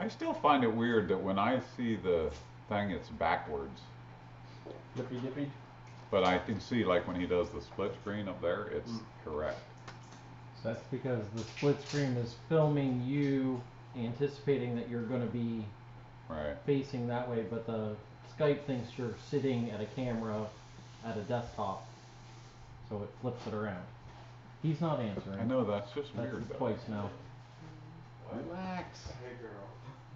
I still find it weird that when I see the thing, it's backwards. Flippy dippy. But I can see, like, when he does the split screen up there, it's correct. So that's because the split screen is filming you, anticipating that you're going to be Right. facing that way, but the Skype thinks you're sitting at a camera at a desktop, so it flips it around. He's not answering. I know, that's just That's weird, though. twice now. Relax. Hey, girl.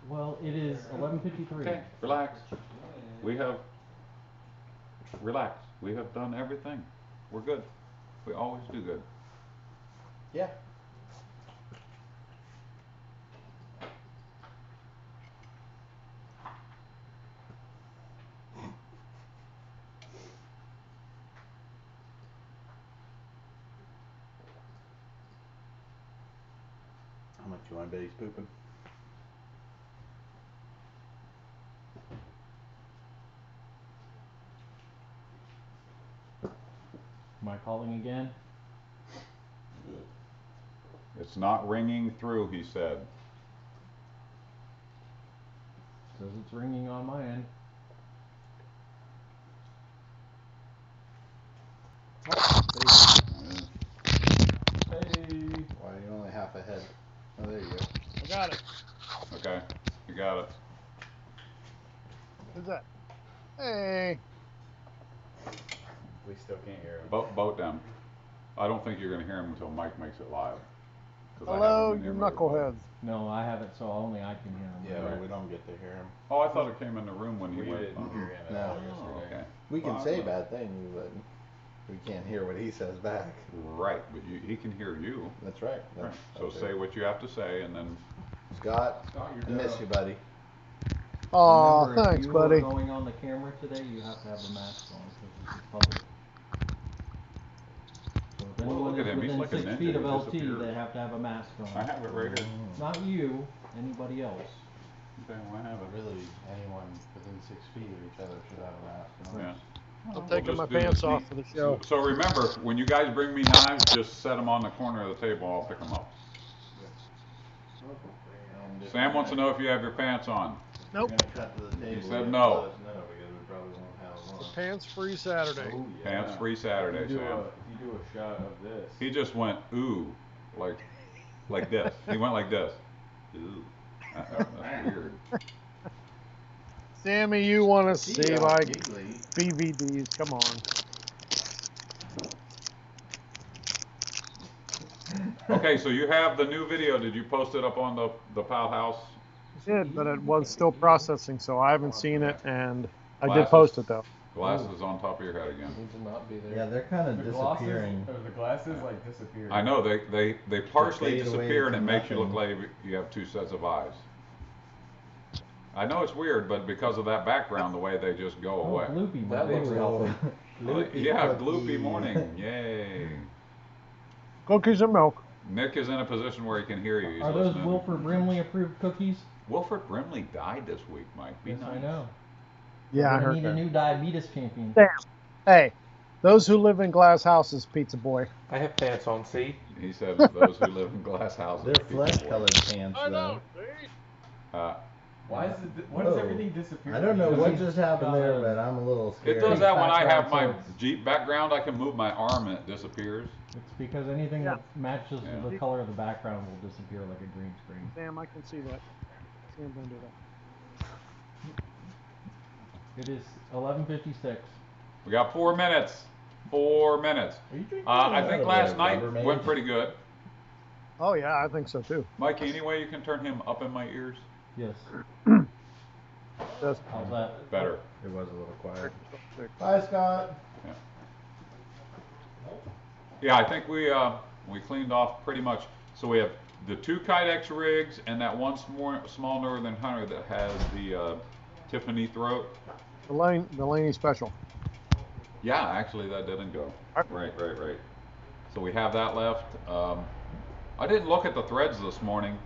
Well, it is 11:53. Okay, relax. We have, relax. We have done everything. We're good. We always do good. Yeah. How much you want to bet he's pooping? Am I calling again? It's not ringing through, he said. Says it's ringing on my end. Hey. Why are you only half ahead? Oh, there you go. I got it. Okay, you got it. Who's that? Hey. We still can't hear him. Vote them. I don't think you're going to hear him until Mike makes it live. 'Cause I have Hello, him in you here very well. knuckleheads. No, I have it, so only I can hear him. Yeah, Right. we don't get to hear him. Oh, I thought it came in the room when he We went. didn't hear him at No. all Oh, yesterday. okay. We can Well, say well. bad things, but we can't hear what he says back. Right, but he can hear you. That's right. Right. That's So okay. say what you have to say, and then Scott, Scott, I miss you, buddy. Aw, Remember, thanks, if you buddy. are going on the camera today, you have to have a mask on because this is public. So if Well, anyone look at is him. He's within like a 6 ninja. feet of He LT, disappears. they have to have a mask on. I have it right here. Not you, anybody else. Okay, well, I have it. Really, anyone within 6 feet of each other should have a mask on. Yeah. I'm We'll taking just my do the pants sneak- off for the show. So remember, when you guys bring me knives, just set them on the corner of the table. I'll pick them up. And Sam wants to know if you have your pants on. Nope. We're gonna cut to the table. said and no. let us know because we probably won't have them on. Pants free Saturday. Oh, yeah. Pants free Saturday, If you do Sam. if you do a shot of this. He just went ooh, like this. He went like this. Ooh, that's weird. Sammy, you want to see like Giggly. BVDs? Come on. Okay, so you have the new video. Did you post it up on the Pal House? I did, but it was still processing, so I haven't seen it, and I did Glasses. post it though. Glasses on top of your head again. Need to not be there. Yeah, they're kind of The disappearing. Glasses, the glasses like disappeared. I know they partially fade away disappear, and to it makes you look nothing. like you have two sets of eyes. I know it's weird, but because of that background, the way they just go Oh, away. Gloopy, my That looks favorite. healthy. Yeah, gloopy morning. Yay. Cookies and milk. Nick is in a position where he can hear you. He's Are those listening. Wilford Brimley approved cookies? Wilford Brimley died this week, Mike. Be Yes, nice. I know. Yeah, I We're gonna heard need a that. new diabetes champion. Damn. Hey, those who live in glass houses, Pizza Boy. I have pants on, see? He said those who live in glass houses. They're people flesh-colored pants, though. Uh, Why is it? Why does Whoa. everything disappear? I don't know what He's just happened there, got a- but I'm a little scared. it does that when I have my Background, so Jeep background. I can move my arm and it disappears. It's because anything that matches Yeah. the color of the background will disappear like a green screen. Sam, I can see that. Sam, don't do that. It is 11:56. We got 4 minutes. 4 minutes. Are you drinking? I that think a last night Rubbermaid? went pretty good. Oh yeah, I think so too. Mikey, any way you can turn him up in my ears? Yes. Just How's that? Better. It was a little quiet. quick. Bye, Scott. Yeah, I think we cleaned off pretty much. So we have the 2 Kydex rigs and that one small Northern Hunter that has the Tiffany throat. The Laney special. Yeah, actually that didn't go. Right. So we have that left. I didn't look at the threads this morning.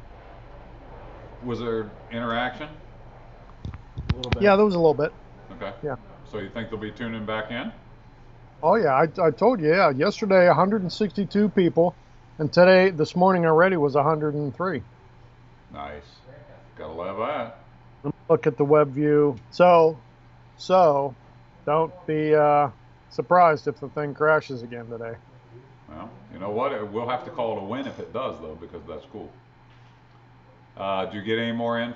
Was there interaction? A little bit. Yeah, there was a little bit. Okay. Yeah. So you think they'll be tuning back in? Oh yeah, I told you. Yeah, yesterday 162 people, and today this morning already was 103. Nice. Gotta love that. Look at the web view. So don't be surprised if the thing crashes again today. Well, you know what? We'll have to call it a win if it does, though, because that's cool. Did you get any more in?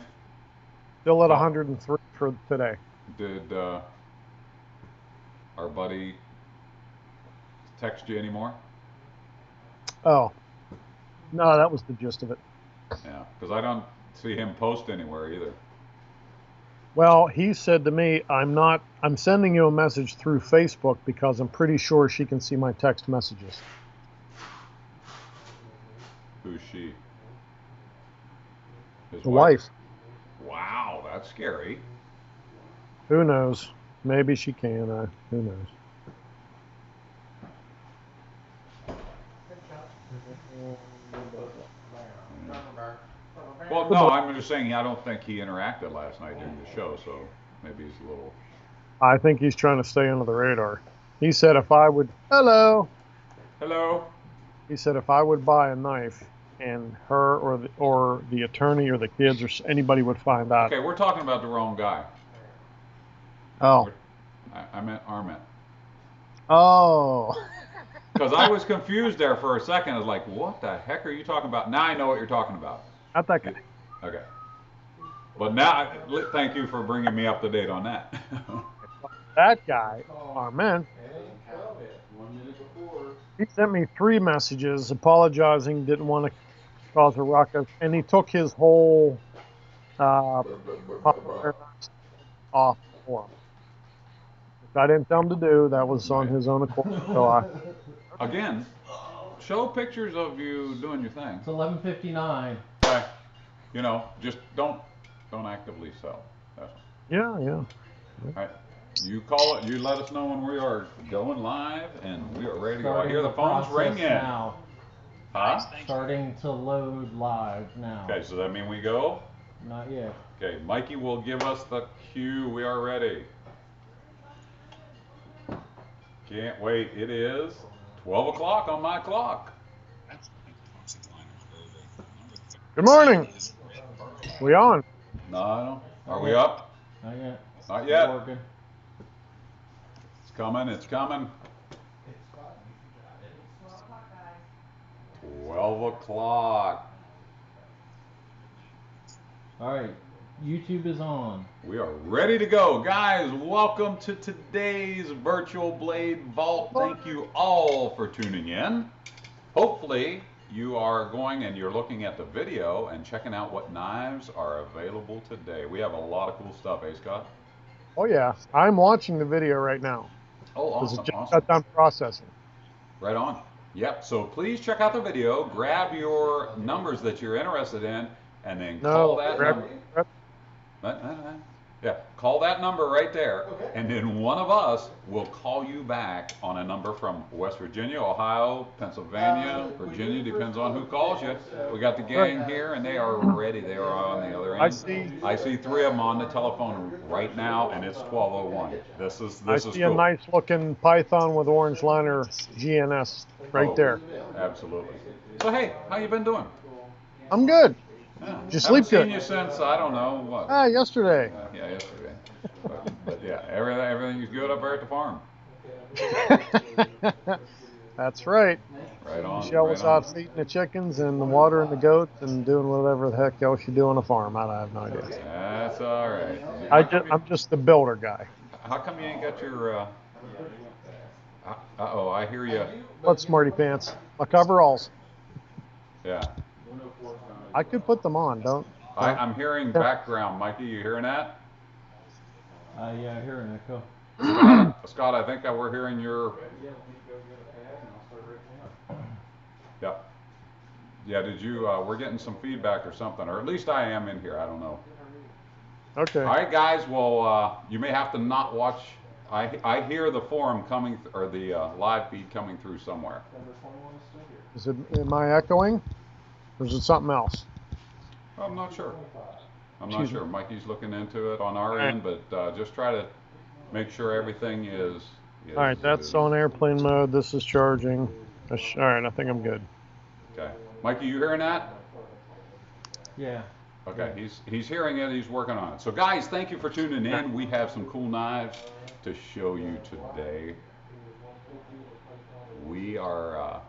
Still at Oh. 103 for today. Did our buddy text you anymore? Oh, no, that was the gist of it. Yeah, because I don't see him post anywhere either. Well, he said to me, I'm sending you a message through Facebook because I'm pretty sure she can see my text messages. Who's she? His The wife. Wow, that's scary. Who knows? Maybe she can. Who knows? Well, no, I'm just saying I don't think he interacted last night during the show, so maybe he's a little. I think he's trying to stay under the radar. He said if I would, hello. Hello. He said if I would buy a knife and her or the attorney or the kids or anybody would find out. Okay, we're talking about the wrong guy. Oh. I meant Arment. Oh. Because I was confused there for a second. I was like, what the heck are you talking about? Now I know what you're talking about. Not that guy. Okay. But now, thank you for bringing me up to date on that. That guy, Arment, he sent me 3 messages apologizing, didn't want to cause a ruckus, and he took his whole off for him. Which I didn't tell him to do. That was on his own accord. So Again, show pictures of you doing your thing. It's 11:59. Okay. You know, just don't actively sell. That's all. yeah. All right. You call it. You let us know when we are going live, and we are ready to go. I hear the phones process ringing. now. Huh? Starting to load live now. Okay, so that mean we go? Not yet. Okay, Mikey will give us the cue. We are ready. Can't wait. It is 12 o'clock on my clock. Good morning. We on? No. Are we up? Not yet. Not yet. Working. It's coming. It's coming. 12 o'clock. All right. YouTube is on. We are ready to go. Guys, welcome to today's Virtual Blade Vault. Thank you all for tuning in. Hopefully, you are going and you're looking at the video and checking out what knives are available today. We have a lot of cool stuff, eh, Scott? Oh, yeah. I'm watching the video right now. Oh, Because awesome, it just awesome. got done processing. Right on. Yep, so please check out the video, grab your numbers that you're interested in, and then call that number. Yeah, call that number right there, and then one of us will call you back on a number from West Virginia, Ohio, Pennsylvania, Virginia, depends on who calls you. We got the gang here, and they are ready. They are on the other end. I see 3 of them on the telephone right now, and it's 12:01. This is I cool. see a nice looking Python with orange liner GNS right there. Absolutely. So hey, how you been doing? I'm good. Yeah. Did you sleep Haven't good? seen you since, I don't know, what? Yesterday. Yeah, yesterday. But yeah, everything's good up there at the farm. That's right. Right on. Michelle was right on. out feeding the chickens and the watering the goats and doing whatever the heck else you do on a farm. I have no idea. That's all right. I'm just the builder guy. How come you ain't got your, uh-oh, I hear you. What smarty pants? My coveralls. Yeah. I could put them on, don't? I'm hearing background. Mikey, you hearing that? Yeah, I hear an echo. Scott, I think that we're hearing your, yeah. Yeah, did you, we're getting some feedback or something, or at least I am in here, I don't know. Okay. All right, guys, well, you may have to not watch, I hear the forum coming, or the live feed coming through somewhere. Am I echoing? Or is it something else? I'm not sure. I'm not Excuse me. sure. Mikey's looking into it on our end, but just try to make sure everything is. All right, that's on airplane mode. This is charging. All right, I think I'm good. Okay. Mikey, you hearing that? Yeah. Okay, he's hearing it. He's working on it. So guys, thank you for tuning in. We have some cool knives to show you today. We are,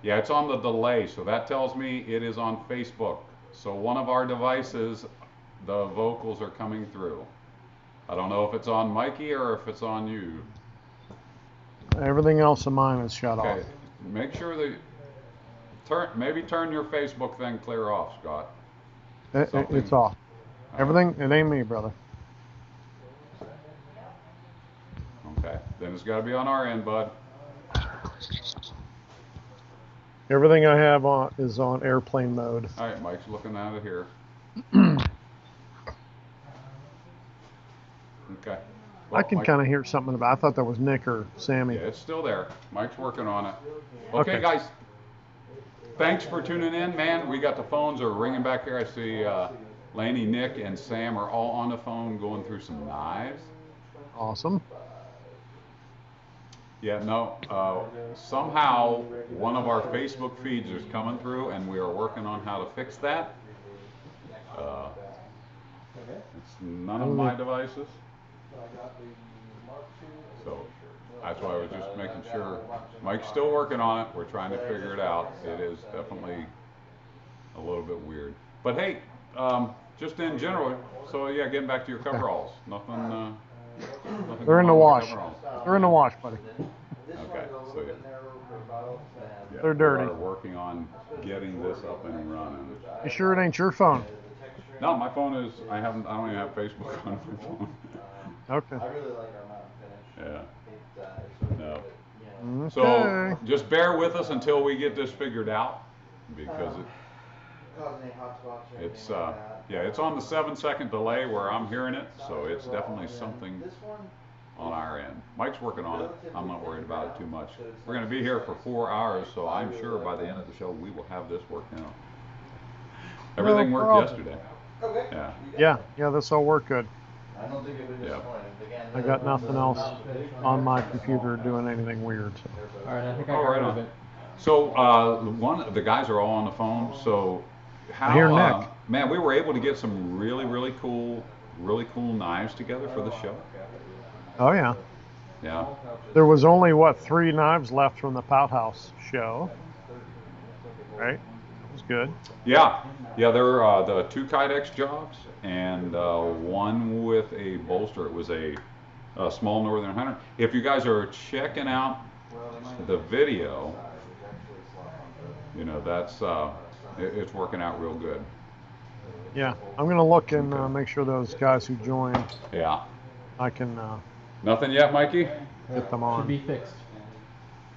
yeah, it's on the delay, so that tells me it is on Facebook. So one of our devices, the vocals are coming through. I don't know if it's on Mikey or if it's on you. Everything else of mine is shut off. Okay, make sure that maybe turn your Facebook thing clear off, Scott. It's off. Everything, it ain't me, brother. Okay, then it's got to be on our end, bud. Everything I have on is on airplane mode. All right, Mike's looking at it here. Okay. Well, I can Mike- kind of hear something about. I thought that was Nick or Sammy. Yeah, it's still there. Mike's working on it. Okay, Okay. guys. Thanks for tuning in, man. We got the phones are ringing back here. I see Laney, Nick, and Sam are all on the phone going through some knives. Awesome. Yeah, no. Somehow one of our Facebook feeds is coming through, and we are working on how to fix that. It's none of my devices. So that's why I was just making sure. Mike's still working on it. We're trying to figure it out. It is definitely a little bit weird. But hey, just in general, so yeah, getting back to your coveralls. Nothing nothing They're going in on the with wash. coveralls. They're in the wash, buddy. Okay, so yeah, They're dirty. we are working on getting this up and running. You sure it ain't your phone? No, my phone is. I don't even have Facebook on my phone. Okay. Yeah. No. Okay. So just bear with us until we get this figured out, because it's yeah, it's on the 7-second delay where I'm hearing it, so it's definitely something on our end. Mike's working on it. I'm not worried about it too much. We're going to be here for 4 hours, so I'm sure by the end of the show we will have this worked out. Everything worked problem. yesterday. Yeah. Yeah, this all worked good. Yeah. I got nothing else on my computer doing anything weird. So. All right, I think I Oh, got right rid on. of it. So the guys are all on the phone. So how? I hear Nick. Man, we were able to get some really cool knives together for the show. Oh yeah. Yeah. There was only what 3 knives left from the Pout House show. Right. It was good. Yeah. Yeah. They're the 2 Kydex jobs and one with a bolster. It was a small Northern Hunter. If you guys are checking out the video, you know that's it's working out real good. Yeah, I'm gonna look and make sure those guys who joined, Yeah. I can Nothing yet, Mikey? get them Should on. be fixed.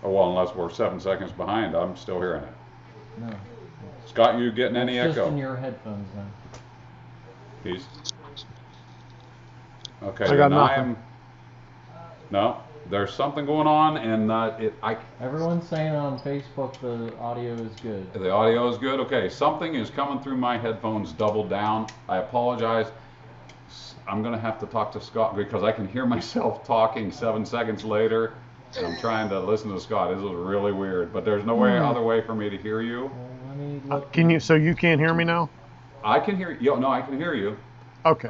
Oh, well, unless we're 7 seconds behind, I'm still hearing it. No. Scott, you getting any It's just echo? in your headphones now. He's okay. I got and nothing. No, there's something going on, and Everyone's saying on Facebook the audio is good. the audio is good. Okay, something is coming through my headphones doubled down. I apologize. I'm gonna have to talk to Scott because I can hear myself talking 7 seconds later, and I'm trying to listen to Scott. This is really weird, but there's no other way for me to hear you. Well, let me look. Can you? So you can't hear me now? I can hear you. No, I can hear you. Okay.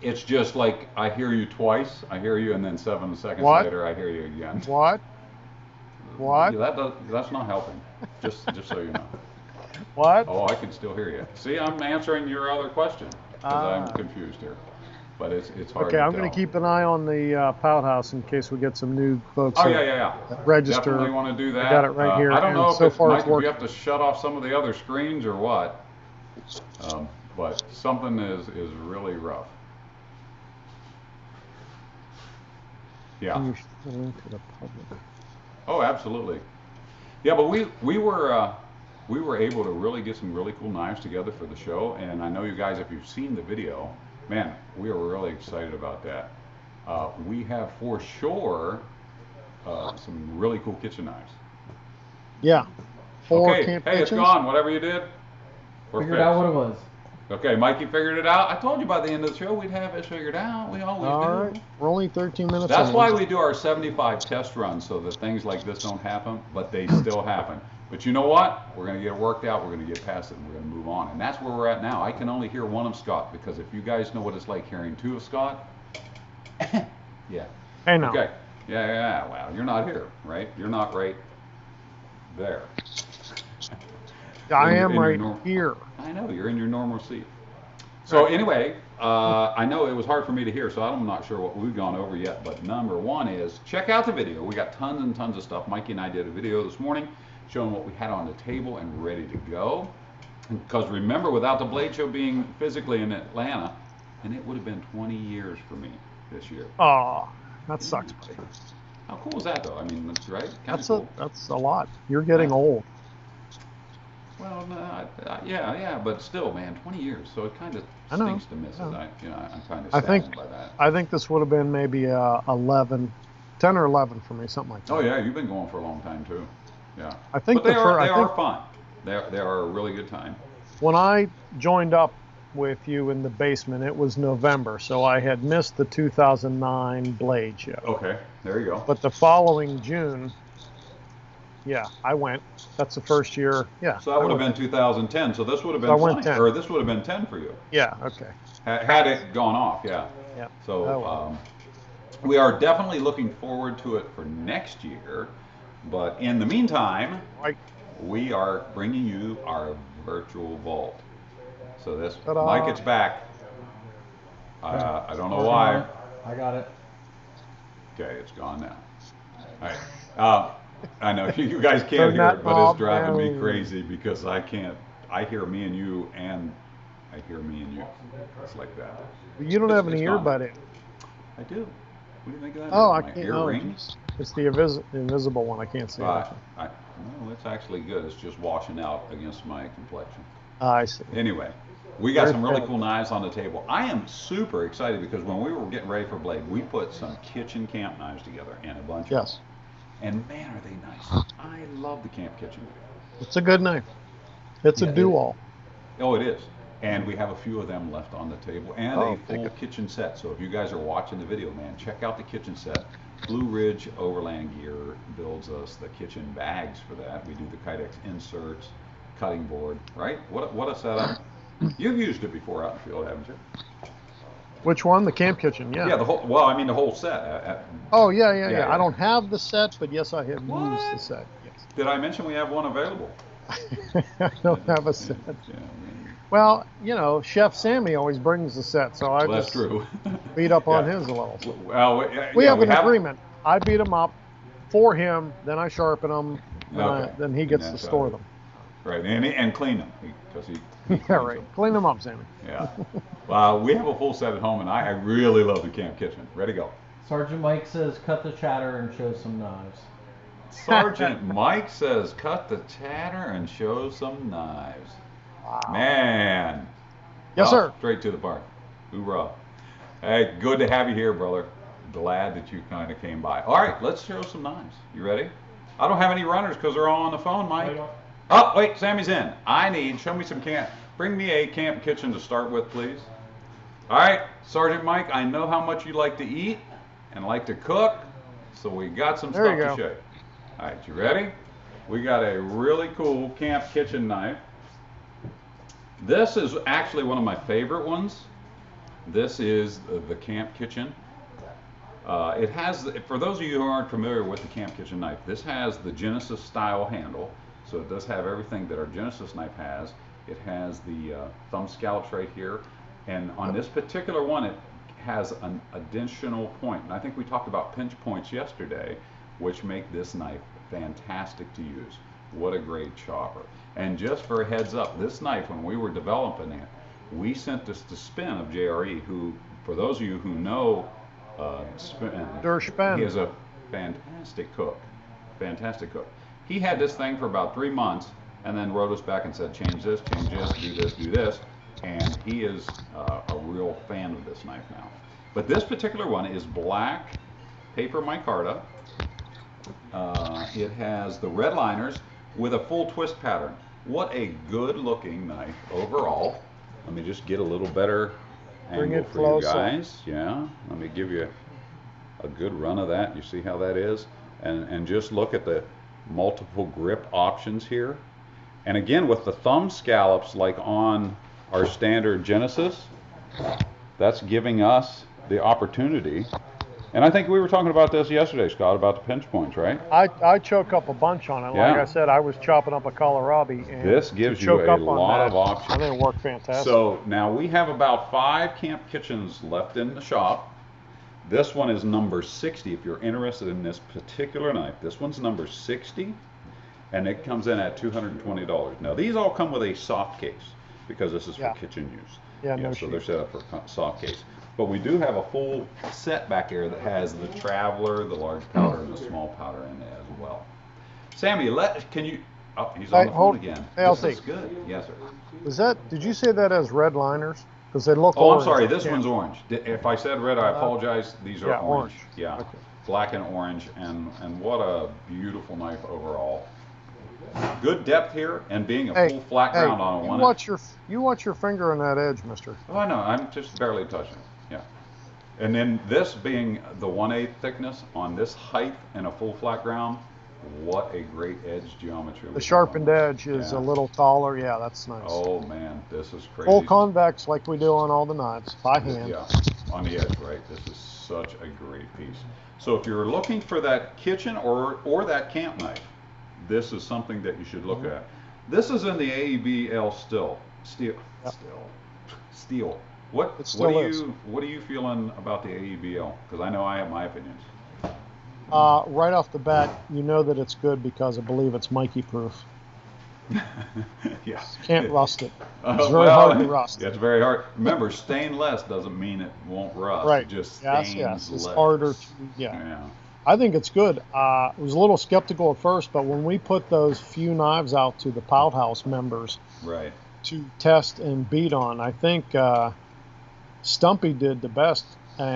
It's just like I hear you twice. I hear you, and then 7 seconds What? later, I hear you again. What? What? Yeah, that's not helping. Just so you know. What? Oh, I can still hear you. See, I'm answering your other question because I'm confused here. But it's hard. Okay, to I'm gonna tell. keep an eye on the Pout House in case we get some new folks. Oh that yeah. Register. Definitely want to do that. I got it right here, I don't and know if so it's, far Mike, it's if you working. have to shut off some of the other screens or what. But something is really rough. Yeah. Can you share the link to the public? Oh, absolutely. Yeah, but we were able to really get some really cool knives together for the show, and I know you guys, if you've seen the video, man, we are really excited about that. We have for sure some really cool kitchen knives. Yeah. 4 Okay, camp hey, it's kitchens? gone. Whatever you did, we're Figured fixed. out what it was. Okay, Mikey figured it out. I told you by the end of the show we'd have it figured out. We always All do. right. We're only 13 minutes. That's in. why we do our 75 test runs so that things like this don't happen, but they still happen. But you know what? We're going to get it worked out. We're going to get past it, and we're going to move on. And that's where we're at now. I can only hear one of Scott because if you guys know what it's like hearing two of Scott, yeah. Hey, now. Okay. Yeah. Well, you're not here, right? You're not right there. I in am your right norm- here. I know, you're in your normal seat. So anyway, I know it was hard for me to hear, so I'm not sure what we've gone over yet, but number one is check out the video. We got tons and tons of stuff. Mikey and I did a video this morning showing what we had on the table and ready to go. Because remember, without the Blade Show being physically in Atlanta, and it would have been 20 years for me this year. Oh, that sucks, buddy. How cool is that, though? I mean, that's right. Kind of That's cool. that's a lot. You're getting old. Well, no, yeah, but still, man, 20 years. So it kind of I know, stinks to miss it. I know. I'm kind of I saddened think by that. I think this would have been maybe 11, 10 or 11 for me, something like that. Oh yeah, you've been going for a long time too. Yeah. I think but they are I they think are fun. They are a really good time. when I joined up with you in the basement, it was November, so I had missed the 2009 Blade Show. Okay, there you go. But the following June, yeah, I went. That's the first year. Yeah. So that would have I been went. 2010. So this would have been So I went 20, 10. or this would have been 10 for you. Yeah. Okay. Had it gone off, yeah. Yeah. So Oh, well. we are definitely looking forward to it for next year. But in the meantime, Right. we are bringing you our virtual vault. So this, Ta-da. Mike, it's back. I don't know why. I got it. Okay, it's gone now. All right. I know you guys can't Turn hear that it, but knob it's driving me down. crazy because I can't. I hear me and you, and I hear me and you. It's like that. You don't It's- have any it's gone. earbud in. I do. What do you think of that? Oh, I My can't. earrings? It's the invisible one. I can't see. Right. it. No, it's actually good. It's just washing out against my complexion. I see. Anyway, we got Very some really good. cool knives on the table. I am super excited because when we were getting ready for Blade, we put some kitchen camp knives together and a bunch of Yes. them. And man, are they nice. I love the camp kitchen. It's a good knife. It's Yeah, a it- do-all. Oh, it is. And we have a few of them left on the table and Oh, a take full it. kitchen set. So if you guys are watching the video, man, check out the kitchen set. Blue Ridge Overland Gear builds us the kitchen bags for that. We do the Kydex inserts, cutting board, right? What a setup. You've used it before out in the field, haven't you? Which one? The camp kitchen. Yeah. Yeah, the whole, well, I mean the whole set. Oh yeah, Yeah, yeah. yeah. I don't have the set, but yes, I have What? used the set. Did I mention we have one available? Yes. I don't have a set. Yeah, I mean, Well, you know, Chef Sammy always brings the set, so I well, that's just true. beat up on Yeah. his a little. Well, We yeah, have an agreement. I beat him up for him, then I sharpen them, Okay. then he And gets to that's store how- them. Right, and clean them because he Yeah, cleans right. them. Clean them up, Sammy. Yeah. We have a full set at home, and I really love the camp kitchen. Ready, go. Sergeant Mike says cut the chatter and show some knives. Sergeant Mike says, cut the chatter and show some knives. Wow. Man. Yes, Well, sir. Straight to the park. Hoorah. Hey, good to have you here, brother. Glad that you kind of came by. All right, let's show some knives. You ready? I don't have any runners because they're all on the phone, Mike. Oh, wait, Sammy's in. Show me some camp. Bring me a camp kitchen to start with, please. All right, Sergeant Mike, I know how much you like to eat and like to cook, so we got some There stuff you to go. show you. All right, you ready? We got a really cool camp kitchen knife. This is actually one of my favorite ones. This is the camp kitchen. It has, for those of you who aren't familiar with the camp kitchen knife, this has the Genesis style handle. So it does have everything that our Genesis knife has. It has the thumb scallops right here. And on this particular one, it has an additional point. And I think we talked about pinch points yesterday, which make this knife fantastic to use. What a great chopper. And just for a heads up, this knife, when we were developing it, we sent this to Spin of JRE, who, for those of you who know Spin, Der Spin. he is a fantastic cook. Fantastic cook. He had this thing for about 3 months and then wrote us back and said, change this, do this, do this. And he is a real fan of this knife now. But this particular one is black paper micarta. It has the red liners with a full twist pattern. What a good looking knife overall. Let me just get a little better Bring angle it for you closer. guys. Yeah, let me give you a good run of that. You see how that is? And just look at the multiple grip options here. And again, with the thumb scallops like on our standard Genesis, that's giving us the opportunity. And I think we were talking about this yesterday, Scott, about the pinch points, right? I choke up a bunch on it. Like Yeah. I said, I was chopping up a kohlrabi, and This to gives you choke a up on lot that, of options. I think it worked fantastic. So now we have about 5 camp kitchens left in the shop. This one is number 60 if you're interested in this particular knife. This one's number 60, and it comes in at $220. Now these all come with a soft case because this is for Yeah. kitchen use. Yeah, no so they're sheet. set up for soft case. But we do have a full set back here that has the Traveler, the large powder, and the small powder in it as well. Sammy, can you? Oh, he's on Hey, the phone hold- again. hey, This LT. is good. Yes, sir. Was that? Did you say that as red liners? Because they look. Oh, I'm orange. sorry. This Yeah. one's orange. If I said red, I apologize. These are yeah, orange. orange. Yeah, Okay. black and orange, and what a beautiful knife overall. Good depth here, and being a full flat hey, ground on a you one. watch your finger on that edge, Mister. Oh, I know. I'm just barely touching it. Yeah. And then this being the 1/8 thickness on this height in a full flat ground, what a great edge geometry. we The have sharpened on this. edge is Yeah. a little taller. Yeah, that's nice. Oh man, this is crazy. Full convex like we do on all the knives by hand. Yeah, on the edge, right? This is such a great piece. So if you're looking for that kitchen or that camp knife, this is something that you should look Mm-hmm. at. This is in the AEBL steel. Yep. What It still is. What are you feeling about the AEBL? Because I know I have my opinions. Right off the bat, you know that it's good because I believe it's Mikey proof. Yeah. Can't rust it. It's very hard to rust. Yeah, it's very hard. Remember, stainless doesn't mean it won't rust. Right. It just Yes, stains yes. It's less. harder to. Yeah. Yeah. I think it's good. I was a little skeptical at first, but when we put those few knives out to the Pout House members Right. to test and beat on, I think Stumpy did the best,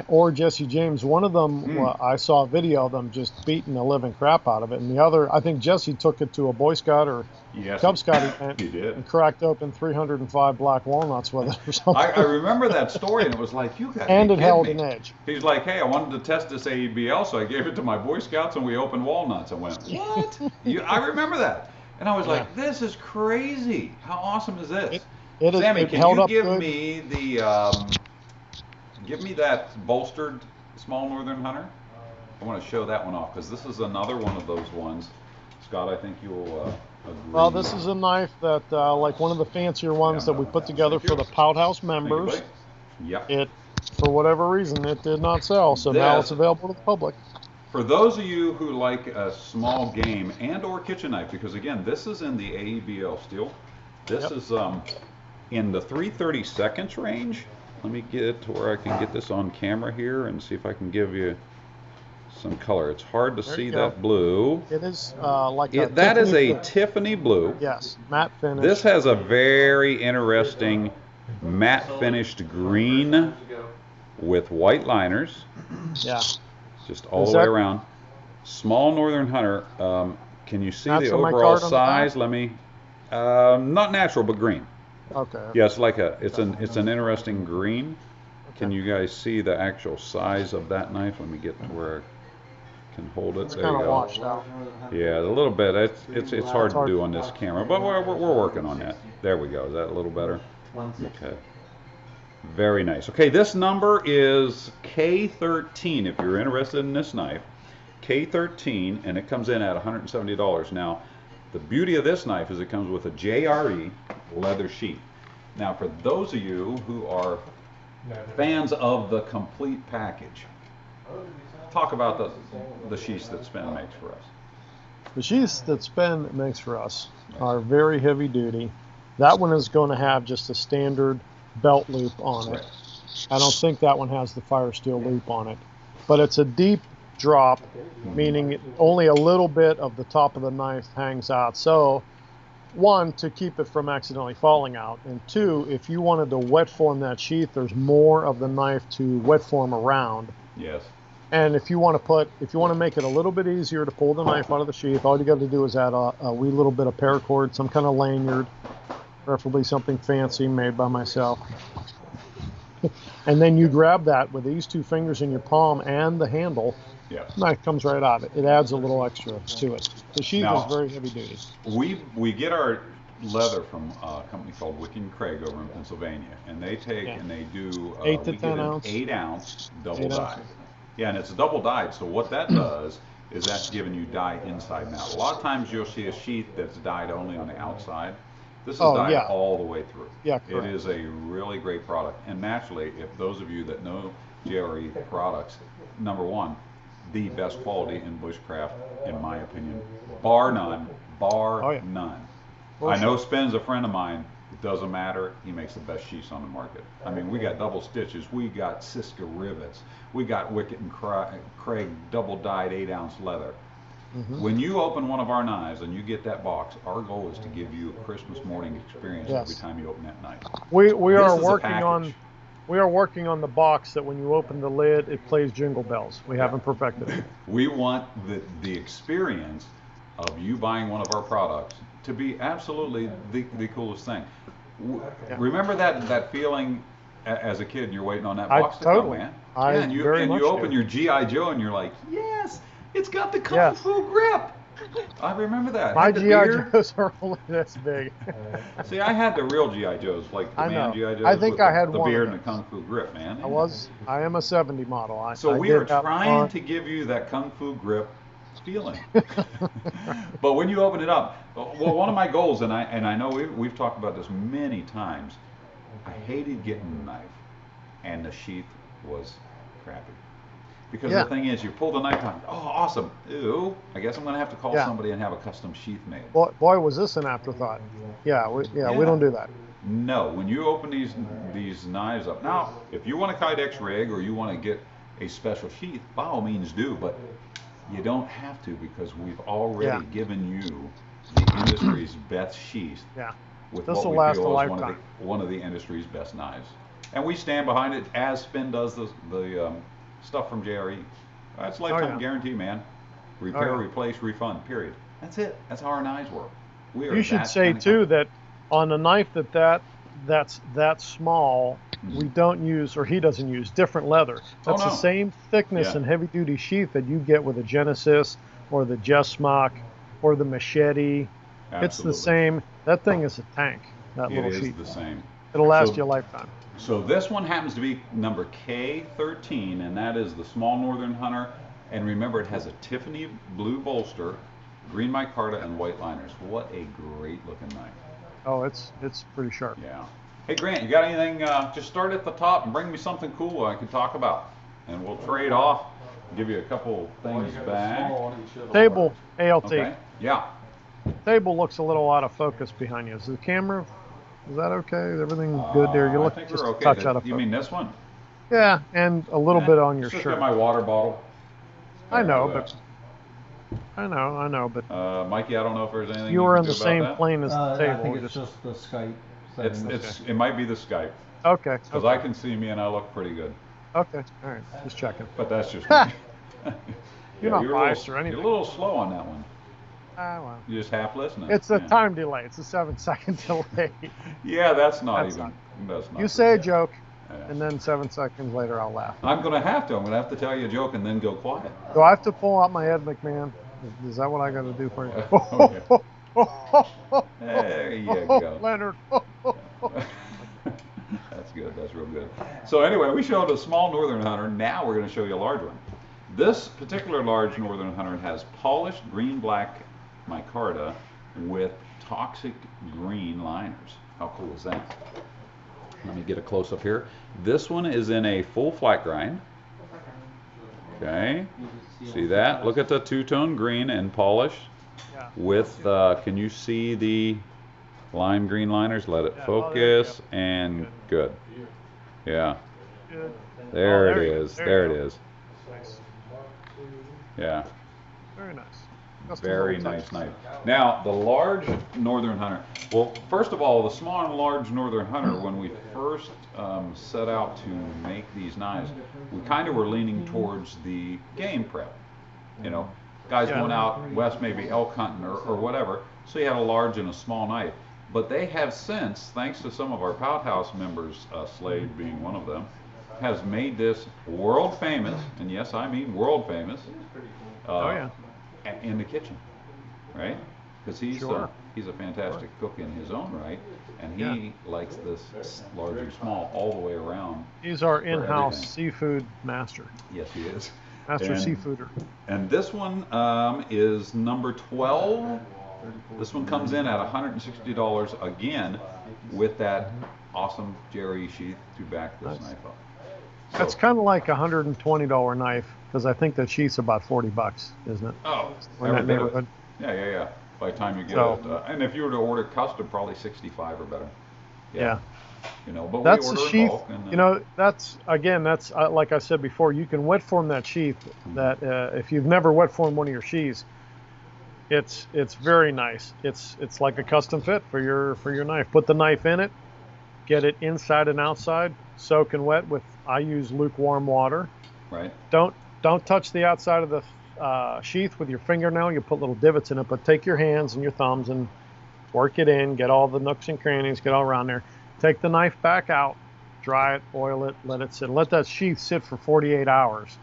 or Jesse James. One of them, I saw a video of them just beating the living crap out of it, and the other, I think Jesse took it to a Boy Scout or Yes. Cub Scout event He did. and cracked open 305 black walnuts with it or something. I remember that story, and it was like, you got and be it held kidding an me. edge. He's like, hey, I wanted to test this AEBL, so I gave it to my Boy Scouts, and we opened walnuts. I went, what? I remember that. And I was like, this is crazy. How awesome is this? It is- Sammy, it can held you up give good. me give me that bolstered small Northern Hunter? I want to show that one off, because this is another one of those ones. Scott, I think you'll agree. Well, this is a knife that, like one of the fancier ones that we put together for the Pout House Thank you, members. buddy. Yep. It, for whatever reason, it did not sell, so now This- it's available to the public. For those of you who like a small game and or kitchen knife, because again, this is in the AEBL steel. This Yep. is in the 3/32 range. Let me get it to where I can get this on camera here and see if I can give you some color. It's hard to There see you go. that blue. It is like a That is Tiffany a blue. Tiffany blue. Yes, matte finish. This has a very interesting matte finished green with white liners, yeah. just all Is the way that- around. Small Northern Hunter. Can you see That's the on my overall card on the back? size? Let me. Not natural, but green. Okay. Yeah, it's like it's an interesting green. Can you guys see the actual size of that knife? Let me get to where I can hold it. It's There you kind of go. washed out. Yeah, a little bit. It's hard to hard do to on this camera, but we're working on that. There we go. Is that a little better? Okay. Very nice. Okay, this number is K13 if you're interested in this knife. K13, and it comes in at $170. Now, the beauty of this knife is it comes with a JRE leather sheath. Now, for those of you who are fans of the complete package, talk about the sheaths that Spin makes for us. The sheaths that Spin makes for us are very heavy duty. That one is going to have just a standard belt loop on it. I don't think that one has the fire steel loop on it. But it's a deep drop, meaning only a little bit of the top of the knife hangs out. So, one, to keep it from accidentally falling out, and two, if you wanted to wet form that sheath, there's more of the knife to wet form around. Yes. And if you want to make it a little bit easier to pull the knife out of the sheath, all you got to do is add a wee little bit of paracord, some kind of lanyard, preferably something fancy made by myself. And then you grab that with these two fingers in your palm and the handle. Yeah. Knife comes right out. It adds a little extra to it. The sheath Now- is very heavy duty. We get our leather from a company called Wick and Craig over in Pennsylvania, and they take Yeah. and they do 8 to we get 10 an ounce. 8-ounce double 8 dyed. ounces. Yeah, and it's a double dyed. So what that does is that's giving you dye inside and out. A lot of times you'll see a sheath that's dyed only on the outside. This is Oh, dyed yeah. all the way through. Yeah, It correct. is a really great product. And naturally, if those of you that know JRE products, number one, the best quality in bushcraft, in my opinion, bar none, Oh, yeah. none. For I know sure. Spin's a friend of mine. It doesn't matter. He makes the best sheaths on the market. I mean, we got double stitches. We got Siska rivets. We got Wicket and Craig double dyed 8-ounce leather. Mhm. When you open one of our knives and you get that box, our goal is to give you a Christmas morning experience Yes. every time you open that knife. We This are is a working package. on the box that when you open the lid, it plays jingle bells. We haven't perfected it. We want the experience of you buying one of our products to be absolutely the coolest thing. Yeah. Remember that feeling as a kid and you're waiting on that I box to totally. come, man? I Yeah, and you, very and much you open do. your G.I. Joe and you're like, yes, it's got the Kung Yes. Fu grip. I remember that. My Had the GI beard. Joes are only this big. See, I had the real G.I. Joes, like the I man know. G.I. Joes I think with I had the one of beard and the those. Kung Fu grip, man. I am a 70 model. So I we did are have trying fun. to give you that Kung Fu grip feeling. But when you open it up, well, one of my goals, and I know we've talked about this many times, I hated getting the knife, and the sheath was crappy. Because Yeah. the thing is, you pull the knife out, oh, awesome. Ooh, I guess I'm going to have to call Yeah. somebody and have a custom sheath made. Boy, was this an afterthought. Yeah, we Yeah. don't do that. No, when you open these knives up, now, if you want a Kydex rig or you want to get a special sheath, by all means do, but you don't have to because we've already Yeah. given you the industry's best sheath Yeah. with This what will we last feel a is lifetime. one of the industry's best knives. And we stand behind it as Spin does the stuff from JRE. That's lifetime yeah. guarantee, man. Repair, yeah. replace, refund, period. That's it. That's how our knives work. We are You should that say kind of too company. that on a knife that's that small, Mhm. we don't use, or he doesn't use, different leather. That's no. the same thickness Yeah. and heavy duty sheath that you get with a Genesis or the Jesmock or the Machete. It's the Absolutely. same. That thing is a tank. That It little is sheath. the same. It'll last So- you a lifetime. So this one happens to be number K13, and that is the small Northern Hunter. And remember, it has a Tiffany blue bolster, green micarta, and white liners. What a great looking knife. Oh, it's pretty sharp. Yeah. Hey Grant, you got anything? Just start at the top and bring me something cool I can talk about, and we'll trade off. Give you a couple things back. Table ALT. Okay. Yeah. Table looks a little out of focus behind you. Is the camera? Is that okay? Is everything good there? You I look think just we're a okay. touch out of You focus. mean this one? Yeah, and a little bit on your Just shirt. got my water bottle. I know, Uh, but I know, but Mikey, I don't know if there's anything you were can in the do about same that. plane as the I table. think You it's just the Skype. It's settings. it might be the Skype okay. because I can see me and I look pretty good, Okay, all right, just checking. but that's just me. You're not a biased little, or anything. You're a little slow on that one. Ah, well. You're just half listening. It's a Yeah. time delay. It's a 7-second delay. Yeah, that's not That's even. That's not. You say a good. joke, Yeah. and then 7 seconds later I'll laugh. I'm gonna have to. I'm gonna have to tell you a joke and then go quiet. Do I have to pull out my Ed McMahon? Is that what I got to do for you? Okay. There you go. Leonard. That's good. That's real good. So anyway, we showed a small Northern Hunter. Now we're going to show you a large one. This particular large Northern Hunter has polished green-black micarta with toxic green liners. How cool is that? Let me get a close-up here. This one is in a full flat grind. Okay. See that? Look at the two-tone green and polish Yeah. with, can you see the lime green liners? Let it Yeah, oh, there you focus and good. Yeah, Good. there Oh, it there you go. is. There There you it go. is. Nice. Yeah, Very nice. Custom very little nice touches. knife. Now, the large Northern Hunter. Well, first of all, the small and large Northern Hunter, when we first set out to make these knives, we kind of were leaning towards the game prep. You know, guys Yeah. going out west, maybe elk hunting or whatever. So you had a large and a small knife. But they have since, thanks to some of our Pouthouse members, Slade being one of them, has made this world famous, and yes, I mean world famous, Oh, yeah. in the kitchen, right? Because Sure. he's a fantastic cook in his own right, and he Yeah. likes this large or small all the way around. He's our For in-house everything. seafood master. Yes, he is. Master And- seafooder. And this one is number 12. This one comes in at $160 again with that awesome Jerry sheath to back this Nice. knife up. That's kind of like a $120 knife because I think that sheath's about $40, isn't it? Oh, Or in every that bit of it. neighborhood. Yeah. By the time you get So- it, and if you were to order custom, probably 65 or better. Yeah. You know, but That's we the order in sheath. bulk. And, You know, that's like I said before. You can wet form that sheath. That if you've never wet formed one of your sheaths, it's very nice. It's like a custom fit for your knife. Put the knife in it, get it inside and outside, soak and wet with. I use lukewarm water. right. Don't touch the outside of the sheath with your fingernail. You put little divots in it, but take your hands and your thumbs and work it in. Get all the nooks and crannies. Get all around there. Take the knife back out, dry it, oil it, let it sit. Let that sheath sit for 48 hours.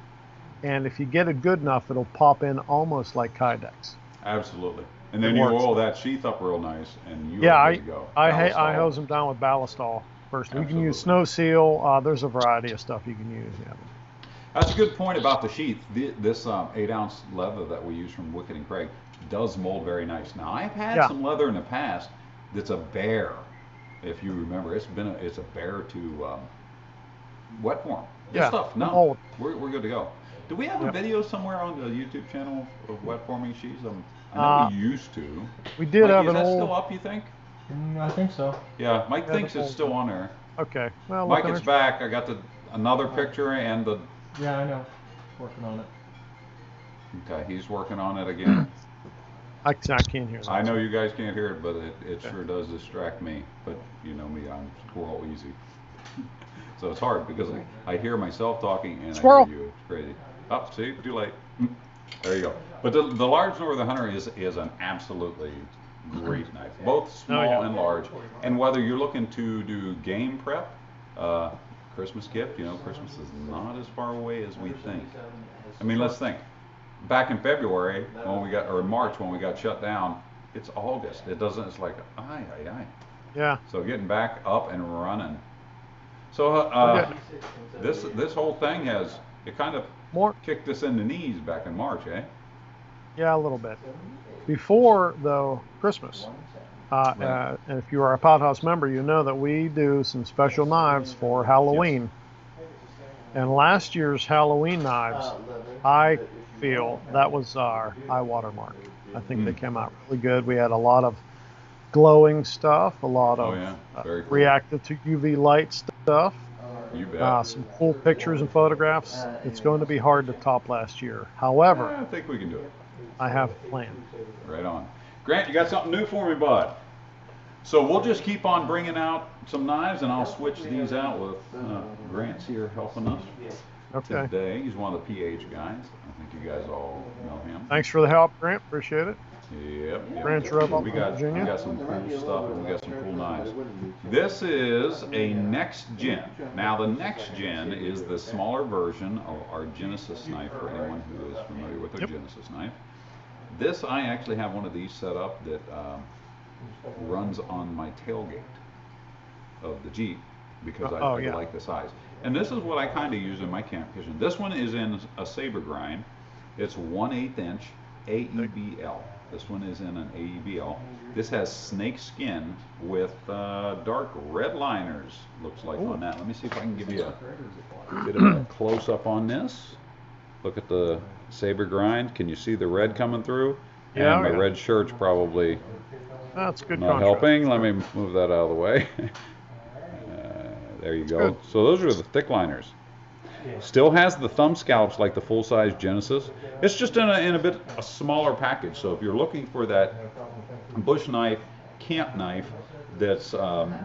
And if you get it good enough, it'll pop in almost like Kydex. Absolutely. And then It you works. oil that sheath up real nice, and you Yeah, are I good to go. I Ballast hose all. them down with Ballistol first. You can use Absolutely. Snow Seal. There's a variety of stuff you can use. Yeah. That's a good point about the sheath. This 8-ounce leather that we use from Wicked and Craig does mold very nice. Now I've had Yeah. some leather in the past that's a bear. If you remember, it's a bear to wet form. This Yeah, stuff, no, mold. we're good to go. Do we have a Yep. video somewhere on the YouTube channel of wet forming sheaths? I know we used to. We did Mikey, have is an that old. still up? You think? I think so. Yeah, Mike Yeah, thinks the it's old still one. on there. Okay. Well, Mike, look it's at back. I got another picture and the. Yeah, I know. Working on it. Okay, he's working on it again. I can't hear that. I know you guys can't hear it, but it sure does distract me. But you know me, I'm squirrel easy. So it's hard because I hear myself talking and Squirrel. I hear you. It's crazy. Oh, see, too late. There you go. But the large Northern Hunter is an absolutely great knife, both small yeah. and large. And whether you're looking to do game prep, Christmas gift, you know, Christmas is not as far away as we think. I mean, let's think. Back in February when we got, or March when we got shut down, it's August. It doesn't. It's like aye. Yeah. So getting back up and running. So Okay. this whole thing has it kind of More. kicked us in the knees back in March, eh? Yeah, a little bit. Before though Christmas, Right. and if you are a Pothouse member, you know that we do some special knives for Halloween. And last year's Halloween knives, I feel that was our high water mark. I think they came out really good. We had a lot of glowing stuff, a lot Oh of yeah, very cool. reactive to UV light stuff, You bet. some cool pictures and photographs. It's going to be hard to top last year. However, I think we can do it. I have a plan. Right on. Grant, you got something new for me, bud? So we'll just keep on bringing out some knives, and I'll switch these out with Grant's here helping us Okay. today. He's one of the PH guys. I think you guys all know him. Thanks for the help, Grant. Appreciate it. Yep. Ranch Rub up we in got Virginia. some cool stuff, and we got some cool knives. This is a next gen. Now the next gen is the smaller version of our Genesis knife for anyone who is familiar with our Yep. Genesis knife. This, I actually have one of these set up that runs on my tailgate of the Jeep because I yeah. like the size. And this is what I kind of use in my camp kitchen. This one is in a saber grind. It's 1/8 inch AEBL. This one is in an AEBL. This has snake skin with dark red liners, looks like on that. Let me see if I can give you a bit of a close up on this. Look at the saber grind. Can you see the red coming through? Yeah, And my yeah. red shirt's probably That's good not contrast. helping. Let me move that out of the way. There you go. good. So those are the thick liners. Still has the thumb scallops like the full-size Genesis. It's just in a smaller package. So if you're looking for that bush knife, camp knife, that's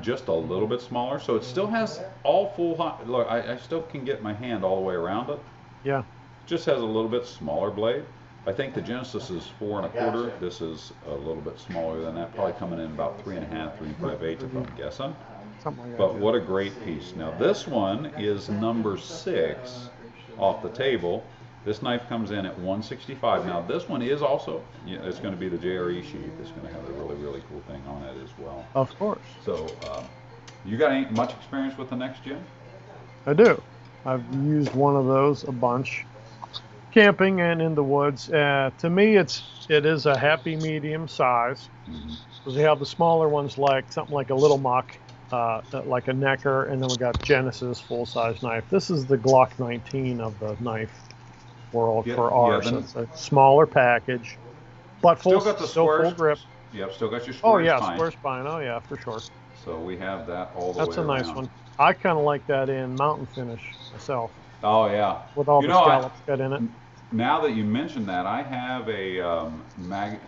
just a little bit smaller. So it still has all full. Look, I still can get my hand all the way around it. Yeah. Just has a little bit smaller blade. I think the Genesis is 4 1/4. This is a little bit smaller than that, probably coming in about 3 1/2, 3 5/8 if I'm guessing. Something like that. But what a great piece. Now this one is number 6 off the table. This knife comes in at 165. Now this one is also, it's going to be the JRE sheath. It's going to have a really, really cool thing on it as well. Of course. So, you got any much experience with the next gen? I do. I've used one of those a bunch, camping and in the woods. To me, it is a happy medium size. Because we have the smaller ones like something like a Little Muck, like a Necker, and then we got Genesis full size knife. This is the Glock 19 of the knife world for ours. Yeah, It's a smaller package, but still got the full squares. grip. Yep, still got your square Oh yeah, spine. square spine. Oh yeah, for sure. So we have that all the That's way a nice around. one. I kind of like that in mountain finish myself, Oh yeah. with all You the know, scallops got in it. Now that you mention that, I have a mountain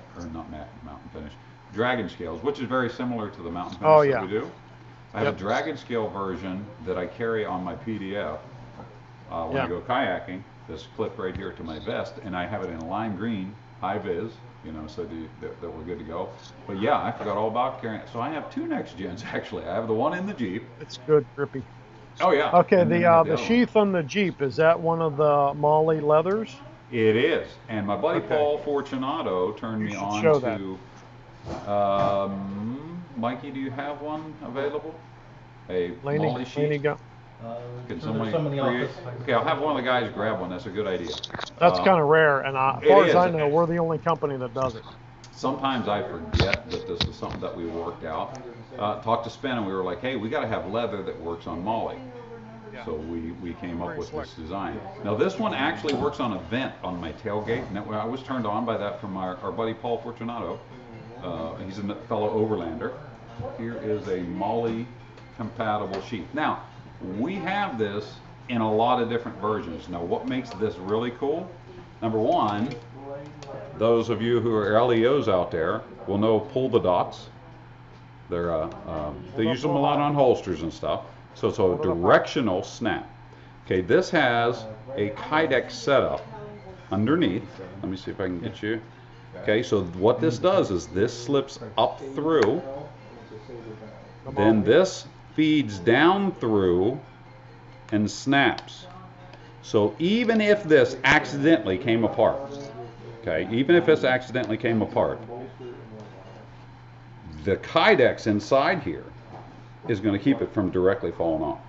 finish, dragon scales, which is very similar to the mountain finish Oh, that yeah. we do. I have Yep. a dragon scale version that I carry on my PDF when Yeah. I go kayaking. This clip right here to my vest, and I have it in lime green, high vis, so that we're good to go. But yeah, I forgot all about carrying it. So I have 2 next gens actually. I have the one in the Jeep. It's good, grippy. Oh yeah. Okay, And then I have the other one. sheath on the Jeep, is that one of the Molly leathers? It is, and my buddy Okay. Paul Fortunato turned me should on show to. Mikey, do you have one available? A Molly Laney sheet? got. Can There's somebody some in the create? office. Okay, I'll have one of the guys grab one. That's a good idea. That's kind of rare, and as it far as is. I know, we're the only company that does it. Sometimes I forget that this is something that we worked out. Talked to Spen, and we were like, hey, we got to have leather that works on Molly. So we came up Very with slick. this design. Now this one actually works on a vent on my tailgate, and I was turned on by that from our buddy Paul Fortunato. He's a fellow overlander. Here is a Molly compatible sheath. Now, we have this in a lot of different versions. Now what makes this really cool? Number one, those of you who are LEOs out there will know pull the dots. They're they use them a lot on holsters and stuff. So it's a directional snap. Okay, this has a Kydex setup underneath. Let me see if I can get you. Okay, so what this does is this slips up through, then this feeds down through and snaps. So even if this accidentally came apart, okay, even if this accidentally came apart, the Kydex inside here is going to keep it from directly falling off.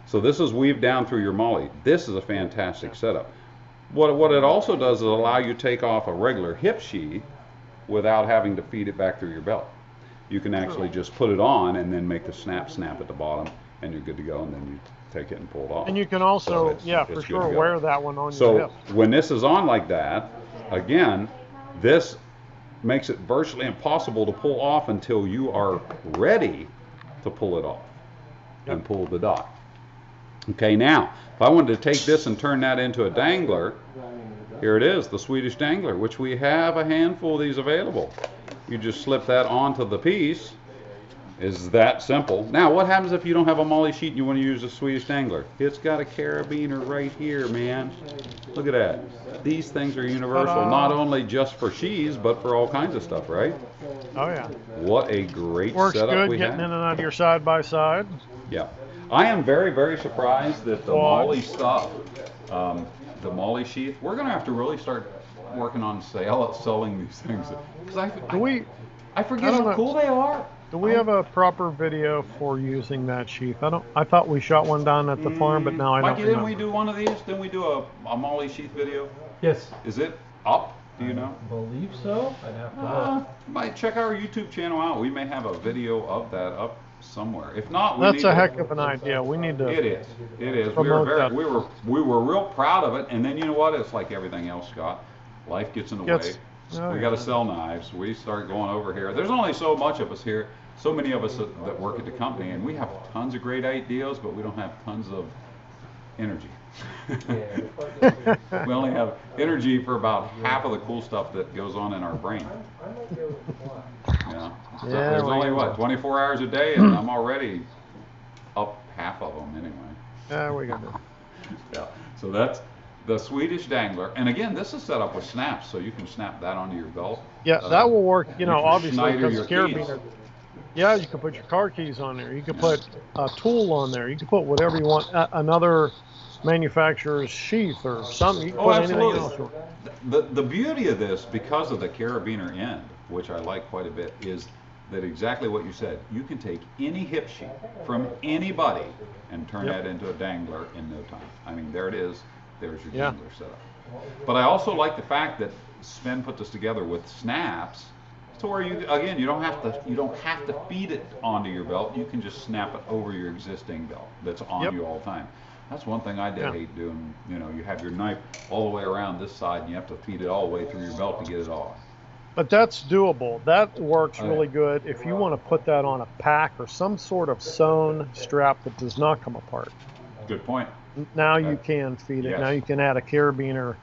So this is weaved down through your Molly. This is a fantastic setup. What it also does is allow you to take off a regular hip sheath without having to feed it back through your belt. You can actually just put it on and then make the snap at the bottom, and you're good to go, and then you take it and pull it off. And you can So also, it's yeah, good for to sure, go. wear that one on your So hip. when this is on like that, again, this makes it virtually impossible to pull off until you are ready to pull it off and pull the dot. Okay, now, if I wanted to take this and turn that into a dangler, here it is, the Swedish dangler, which we have a handful of these available. You just slip that onto the piece. Is that simple. Now, what happens if you don't have a Molly sheet and you want to use a Swedish dangler? It's got a carabiner right here, man. Look at that. These things are universal, Ta-da. not only just for sheaths, but for all kinds of stuff, right? Oh yeah, What a great works setup good we getting have. in and out of your side by side. Yeah. I am very, very surprised that the Quad. Molly stuff, the Molly sheath, we're going to have to really start working on selling these things. Because I forget I don't how know. cool they are. Do we have a proper video for using that sheath? I thought we shot one down at the farm, but now I don't Mikey, didn't we remember. do one of these? Didn't we do a Molly sheath video? Yes. Is it up? Do you know? Believe so. I'd have to look. Might check our YouTube channel out. We may have a video of that up somewhere. If not, we That's need a to- heck of an idea. We need to. It is. It is. Promote that. We were real proud of it. And then you know what? It's like everything else, Scott. Life gets in the way. Oh, We yeah. got to sell knives. We start going over here. There's only so much of us here. So many of us that work at the company, and we have tons of great ideas, but we don't have tons of energy. We only have energy for about half of the cool stuff that goes on in our brain. Yeah. So Yeah, there's well, only you what, know. 24 hours a day, and I'm already up half of them anyway. Yeah, we got it. Yeah. So the Swedish dangler, and again, this is set up with snaps, so you can snap that onto your belt. Yeah, that will work. You know, can obviously Schneider because your carabiner. Yeah, you can put your car keys on there. You can put a tool on there. You can put whatever you want. Another manufacturer's sheath or something. You can Oh, put anything absolutely. else. The beauty of this, because of the carabiner end, which I like quite a bit, is that exactly what you said. You can take any hip sheet from anybody and turn Yep. that into a dangler in no time. I mean, there it is. There's your Yeah. dangler setup. But I also like the fact that Sven put this together with snaps, to where you again you don't have to feed it onto your belt. You can just snap it over your existing belt that's on Yep. you all the time. That's one thing I did Yeah. hate doing. You know, you have your knife all the way around this side, and you have to feed it all the way through your belt to get it off. But that's doable. That works Oh, yeah. really good if you want to put that on a pack or some sort of sewn strap that does not come apart. Good point. Now you can feed it. Yes. Now you can add a carabiner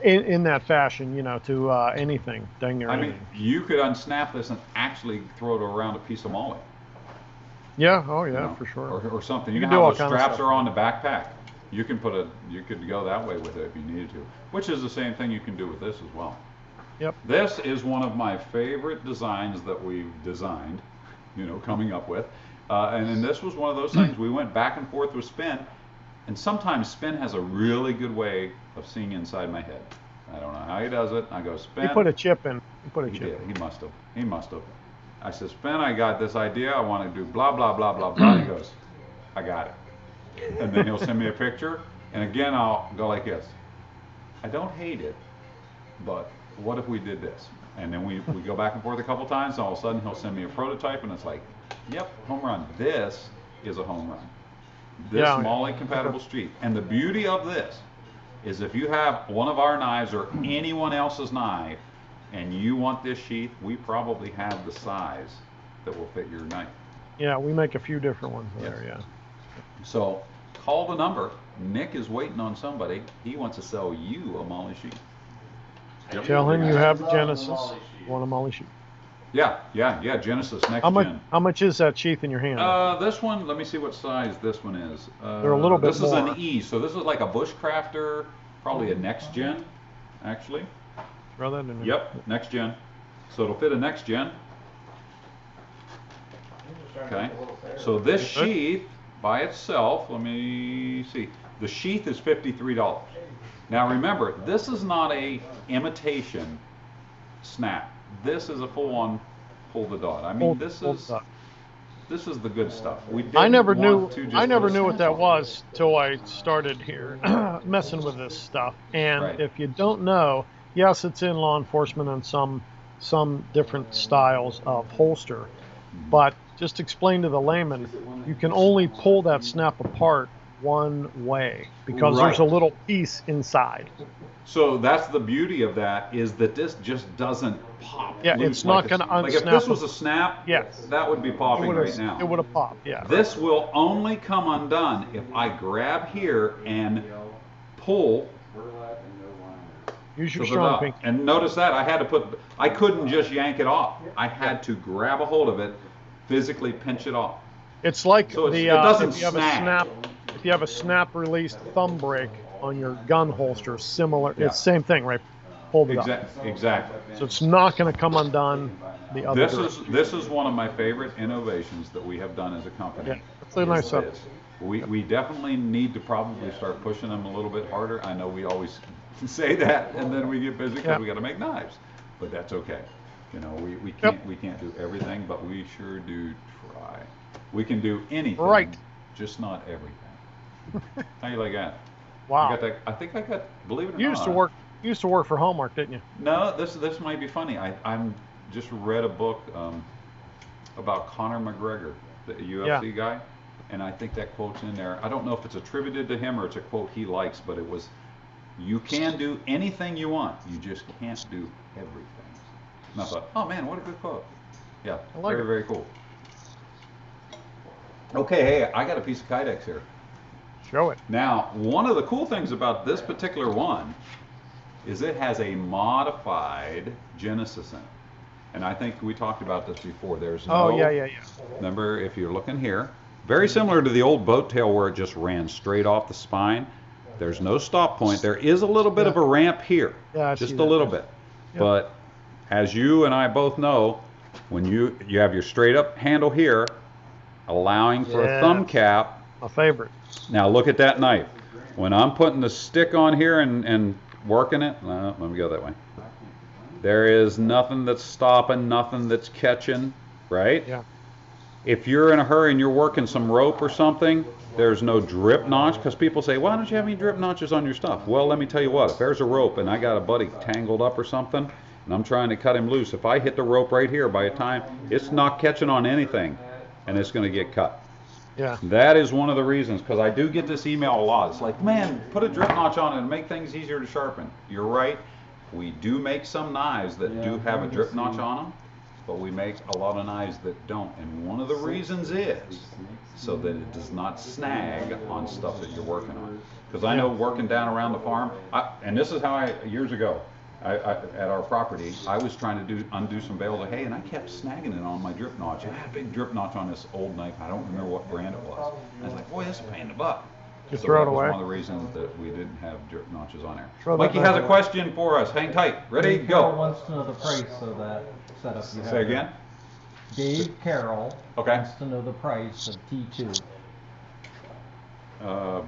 in that fashion, you know, to anything, dang near I mean, anything. you could unsnap this and actually throw it around a piece of molly. Yeah, oh yeah, you know, for sure. or something. You You can know do how all the kinds of straps stuff. are on the backpack. You could go that way with it if you needed to, which is the same thing you can do with this as well. Yep. This is one of my favorite designs that we've designed, you know, coming up with. And then this was one of those things we went back and forth with Spin, and sometimes Spin has a really good way of seeing inside my head. I don't know how he does it. I go, Spin. You put a chip in. You put a He chip did. in. He must have. He must have. I said, Spin, I got this idea. I want to do blah, blah, blah, blah, blah. He goes, I got it. And then he'll send me a picture. And again, I'll go like this. I don't hate it, but what if we did this? And then we go back and forth a couple times. And all of a sudden, he'll send me a prototype. And it's like, yep, home run. This is a home run. This Yeah. Molly compatible sheath. And the beauty of this is if you have one of our knives or anyone else's knife and you want this sheath, we probably have the size that will fit your knife. Yeah, we make a few different ones Yes. there. Yeah. So call the number. Nick is waiting on somebody. He wants to sell you a Molly sheath. Yep. Tell him you have Love Genesis. Molly sheet. Want a Molly sheet. Yeah, Genesis next How much? gen. How much is that sheath in your hand? This one, let me see what size this one is. They're a little bit This is more. an E, so this is like a bushcrafter, probably a next gen, actually. Throw that in there. Yep, next gen. So it'll fit a next gen. Okay. So this sheath by itself, let me see. The sheath is $53. Now remember, this is not a imitation snap. This is a full-on pull the dot. I mean, this is the good stuff. We didn't I never knew. want to just I never put a knew what snap that on. was till I started here messing with this stuff. And Right. if you don't know, yes, it's in law enforcement and some different styles of holster, but just explain to the layman, you can only pull that snap apart one way because there's a Right. little piece inside. So that's the beauty of that, is that this just doesn't pop. Yeah, loose it's not like gonna Like if unsnap this it. was a snap, Yes. that would be It popping would right now. have. It would have popped. Yeah. This will only come undone if I grab here and pull Use to your the strong dot. pinky. And notice that I couldn't just yank it off. I had to grab a hold of it, physically pinch it off. It's like So the it doesn't if you have snap. if you have a snap released thumb brake on your gun holster, similar. Yeah. It's same thing, right? Hold it up. Exactly. So it's not going to come undone the other direction. This is one of my favorite innovations that we have done as a company. Yeah, it's a nice is stuff. this. We definitely need to probably start pushing them a little bit harder. I know we always say that, and then we get busy because Yeah. we got to make knives, but that's okay. You know, we Yep. can't do everything, but we sure do try. We can do anything, Right. just not everything. How you like that? Wow. I got that. I think I got. Believe it or You not. used to work for Hallmark, didn't you? No, this might be funny. I'm just read a book about Conor McGregor, the UFC guy, and I think that quote's in there. I don't know if it's attributed to him or it's a quote he likes, but it was, "You can do anything you want, you just can't do everything." And I thought, oh man, what a good quote. Yeah, I like very it. very cool. Okay, hey, I got a piece of Kydex here. Show it. Now, one of the cool things about this particular one is it has a modified Genesis in it. And I think we talked about this before. There's no, Oh yeah. remember, if you're looking here, very similar to the old boat tail where it just ran straight off the spine. There's no stop point. There is a little bit of a ramp here, Yeah, I see just a that. little bit. Yep. But as you and I both know, when you have your straight up handle here, allowing for a Yeah. thumb cap. My favorite. Now look at that knife. When I'm putting the stick on here and working it, let me go that way. There is nothing that's stopping, nothing that's catching, right? Yeah. If you're in a hurry and you're working some rope or something, there's no drip notch, because people say, why don't you have any drip notches on your stuff? Well, let me tell you what, if there's a rope and I got a buddy tangled up or something, and I'm trying to cut him loose, if I hit the rope right here, by the time, it's not catching on anything, and it's going to get cut. Yeah. That is one of the reasons, because I do get this email a lot. It's like, man, put a drip notch on it and make things easier to sharpen. You're right. We do make some knives that do have a drip notch on them, but we make a lot of knives that don't. And one of the reasons is so that it does not snag on stuff that you're working on. Because I know working down around the farm, and this is how years ago, at our property, I was trying to undo some bales of hay, and I kept snagging it on my drip notch. I had a big drip notch on this old knife. I don't remember what brand it was. I was like, boy, this is a pain in the butt. Just So throw it that was away. one of the reasons that we didn't have drip notches on there. Throw that Mikey knife has a away. question for us. Hang tight. Ready? Dave Carroll Go. wants to know the price of that setup you have. Say again? Dave Carroll Okay. wants to know the price of T2.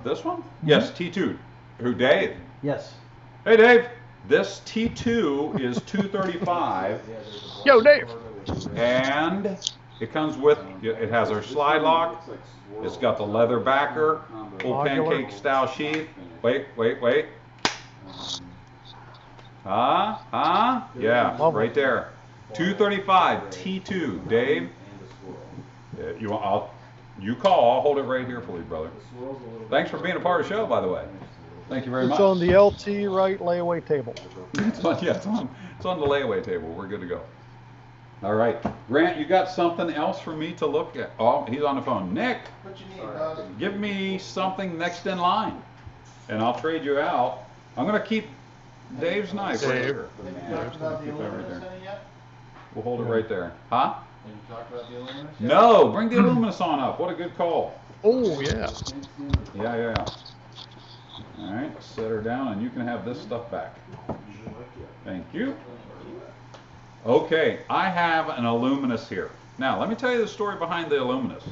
This one? Yes, T2. Who, Dave? Yes. Hey, Dave. This T2 is $235, Yo, Dave. and it comes with, it has our slide lock. It's got the leather backer, full Modular. pancake style sheath. Wait. Yeah, Lovely. right there. 235 T2, Dave. You call. I'll hold it right here for you, brother. Thanks for being a part of the show, by the way. Thank you very It's much. on the LT right layaway table. It's on the layaway table. We're good to go. All right, Grant, you got something else for me to look at? Oh, he's on the phone. Nick, What you need, Bob? give me something next in line, and I'll trade you out. I'm gonna keep Dave's knife right Dave. here. Have you Yeah, talked about the keep that right aluminum there. in it yet? We'll hold it right there. Huh? Have you talked about the aluminum yet? No, bring the Illuminous on up. What a good call. Oh, yeah. Yeah. All right, set her down, and you can have this stuff back. Thank you. Okay, I have an Illuminous here. Now, let me tell you the story behind the Illuminous.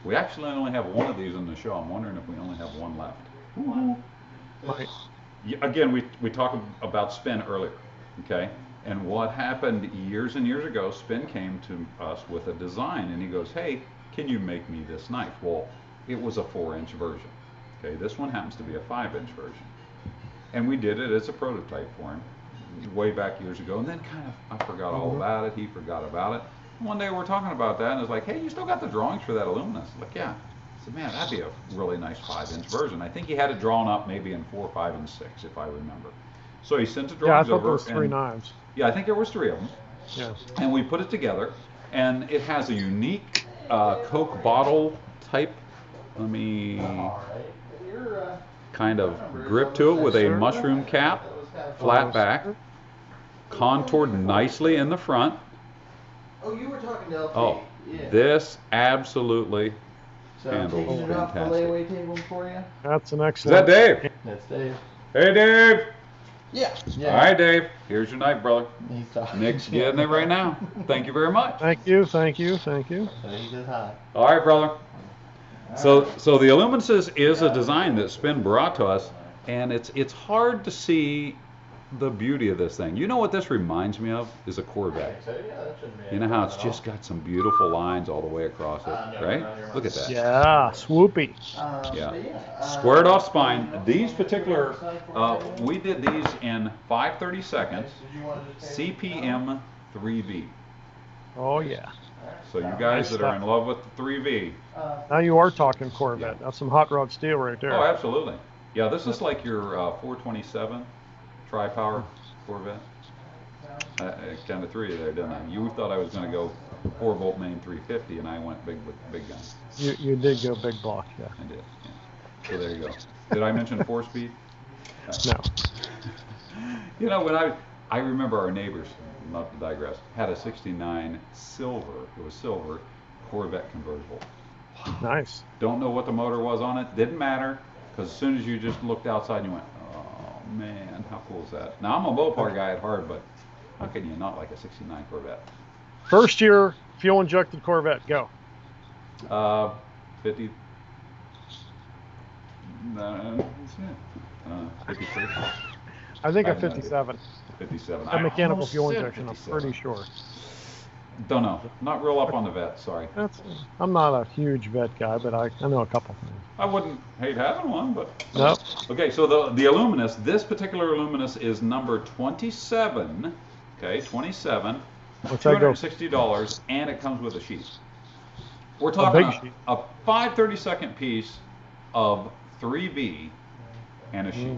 We actually only have one of these in the show. I'm wondering if we only have one left. Right. Again, we talked about Spin earlier, okay? And what happened years and years ago, Spin came to us with a design, and he goes, hey, can you make me this knife? Well, it was a 4-inch version. Okay, this one happens to be a 5-inch version. And we did it as a prototype for him way back years ago, and then kind of I forgot all about it. He forgot about it. And one day we're talking about that, and it's like, hey, you still got the drawings for that Illuminous? Like, yeah. I said, man, that'd be a really nice 5-inch version. I think he had it drawn up maybe in 4, 5, and 6, if I remember. So he sent the Yeah, I drawings thought over. there was 3 and- knives. Yeah, I think there was 3 of them. Yeah. And we put it together, and it has a unique Coke bottle type, let me, kind of grip to it with a mushroom cap, flat back, contoured nicely in the front. Oh, you were talking to LT. Oh, Yeah. this absolutely So handles taking it off the fantastic. layaway table for you? That's an Is excellent. that Dave? That's Dave. Hey, Dave. Yeah. All right, Dave. Here's your knife, brother. He's talking. Nick's getting it right now. Thank you very much. Thank you. So he says hi. All right, brother. So the Illuminous is a design that Spin brought to us, and it's hard to see the beauty of this thing. You know what this reminds me of? Is a Corvette. So yeah, that shouldn't be. You know how it's just got some beautiful lines all the way across it, right? Look at that. Yeah, swoopy. Yeah. Yeah. Squared off spine. These particular, we did these in 5/32, CPM 3V. Oh, yeah. So you guys that are in love with the 3V, Now you are talking Corvette. That's some hot rod steel right there. oh, absolutely. Yeah, this is like your 427 tri-power Corvette. I kind of threw you there, didn't I? You thought I was going to go 4-volt main 350, and I went big with the big gun. You did go big block, yeah. I did. Yeah. So there you go. Did I mention 4-speed? No. You know, when I remember our neighbors, not to digress, had a 69 silver, it was silver, Corvette convertible. Nice. Don't know what the motor was on it, didn't matter. Because as soon as you just looked outside and you went, oh man, how cool is that? Now I'm a Mopar guy at heart, but how can you not like a 69 Corvette? First year fuel injected Corvette, go. 50. 56. I think I a have no idea. 57. 57. A mechanical almost fuel said injection, 57. I'm pretty sure. Don't know. Not real up on the vet, sorry. I'm not a huge vet guy, but I know a couple things. I wouldn't hate having one, but. Nope. Okay, so the Illuminous, this particular Illuminous is number 27. Okay, 27. What's that go? $260, and it comes with a sheet. We're talking big sheet. a 5/32 piece of 3B and a sheet.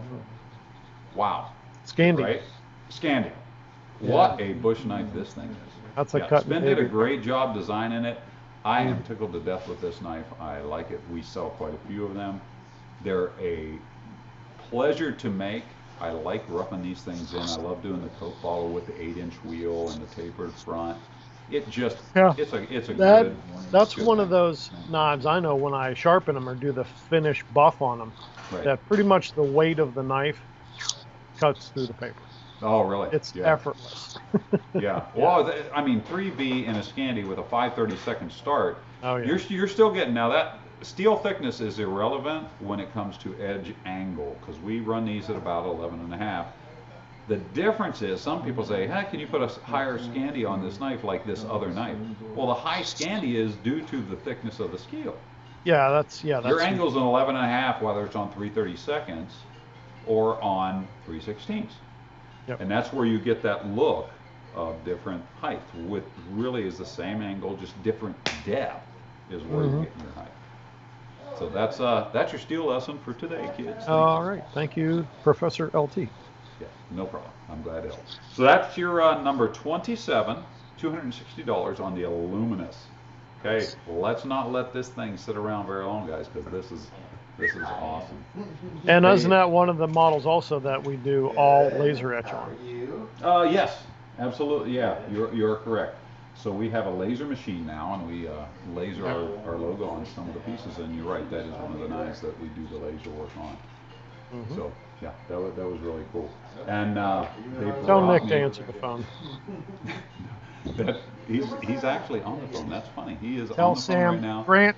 Wow. Scandi. Right? Scandi. What a bush knife this thing is. That's a cut and Spin did a baby. great job designing it. I am tickled to death with this knife. I like it. We sell quite a few of them. They're a pleasure to make. I like roughing these things in. I love doing the coat bottle with the 8-inch wheel and the tapered front. It just, Yeah. it's a That good. that's good one of knife. those knives I know when I sharpen them or do the finish buff on them, Right. that pretty much the weight of the knife cuts through the paper. Oh, really? It's yeah. effortless. Yeah. Well, I mean, 3B and a Scandi with a 5/32 start. Oh, yeah. You're still getting, now that steel thickness is irrelevant when it comes to edge angle, because we run these at about 11.5. The difference is, some people say, hey, can you put a higher Scandi on this knife like this other knife? Well, the high Scandi is due to the thickness of the steel. That's Your angle's an 11.5, whether it's on 3/32 or on 3/16. Yep. And that's where you get that look of different height, with really is the same angle, just different depth is where you're getting your height. So that's your steel lesson for today, kids. All right. Thank you, Professor LT. Yeah, no problem. I'm glad to help. So that's your number 27, $260 on the Illuminous. Okay, let's not let this thing sit around very long, guys, because this is awesome. And Hey. isn't that one of the models also that we do all laser etch on? Yes, absolutely. Yeah, you're correct. So we have a laser machine now, and we laser our logo on some of the pieces. And you're right, that is one of the knives that we do the laser work on. So yeah, that was really cool. And they Tell brought Nick me- to answer the phone. that he's actually on the phone. That's funny. He is Tell on the phone right now. Sam, Grant,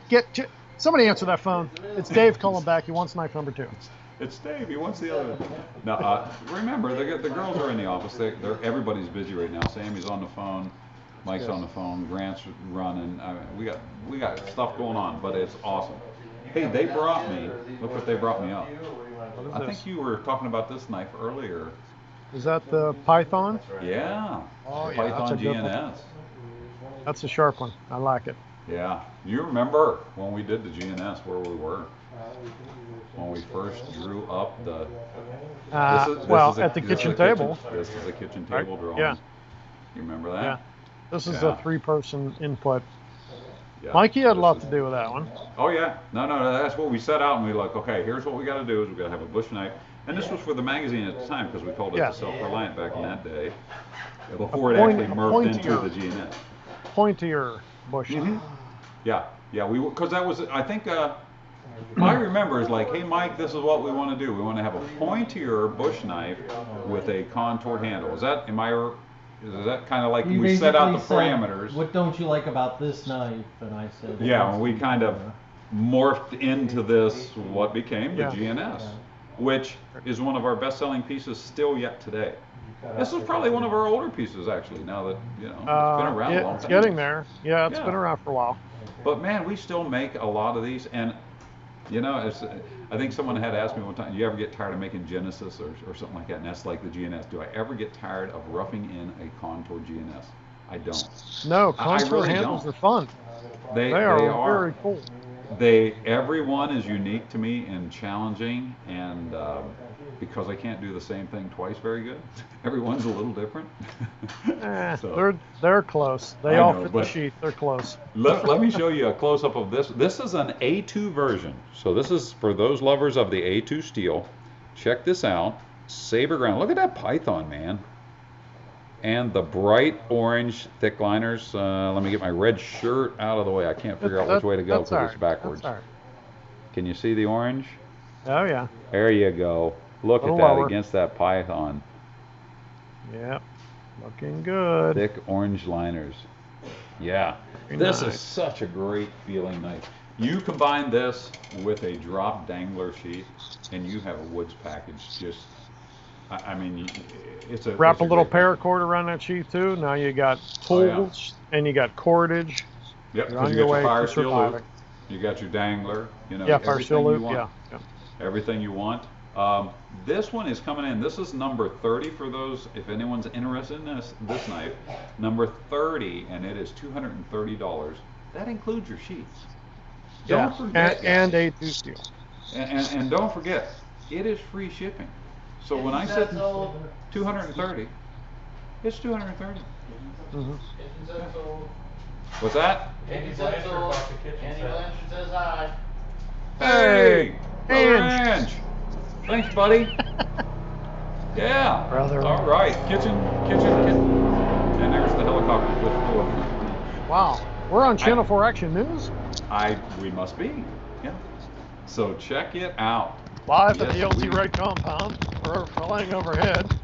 somebody answer that phone. It's Dave calling back. He wants knife number 2. It's Dave. He wants the other. No, remember the girls are in the office. Everybody's busy right now. Sammy's on the phone. Mike's on the phone. Grant's running. I mean, we got stuff going on, but it's awesome. Hey, they brought me. Look what they brought me up. What is I this? think you were talking about this knife earlier. Is that the Python? Yeah. Oh, the yeah, that's a Python good one. GNS. That's a sharp one. I like it. Yeah. You remember when we did the GNS where we were? When we first drew up the. At the kitchen table. This is a kitchen Right, table drawing. yeah. You remember that? Yeah. This is Yeah. a 3-person input. Yeah. Mikey had a This lot is- to do with that one. Oh yeah, no, that's what we set out, and we like, okay, here's what we got to do is we got to have a bush knife, and this was for the magazine at the time because we called it Yeah. the Self-Reliant back in that day, before it point- actually a merged into pointier. the GNS. Pointier bush. Yeah, because that was, I think, I remember is like, hey Mike, this is what we want to do. We want to have a pointier bush knife with a contoured handle. Is that kind of like You we set out the basically said, parameters? what don't you like about this knife? And I said, Yeah, when we kind of morphed into this, what became the Yeah. GNS, which is one of our best-selling pieces still yet today. This is probably one of our older pieces, actually. Now that it's been around a long It's time. getting there. Yeah, it's Yeah. been around for a while. But man, we still make a lot of these, and I think someone had asked me one time, do you ever get tired of making Genesis or something like that? And that's like the GNS. Do I ever get tired of roughing in a contour GNS? I don't. No, I contour really handles don't. are fun. They are are. very cool. Everyone is unique to me and challenging, and because I can't do the same thing twice very good, everyone's a little different. So, They're close. They I all know, fit the but- sheath. They're close. let me show you a close-up of this. This is an A2 version. So this is for those lovers of the A2 steel. Check this out. Saber ground. Look at that Python, man. And the bright orange thick liners. Let me get my red shirt out of the way. I can't figure out which way to go That's because all it's right. backwards. That's all right. Can you see the orange? Oh yeah. There you go. Look at Little that lower. against that python. Yep. Looking good. Thick orange liners. Yeah. Very This nice. is such a great feeling knife. You combine this with a drop dangler sheath, and you have a woods package. Just, I mean, it's a Wrap it's a little great package. paracord around that sheath too. Now you got Oh, yeah. tools and you got cordage. Yep, You're because on you your got way your fire to steel surviving. loop, you got your dangler, you know, Yeah, fire steel everything you loop. want. Yeah. Everything you want. This one is coming in. This is number 30 for those, if anyone's interested in this knife. Number 30, and it is $230. That includes your sheaths. Don't Yeah. forget, And guys. A2 steel. And don't forget, it is free shipping. So when I said 230, it's 230. Hmm. What's that? Andy Blanchard bought the kitchen Andy set. Blanchard says hi. Hey, Brother Ange. Ange. Thanks, buddy. Yeah. Brother. All right. Kitchen. And there's the helicopter just flew over. Wow. We're on Channel 4 Action News. We must be. Yeah. So check it out. Live at the Yes, LT we- Wright compound. We're flying overhead.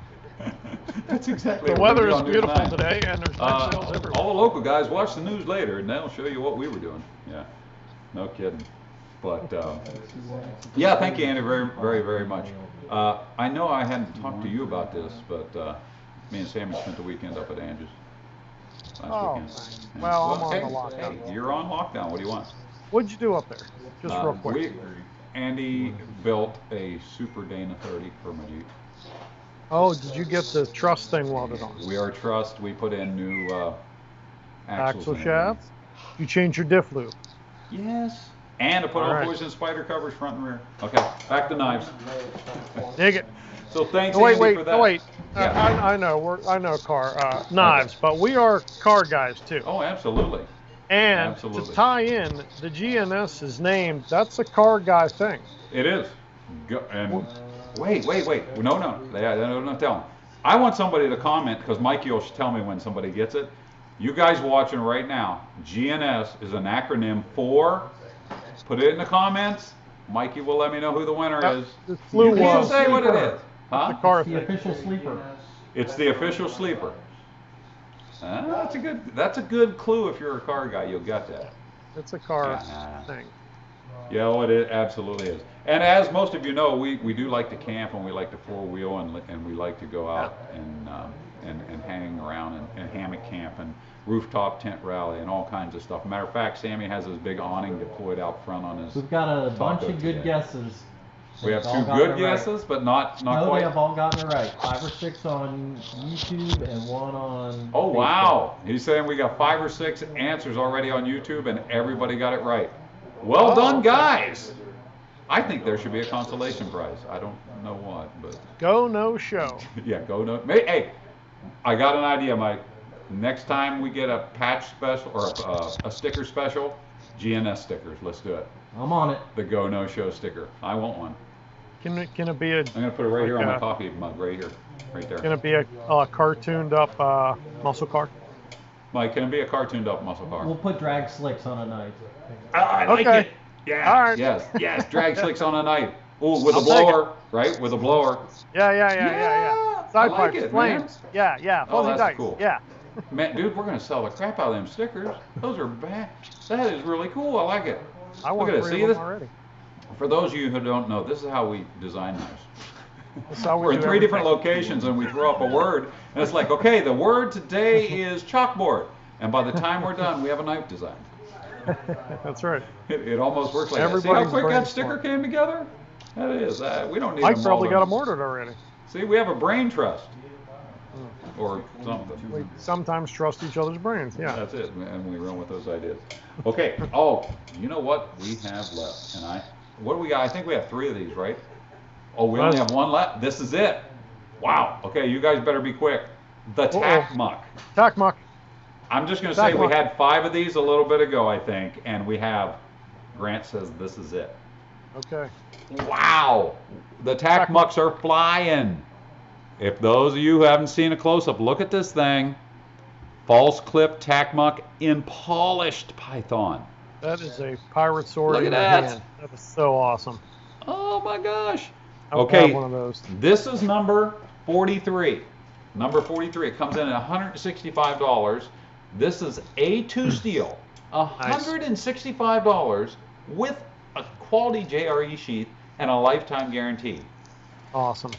That's exactly. The what we're weather is doing on News beautiful 9. today, and there's knife sales everywhere. All the local guys watch the news later, and they'll show you what we were doing. Yeah. No kidding. But yeah, thank you, Andy, very, very, very much. I know I hadn't talked to you about this, but me and Sammy spent the weekend up at Ange's last Oh, weekend. thanks. Yeah. Well, I'm on hey, the lockdown. Hey, you're on lockdown. What do you want? What'd you do up there? Just real quick. Andy built a Super Dana 30 for my Jeep. Oh, did you get the truss thing welded on? We are trussed. We put in new axles. Axle and shafts? You changed your diff loop. everything. Yes. And I put All on right. poison spider covers front and rear. Okay, back to knives. Dig it. So thanks, No, wait, Andy, wait, for that. no, wait. Yeah. I know. I know knives, but we are car guys too. Oh, absolutely. And absolutely. to tie in, the GNS is named. That's a car guy thing. It is. And wait. No, tell them. I want somebody to comment because Mikey will tell me when somebody gets it. You guys watching right now, GNS is an acronym for. Put it in the comments. Mikey will let me know who the winner is. The flu You can't was say what it sleeper. is. The Huh? car The thing. official sleeper. It's the official sleeper. That's a good clue if you're a car guy. You'll get that. It's a car Yeah. thing. Yeah, well, it absolutely is. And as most of you know, we do like to camp and we like to four wheel and we like to go out and hang around and hammock camp and rooftop tent rally and all kinds of stuff. Matter of fact, Sammy has his big awning deployed out front on his. We've got a bunch Taco of good today. guesses. We have They've two all gotten good it right. guesses, but not No, quite. they have all gotten it right. 5 or 6 on YouTube and 1 on. Oh Facebook. wow! He's saying we got 5 or 6 answers already on YouTube and everybody got it right. Well done, okay. guys! I think there should be a consolation prize. I don't know what, but Go no show. yeah, go no. Hey, I got an idea, Mike. Next time we get a patch special or a sticker special, GNS stickers. Let's do it. I'm on it. The Go No Show sticker. I want one. Can it be a I'm gonna put it right here on my Like, coffee mug, right here, right there. can it be a cartooned up muscle car? Mike, can it be a cartooned up muscle car? We'll put drag slicks on a knife. I like Okay. it. Yeah. All right. Yes. Drag slicks on a knife. Ooh, with a I'll take blower, right? With a blower. Yeah. I Side like pipes, it, flames. man. Yeah. Oh, Fuzzy that's dice. cool. Yeah. Man, dude, we're gonna sell the crap out of them stickers. Those are bad. That is really cool. I like it. I want Look at it. 3 See of this? them already. For those of you who don't know, this is how we design knives. That's how we We're in do 3 different everything. locations and we throw up a word and it's like, okay, the word today is chalkboard. And by the time we're done, we have a knife design. That's right. It almost works like that. See how Everybody's quick that brain sticker smart. came together? That is. We don't need Mike them probably all got done. them ordered already. See, we have a brain trust. Or something. We sometimes trust each other's brains. Yeah. That's it, and we run with those ideas. Okay. Oh, you know what we have left? And what do we got? I think we have 3 of these, right? Oh, we only have 1 left. This is it. Wow. Okay, you guys better be quick. The tack muck. Tack muck. I'm just going to say Tack we muck. had 5 of these a little bit ago, I think, and we have. Grant says this is it. Okay. Wow. The tack mucks are flying. If those of you who haven't seen a close-up, look at this thing. False clip tack muck in polished python. That is a pirate sword Look in at your that. hand. That is so awesome. Oh my gosh. I would Okay, have one of those. this is number 43. Number 43. It comes in at $165. This is A2 steel. $165 with a quality JRE sheath and a lifetime guarantee. Awesome.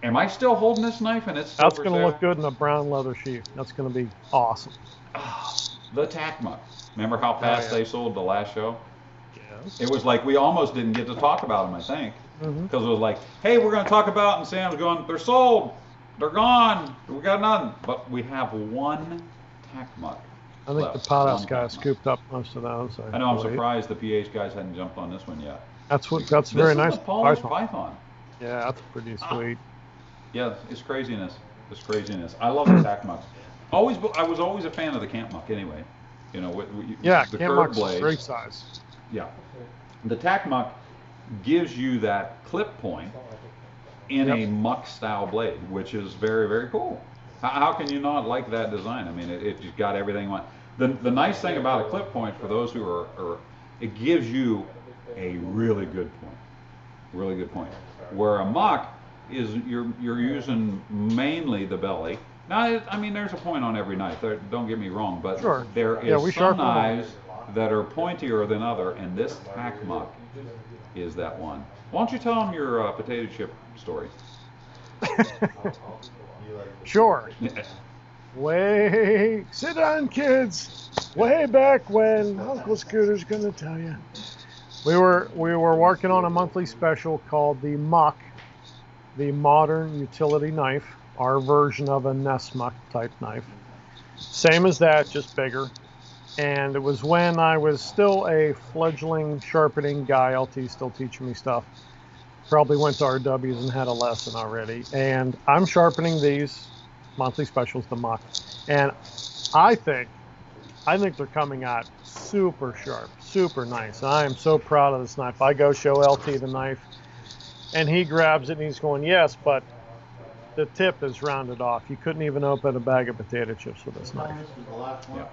Am I still holding this knife and it's still That's for going to sale? look good in a brown leather sheath. That's going to be awesome. The Takma. Remember how fast yeah. they sold the last show? Yes. It was like we almost didn't get to talk about them, I think. Mhm. Because it was like, hey, we're going to talk about, and Sam's going, they're sold. They're gone. We got none. But we have one Takma. I think the Potas guy scooped up most of those. I know, I'm believe. surprised the PH guys hadn't jumped on this one yet. That's This very is nice. the polished Python. Python. Yeah, that's pretty sweet. Yeah, it's craziness. It's craziness. I love the tack mucks. I was always a fan of the camp muck anyway. You know, Yeah, the Camp curved Muck's blade. great size. Yeah. The tack muck gives you that clip point in a muck style blade, which is very, very cool. How can you not like that design? I mean, it just got everything on. The nice thing about a clip point for those who are it gives you a really good point. Really good point. Where a muck is you're using mainly the belly. Now, I mean, there's a point on every knife. Don't get me wrong, but Sure. there Yeah, is we some sharpen them all. knives that are pointier than other, and this tack muck is that one. Why don't you tell them your potato chip story? Sure. Sit down, kids. Way back when, Uncle Scooter's gonna tell you. We were working on a monthly special called the Muck, the Modern Utility Knife, our version of a Nessmuck type knife. Same as that, just bigger. And it was when I was still a fledgling sharpening guy. LT still teaching me stuff. Probably went to RW's and had a lesson already. And I'm sharpening these monthly specials, the Muck. And I think they're coming out super sharp, super nice. I am so proud of this knife. I go show LT the knife, and he grabs it and he's going, yes, but the tip is rounded off. You couldn't even open a bag of potato chips with this knife. Yeah.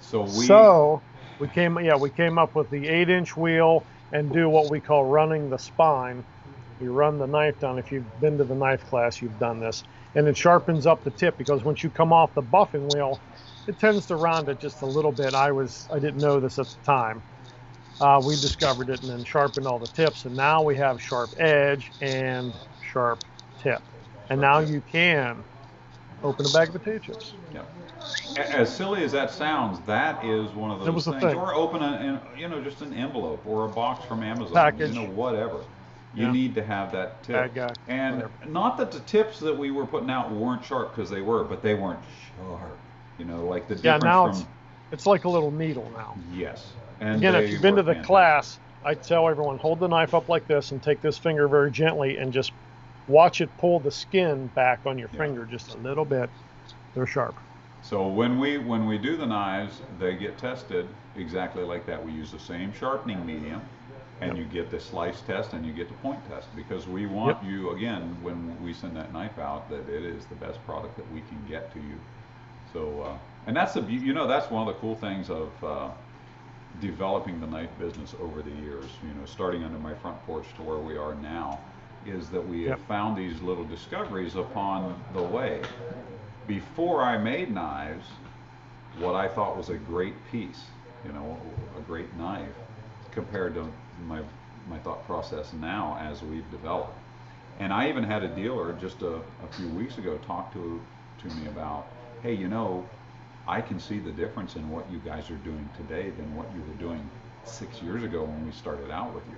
So we came up with the 8-inch wheel and do what we call running the spine. You run the knife down. If you've been to the knife class, you've done this. And it sharpens up the tip, because once you come off the buffing wheel, it tends to round it just a little bit. I didn't know this at the time. We discovered it and then sharpened all the tips, and now we have sharp edge and sharp tip. And now you can open a bag of potato chips. Yeah. As silly as that sounds, that is one of It was those the things. thing. Or open just an envelope or a box from Amazon. Package. Whatever. You Yeah. need to have that tip. Bad guy. And Whatever. not that the tips that we were putting out weren't sharp, because they were, but they weren't sharp. Like the Yeah, difference now from it's like a little needle now. yes. And Again, they if you've been were to the fantastic. class, I tell everyone, hold the knife up like this and take this finger very gently and just watch it pull the skin back on your finger just a little bit. They're sharp. So when we do the knives, they get tested exactly like that. We use the same sharpening medium, and you get the slice test and you get the point test, because we want you, again, when we send that knife out, that it is the best product that we can get to you. So and that's that's one of the cool things of developing the knife business over the years. Starting under my front porch to where we are now, is that we have found these little discoveries upon the way. Before I made knives, what I thought was a great piece, a great knife, compared to my thought process now as we've developed. And I even had a dealer just a few weeks ago talk to me about, hey, I can see the difference in what you guys are doing today than what you were doing 6 years ago when we started out with you.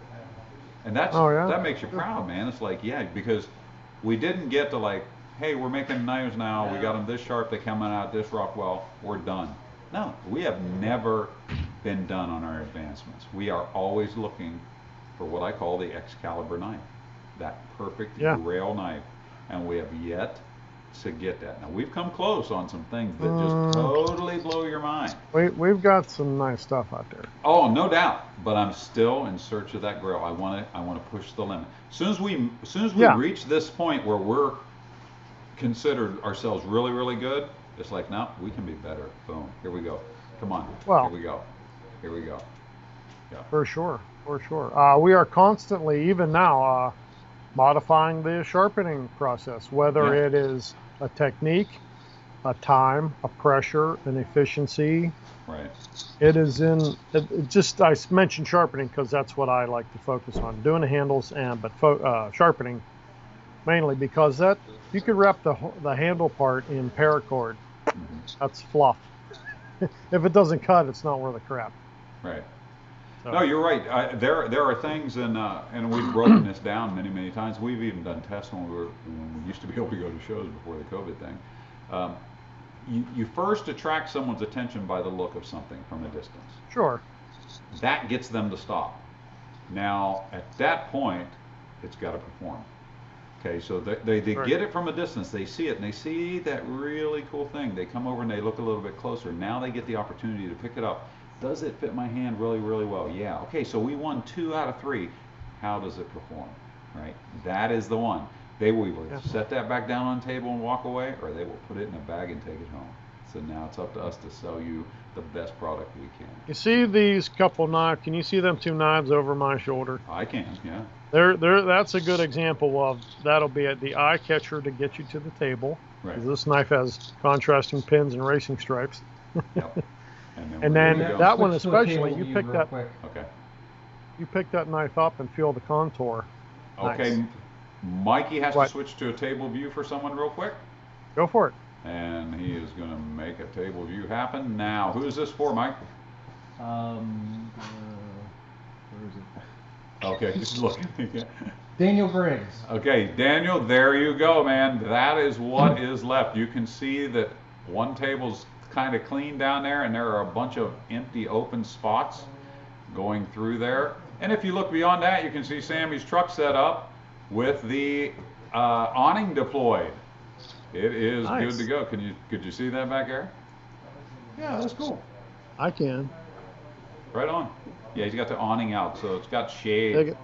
And that makes you proud, man. It's like, yeah, because we didn't get to like, hey, we're making knives now, we got them this sharp, they come out this Rockwell, we're done. No, we have never been done on our advancements. We are always looking for what I call the Excalibur knife, that perfect grail knife, and we have yet to get that. Now, we've come close on some things that just totally blow your mind. We've got some nice stuff out there. Oh, no doubt. But I'm still in search of that grail. I want to push the limit. As soon as we reach this point where we're considered ourselves really, really good, it's like, no, we can be better. Boom. Here we go. Come on. Well, here we go. Here we go. Yeah. For sure, for sure. We are constantly, even now, modifying the sharpening process, whether Yeah. it is a technique, a time, a pressure, an efficiency. Right. It is it just, I mentioned sharpening because that's what I like to focus on, doing the handles but sharpening mainly because that you could wrap the handle part in paracord. Hmm. That's fluff. If it doesn't cut, it's not worth a crap. Right. So, No, you're right. There are things, and we've broken this down many times. We've even done tests when we used to be able to go to shows before the COVID thing. Um, you first attract someone's attention by the look of something from a distance. sure. That gets them to stop. Now, at that point, it's got to perform. Okay, so they Right. get it from a distance. They see it, and they see that really cool thing. They come over and they look a little bit closer. Now they get the opportunity to pick it up. Does it fit my hand really, really well? Yeah. Okay, so we won 2 out of 3. How does it perform? Right? That is the one. They will either Yeah. set that back down on the table and walk away, or they will put it in a bag and take it home. So now it's up to us to sell you the best product we can. You see these couple knives? Can you see them 2 knives over my shoulder? I can, yeah. That's a good example of that'll be the eye catcher to get you to the table. Right. 'Cause this knife has contrasting pins and racing stripes. Yep. And we're then good to go. that one Switch to a especially, table you view pick real that quick. Okay. you pick that knife up and feel the contour. Okay, Nice. Mikey has What? to switch to a table view for someone real quick, Go for it. and he is going to make a table view happen now. Who is this for, Mike? Where is it? Okay, just looking. Daniel Briggs. Okay, Daniel, there you go, man. That is what is left. You can see that one table's kind of clean down there, and there are a bunch of empty open spots going through there. And if you look beyond that, you can see Sammy's truck set up with the awning deployed. It is Nice. good to go. Could you see that back there? Yeah, that's cool. I can. Right on. Yeah, he's got the awning out, so it's got Dig shade. it.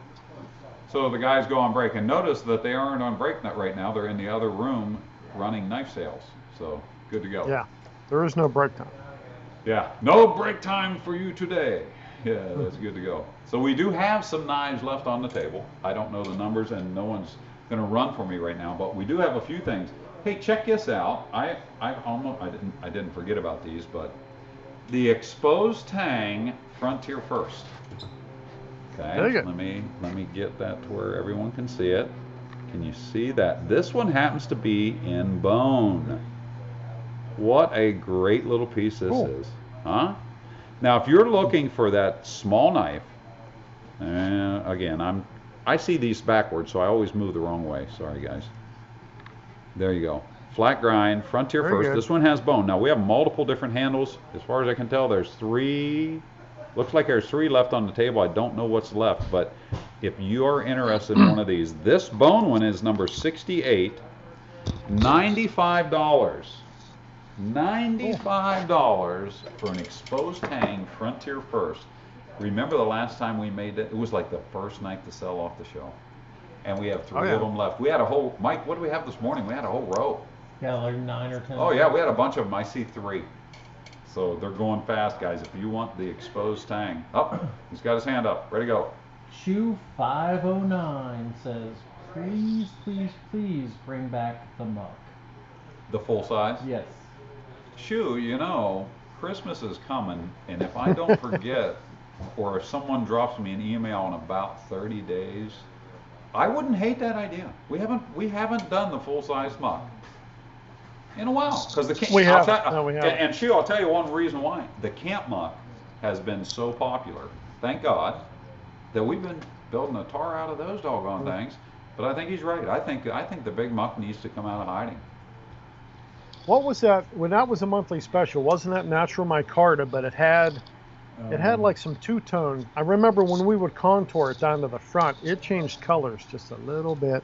So the guys go on break, and notice that they aren't on break right now. They're in the other room running knife sales. So good to go. Yeah. There is no break time. Yeah. No break time for you today. Yeah, that's good to go. So we do have some knives left on the table. I don't know the numbers, and no one's going to run for me right now, but we do have a few things. Hey, check this out. I didn't forget about these, but the Exposed Tang Frontier First. Okay, Dig it. let me get that to where everyone can see it. Can you see that? This one happens to be in bone. What a great little piece this Cool. is, huh? Now, if you're looking for that small knife, again, I see these backwards, so I always move the wrong way. Sorry, guys. There you go. Flat grind, Frontier Very First. good. This one has bone. Now, we have multiple different handles. As far as I can tell, there's 3. Looks like there's 3 left on the table. I don't know what's left, but if you are interested in one of these, this bone one is number 68, $95. $95 for an Exposed Tang Frontier First. Remember the last time we made it? It was like the first night to sell off the show. And we have 3 Oh, yeah. of them left. We had a whole, Mike, what do we have this morning? We had a whole row. Yeah, like 9 or 10. Oh yeah, we had a bunch of them. I see 3. So they're going fast, guys. If you want the Exposed Tang. Oh, he's got his hand up. Ready to go. Shoe 509 says, please, please, please bring back the muck. The full size. Yes. Shoo, you know, Christmas is coming, and if I don't forget, or if someone drops me an email in about 30 days, I wouldn't hate that idea. We haven't done the full size muck in a while because the camp. We haven't. No, we haven't. And Shoo, I'll tell you one reason why. The camp muck has been so popular. Thank God that we've been building a tar out of those doggone things. But I think he's right. I think the big muck needs to come out of hiding. What was that? When that was a monthly special, wasn't that Natural Micarta? But it had like some two-tone. I remember when we would contour it down to the front, it changed colors just a little bit.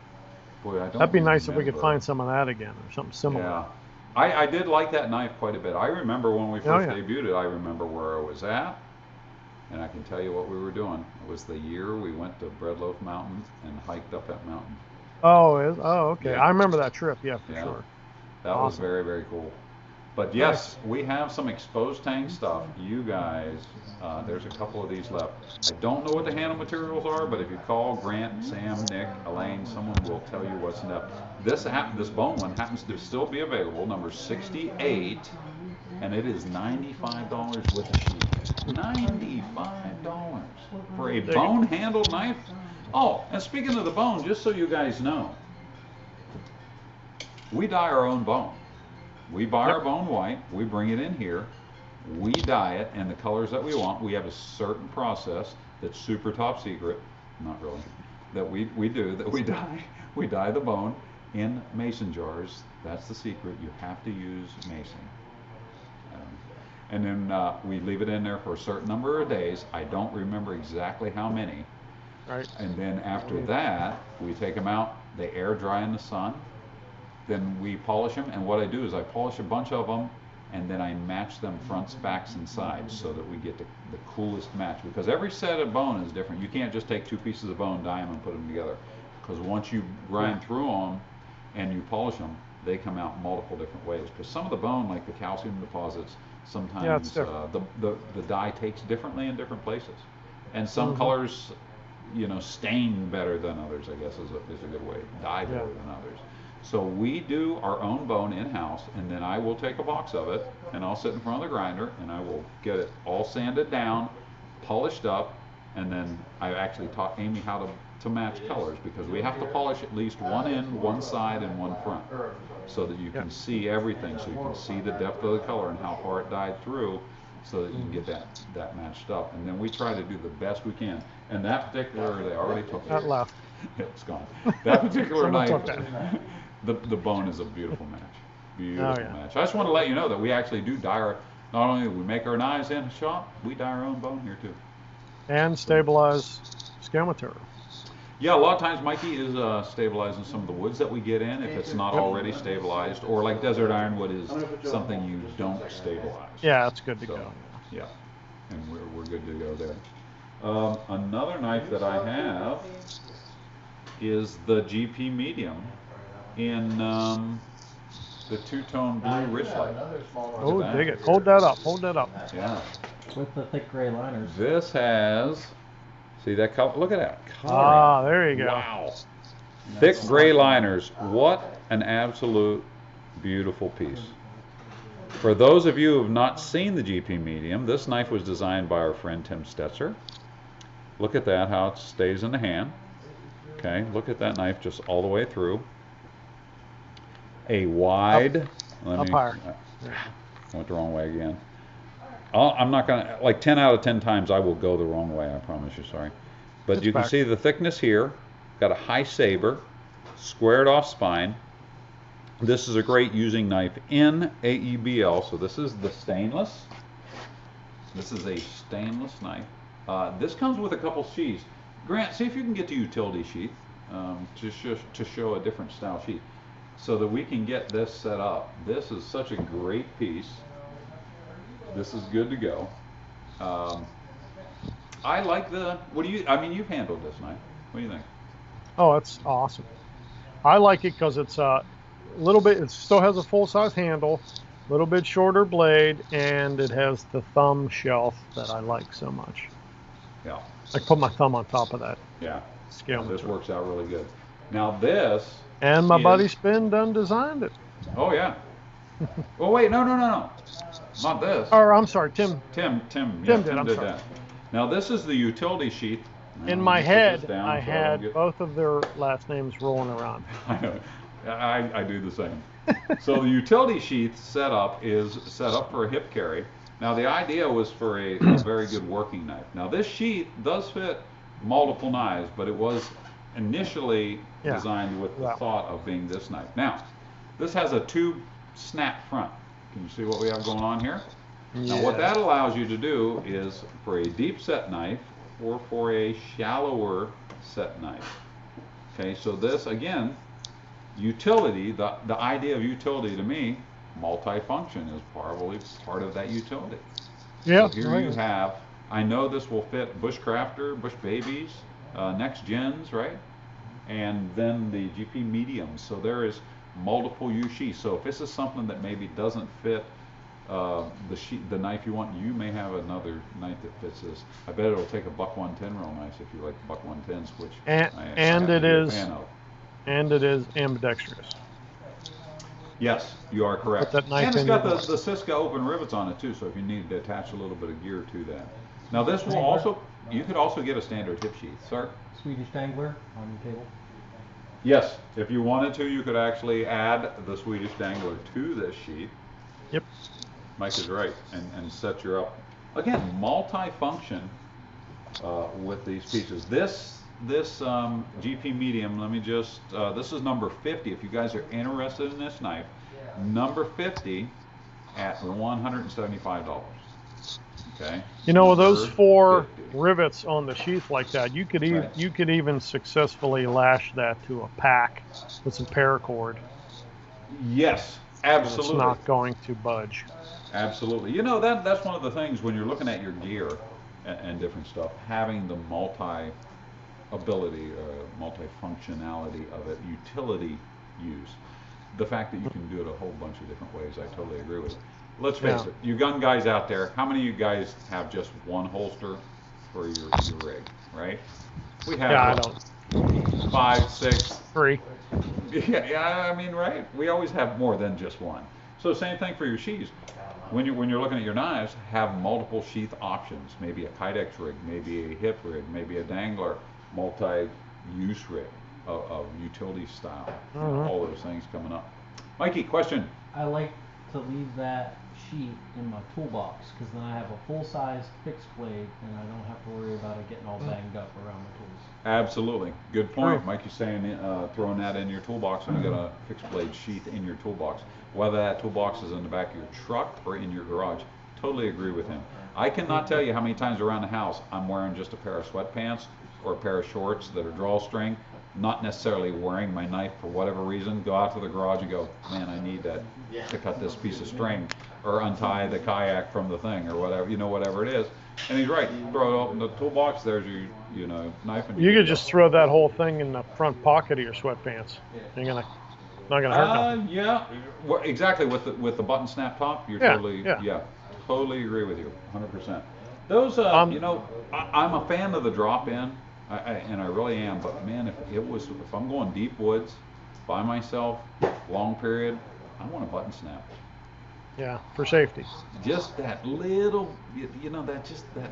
Boy, I don't That'd be nice if we could remember. find some of that again or something similar. Yeah. I did like that knife quite a bit. I remember when we Oh, first yeah. debuted it, I remember where I was at, and I can tell you what we were doing. It was the year we went to Breadloaf Mountain and hiked up that mountain. Oh, okay. Yeah. I remember that trip. Yeah, for Yeah. sure. That was Awesome. very, very cool. But yes, we have some exposed tang stuff. You guys, there's a couple of these left. I don't know what the handle materials are, but if you call Grant, Sam, Nick, Elaine, someone will tell you what's left. This bone one happens to still be available, number 68, and it is $95 with a sheet. $95 for a bone handled knife. Oh, and speaking of the bone, just so you guys know, we dye our own bone. We buy our bone white, we bring it in here, we dye it in the colors that we want. We have a certain process that's super top secret, not really, that we dye. We dye the bone in mason jars. That's the secret. You have to use mason. And then we leave it in there for a certain number of days. I don't remember exactly how many. Right. And then after that, we take them out, they air dry in the sun. Then we polish them, and what I do is I polish a bunch of them, and then I match them fronts, backs, and sides so that we get the coolest match. Because every set of bone is different. You can't just take two pieces of bone, dye them, and put them together. Because once you grind through them and you polish them, they come out multiple different ways. Because some of the bone, like the calcium deposits, sometimes the dye takes differently in different places. And some colors, you know, stain better than others, I guess is a good way. Dye better than others. So we do our own bone in-house, and then I will take a box of it, and I'll sit in front of the grinder, and I will get it all sanded down, polished up, and then I actually taught Amy how to match colors, because we have to polish at least one end, one side, and one front, so that you can see everything, so you can see the depth of the color and how far it dyed through, so that you can get that matched up. And then we try to do the best we can. And that particular, they already took it. That left. It's gone. That particular Someone knife, took that. the bone is a beautiful match. Beautiful Oh, yeah. match. I just want to let you know that we actually do dye our, not only do we make our knives in the shop, we dye our own bone here too. And stabilize scale material. Yeah, a lot of times Mikey is stabilizing some of the woods that we get in if it's not already stabilized, or like desert ironwood is something you don't stabilize. Yeah, it's good to So, go. yeah, and we're good to go there. Another knife that I have is the GP Medium in the two-tone blue Richland. Oh, dig it. Hold that up. Hold that up. Yeah. With the thick gray liners. This has, see that color? Look at that color. Ah, there you go. Wow. Thick gray liners. What an absolute beautiful piece. For those of you who have not seen the GP Medium, this knife was designed by our friend Tim Stetzer. Look at that, how it stays in the hand. Okay, look at that knife just all the way through. A wide, Up higher. Went the wrong way again. I'm not gonna, like 10 out of 10 times I will go the wrong way, I promise you, sorry. But It's you can back. see the thickness here, got a high saber, squared off spine. This is a great using knife in AEBL, so this is the stainless. This is a stainless knife. This comes with a couple sheaths. Grant, see if you can get the utility sheath to show a different style sheath so that we can get this set up. This is such a great piece. This is good to go. I like the, I mean, you've handled this knife. What do you think? Oh, it's awesome. I like it because it's a little bit, it still has a full-size handle, a little bit shorter blade, and it has the thumb shelf that I like so much. Yeah. I put my thumb on top of that Yeah. scale This material. works out really good. Now this. And my is- buddy Spin done designed it. Oh yeah. Oh wait, no. Not this. Or I'm sorry, Tim. Tim did, I'm sorry. that. Now this is the utility sheath. Now, In let my me put this head, down I so don't had get- both of their last names rolling around. I know. I do the same. So the utility sheath setup is set up for a hip carry. Now the idea was for a very good working knife. Now this sheath does fit multiple knives, but it was initially Yeah. designed with the Yeah. thought of being this knife. Now, this has a tube snap front. Can you see what we have going on here? Now what that allows you to do is for a deep set knife or for a shallower set knife. Okay, so this again, utility, the idea of utility to me, multifunction is probably part of that utility. Yeah. So here you have, I know this will fit Bushcrafter, Bush Babies, Next Gens, right? And then the GP Mediums. So there is multiple use sheaths. So if this is something that maybe doesn't fit the knife you want, you may have another knife that fits this. I bet it'll take a buck 110 real nice if you like the buck 110s, which And, I and happen to it be a is fan of. and it is ambidextrous. Yes, you are correct. Put that knife And it's in got your the Siska open rivets on it too, so if you need to attach a little bit of gear to that. Now this will also, you could also get a standard hip sheath, sir. Swedish Dangler on your table. Yes, if you wanted to, you could actually add the Swedish Dangler to this sheath. Yep. Mike is right, and set you up. Again, multi-function with these pieces. This GP medium, let me just, this is number 50. If you guys are interested in this knife, number 50 at $175. Okay. You know, with those Number 4 50. rivets on the sheath like that, you could Right. you could even successfully lash that to a pack with some paracord. Yes, And it's absolutely. not going to budge. Absolutely. You know, that's one of the things when you're looking at your gear and different stuff, having the multi-ability, multi-functionality of it, utility use. The fact that you can do it a whole bunch of different ways, I totally agree with it. Let's face Yeah. it, you gun guys out there, how many of you guys have just one holster for your rig, right? We have Yeah, I what, don't. 5, 6, 3. yeah, I mean, right? We always have more than just one. So same thing for your sheaths. When you're looking at your knives, have multiple sheath options. Maybe a Kydex rig, maybe a hip rig, maybe a Dangler multi-use rig of utility style. You know, Mhm. all those things coming up. Mikey, question. I like to leave that sheet in my toolbox because then I have a full-size fixed blade and I don't have to worry about it getting all banged up around my tools. Absolutely. Good point. True. Mikey's saying throwing that in your toolbox when you got a fixed blade sheath in your toolbox. Whether that toolbox is in the back of your truck or in your garage. Totally agree with him. I cannot tell you how many times around the house I'm wearing just a pair of sweatpants or a pair of shorts that are drawstring, not necessarily wearing my knife for whatever reason, go out to the garage and go, man, I need that to cut this piece of string or untie the kayak from the thing or whatever, you know, whatever it is. And he's right. Throw it in the toolbox, there's your knife. And You could just throw that whole thing in the front pocket of your sweatpants. Ain't gonna, not gonna hurt nothing. Yeah, well, exactly. With the button snap top, you're Yeah, totally yeah. totally agree with you, 100%. Those, you know, I'm a fan of the drop in, and I really am. But man, if I'm going deep woods by myself, long period, I want a button snap. Yeah, for safety. Just that little, you know, that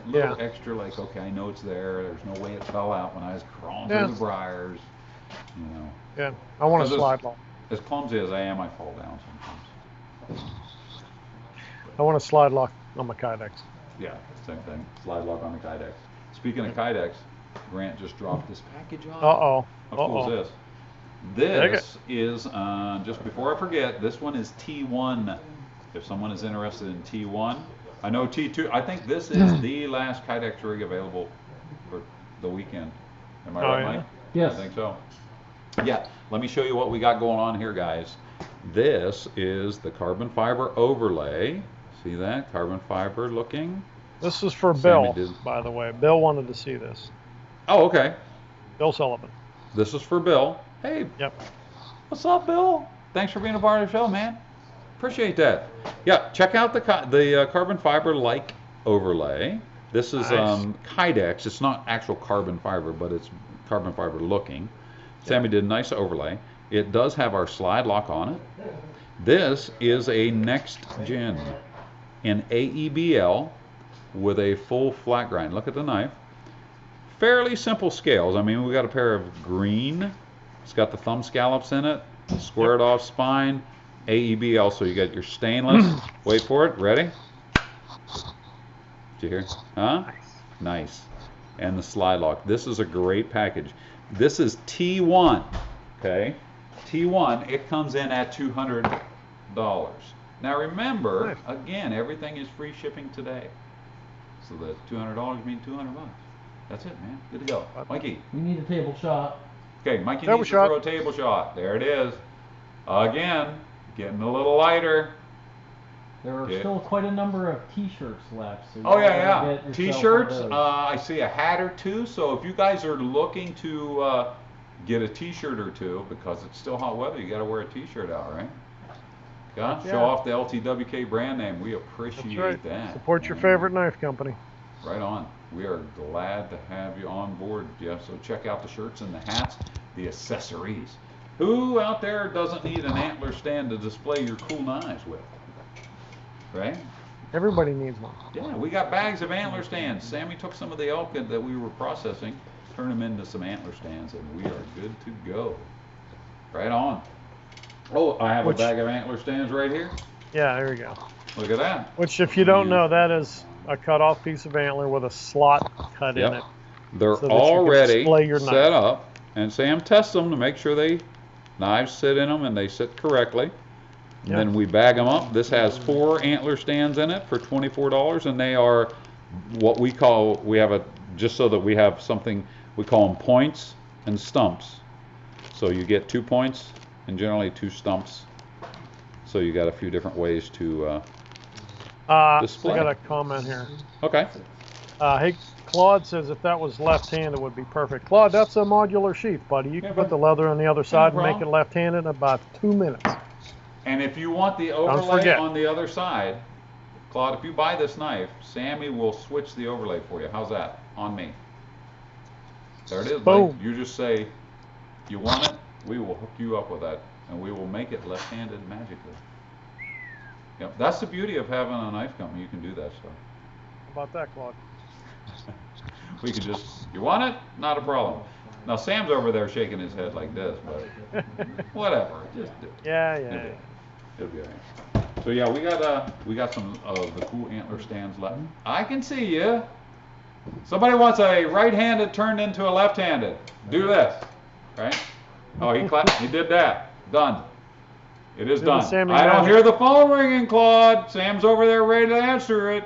little Yeah. extra, like, okay, I know it's there. There's no way it fell out when I was crawling Yeah. through the briars, you know. Yeah, I want a Because slide lock. As clumsy as I am, I fall down sometimes. I want a slide lock on my Kydex. Yeah, same thing. Slide lock on the Kydex. Speaking of Kydex, Grant just dropped this package off. Uh-oh. How cool Uh-oh. is this? This is, just before I forget, this one is T1. If someone is interested in T1, I know T2. I think this is the last Kydex rig available for the weekend. Am I Oh, right, yeah? Mike? Yes. I think so. Yeah, let me show you what we got going on here, guys. This is the carbon fiber overlay. See that? Carbon fiber looking. This is for Sammy Bill, did- by the way. Bill wanted to see this. Oh, okay. Bill Sullivan. This is for Bill. Hey, Yep. what's up, Bill? Thanks for being a part of the show, man. Appreciate that. Yeah, check out the carbon fiber like overlay. This is Nice. Kydex. It's not actual carbon fiber, but it's carbon fiber looking. Sammy did a nice overlay. It does have our slide lock on it. This is a next gen, an AEBL with a full flat grind. Look at the knife. Fairly simple scales. I mean, we got a pair of green. It's got the thumb scallops in it, squared off spine, AEBL. So you got your stainless. Wait for it. Ready? Did you hear? Huh? Nice. And the slide lock. This is a great package. This is T1. Okay. T1. It comes in at $200. Now remember, Nice. again, everything is free shipping today. So the $200 means $200. That's it, man. Good to go. Mikey. We need a table shot. Okay, Mikey Table needs shot. to throw a table shot. There it is. Again, getting a little lighter. There are Yeah. still quite a number of T-shirts left. So you Oh gotta yeah, get yeah. yourself T-shirts. one of those. I see a hat or two. So if you guys are looking to get a T-shirt or two, because it's still hot weather, you got to wear a T-shirt out, right? Yeah, Yeah. show off the LTWK brand name. We That's appreciate right. that. Support your And, favorite knife company. Right on. We are glad to have you on board. Yeah, so check out the shirts and the hats, the accessories. Who out there doesn't need an antler stand to display your cool knives with? Right? Everybody needs one. Yeah, we got bags of antler stands. Sammy took some of the elk that we were processing, turned them into some antler stands, and we are good to go. Right on. Oh, I have Which- a bag of antler stands right here. Yeah, there you go. Look at that. Which, if you don't know, that is a cut-off piece of antler with a slot cut in Yep. it. They're so that you can already display your set knife. up, and Sam tests them to make sure they knives sit in them and they sit correctly. And Yeah. then we bag them up. This has 4 antler stands in it for $24, and they are what we call, just so that we have something, we call them points and stumps. So you get 2 points and generally 2 stumps. So you got a few different ways to, I display. got a comment here. okay. Hey, Claude says if that was left-handed, it would be perfect. Claude, that's a modular sheath, buddy. You can Yeah, put but- the leather on the other side and make problem. it left-handed in about 2 minutes. And if you want the overlay forget. on the other side, Claude, if you buy this knife, Sammy will switch the overlay for you. How's that? On me. There it is. Boom. Like, you just say, you want it, we will hook you up with that, and we will make it left-handed magically. Yep, that's the beauty of having a knife company. You can do that stuff. How about that, Claude? We can just, you want it? Not a problem. Now Sam's over there shaking his head like this, but whatever. Just do it. Yeah, It'll yeah, be- yeah. it'll be all right. So yeah, we got some of the cool antler stands left. I can see you. Somebody wants a right-handed turned into a left-handed. Do this, right? Oh, he did that. Done. It is Do the done. Sammy I don't magic. hear the phone ringing, Claude. Sam's over there ready to answer it.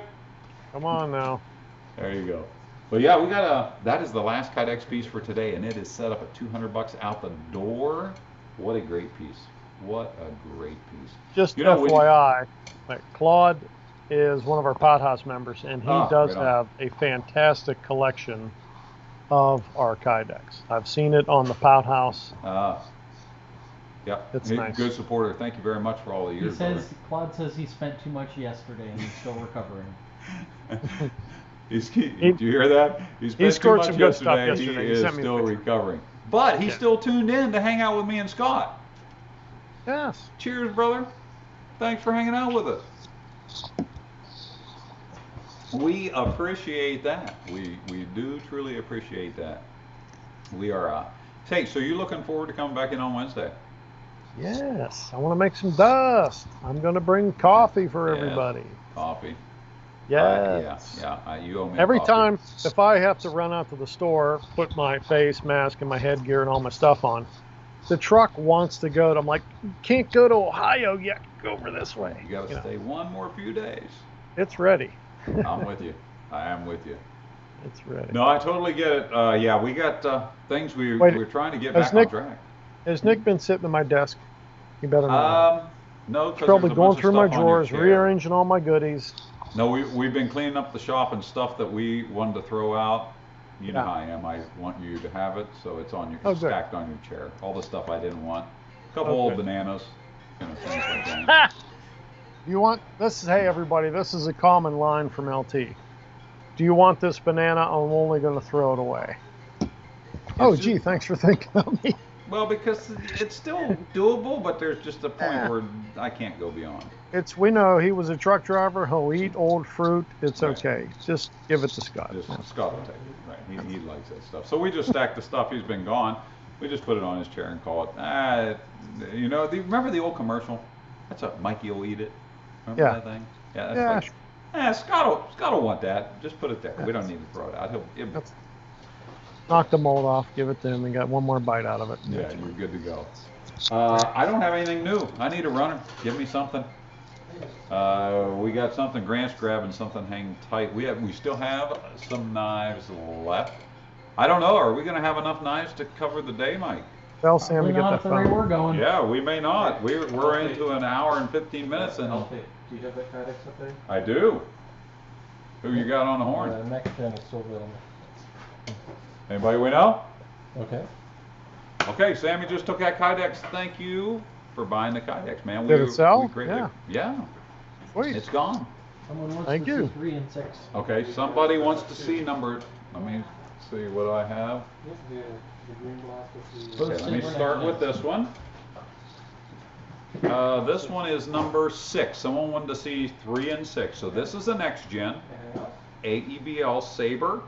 Come on now. There you go. But yeah, that is the last Kydex piece for today, and it is set up at $200 out the door. What a great piece. What a great piece. Just You know, when you- FYI, like, Claude is one of our Pothouse members, and he does right on. have a fantastic collection of our Kydex. I've seen it on the Pothouse. Yeah, It's he's a nice. good supporter. Thank you very much for all the He years. says, Claude says he spent too much yesterday and he's still recovering. brother. Did you hear that? He spent too scored much some good stuff yesterday. yesterday. He He is sent me a still picture. recovering. But he's Yeah. still tuned in to hang out with me and Scott. Yes. Cheers, brother. Thanks for hanging out with us. We appreciate that. We do truly appreciate that. We are. Hey, so you looking forward to coming back in on Wednesday? Yes. I want to make some dust. I'm going to bring coffee for Yes. everybody. Coffee. Yes. You owe me a Every coffee. time, if I have to run out to the store, put my face mask and my headgear and all my stuff on, the truck wants to go. I'm like, you can't go to Ohio yet. Go over this way. You got to know, stay one more few days. It's ready. I'm with you. I am with you. It's ready. No, I totally get it. Yeah, we got things we're trying to get has back Nick- on track. Has Nick been sitting at my desk? You better know. No, 'cause Probably there's a going bunch of through my stuff on your drawers, chair. rearranging all my goodies. No, we've been cleaning up the shop and stuff that we wanted to throw out. You know Yeah. how I am. I want you to have it, so it's on your Oh, good. stacked on your chair. All the stuff I didn't want. A couple Oh, old good. bananas, things like that. You want this? Hey, everybody, this is a common line from LT. Do you want this banana? I'm only going to throw it away. Oh, just- gee, thanks for thinking of me. Well, because it's still doable, but there's just a point Yeah. where I can't go beyond. We know he was a truck driver. He'll eat old fruit. It's Right. okay. Just give it to Scott. Just Scott will take it, right? He likes that stuff. So we just stack the stuff. He's been gone. We just put it on his chair and call it. Remember the old commercial? That's a Mikey will eat it. Remember Yeah. that thing? Yeah. That's Yeah, like, Scott will want that. Just put it there. We don't need to throw it out. That's- Knock the mold off. Give it to him. We got one more bite out of it. Yeah, you're good to go. I don't have anything new. I need a runner. Give me something. We got something. Grant's grabbing something. Hang tight. We still have some knives left. I don't know. Are we going to have enough knives to cover the day, Mike? Tell Sam to Probably get not that at the rate phone. we're going. Yeah, we may not. We're into an hour and 15 minutes, and Do you have that Kydex up there? I do. Who you got on the horn? Next gen is still available. Anybody we know? Okay. Okay, Sammy just took that Kydex. Thank you. for buying the Kydex, man. Did it sell? We greatly, yeah, Sweet. it's gone. Someone wants Thank to you. see 3 and 6. Okay, somebody wants to see number. Let me see what do I have. The green block with Both Okay, let me Saber start Next with Gens. this one. This one is number 6. Someone wanted to see 3 and 6. So this is a next gen AEBL Saber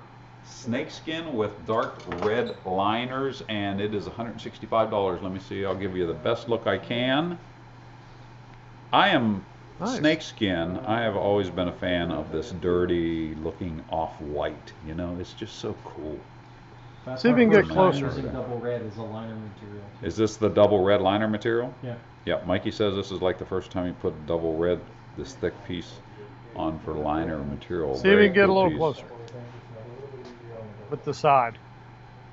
snakeskin with dark red liners, and it is $165. Let me see. I'll give you the best look I can. I am Nice. snakeskin. I have always been a fan of this dirty looking off-white. You know, it's just so cool. That's See if our you can get first time closer. Using double red as a liner material. Is this the double red liner material? Yeah. Yeah, Mikey says this is like the first time he put double red, this thick piece, on for liner material. See if Very you can get a cool little piece. closer with the side.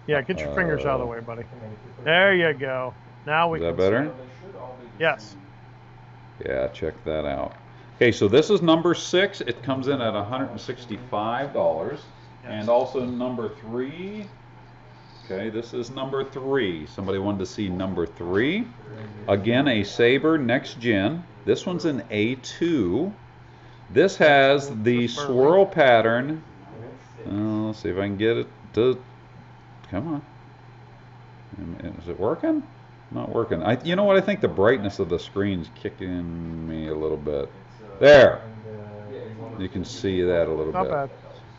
Yeah, get your fingers out of the way, buddy. There you go. Now we Is that can better? see it. Yes. Yeah, check that out. Okay, so this is number 6. It comes in at $165. And also number 3. Okay, this is number 3. Somebody wanted to see number 3. Again, a Saber Next Gen. This one's an A2. This has the swirl pattern. Let's see if I can get it to. Come on. Is it working? Not working. You know what? I think the brightness of the screen's kicking me a little bit. There. You can see that a little Not bit. bad.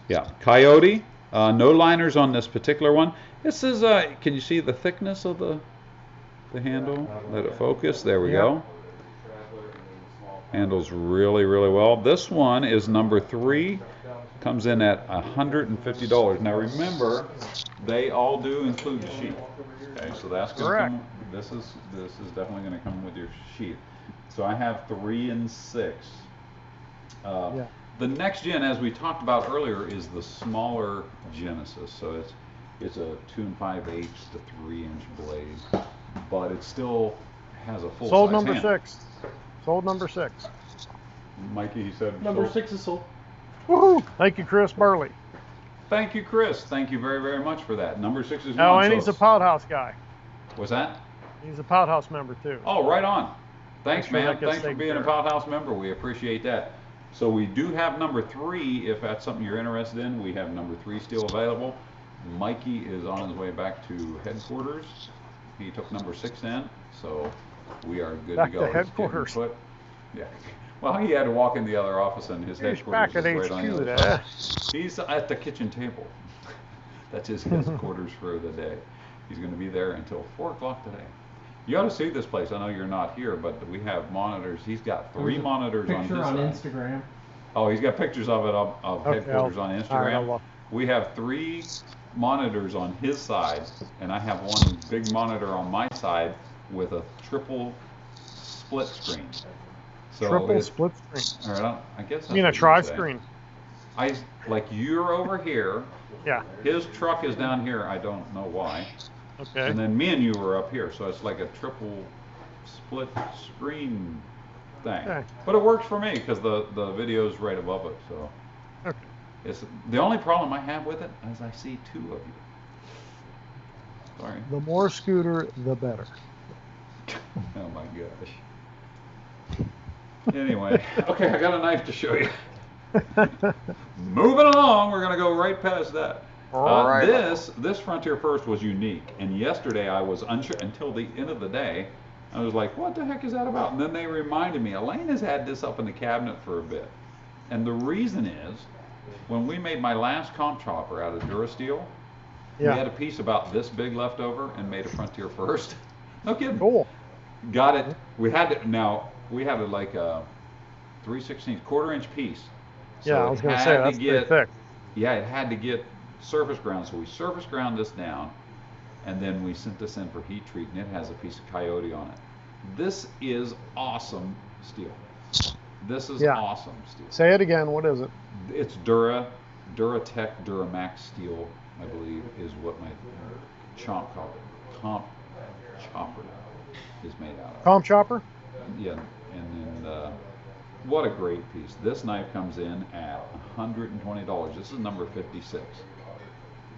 Yeah. Coyote. No liners on this particular one. This is. Can you see the thickness of the handle? Let it focus. There we go. Handles really, really well. This one is number 3. Comes in at $150. Now remember, they all do include the sheath. Okay, so that's going to Correct. come. This is definitely going to come with your sheath. So I have 3 and 6. Yeah. The next gen, as we talked about earlier, is the smaller Genesis. So it's a 2 5/8 to 3-inch blade, but it still has a full Sold size number hand. 6. Sold number 6. Mikey, he said Number sold. 6 is sold. Woohoo! Thank you, Chris Burley. Thank you, Chris. Thank you very, very much for that. Number 6 is Oh, gone. and so he's a it's- Pout House guy. What's that? He's a Pout House member too. Oh, right on. Thanks, Make sure man. that gets Thanks for taken being a care of. Pout House member. We appreciate that. So we do have number 3. If that's something you're interested in, we have number 3 still available. Mikey is on his way back to headquarters. He took number 6 in, so we are good Back to to go. He's getting headquarters. put- Yeah. Well, he had to walk in the other office, and his He's headquarters back at is right on the HQ other there. side. He's at the kitchen table. That's his headquarters for the day. He's going to be there until 4 o'clock today. You ought to see this place. I know you're not here, but we have monitors. He's got 3 There's a monitors on his Picture on side. Instagram. Oh, he's got pictures of it of Okay, headquarters on all right, Instagram. I'll look. We have 3 monitors on his side, and I have one big monitor on my side with a triple split screen. So Triple it's- split screen. or I guess that's You mean a what you say. tri-screen? Like you're over here. Yeah. His truck is down here. I don't know why. Okay. And then me and you were up here, so it's like a triple split screen thing. Okay. But it works for me because the video's right above it. So Okay. it's the only problem I have with it is I see 2 of you. Sorry. The more scooter, the better. Oh my gosh. Anyway, okay, I got a knife to show you. Moving along, we're gonna go right past that. Right. This Frontier First was unique, and yesterday I was unsure until the end of the day. I was like, what the heck is that about? And then they reminded me, Elaine has had this up in the cabinet for a bit. And the reason is, when we made my last comp chopper out of Durasteel, we Yeah. had a piece about this big left over and made a Frontier First. No kidding. Cool. Got it. We had it. Now we had it like a 3/16 quarter-inch piece. So Yeah, I it was going to had say that's get, pretty thick. Yeah, it had to get surface ground. So we surface ground this down, and then we sent this in for heat treat, and it has a piece of Coyote on it. This is awesome steel. This is Yeah. awesome steel. Say it again. What is it? It's Duratech Duramax steel, I believe, is what my comp chopper is made out of. Comp chopper? Yeah, and then what a great piece. This knife comes in at $120. This is number 56.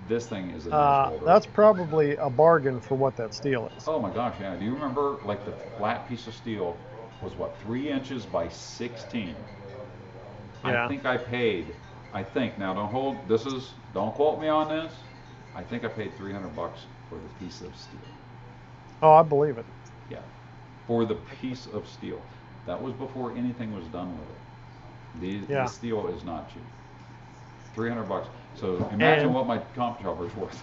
This thing is an inch older. That's probably a bargain for what that steel is. Oh my gosh, yeah. Do you remember, like, the flat piece of steel was what, 3 inches by 16? Yeah. I think I paid, now don't quote me on this. I think I paid $300 for the piece of steel. Oh, I believe it. Yeah, for the piece of steel. That was before anything was done with it. The steel is not cheap. $300. So imagine what my comp chopper's worth.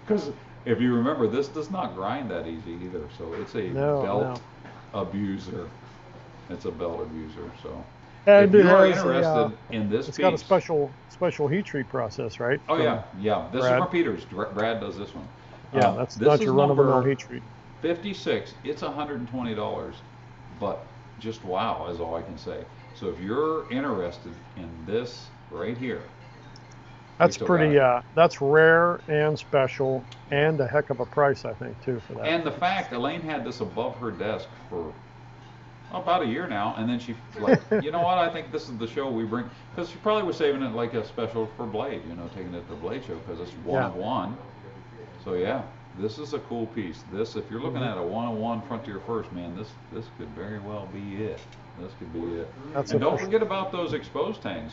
Because if you remember, this does not grind that easy either. So it's a belt abuser. It's a belt abuser. So And if it you are has interested in this it's piece, got a special heat treat process, right? oh yeah. This Brad. is from Peters. Brad does this one. Yeah, that's this not is your run-of-the-mill number heat treat. 56. It's $120, but just wow is all I can say. So if you're interested in this right here, That's pretty. That's rare and special, and a heck of a price, I think, too, for that. and the fact Elaine had this above her desk for about a year now, and then she like, you know what? I think this is the show we bring, because she probably was saving it like a special for Blade, taking it to Blade show because it's one of one. So yeah, this is a cool piece. This, if you're looking at a 101 Frontier First, man, this could very well be it. This could be it. And don't forget about those exposed tanks.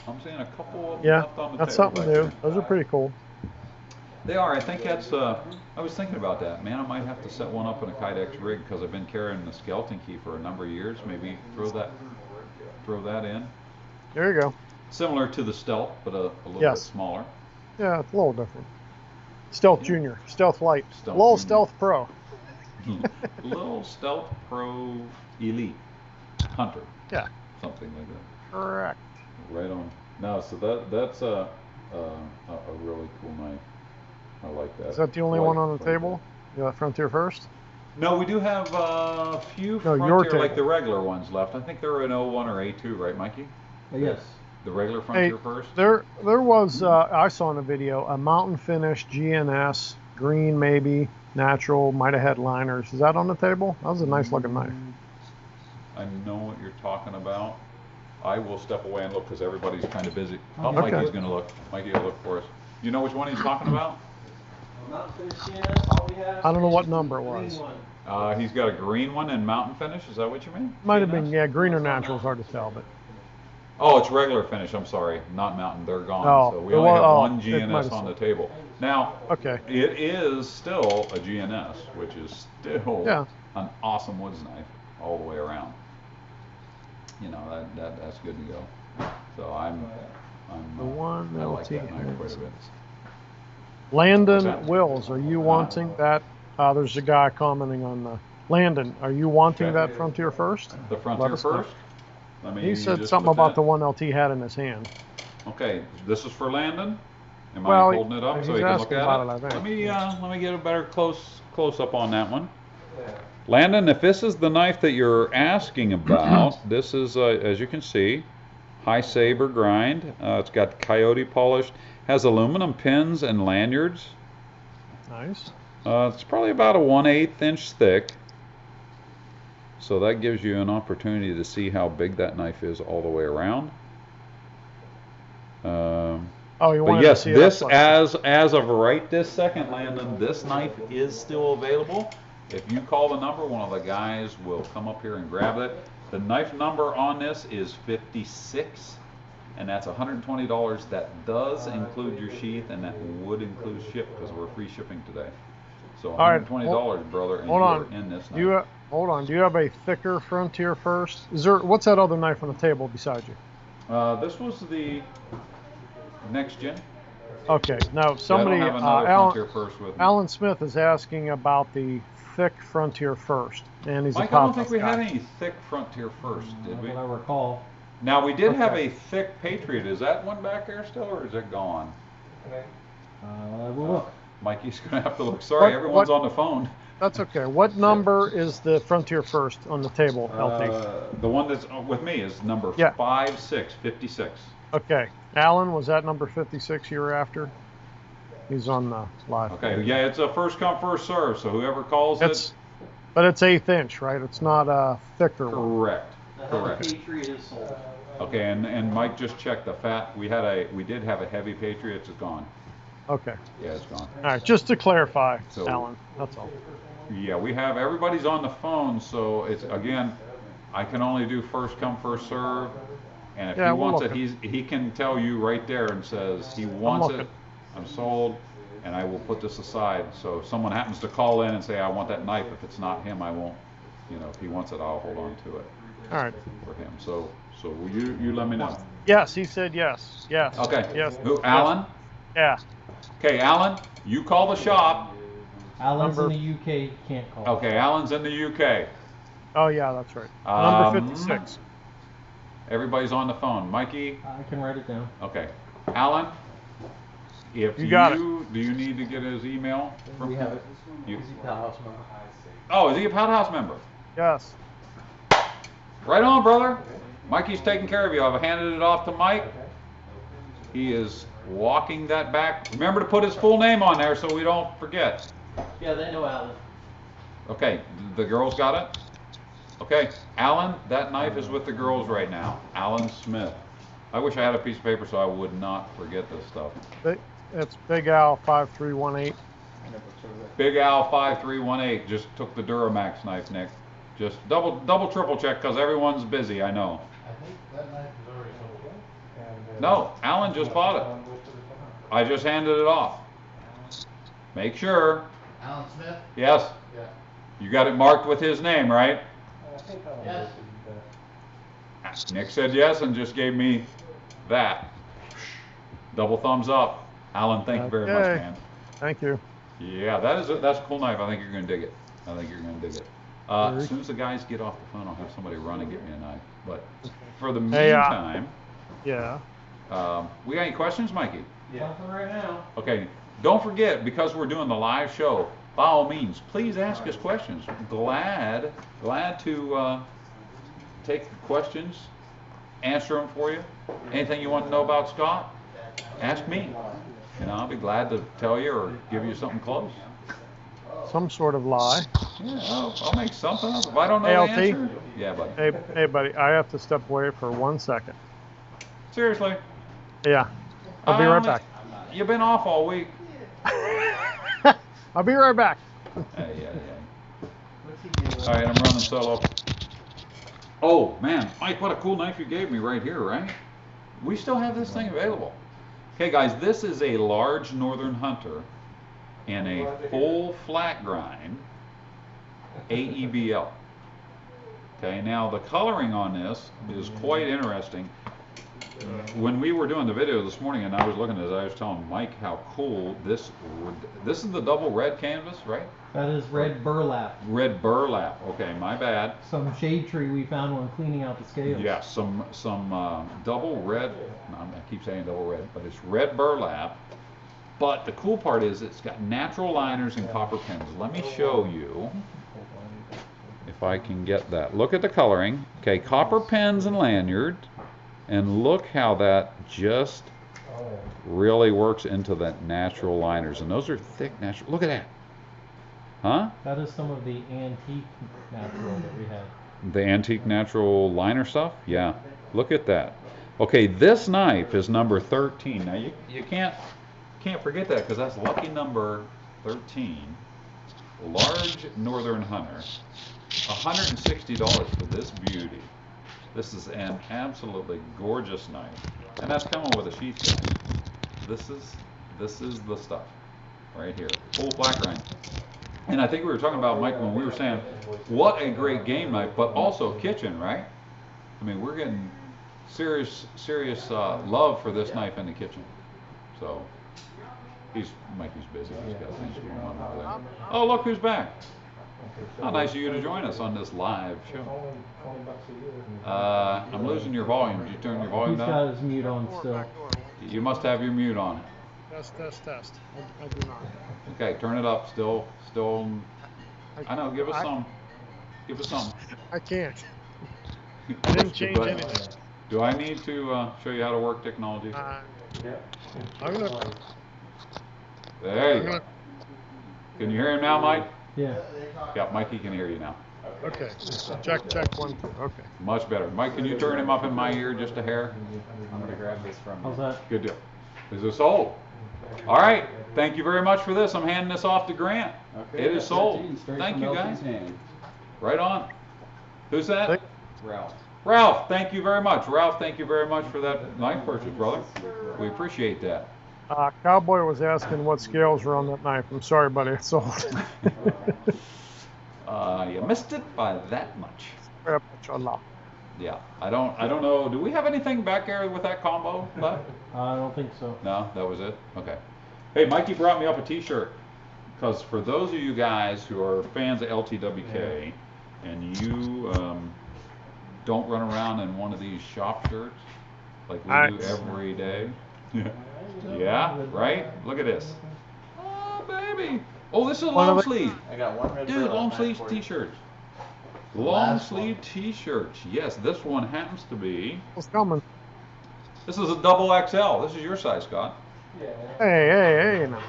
I'm seeing a couple of them left on the that's table something back new. there. Those are pretty cool. They are. I think that's. I was thinking about that. Man, I might have to set one up in a Kydex rig because I've been carrying the skeleton key for a number of years. Maybe throw that in. There you go. Similar to the Stealth, but a little bit smaller. Yeah, it's a little different. Stealth Junior, Stealth Light, Stealth Little Junior. Stealth Pro. Little Stealth Pro Elite Hunter. Yeah. Something like that. Correct. Right on. No, so that's a really cool knife. I like that. Is that the only White one on the Frontier. table? You got Frontier First? No, we do have a few No, your Frontier, like table. the regular ones left. I think they're an 01 or A2, right, Mikey? Yes. The regular Frontier Hey, First? there was, I saw in a video, a Mountain Finish GNS, green maybe, natural, might have had liners. Is that on the table? That was a nice looking knife. I know what you're talking about. I will step away and look because everybody's kind of busy. Oh, Okay. Mikey's going to look. Mikey will look for us. You know which one he's talking about? I don't know what number it was. He's got a green one and Mountain Finish. Is that what you mean? Might have been, GNS? green or natural is hard to tell, but Oh, it's regular finish. I'm sorry, not Mountain. They're gone. Oh, So we only have one it might GNS have on the said. table. Now, okay. it is still a GNS, which is still an awesome woods knife all the way around. That's good to go. So The one I like LT that knife quite a bit. Landon What's that? Wills, are you wanting that? There's a guy commenting on the Landon. Are you wanting Okay. that Frontier First? The Let Frontier us know. First. I mean, He you said just something put about that- the one LT had in his hand. Okay, this is for Landon. Am Well, I holding it up so he's he can look asking at about it? it, I think. Let me get a better close up on that one. Landon, if this is the knife that you're asking about, this is, as you can see, high saber grind. It's got coyote polished, has aluminum pins and lanyards. Nice. It's probably about a 1/8 inch thick. So that gives you an opportunity to see how big that knife is all the way around. Oh, you But wanted yes, to see this it up close. as of right this second, Landon, this knife is still available. If you call the number, one of the guys will come up here and grab it. The knife number on this is 56, and that's $120. That does include your sheath, and that would include ship because we're free shipping today. So right, $120, brother, and hold you're on. in this knife. Do you hold on? Do you have a thicker Frontier First? Is there? What's that other knife on the table beside you? This was the next gen. Okay. Now somebody, yeah, I don't have another Frontier First with me. Alan Smith is asking about the thick Frontier First, and he's Mike, a I pop don't think we guy. had any thick Frontier First, did we? That I recall. Now we did have a thick Patriot. Is that one back there still, or is it gone? We'll look. Mikey's gonna have to look. Sorry, everyone's on the phone. That's okay. What number is the Frontier First on the table, LT? The one that's with me is number Yeah. 5656. Okay. Alan, was that number 56 you were after? He's on the live. Okay, yeah, it's a first come first serve. So whoever calls It's, but it's 1/8 inch, right? It's not a thicker it, one. correct, correct. Patriot is sold. Okay, and Mike just checked the fat. We did have a heavy Patriots. It's gone. Okay. Yeah, it's gone. All right. Just to clarify, So- Alan. That's all. Yeah, we have, everybody's on the phone, so it's, again, I can only do first come, first serve. And if Yeah, he we'll wants look it, he can tell you right there and says he wants it, looking. I'm sold, and I will put this aside. So if someone happens to call in and say, I want that knife, if it's not him, I won't, if he wants it, I'll hold on to it All right. for him. So will you let me know. Yes, he said yes. Yes. Okay. Yes. Who, Alan? Yeah. Okay, Alan, you call the shop. Alan's Number- in the UK, can't call. Okay, Alan's in the UK. Oh yeah, that's right. Number Um, 56. Everybody's on the phone. Mikey? I can write it down. Okay. Alan, if You got it. do you need to get his email? We have it. You, Is he the house member? oh, is he a Pout House member? Yes. Right on, brother. Mikey's taking care of you. I've handed it off to Mike. He is walking that back. Remember to put his full name on there so we don't forget. Yeah, they know Alan. Okay, the girls got it? Okay, Alan, that knife is with the girls right now. Alan Smith. I wish I had a piece of paper so I would not forget this stuff. It's Big Al 5318. Big Al 5318 just took the Duramax knife, Nick. Just double, triple check because everyone's busy, I know. I think that knife is already sold. No, Alan just bought it. I just handed it off. Make sure. Alan Smith? Yes, Yeah. you got it marked with his name, right? I think Alan Yes. listed Nick said yes and just gave me that. Double thumbs up. Alan, thank you very much, Okay. man. Thank you. Yeah, that's a cool knife. I think you're gonna dig it. As soon as the guys get off the phone, I'll have somebody run and get me a knife. But for the Hey, meantime, Yeah. we got any questions, Mikey? Nothing right now. Okay, don't forget, because we're doing the live show, by all means, please ask us questions. Glad to take questions, answer them for you. Anything you want to know about Scott, ask me. I'll be glad to tell you or give you something close. Some sort of lie. Yeah, I'll make something up. If I don't know ALT? the answer, yeah, buddy. Hey, buddy, I have to step away for 1 second. Seriously. Yeah. I'll be right back. You've been off all week. I'll be right back. Yeah. All right, I'm running solo. Oh man, Mike, what a cool knife you gave me right here, right? We still have this thing available. Okay, guys, this is a large Northern Hunter in a full flat grind AEBL. Okay, now the coloring on this is quite interesting. When we were doing the video this morning and I was looking at it, I was telling Mike how cool this is the double red canvas, right? That is red burlap. Red burlap. Okay, my bad. Some shade tree we found when cleaning out the scales. Yeah, some double red. I keep saying double red, but it's red burlap. But the cool part is it's got natural liners and copper pins. Let me show you if I can get that. Look at the coloring. Okay, copper pins and lanyard, and look how that just really works into the natural liners. And those are thick natural. Look at that. Huh? That is some of the antique natural that we had. The antique natural liner stuff? Yeah. Look at that. Okay, this knife is number 13. Now you can't forget that because that's lucky number 13. Large Northern Hunter. $160 for this beauty. This is an absolutely gorgeous knife. And that's coming with a sheath guide. This is the stuff right here. Full flat grind. And I think we were talking about, Mike, when we were saying, what a great game knife, but also kitchen, right? I mean, we're getting serious love for this knife in the kitchen. So, Mikey's busy. He's got things going on over there. Oh, look who's back. How nice of you to join us on this live show. I'm losing your volume. Did you turn your volume He's down? got his mute on still. You must have your mute on. Test. I do not. Okay, turn it up. Still. I know. Give us some. I can't. I Push didn't the change button. anything. Do I need to show you how to work technology? I'm gonna. There you go. Can you hear him now, Mike? Yeah. Yeah, Mikey can hear you now. Okay. Check 1, 2. Okay. Much better. Mike, can you turn him up in my ear just a hair? I'm gonna grab this from How's you. that? Good deal. Is it sold? All right. Thank you very much for this. I'm handing this off to Grant. Okay, It is sold. 13, straight Thank from you, LT's guys. hand. Right on. Who's that? Thank- Ralph. Ralph, thank you very much. Ralph, thank you very much for that knife purchase, brother. We appreciate that. Cowboy was asking what scales were on that knife. I'm sorry, buddy. It's sold. You missed it by that much. Yeah, I don't know. Do we have anything back there with that combo left? I don't think so. No, that was it? Okay. Hey, Mikey brought me up a t-shirt. Because for those of you guys who are fans of LTWK and you don't run around in one of these shop shirts like we do every day. Yeah, right? Look at this. Oh, baby. Oh, this is a long sleeve. I got one red. Dude, pearl long last sleeve night for you. t-shirts. The Long last sleeve one. t-shirts. Yes, this one happens to be. It's coming. This is a double XL. This is your size, Scott. Hey, now.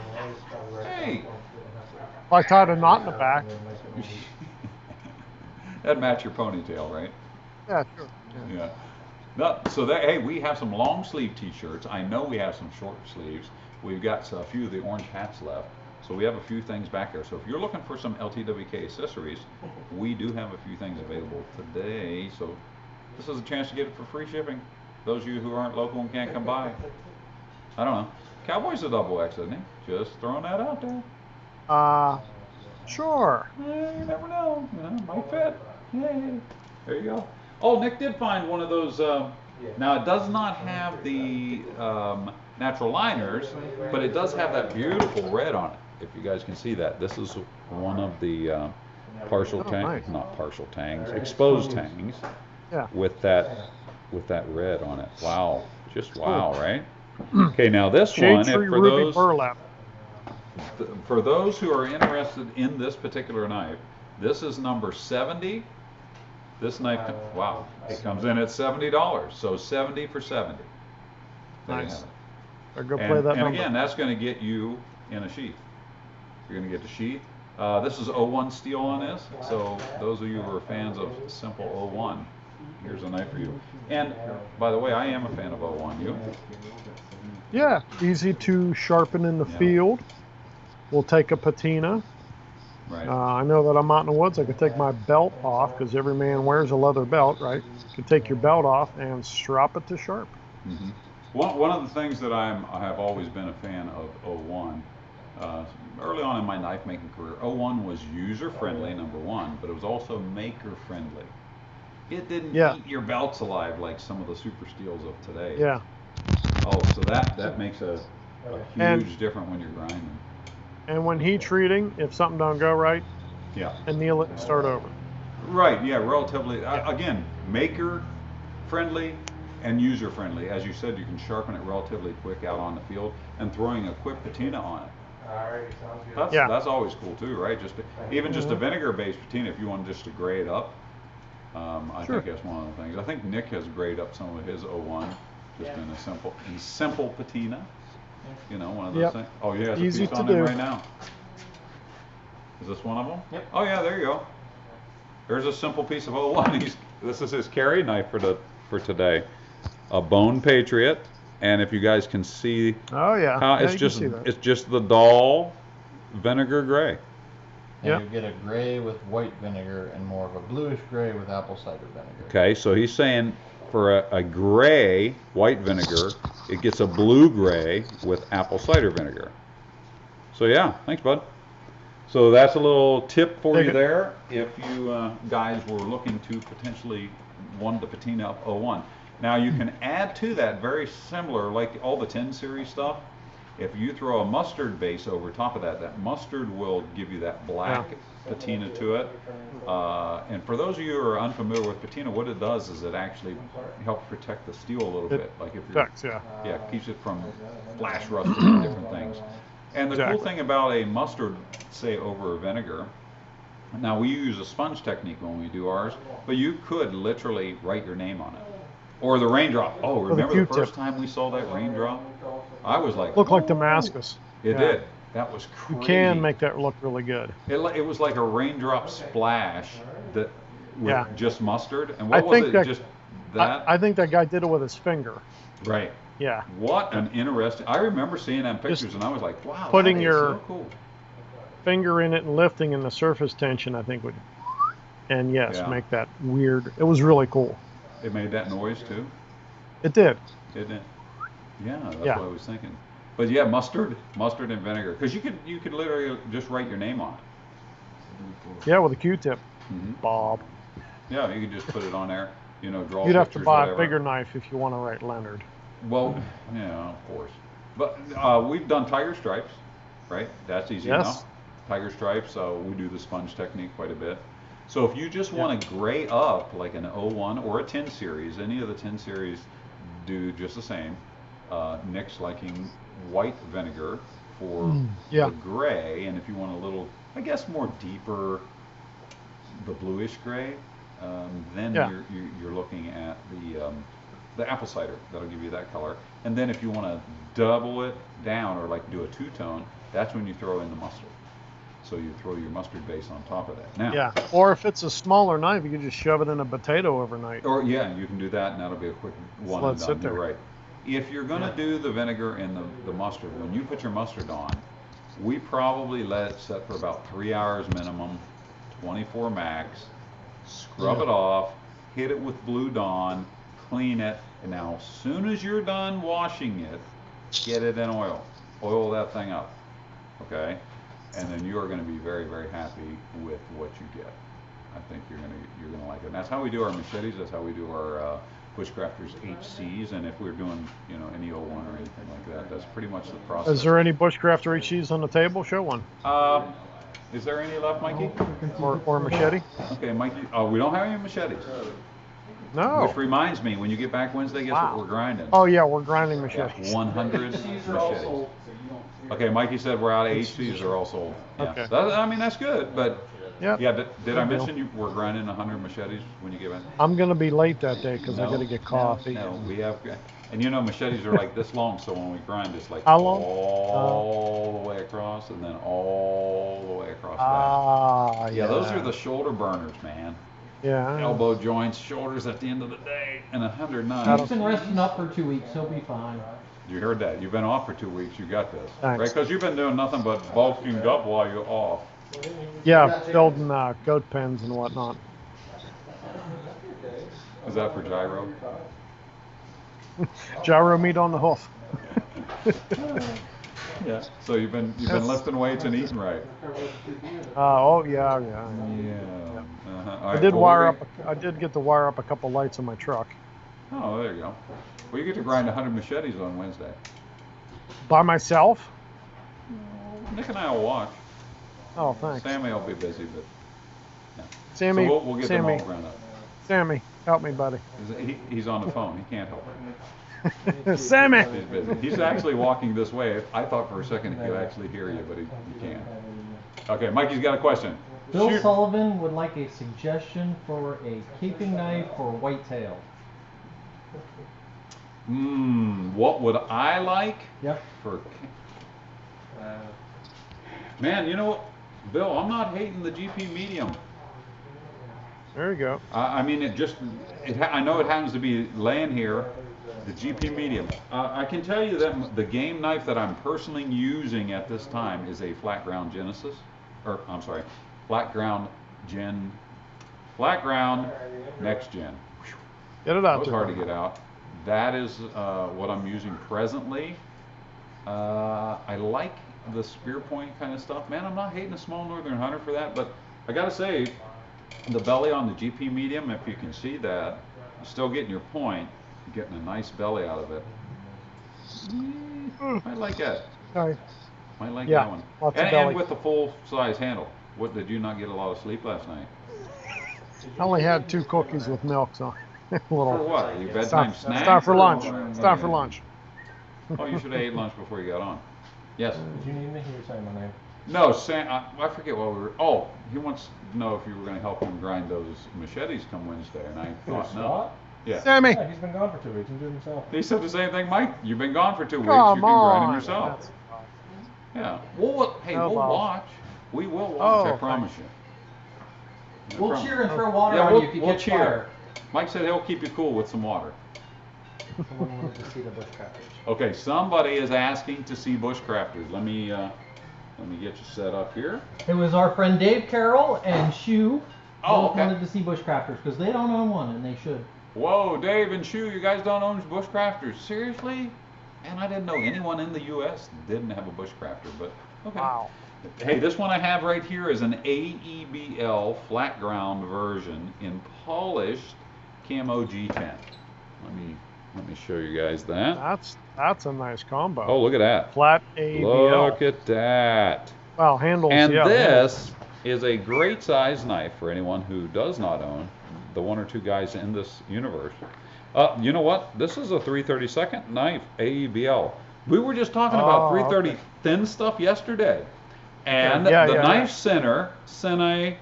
Hey. If I tied a knot in the back. That'd match your ponytail, right? Yeah, sure. Yeah. No, so that, hey, we have some long sleeve t-shirts. I know we have some short sleeves. We've got a few of the orange hats left. So we have a few things back there. So if you're looking for some LTWK accessories, we do have a few things available today. So this is a chance to get it for free shipping. Those of you who aren't local and can't come by. I don't know. Cowboy's a double X, isn't he? Just throwing that out there. Sure. You never know. You know, might fit. Yay. There you go. Oh, Nick did find one of those. Now it does not have the natural liners, but it does have that beautiful red on it. If you guys can see that, this is one of the partial tangs, nice. not partial tangs, exposed tangs. Yeah. With that red on it. Wow, just wow, right? Okay, now this Shade one, tree if for ruby those. burlap. For those who are interested in this particular knife, this is number 70. This knife, wow, it comes in at $70. So 70 for 70. There you Nice. have it. Or go play that And number. again, that's going to get you in a sheath. You're going to get the sheath. This is 01 steel on this. So those of you who are fans of simple 01, here's a knife for you. And by the way, I am a fan of 01. You? Yeah, easy to sharpen in the Yeah. field. We'll take a patina. Right. I know that I'm out in the woods. I could take my belt off because every man wears a leather belt, right? You could take your belt off and strap it to sharp. Mm-hmm. One of the things that I have always been a fan of 01, early on in my knife making career, 01 was user friendly, number one, but it was also maker friendly. It didn't eat your belts alive like some of the super steels of today. Yeah. Oh, so that makes a huge difference when you're grinding. And when heat treating, if something don't go right, Yeah. anneal it and start over. Right. Yeah. Relatively. Again, maker friendly and user friendly. As you said, you can sharpen it relatively quick out on the field, and throwing a quick patina on it. Alright, sounds good. That's always cool too, right? Even just a vinegar-based patina, if you want just to grade up. I Sure. think that's one of the things. I think Nick has graded up some of his 01 just in a simple patina. You know, one of those Yep. things. Oh, yeah, there's a Easy piece to on there do. right now. Is this one of them? Yep. Oh yeah, there you go. There's a simple piece of 01. This is his carry knife for today. A Bone Patriot, and if you guys can see Oh yeah. how Yeah, it's you can just see that. it's just the dull vinegar gray. And Yep. you get a gray with white vinegar and more of a bluish gray with apple cider vinegar. Okay, so he's saying for a gray white vinegar, it gets a blue gray with apple cider vinegar. So yeah, thanks, bud. So that's a little tip for Take you it. there if you guys were looking to potentially want the patina up 01. Now you can add to that very similar, like all the 10 series stuff. If you throw a mustard base over top of that, that mustard will give you that black patina to it. And for those of you who are unfamiliar with patina, what it does is it actually helps protect the steel a little bit. Like if you're, Protects, yeah. yeah, keeps it from flash rusting and different things. And the cool Exactly. thing about a mustard, say over a vinegar, now we use a sponge technique when we do ours, but you could literally write your name on it. Or the raindrop. Oh, the remember the Q-tip. first time we saw that raindrop? I was like, Look like "Oh." Damascus. It Yeah. did. That was You crazy. can make that look really good. It was like a raindrop splash that with Yeah. just mustard, and I what was think it? that- Just that? I think that guy did it with his finger. Right. Yeah. What an interesting. I remember seeing them pictures, and I was like, wow, putting that is your- so cool. Finger in it and lifting, and the surface tension, I think, would, and yes, Yeah. make that weird. It was really cool. It made that noise too, It did. didn't it? Yeah, that's Yeah. what I was thinking. But yeah, mustard and vinegar, because you could literally just write your name on it. Yeah, with a Q-tip, Hmm. Bob. Yeah, you could just put it on there. You know, draw. You'd have to pictures, buy whatever. a bigger knife if you want to write Leonard. Well, yeah, of course. But we've done tiger stripes, right? That's easy Yes. enough. Tiger stripes, we do the sponge technique quite a bit. So if you just want to gray up like an 01 or a 10 series, any of the 10 series do just the same. Nick's liking white vinegar for yeah. the gray, and if you want a little, I guess, more deeper, the bluish gray, then Yeah. you're looking at the apple cider. That'll give you that color. And then if you want to double it down or like do a two-tone, that's when you throw in the mustard. So you throw your mustard base on top of that. Now, Yeah. Or if it's a smaller knife, you can just shove it in a potato overnight. or yeah, you can do that, and that'll be a quick one let and it done. sit You're there. right. If you're going to do the vinegar and the mustard, when you put your mustard on, we probably let it set for about 3 hours minimum, 24 max. Scrub Yeah. it off, hit it with Blue Dawn, clean it, and now as soon as you're done washing it, get it in oil. Oil that thing up, okay? And then you are going to be very, very happy with what you get. I think you're gonna like it. And that's how we do our machetes. That's how we do our Bushcrafters HCs. And if we're doing any 01 or anything like that, that's pretty much the process. Is there any Bushcrafter HCs on the table? Show one. Is there any left, Mikey? Or a machete? Okay, Mikey. Oh, we don't have any machetes. No. Which reminds me, when you get back Wednesday, guess Wow. what we're grinding? Oh yeah, we're grinding Yeah, machetes. 100 machetes. Okay, Mikey said we're out of HCs. They're all sold. Yeah. Okay. I mean, that's good, but Yep. yeah. Did I Good deal. mention you were grinding 100 machetes when you get in? I'm gonna be late that day because I No, gotta get coffee. No, we have, and machetes are like this long, so when we grind, it's like How long? all the way across, and then all the way across. Ah, back. Yeah, those are the shoulder burners, man. Yeah. Elbow joints, shoulders at the end of the day, and 100 That'll- knives. He's been resting up for 2 weeks. He'll be fine. You heard that? You've been off for 2 weeks. You got this, Thanks. right? Because you've been doing nothing but bulking up while you're off. Yeah, building goat pens and whatnot. Is that for gyro? Gyro meat on the hoof. Yeah. So you've been That's- lifting weights and eating right. Oh yeah. Yeah. Uh-huh. All I right, did well, wire we're up. I did get to wire up a couple lights in my truck Oh, there you go. Well, you get to grind 100 machetes on Wednesday. by myself. Nick and I will watch. Oh, thanks, Sammy will be busy, but Sammy. so we'll get Sammy, them all ground up. Sammy, help me, buddy. He's on the phone. He can't help it. Sammy. He's busy. He's actually walking this way. I thought for a second he could actually hear you, but he can't. Okay, Mikey's got a question. Bill Shoot. Sullivan would like a suggestion for a keeping knife for whitetail. What would I like Yep. for? Man, you know what, Bill? I'm not hating the GP medium. There you go. I mean, I know it happens to be laying here, the GP medium. I can tell you that the game knife that I'm personally using at this time is a flat ground Genesis, or I'm sorry, flat ground next gen. Get it That out was there. hard to get out. That is what I'm using presently. I like the spear point kind of stuff. Man, I'm not hating a small Northern Hunter for that, but I gotta say, the belly on the GP medium, if you can see that, you're still getting your point, you're getting a nice belly out of it. I like that. Sorry. I like Yeah, that one. lots of And belly. with the full size handle. What, did you not get a lot of sleep last night? I only had 2 cookies with milk, so a For little. what? Your It's bedtime time, snack? it's time for or- lunch. It's time for Yeah. lunch. Oh, you should have ate lunch before you got on. Yes. Did you need me? You were saying my name. No, Sam, I forget what we were. Oh, he wants to know if you were going to help him grind those machetes come Wednesday, and I thought no. Scott? Yeah. Sammy, Yeah, he's been gone for 2 weeks. He's doing it himself. He said the same thing, Mike. You've been gone for 2 weeks. come You can grind them on. yourself. That's- Yeah. Hey, No, we'll Bob. watch. We will watch. Oh, I promise you. No We'll problem. cheer and throw water Yeah, on we'll- you if you we'll catch cheer. fire. Mike said he'll keep you cool with some water. Someone wanted to see the bushcrafters. Okay, somebody is asking to see bushcrafters. Let me get you set up here. It was our friend Dave Carroll and Shu. Oh, both okay. wanted to see bushcrafters because they don't own one and they should. Whoa, Dave and Shu, you guys don't own bushcrafters? Seriously? And I didn't know anyone in the U.S. didn't have a bushcrafter, but okay. Wow. Hey, this one I have right here is an AEBL flat ground version in polished camo G10. Let me show you guys that. That's a nice combo. Oh, look at that. Flat ABL. Look at that. Well, handles. And yeah, this is a great size knife for anyone who does not own the one or two guys in this universe. You know what? This is a 332nd knife, AEBL. We were just talking about 330 okay. thin stuff yesterday. And Yeah, the yeah, Knife yeah. Center sent a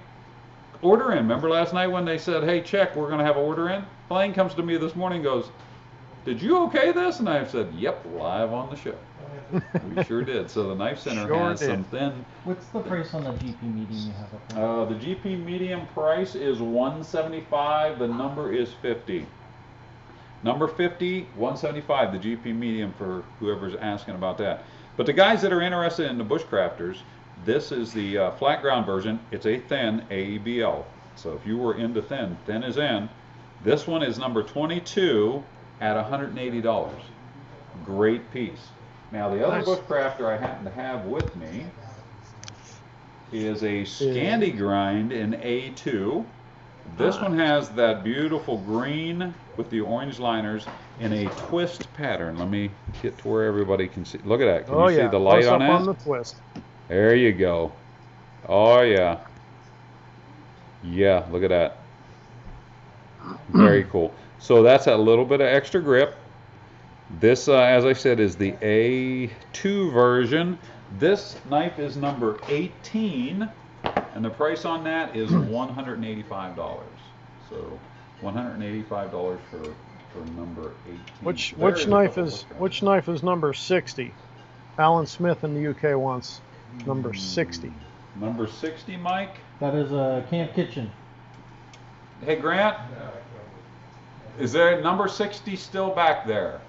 order in. Remember last night when they said, hey, check, we're going to have an order in? Blaine comes to me this morning and goes, did you okay this? And I said, yep, live on the show. We sure did. So the Knife Center Sure has did. some thin. What's the price on the GP medium you have up there? The GP medium price is $175. The number is 50. Number 50, $175. The GP medium for whoever's asking about that. But the guys that are interested in the bushcrafters, this is the flat ground version. It's a thin AEBL. So if you were into thin is in. This one is number 22 at $180. Great piece. Now the other Nice. bushcrafter I happen to have with me is a Scandi Grind in A2. This one has that beautiful green with the orange liners in a twist pattern. Let me get to where everybody can see. Look at that. Can Oh you yeah. see the light Close on up that? on the twist. There you go. Oh yeah. Yeah, look at that. Very cool. So that's a little bit of extra grip. This, as I said, is the A2 version. This knife is number 18, and the price on that is $185. So $185 for number 18. Which There is a knife couple is of which knife is number 60? Alan Smith in the UK wants number 60. Number 60, Mike. That is a Camp Kitchen. Hey, Grant. Is there number 60 still back there?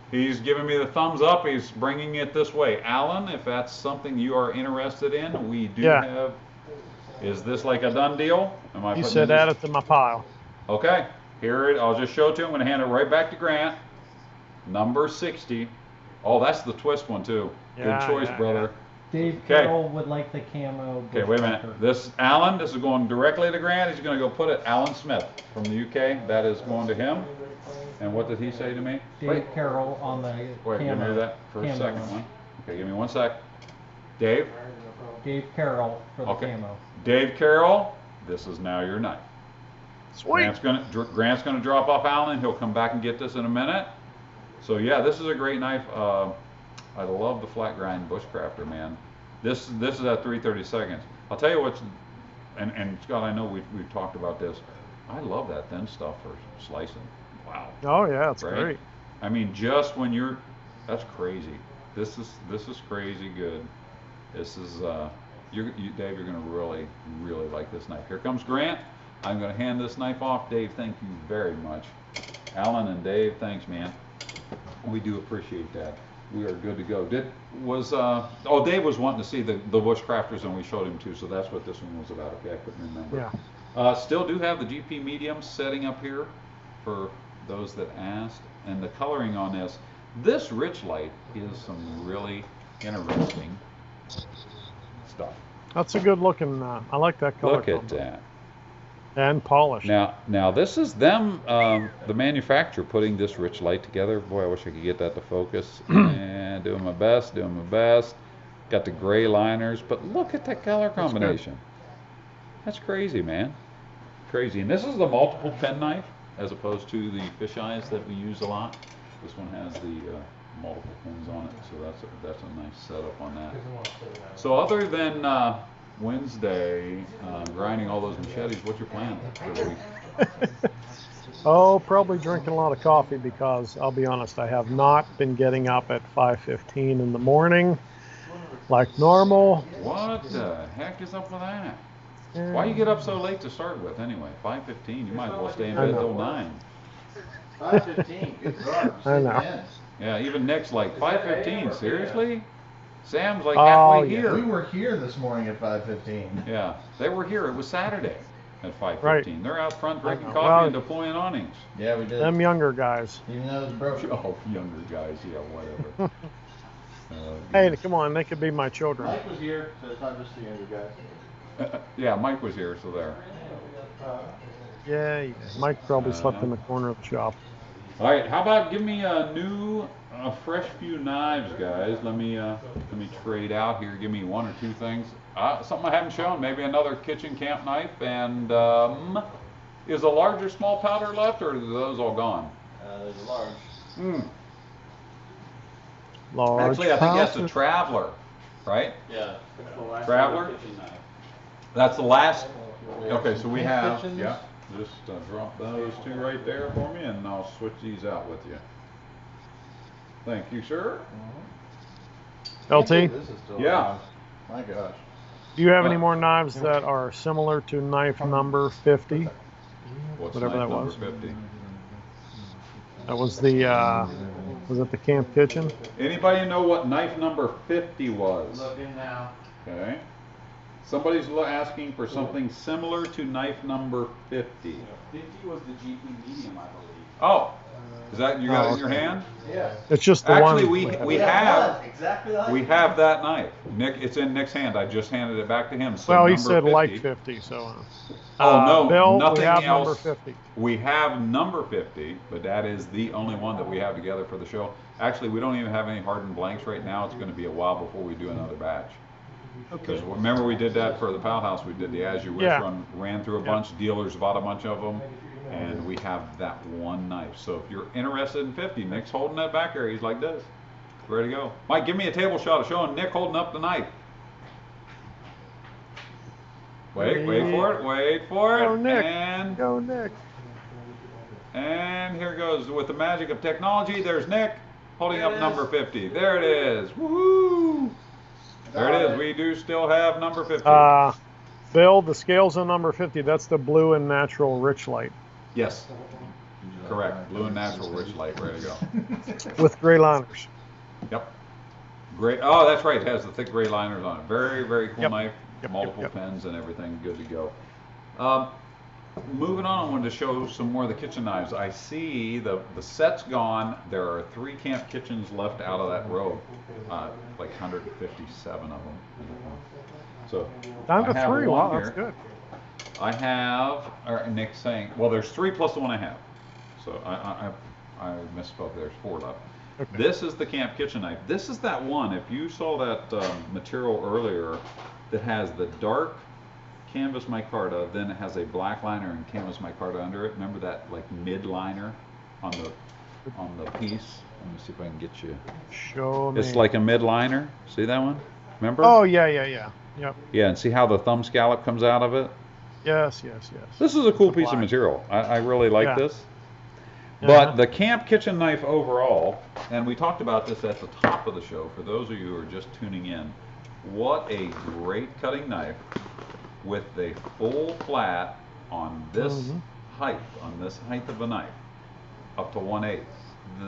He's giving me the thumbs up. He's bringing it this way. Alan, if that's something you are interested in, we do Yeah. have. Is this like a done deal? Am I He putting said this- add it to my pile. Okay. Here it. I'll just show it to him. I'm going to hand it right back to Grant. Number 60. Oh, that's the twist one too. Yeah, Good choice, yeah, brother. Dave Okay. Carroll would like the camo. Okay, wait a minute. bushcrafter. This Alan, this is going directly to Grant. He's going to go put it. Alan Smith from the UK. That is going to him. And what did he say to me? Dave Carroll on the Wait, give me camo. that for a camo. second. One. Okay, give me 1 sec. Dave. Dave Carroll for the Okay. camo. Dave Carroll. This is now your knife. Sweet. Grant's gonna drop off Alan. He'll come back and get this in a minute. So yeah, this is a great knife. I love the flat grind bushcrafter, man. This is at 3/32. I'll tell you what's, and Scott, I know we've talked about this. I love that thin stuff for slicing. Wow. Oh yeah, it's Right? great. I mean, just when that's crazy. This is crazy good. This is Dave, you're gonna really like this knife. Here comes Grant. I'm gonna hand this knife off. Dave, thank you very much. Alan and Dave, thanks, man. We do appreciate that. We are good to go. Dave was wanting to see the bushcrafters, and we showed him too. So that's what this one was about. Okay, I couldn't remember. Yeah. Still do have the GP medium setting up here for those that asked, and the coloring on this rich light is some really interesting stuff. That's a good looking. I like that color. Look at combo. that. And polished. Now this is them, the manufacturer putting this rich light together. Boy, I wish I could get that to focus. And doing my best. Got the gray liners, but look at that color combination. That's crazy, man. Crazy. And this is the multiple pen knife, as opposed to the fisheyes that we use a lot. This one has the multiple pins on it, so that's a nice setup on that. So other than Wednesday, grinding all those machetes, what's your plan for the week? Oh, probably drinking a lot of coffee because I'll be honest, I have not been getting up at 5:15 in the morning like normal. What the heck is up with that? Why you get up so late to start with anyway? 5:15. You might as well stay in I bed know. till 9. 5:15. Good God. I know. Sleep Yeah, even Nick's like 5:15. Seriously? Sam's like Oh, halfway yeah. in. here. We were here this morning at 5:15. Yeah, they were here. It was Saturday at 5:15. Right. They're out front drinking know. coffee Well, and deploying awnings. Yeah, we did. Them younger guys. Even though it was broken. Oh, younger guys, yeah, whatever. Hey, come on, they could be my children. Mike was here, so it's not just the younger guys. Yeah, Mike was here, so there. Yay. Mike probably slept in the corner of the shop. All right, how about give me a new, fresh few knives, guys. Let me trade out here. Give me one or two things. Something I haven't shown. Maybe another kitchen camp knife. And is a large or small powder left, or are those all gone? There's a large. Large Actually, I think that's a pouch. Traveler, right? Yeah. Traveler? That's the last. Okay, so we have. Kitchens? Yeah. Just drop those two right there for me, and I'll switch these out with you. Thank you, sir. LT, This is still Yeah. alive. My gosh. do you have any more knives that are similar to knife number 50? What's Whatever knife that number was. 50? That was the, was it the camp kitchen? Anybody know what knife number 50 was? Looking now. Okay. Somebody's asking for something similar to knife number 50. 50 was the GP medium, I believe. Oh, is that you got it in your okay. hand? Yeah. It's just the Actually, one. we have exactly like we have that knife. Nick, it's in Nick's hand. I just handed it back to him. So Well, he number said 50. like 50, so. Oh no, Bill, nothing we have else. number 50. We have number 50, but that is the only one that we have together for the show. Actually, we don't even have any hardened blanks right now. It's going to be a while before we do another batch. Because remember we did that for the Pal House. We did the As You Wish Yeah. run, ran through a bunch. Dealers bought a bunch of them, and we have that one knife. So if you're interested in 50, Nick's holding that back there. He's like this, ready to go. Mike, give me a table shot of showing Nick holding up the knife. Wait for it, wait for it. Go, Nick. And Go, Nick. and here goes with the magic of technology. There's Nick holding up number 50. There it is. Woohoo! There it is. We do still have number 50. Bill, the scales on number 50, that's the blue and natural rich light Yes. Correct. Blue and natural rich light. Ready to go. with gray liners. Yep. Great. Oh, that's right. It has the thick gray liners on it. Very, very cool Yep. knife. Yep, Multiple yep. pens and everything. Good to go. Moving on, I wanted to show some more of the kitchen knives. I see the set's gone. There are 3 camp kitchens left out of that row. Like 157 of them. So Down I to have 3. one Wow, that's here. good. I have, or Nick's saying, well, there's 3 plus the one I have. So I misspoke. There's 4 left. Okay. This is the camp kitchen knife. This is that one. If you saw that material earlier, that has the dark canvas micarta, then it has a black liner and canvas micarta under it. Remember that like mid liner on the piece? Let me see if I can get you. Show me. It's like a mid liner. See that one? Remember? Oh, yeah. Yep. Yeah, and see how the thumb scallop comes out of it? Yes. This is a cool piece of Black. material. I really like Yeah. this. Yeah. But the camp kitchen knife overall, and we talked about this at the top of the show, for those of you who are just tuning in, what a great cutting knife with a full flat on this height, of a knife, up to 1/8.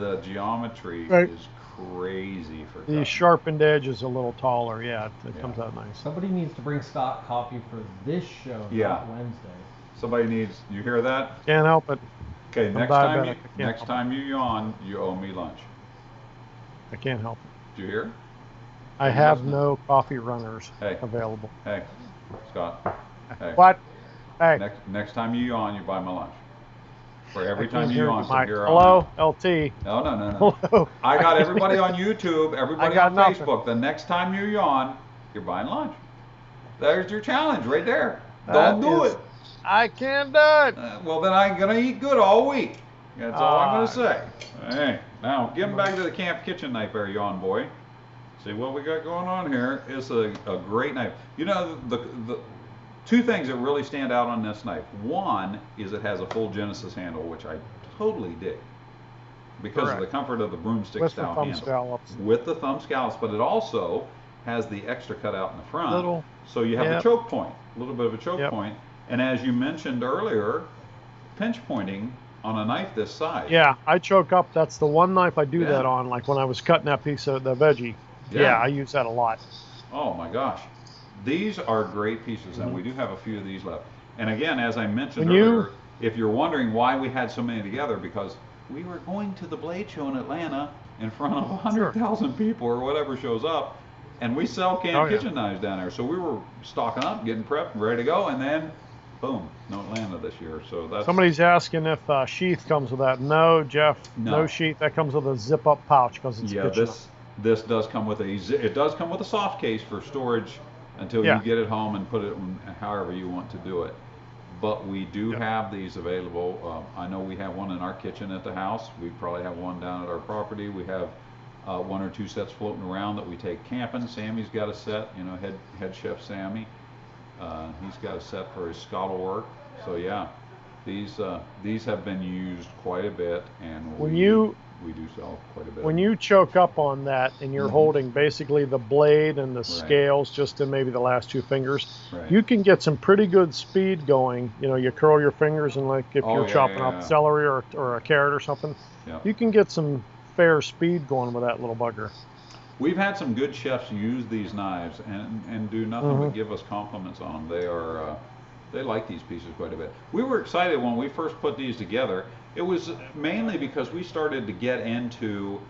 The geometry Right. is crazy for The cutting. sharpened edge is a little taller. Yeah, it comes out nice. Somebody needs to bring Scott coffee for this show, Yeah. not Wednesday. Somebody needs, you hear that? Can't help it. Okay, I'm next time diabetic. you, I can't next help time you yawn, you owe me lunch. I can't help it. Did you hear? I have no coffee runners Hey. available. Hey, Scott. Hey. What? Hey. Next time you yawn, you buy my lunch. For every I time can't you hear yawn you, from Mike. here on Hello, out. LT. No. Hello. I got everybody on YouTube, everybody got on nothing. Facebook. The next time you yawn, you're buying lunch. There's your challenge right there. That Don't do is- it. I can't do it. Well, then I'm gonna eat good all week. That's all I'm gonna Ah. say. Hey, now getting back to the camp kitchen knife there, yawn boy. See what we got going on here is a great knife. You know, the 2 things that really stand out on this knife. One is it has a full Genesis handle, which I totally dig. Because of the Correct. comfort of the broomstick With the style thumb handle. scallops. With the thumb scallops, but it also has the extra cutout in the front. Little. So you have a Yep. choke point, a little bit of a choke Yep. point. And as you mentioned earlier, pinch pointing on a knife this size. Yeah, I choke up. That's the one knife I do Yeah. that on. Like when I was cutting that piece of the veggie. Yeah, I use that a lot. Oh my gosh. These are great pieces, and we do have a few of these left. And again, as I mentioned When you- earlier, if you're wondering why we had so many together, because we were going to the Blade Show in Atlanta in front of 100,000 people or whatever shows up, and we sell canned Oh, yeah. kitchen knives down there. So we were stocking up, getting prepped, and ready to go, and then boom, no Atlanta this year. So that's Somebody's asking if sheath comes with that. No, Jeff, No. no sheath. That comes with a zip-up pouch because it's a yeah. kitchen This does come with it does come with a soft case for storage until Yeah. you get it home and put it in however you want to do it. But we do Yep. have these available. I know we have one in our kitchen at the house. We probably have one down at our property. We have one or two sets floating around that we take camping. Sammy's got a set, head chef Sammy. He's got a set for his scuttle work. So yeah, these have been used quite a bit, and When we do sell quite a bit. When you choke up on that and you're Mhm. holding basically the blade and the scales just in maybe the last two fingers, Right. you can get some pretty good speed going. You curl your fingers and like if Oh, you're yeah, chopping yeah, up yeah. celery or a carrot or something, Yeah. you can get some fair speed going with that little bugger. We've had some good chefs use these knives and do nothing but Mhm. give us compliments on them. They like these pieces quite a bit. We were excited when we first put these together. It was mainly because we started to get into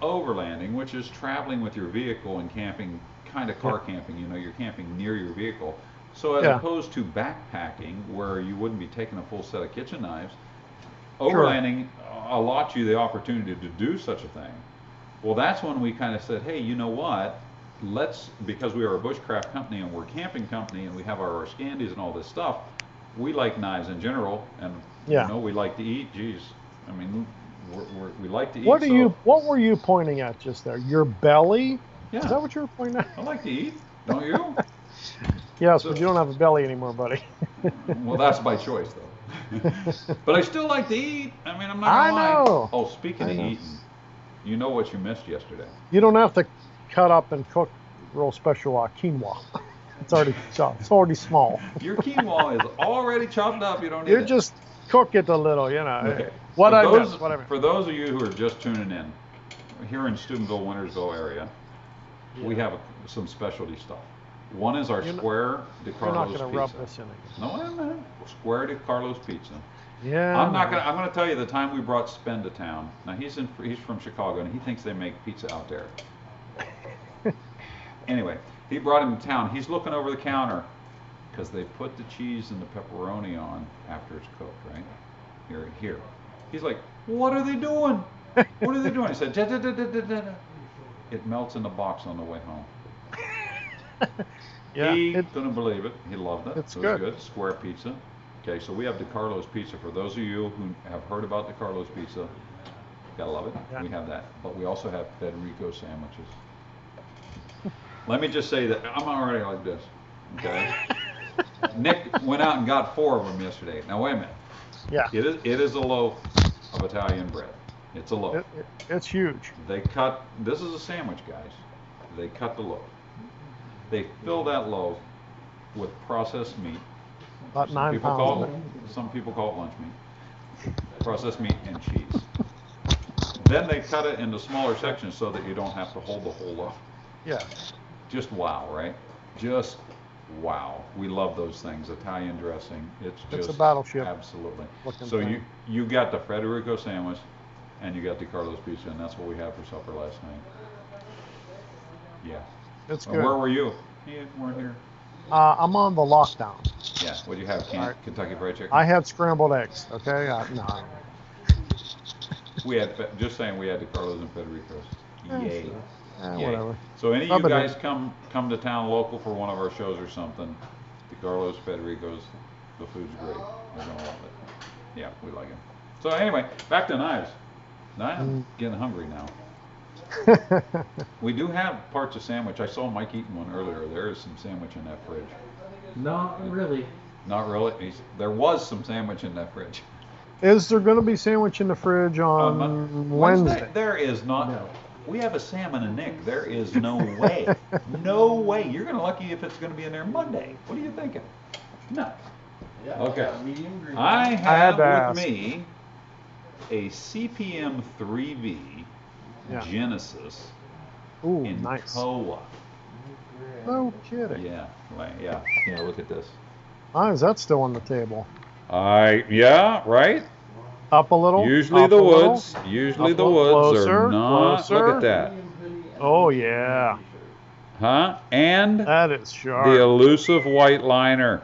overlanding, which is traveling with your vehicle and camping, kind of car camping. You're camping near your vehicle. So as Yeah. opposed to backpacking, where you wouldn't be taking a full set of kitchen knives, Sure. overlanding allots you the opportunity to do such a thing. Well, that's when we kind of said, hey, you know what? Because we are a bushcraft company and we're a camping company and we have our Scandies and all this stuff, we like knives in general, and Yeah. we like to eat. Geez, I mean, we like to eat. What were you pointing at just there? Your belly? Yeah, Is that what you were pointing at? I like to eat. Don't you? Yes, So- but you don't have a belly anymore, buddy. Well, that's by choice, though. But I still like to eat. I mean, I'm not I gonna lie. know. Oh, speaking I of know. eating, you know what you missed yesterday? You don't have to cut up and cook real special quinoa. It's already chopped. It's already small. Your quinoa is already chopped up. You don't need You it. just cook it a little, Okay. What For I those- missed, what I missed. For those of you who are just tuning in, here in Steubenville, Wintersville area, we have some specialty stuff. One is our You're not- Square de You're Carlos not pizza. going to rub this in again. No, wait a minute. Square de Carlos pizza. Yeah. I'm gonna tell you the time we brought Spen to town. Now he's from Chicago and he thinks they make pizza out there. Anyway, he brought him to town. He's looking over the counter because they put the cheese and the pepperoni on after it's cooked, right? Here. He's like, what are they doing? What are they doing? He said, "Da, da, da, da, da, da." It melts in the box on the way home. Yeah. He it- couldn't believe it. He loved it. It's It was good. Square pizza. Okay, so we have DeCarlo's pizza. For those of you who have heard about DeCarlo's pizza, gotta love it. Yeah. We have that. But we also have Federico sandwiches. Let me just say that I'm already like this. Okay? Nick went out and got 4 of them yesterday. Now wait a minute. yeah. It is a loaf of Italian bread. It's a loaf. It's huge. This is a sandwich, guys. They cut the loaf. They fill that loaf with processed meat. About Some 9 people pounds. call of it, it. some people call it lunch meat. Processed meat and cheese. Then they cut it into smaller sections so that you don't have to hold the whole loaf. Yeah. Just wow, right? Just wow. We love those things. Italian dressing. It's just a battleship Absolutely. looking So thing. you got the Federico sandwich and you got the Carlos pizza, and that's what we had for supper last night. Yeah. It's Where good. were you? You weren't here. I'm on the lockdown. Yeah. What do you have? All right. Kentucky Fried Chicken. I had scrambled eggs. Okay. No. We had, just saying, we had the Carlos and Federico's. Yay. Yay. Whatever. So any of Rub you it in. guys come to town local for one of our shows or something, the Carlos, Federico's, the food's great. You're gonna love it. Yeah, we like it. So anyway, back to knives. Now I'm getting hungry now. We do have parts of sandwich. I saw Mike eating one earlier. There is some sandwich in that fridge. Not really. Not really. There was some sandwich in that fridge. Is there going to be sandwich in the fridge on Wednesday? There is not. No. We have a Sam and a Nick. There is no way. No way. You're going to lucky if it's going to be in there Monday. What are you thinking? No. Yeah, Okay. got a medium green. I had have to with ask. me a CPM 3V Yeah. Genesis Ooh, in nice. Koa. No kidding. Yeah, right, yeah. Look at this. Why is that still on the table? Yeah, right? Up a little. Usually up the a little. woods, usually Up the a- woods closer, are not. Look closer. at that. Oh yeah, Huh? And that is sharp. the elusive white liner.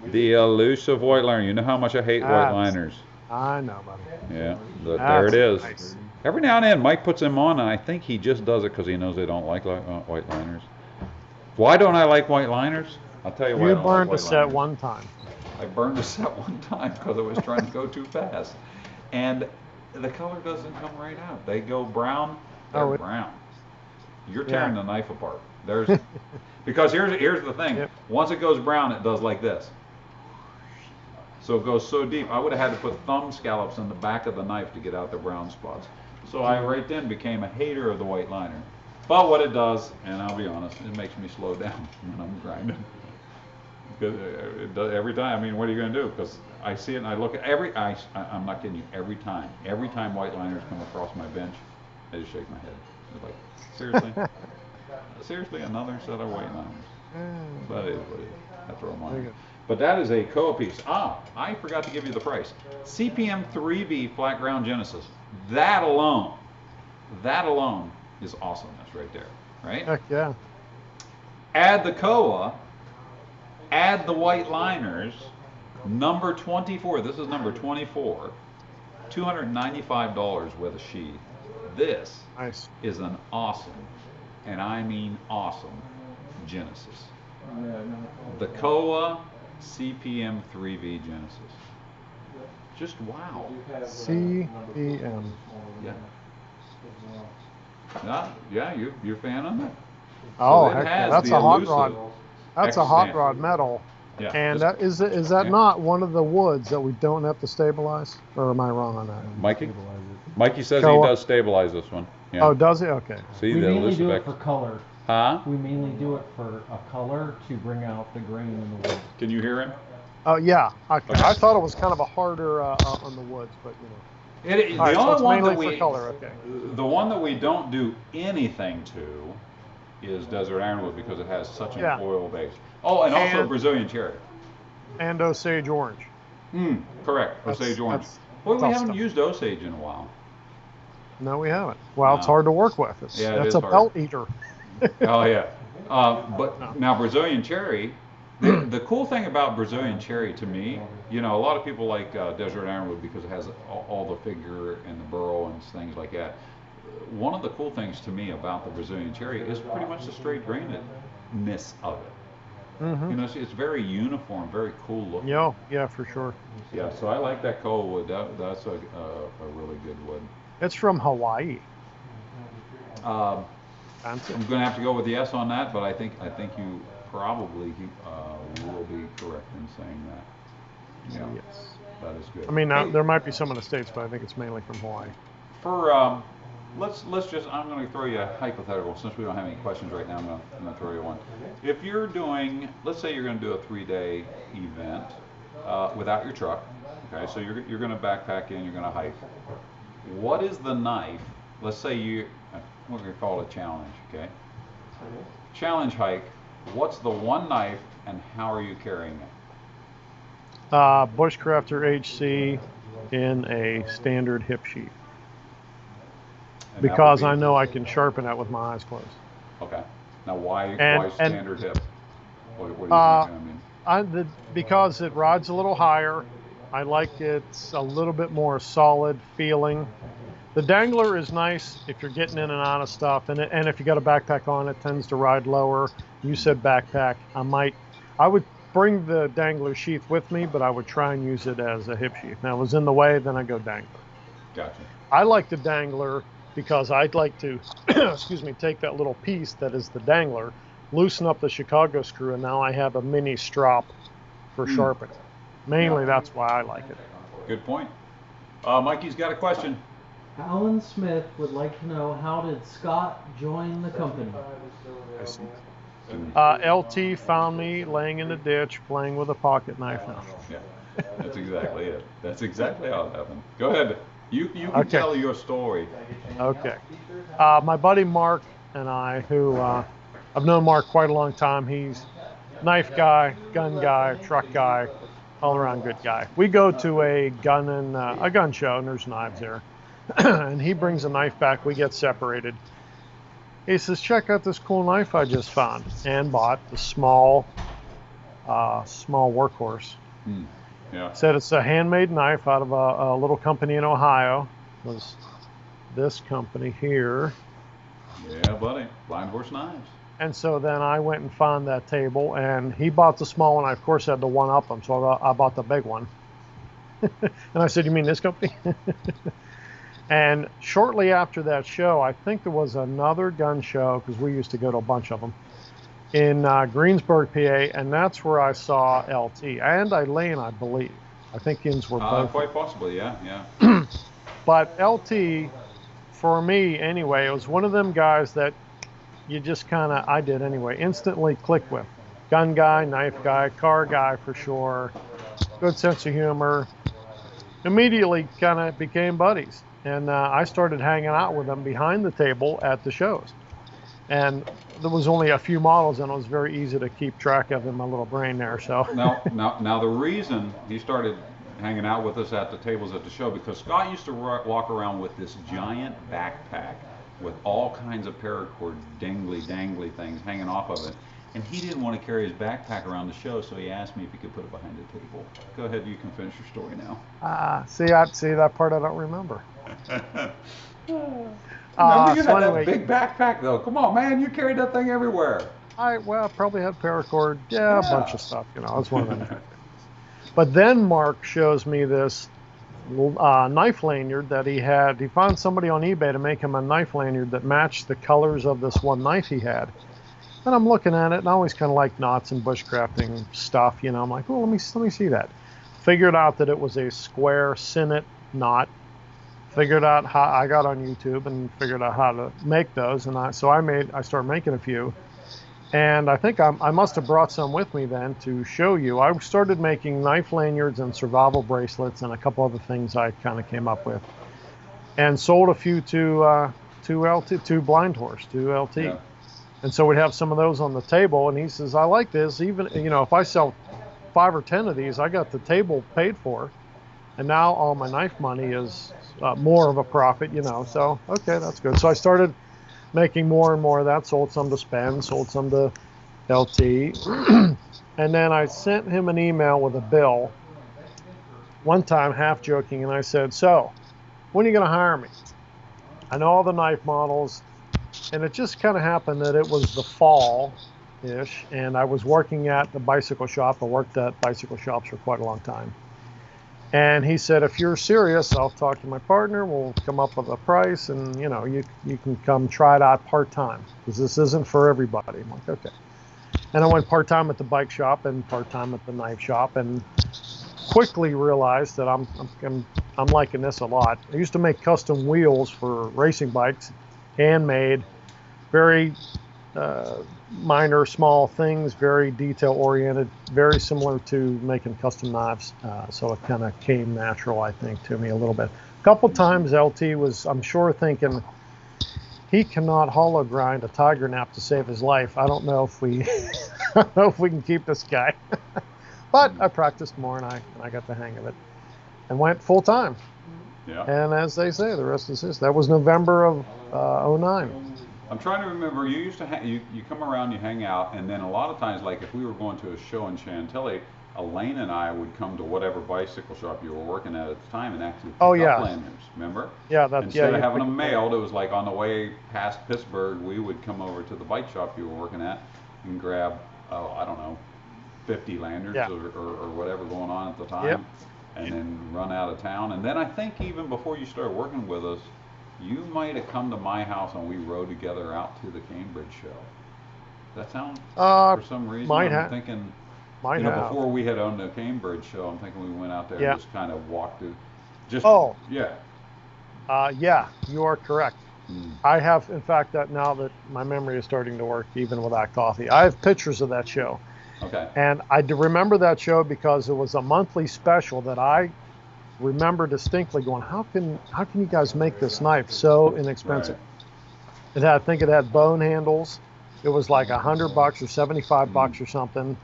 The elusive white liner. You know how much I hate white That's- liners. I know, buddy. Yeah, there it is. Nice. Every now and then, Mike puts them on, and I think he just does it because he knows they don't like white liners. Why don't I like white liners? I'll tell you why. I You don't burned like the white set liners. one time. I burned the set one time because I was trying to go too fast, and the color doesn't come right out. They go brown. They're Oh, brown. You're Yeah. tearing the knife apart. There's because here's the thing. Yep. Once it goes brown, it does like this. So it goes so deep. I would have had to put thumb scallops in the back of the knife to get out the brown spots. So I right then became a hater of the white liner. But what it does, and I'll be honest, it makes me slow down when I'm grinding. Because it does every time. I mean, what are you going to do? Because I see it and I look at I'm not kidding you. Every time white liners come across my bench, I just shake my head. It's like, seriously, seriously, another set of white liners. But it is what it is. I throw them Very on. good. But that is a Koa piece. I forgot to give you the price. CPM 3V flat ground Genesis. That alone is awesomeness right there, right? Heck yeah. Add the Koa, add the white liners, number 24, this is number 24, $295 with a sheath. This Nice. is an awesome, and I mean awesome, Genesis. The Koa CPM 3V Genesis. Just wow. CPM. Yeah. Yeah, you're a fan of it? Oh, it heck yeah. has That's the a hot elusive rod. That's a hot X-Stand. rod metal. Yeah. And this- that is that yeah. not one of the woods that we don't have to stabilize? Or am I wrong on that? Mikey says Koa. he does stabilize this one. Yeah. Oh, does it? Okay. See We the mainly elusive do it X. for color. Huh? We mainly do it for a color to bring out the grain in the wood. Can you hear him? Oh, yeah. Okay. Okay. I thought it was kind of a harder on the woods, but you know. The All right, so only it's one mainly that for we color. Okay. the one that we don't do anything to is desert ironwood because it has such an Yeah. oil base. Oh, and also And- Brazilian cherry. And Osage orange. Correct. That's- Osage orange. that's Boy, we tough haven't stuff. used Osage in a while. No, we haven't. Well, it's No. hard to work with. Yeah, it that's is a hard. belt eater. Oh yeah. But now Brazilian cherry. The cool thing about Brazilian cherry to me, you know, a lot of people like desert ironwood because it has all the figure and the burl and things like that. One of the cool things to me about the Brazilian cherry is pretty much the straight grainedness of it. Mm-hmm. You know, it's very uniform, very cool looking. Yeah, for sure. Yeah, so I like that Koa wood. That's a really good wood. It's from Hawaii. Um, Fancy. I'm going to have to go with yes on that, but I think you probably will be correct in saying that. Yeah, Yes. that is good. I mean, Hey, there might be some in the States, but I think it's mainly from Hawaii. for let's just I'm going to throw you a hypothetical since we don't have any questions right now. I'm going to throw you one. If you're doing, let's say you're going to do a 3-day event without your truck. Okay, so you're going to backpack in, you're going to hike. What is the knife? Let's say we're going to call it a challenge. Okay. Challenge hike. What's the one knife and how are you carrying it? Bushcrafter HC in a standard hip sheath. And that Because would be- I know I can sharpen that with my eyes closed. Okay. Now why And- standard hip? What do you think? I mean, Because it rides a little higher. I like it's a little bit more solid feeling. The Dangler is nice if you're getting in and out of stuff, and if you got a backpack on, it tends to ride lower. You said backpack. I would bring the Dangler sheath with me, but I would try and use it as a hip sheath. Now, if it was in the way, then I go Dangler. gotcha. I like the Dangler because I'd like to, excuse me, take that little piece that is the Dangler, loosen up the Chicago screw, and now I have a mini strop for sharpening. Mainly, Yeah. that's why I like it. Good point. Mikey's got a question. Alan Smith would like to know, how did Scott join the company? LT found me laying in the ditch playing with a pocket knife now. Yeah, that's exactly it. That's exactly how it happened. Go ahead. You can Okay. tell your story. Okay. My buddy Mark and I, who I've known Mark quite a long time. He's knife guy, gun guy, truck guy, all around good guy. We go to a gun show, and there's knives there, and he brings a knife back. We get separated. He says, "Check out this cool knife I just found," and bought the small workhorse. Yeah. Said it's a handmade knife out of a little company in Ohio. It was this company here. Yeah, buddy. Blind Horse Knives. And so then I went and found that table, and he bought the small one. I, of course, had to one-up him, so I bought the big one. And I said, "You mean this company?" And shortly after that show, I think there was another gun show, because we used to go to a bunch of them, in Greensburg, PA, and that's where I saw LT and Elaine, I believe. I think Inns were both. Quite possibly, yeah. But LT, for me anyway, it was one of them guys that you just kind of, I did anyway, instantly click with. Gun guy, knife guy, car guy for sure, good sense of humor. Immediately kind of became buddies. And I started hanging out with them behind the table at the shows. And there was only a few models, and it was very easy to keep track of in my little brain there. So Now the reason he started hanging out with us at the tables at the show, because Scott used to walk around with this giant backpack with all kinds of paracord dangly things hanging off of it. And he didn't want to carry his backpack around the show, so he asked me if he could put it behind the table. Go ahead, you can finish your story now. see that part I don't remember. Remember you so had anyway, that big backpack though. Come on, man, you carried that thing everywhere. I probably had paracord, a bunch of stuff, It's one of them. But then Mark shows me this knife lanyard that he had. He found somebody on eBay to make him a knife lanyard that matched the colors of this one knife he had. And I'm looking at it, and I always kind of like knots and bushcrafting stuff, I'm like, oh, let me see that. Figured out that it was a square Sinnett knot. Figured out how, I got on YouTube and figured out how to make those, and I started making a few. And I think I must have brought some with me then to show you. I started making knife lanyards and survival bracelets and a couple other things I kind of came up with, and sold a few to Blind Horse, to LT. Yeah. And so we'd have some of those on the table, and he says, "I like this. Even if I sell 5 or 10 of these, I got the table paid for, and now all my knife money is more of a profit, So okay, that's good." So I started making more and more of that. Sold some to Spend, sold some to LT, and then I sent him an email with a bill one time, half joking, and I said, "So, when are you going to hire me? I know all the knife models." And it just kind of happened that it was the fall-ish, and I was working at the bicycle shop. I worked at bicycle shops for quite a long time. And he said, "If you're serious, I'll talk to my partner. We'll come up with a price, and you can come try it out part-time, because this isn't for everybody." I'm like, okay. And I went part-time at the bike shop and part-time at the knife shop, and quickly realized that I'm liking this a lot. I used to make custom wheels for racing bikes, handmade, very minor, small things, very detail-oriented, very similar to making custom knives. So it kind of came natural, I think, to me a little bit. A couple times LT was, I'm sure, thinking, he cannot hollow grind a tiger nap to save his life. I don't know if we, can keep this guy. But I practiced more, and I got the hang of it, and went full time. Yeah. And as they say, the rest is history. That was November of 09. I'm trying to remember. You used to you come around, you hang out, and then a lot of times, like if we were going to a show in Chantilly, Elaine and I would come to whatever bicycle shop you were working at the time and actually pick up lanyards. Remember? Yeah, that's Instead of having them mailed, it was like on the way past Pittsburgh, we would come over to the bike shop you were working at and grab, I don't know, 50 lanyards or whatever going on at the time. Yep. And then run out of town. And then I think even before you started working with us, you might have come to my house and we rode together out to the Cambridge show. Does that sound, for some reason, I'm thinking, before we had owned the Cambridge show, I'm thinking we went out there and just kind of walked it. Yeah, you are correct. Hmm. I have, in fact, that now that my memory is starting to work, even without coffee, I have pictures of that show. Okay. And I do remember that show because it was a monthly special that I remember distinctly going, how can you guys make this knife so inexpensive? Right. I think it had bone handles. It was like $100 or $75 or something.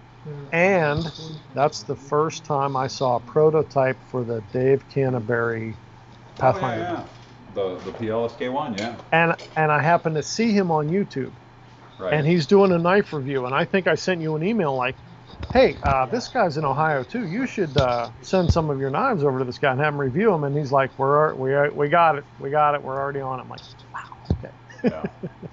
And that's the first time I saw a prototype for the Dave Canterbury Pathfinder. Oh, yeah. The PLSK1, yeah. And I happened to see him on YouTube. Right. And he's doing a knife review. And I think I sent you an email like, hey, this guy's in Ohio too. You should send some of your knives over to this guy and have him review them. And he's like, we got it. We're already on it. I'm like, wow, okay. Yeah,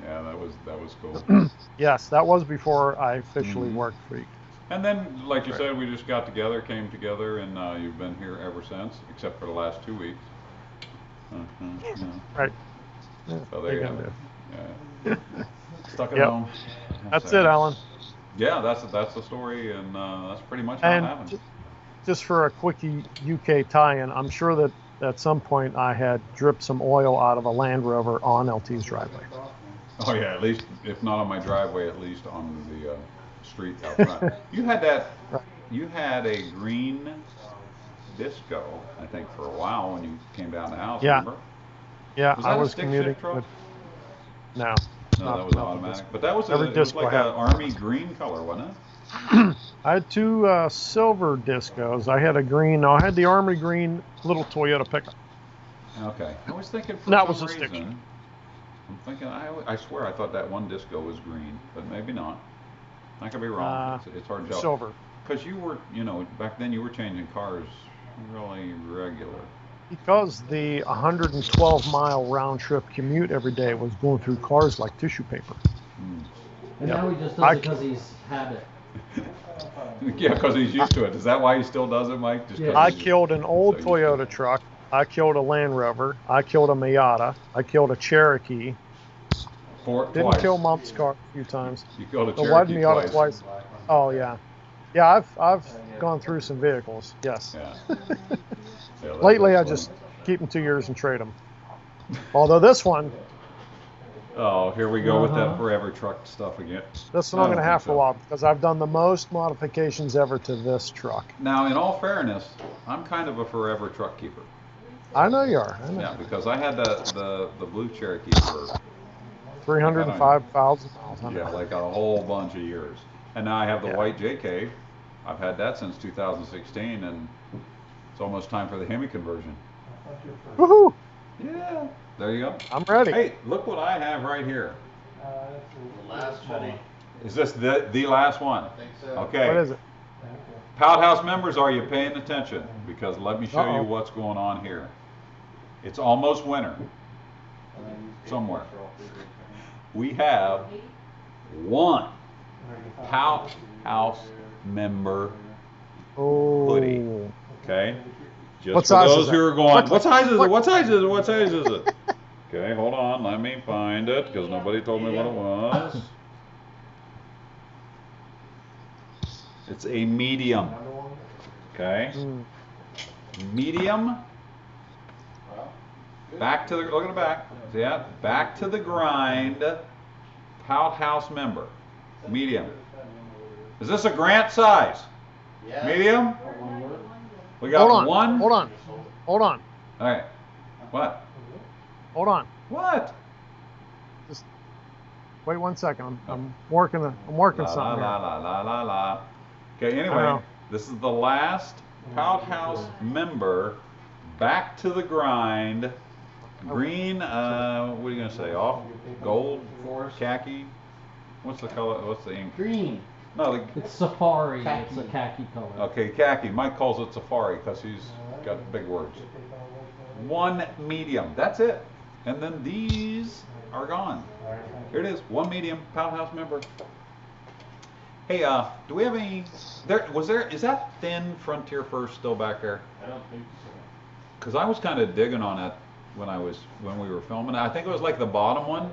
yeah, that was cool. Yes, that was before I officially worked for you. And then, like you said, we just got together, came together, and you've been here ever since, except for the last 2 weeks. Yeah. Right. So there you What are go. you Yeah. Stuck at Yep. home. That's sad. it, Alan. Yeah, that's the story, and that's pretty much how it And happened. just for a quickie UK tie-in, I'm sure that at some point I had dripped some oil out of a Land Rover on LT's driveway. Oh yeah, at least if not on my driveway, at least on the street out front. You had that. Right. You had a green disco, I think, for a while when you came down the house. Yeah. Remember? Yeah, Was I that a was stick commuting shift truck? with. No. No, not- that was not the automatic. disc. But that was Every it was disco like I an had. army green color, wasn't it? I had two silver discos. I had a green. No, I had the army green little Toyota pickup. Okay. I was thinking for That some was a reason. stick shift. I'm thinking. I swear I thought that one disco was green, but maybe not. I could be wrong. It's hard to tell. Silver. Because you were, back then you were changing cars really regular. Because the 112-mile round trip commute every day was going through cars like tissue paper. Mm. And Yeah. now he just I does it because he's had it. Yeah, because he's used to it. Is that why he still does it, Mike? Just 'cause Yeah. I he's killed an old so used to it? Toyota truck. I killed a Land Rover. I killed a Miata. I killed a Cherokee. Didn't Twice. kill Mom's car a few times. You killed a The white Cherokee Miata twice. twice. Oh yeah, yeah. I've gone through some vehicles. Yes. Yeah. Yeah, Lately, I that's just funny. keep them 2 years and trade them. Although this one, Oh, here we go with that Uh-huh. forever truck stuff again. this one I I'm don't gonna have think for a so. while because I've done the most modifications ever to this truck. Now, in all fairness, I'm kind of a forever truck keeper. I know you are. I know. Yeah, because I had the blue Cherokee for 305,000 miles. I know. yeah, like a whole bunch of years. And now I have the Yeah. white JK. I've had that since 2016, and it's almost time for the Hemi conversion. Woohoo! Yeah, there you go. I'm ready. Hey, look what I have right here. The last one. Is this the last one? I think so. Okay. What is it? Pout House members, are you paying attention? Because let me show you Uh-oh. what's going on here. It's almost winter. Somewhere. We have one Pout House member, Oh. hoodie. Okay? Just What for size is those that? who are going, What- what size is it? what- What size is it? What size is it? Okay, hold on. Let me find it because nobody told me what it was. It's a medium. Okay? Mm. Medium. Back to the, look at the back. See that? Back to the grind. Pout House member. Medium. Is this a Grant size? Yes. Medium? We got Hold on. one. Hold on. Hold on. All right. What? Hold on. What? Wait 1 second. I'm working. I'm working La la something la here. la la la la. Okay. I Anyway, know. this is the last Pout House member. Back to the grind. Green. What are you gonna say? Off gold, khaki. What's the color? What's the ink? Green. No. It's safari. Khaki. It's a khaki color. Okay, khaki. Mike calls it safari because he's got big words. One medium. That's it. And then these are gone. Here it is. One medium. Pout House member. Hey, do we have any? Is that thin Frontier First still back there? I don't think so. Because I was kind of digging on it when we were filming. I think it was like the bottom one.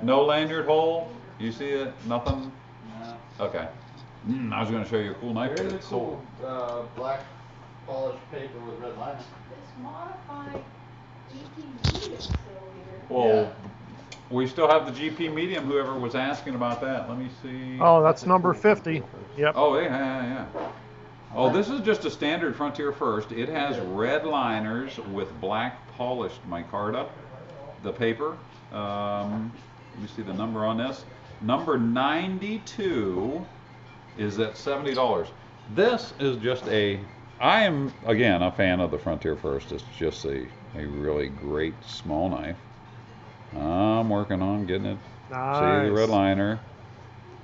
No lanyard hole. You see it? Nothing. No. Okay. I was going to show you a cool knife. There's but a it's sold. cool black polished paper with red lines. This modified Well, we still have the GP medium. Whoever was asking about that, let me see. Oh, that's number 50. Yep. Oh, yeah. Oh, this is just a standard Frontier First. It has red liners with black polished micarta. The paper. Let me see the number on this. Number 92 is at $70. This is just I am, again, a fan of the Frontier First. It's just a really great small knife. I'm working on getting it. Nice. See the red liner.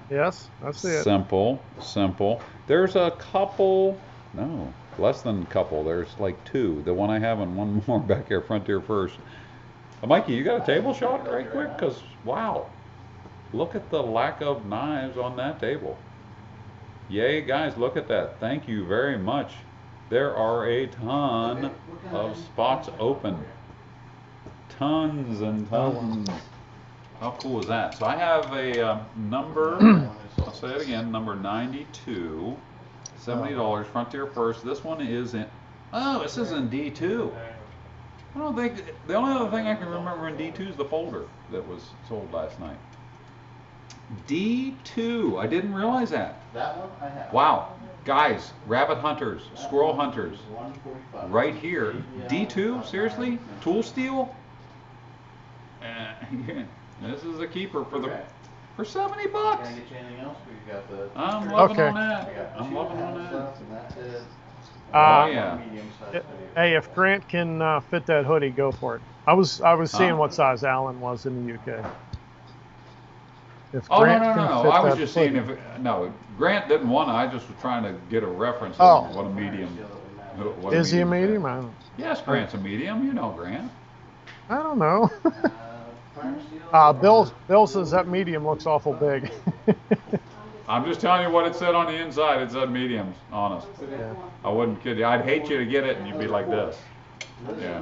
Yes, I see it. Simple. There's a couple, no, less than a couple. There's like two. The one I have and one more back here, Frontier First. Mikey, you got a table shot right quick? Because, wow, look at the lack of knives on that table. Yay, guys, look at that. Thank you very much. There are a ton of spots open. Tons and tons. How cool is that? So I have a number, I'll say it again, number 92, $70, Frontier First. This one is in, this is in D2. I don't think, the only other thing I can remember in D2 is the folder that was sold last night. D2, I didn't realize that. That one I have. Wow, guys, rabbit hunters, squirrel hunters, right here. D2, seriously? Tool steel? This is a keeper for $70. Can I get you anything else? We've got the. I'm loving Okay. on I that. got I'm loving on that. stuff, and that's it. Oh yeah. Hey, if Grant can fit that hoodie, go for it. I was seeing what size Alan was in the UK. If Oh Grant no. can fit I was that just seeing hoodie. no, Grant didn't want it. I just was trying to get a reference Oh. of what a medium. What Is he a is. medium? I don't, Yes, Grant's a medium. You know Grant. I don't know. Fire steel. Bill says that medium looks awful big. I'm just telling you what it said on the inside. It said mediums. Honest. Yeah. I wouldn't kid you. I'd hate you to get it and you'd be like this. Yeah.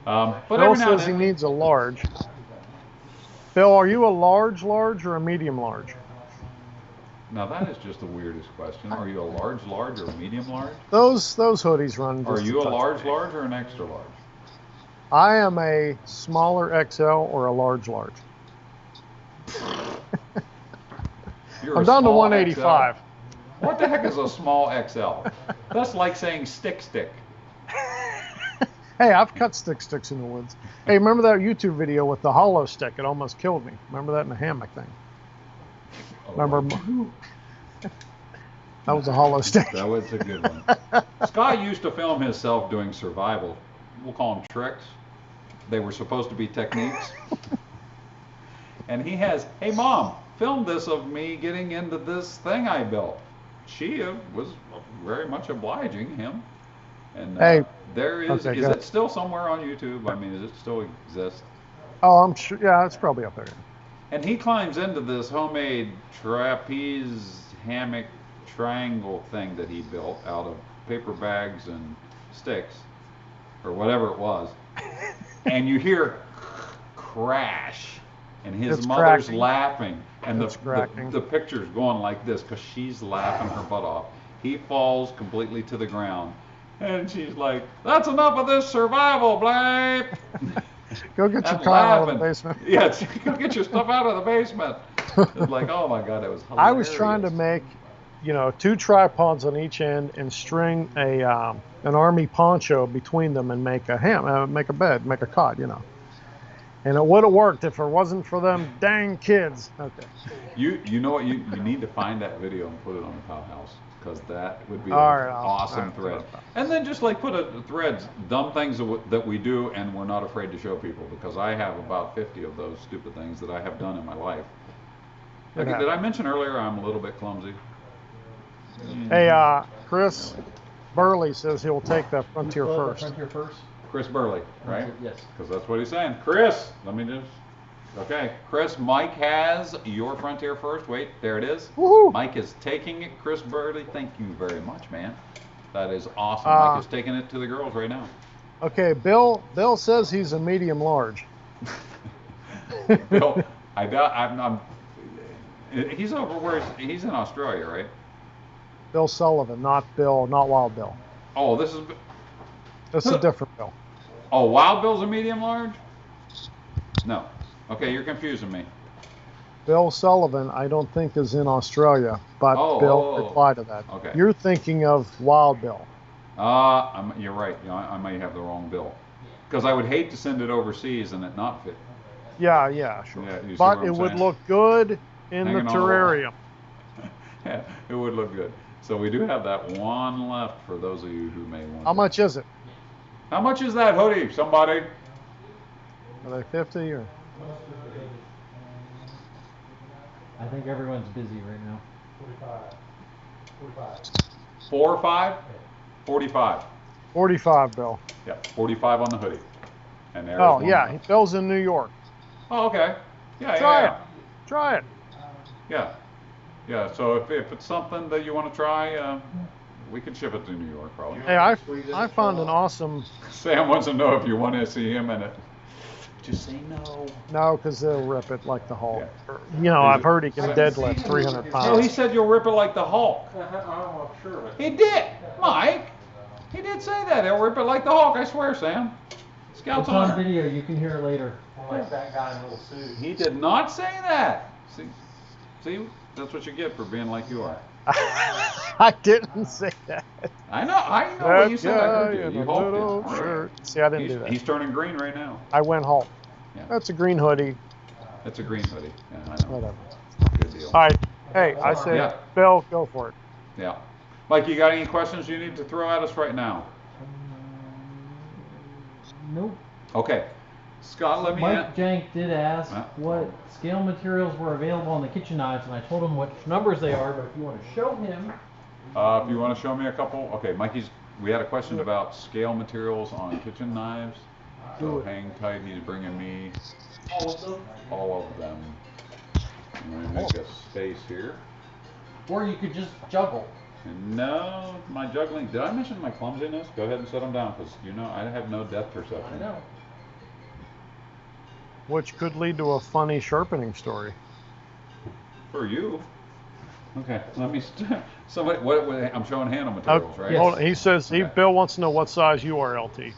But Bill every now and says he then. needs a large. Bill, are you a large or a medium large? Now that is just the weirdest question. Are you a large or a medium large? Those hoodies run. Are just you a touch large big. or an extra large? I am a smaller XL or a large. You're I'm a down to small 185. XL. What the heck is a small XL? That's like saying stick. Hey, I've cut sticks in the woods. Hey, remember that YouTube video with the hollow stick? It almost killed me. Remember that in the hammock thing? Remember? That was a hollow stick. That was a good one. Scott used to film himself doing survival. We'll call them tricks. They were supposed to be techniques. And he has, hey mom, film this of me getting into this thing I built. She was very much obliging him. And Hey. there is, Okay, is go it still somewhere on YouTube? I mean, does it still exist? Oh, I'm sure. Yeah, it's probably up there. And he climbs into this homemade trapeze hammock triangle thing that he built out of paper bags and sticks, or whatever it was. And you hear crash, and his It's mother's cracking. laughing, and It's cracking. the picture's going like this because she's laughing her butt off. He falls completely to the ground, and she's like, "That's enough of this survival, Blake." Go get your I'm car out of the laughing. basement. Yes, go get your stuff out of the basement. It's like, oh my god, that was hilarious. I was trying to make, 2 tripods on each end and string an army poncho between them and make a make a bed, make a cot, And it would have worked if it wasn't for them dang kids. Okay. You know what? You need to find that video and put it on the Powerhouse, because that would be an All right, I'll- awesome I'll thread. put it up. And then just like put a threads, dumb things that we do and we're not afraid to show people, because I have about 50 of those stupid things that I have done in my life. It Did I mention earlier I'm a little bit clumsy? Hey, Chris Burley says he'll take the Frontier first. Frontier First. Chris Burley, right? Yes. Because that's what he's saying. Chris, let me just. Okay, Chris, Mike has your Frontier First. Wait, there it is. Woohoo! Mike is taking it. Chris Burley, thank you very much, man. That is awesome. Mike is taking it to the girls right now. Okay, Bill says he's a medium large. Bill, I doubt. He's over where he's in Australia, right? Bill Sullivan, not Wild Bill. Oh, this is. That's a different Bill. Oh, Wild Bill's a medium large? No. Okay, you're confusing me. Bill Sullivan, I don't think is in Australia, but Oh, Bill oh, replied to that. okay. You're thinking of Wild Bill. You're right. You know, I may have the wrong bill. Because I would hate to send it overseas and it not fit. Yeah, sure. Yeah, you see But what it I'm would saying? look good in Hanging the on the wall. terrarium. Yeah, it would look good. So we do have that one left for those of you who may want How it. much is it? How much is that hoodie, somebody? Are they 50 or? I think everyone's busy right now. 4 or 5? 45. 45, Bill. Yeah, 45 on the hoodie. And there's Oh, one yeah. left. Bill's in New York. Oh, okay. Yeah, Try yeah, it. Try it. yeah. Yeah, so if it's something that you want to try, we could ship it to New York probably. Hey, I found an awesome. Sam wants to know if you want to see him in it. Just say no. No, because they'll rip it like the Hulk. Yeah. You know, Is I've it- heard he can deadlift 300 pounds. No, he said you'll rip it like the Hulk. I'm sure of it. He did, Mike. He did say that. He'll rip it like the Hulk. I swear, Sam. Scouts It's on honor. video. You can hear it later. Like that guy in a little suit. He did not say that. See, that's what you get for being like you are. I didn't say that. I know what you That said. I heard guy you. in You a hulked little it. shirt. See, I didn't do that. He's turning green right now. I went Hulk. Yeah. That's a green hoodie. That's a green hoodie. Yeah, I know. Whatever. Good deal. All right. Hey, I said, Yeah. Bill, go for it. Yeah. Mike, you got any questions you need to throw at us right now? Nope. Okay. Scott, let me Mike Jank did ask Huh? what scale materials were available on the kitchen knives, and I told him what numbers they are. But if you want to show him, if you want to show me a couple. Okay, Mikey's. We had a question about scale materials on kitchen knives. So hang tight. He's bringing me all of them, all of them. I'm going to make a space here. or you could just juggle. And no, my juggling. Did I mention my clumsiness? Go ahead and set them down, because you know I have no depth perception. I know. Which could lead to a funny sharpening story. For you. Okay, let me. Somebody. What? I'm showing handle materials, right? Yes. Hold on, he says, Okay. Bill wants to know what size you are, LT.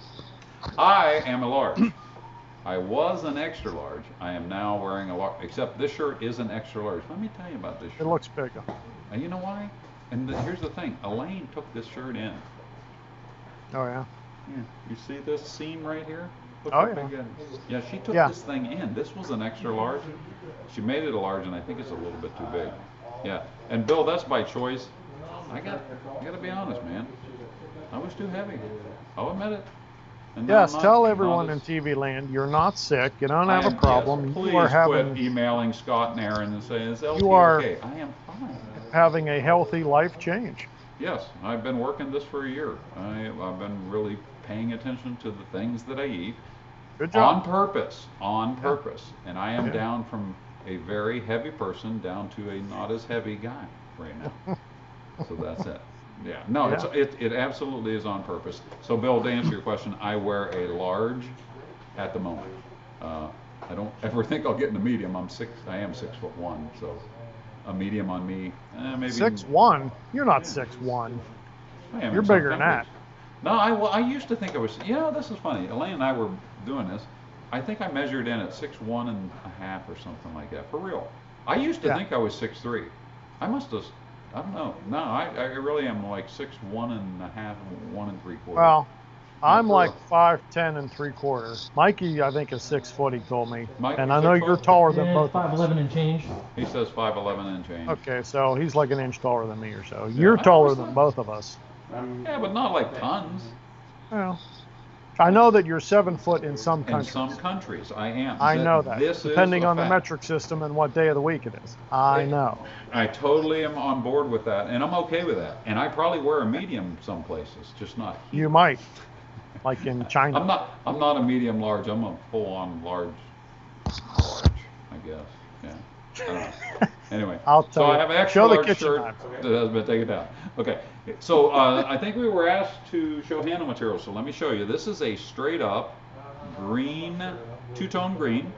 I am a large. I was an extra large. I am now wearing a large. Except this shirt is an extra large. Let me tell you about this shirt. It looks bigger. And you know why? And here's the thing. Elaine took this shirt in. Oh, yeah. Yeah. You see this seam right here? Look Oh, how yeah. big that is. Yeah, she took Yeah. this thing in. This was an extra large. She made it a large, and I think it's a little bit too big. Yeah. And Bill, that's by choice. I gotta be honest, man. I was too heavy. I'll admit it. And no, Yes, I'm tell not everyone in as- TV land you're not sick. You don't I have a am- problem. Yes, You please are quit having emailing Scott and Aaron and saying, "Is LT You are- okay?" I am fine. having a healthy life change. Yes, I've been working this for a year. I've been really paying attention to the things that I eat. Good On job. purpose, and I am Yeah. down from a very heavy person down to a not as heavy guy right now. So that's it. Yeah, no, Yeah. it absolutely is on purpose. So Bill, to answer your question, I wear a large at the moment. I don't ever think I'll get in a medium. I am 6'1", so a medium on me, maybe 6'1"? You're not 6'1". I am You're in some bigger than that. countries. No, I used to think I was. You know, this is funny. Elaine and I were doing this. I think I measured in at 6'1.5" or something like that. For real. I used to Yeah. think I was 6'3". I must have. I don't know. No, I really am like 6'1.5", 1 3/4. Well, I'm for like real. 5'10" and 3/4. Mikey, I think, is 6 foot, he told me. Mikey's And I know 6 you're foot? taller than Yeah, both of us. 5'11" and change. He says 5'11" and change. Okay, so he's like an inch taller than me or so. You're I taller always than thought- both of us. Yeah, but not like tons. Well, I know that you're 7 foot in some In countries. some countries, I am. I know that. This Depending is a on the fact. metric system and what day of the week it is. I know. I totally am on board with that, and I'm okay with that. And I probably wear a medium some places, just not here. You might. Like in China. I'm not a medium large. I'm a full on large, I guess. Yeah. I don't know. Anyway, I'll so tell I you. have an extra Show the large kitchen shirt knife. that has been taken down. Okay. So I think we were asked to show handle materials. So let me show you. This is a straight up green, two-tone green.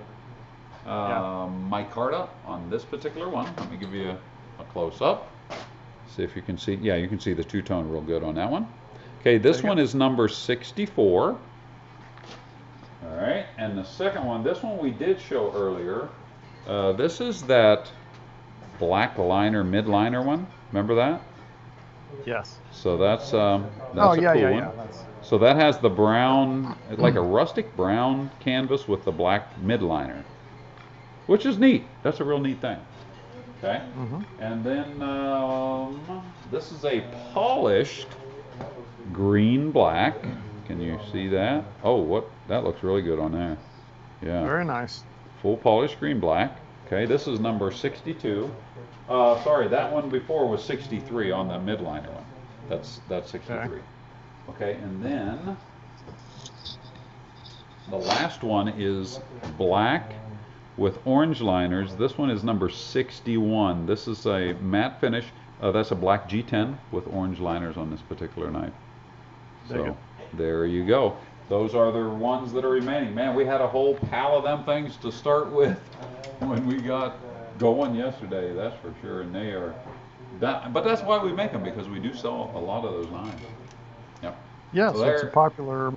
Micarta on this particular one. Let me give you a close up. See if you can see. Yeah, you can see the two-tone real good on that one. Okay, this one is number 64. And the second one, this one we did show earlier. This is that black liner, mid-liner one. Remember that? Yes. So that's Oh, a yeah, cool yeah, one. yeah. That's, So that has the brown, like a rustic brown canvas with the black midliner, which is neat. That's a real neat thing. Okay. mhm. And then this is a polished green black. Can you see that? Oh, what? That looks really good on there. Yeah. Very nice. Full polished green black. Okay, this is number 62. Sorry, that one before was 63 on the midliner one. That's 63. Okay, and then the last one is black with orange liners. This one is number 61. This is a matte finish. That's a black G10 with orange liners on this particular knife. There you So go. there you go. Those are the ones that are remaining. Man, we had a whole pile of them things to start with when we got going yesterday, that's for sure. And they are that, but that's why we make them, because we do sell a lot of those knives. Yep. Yes, So it's a there- popular.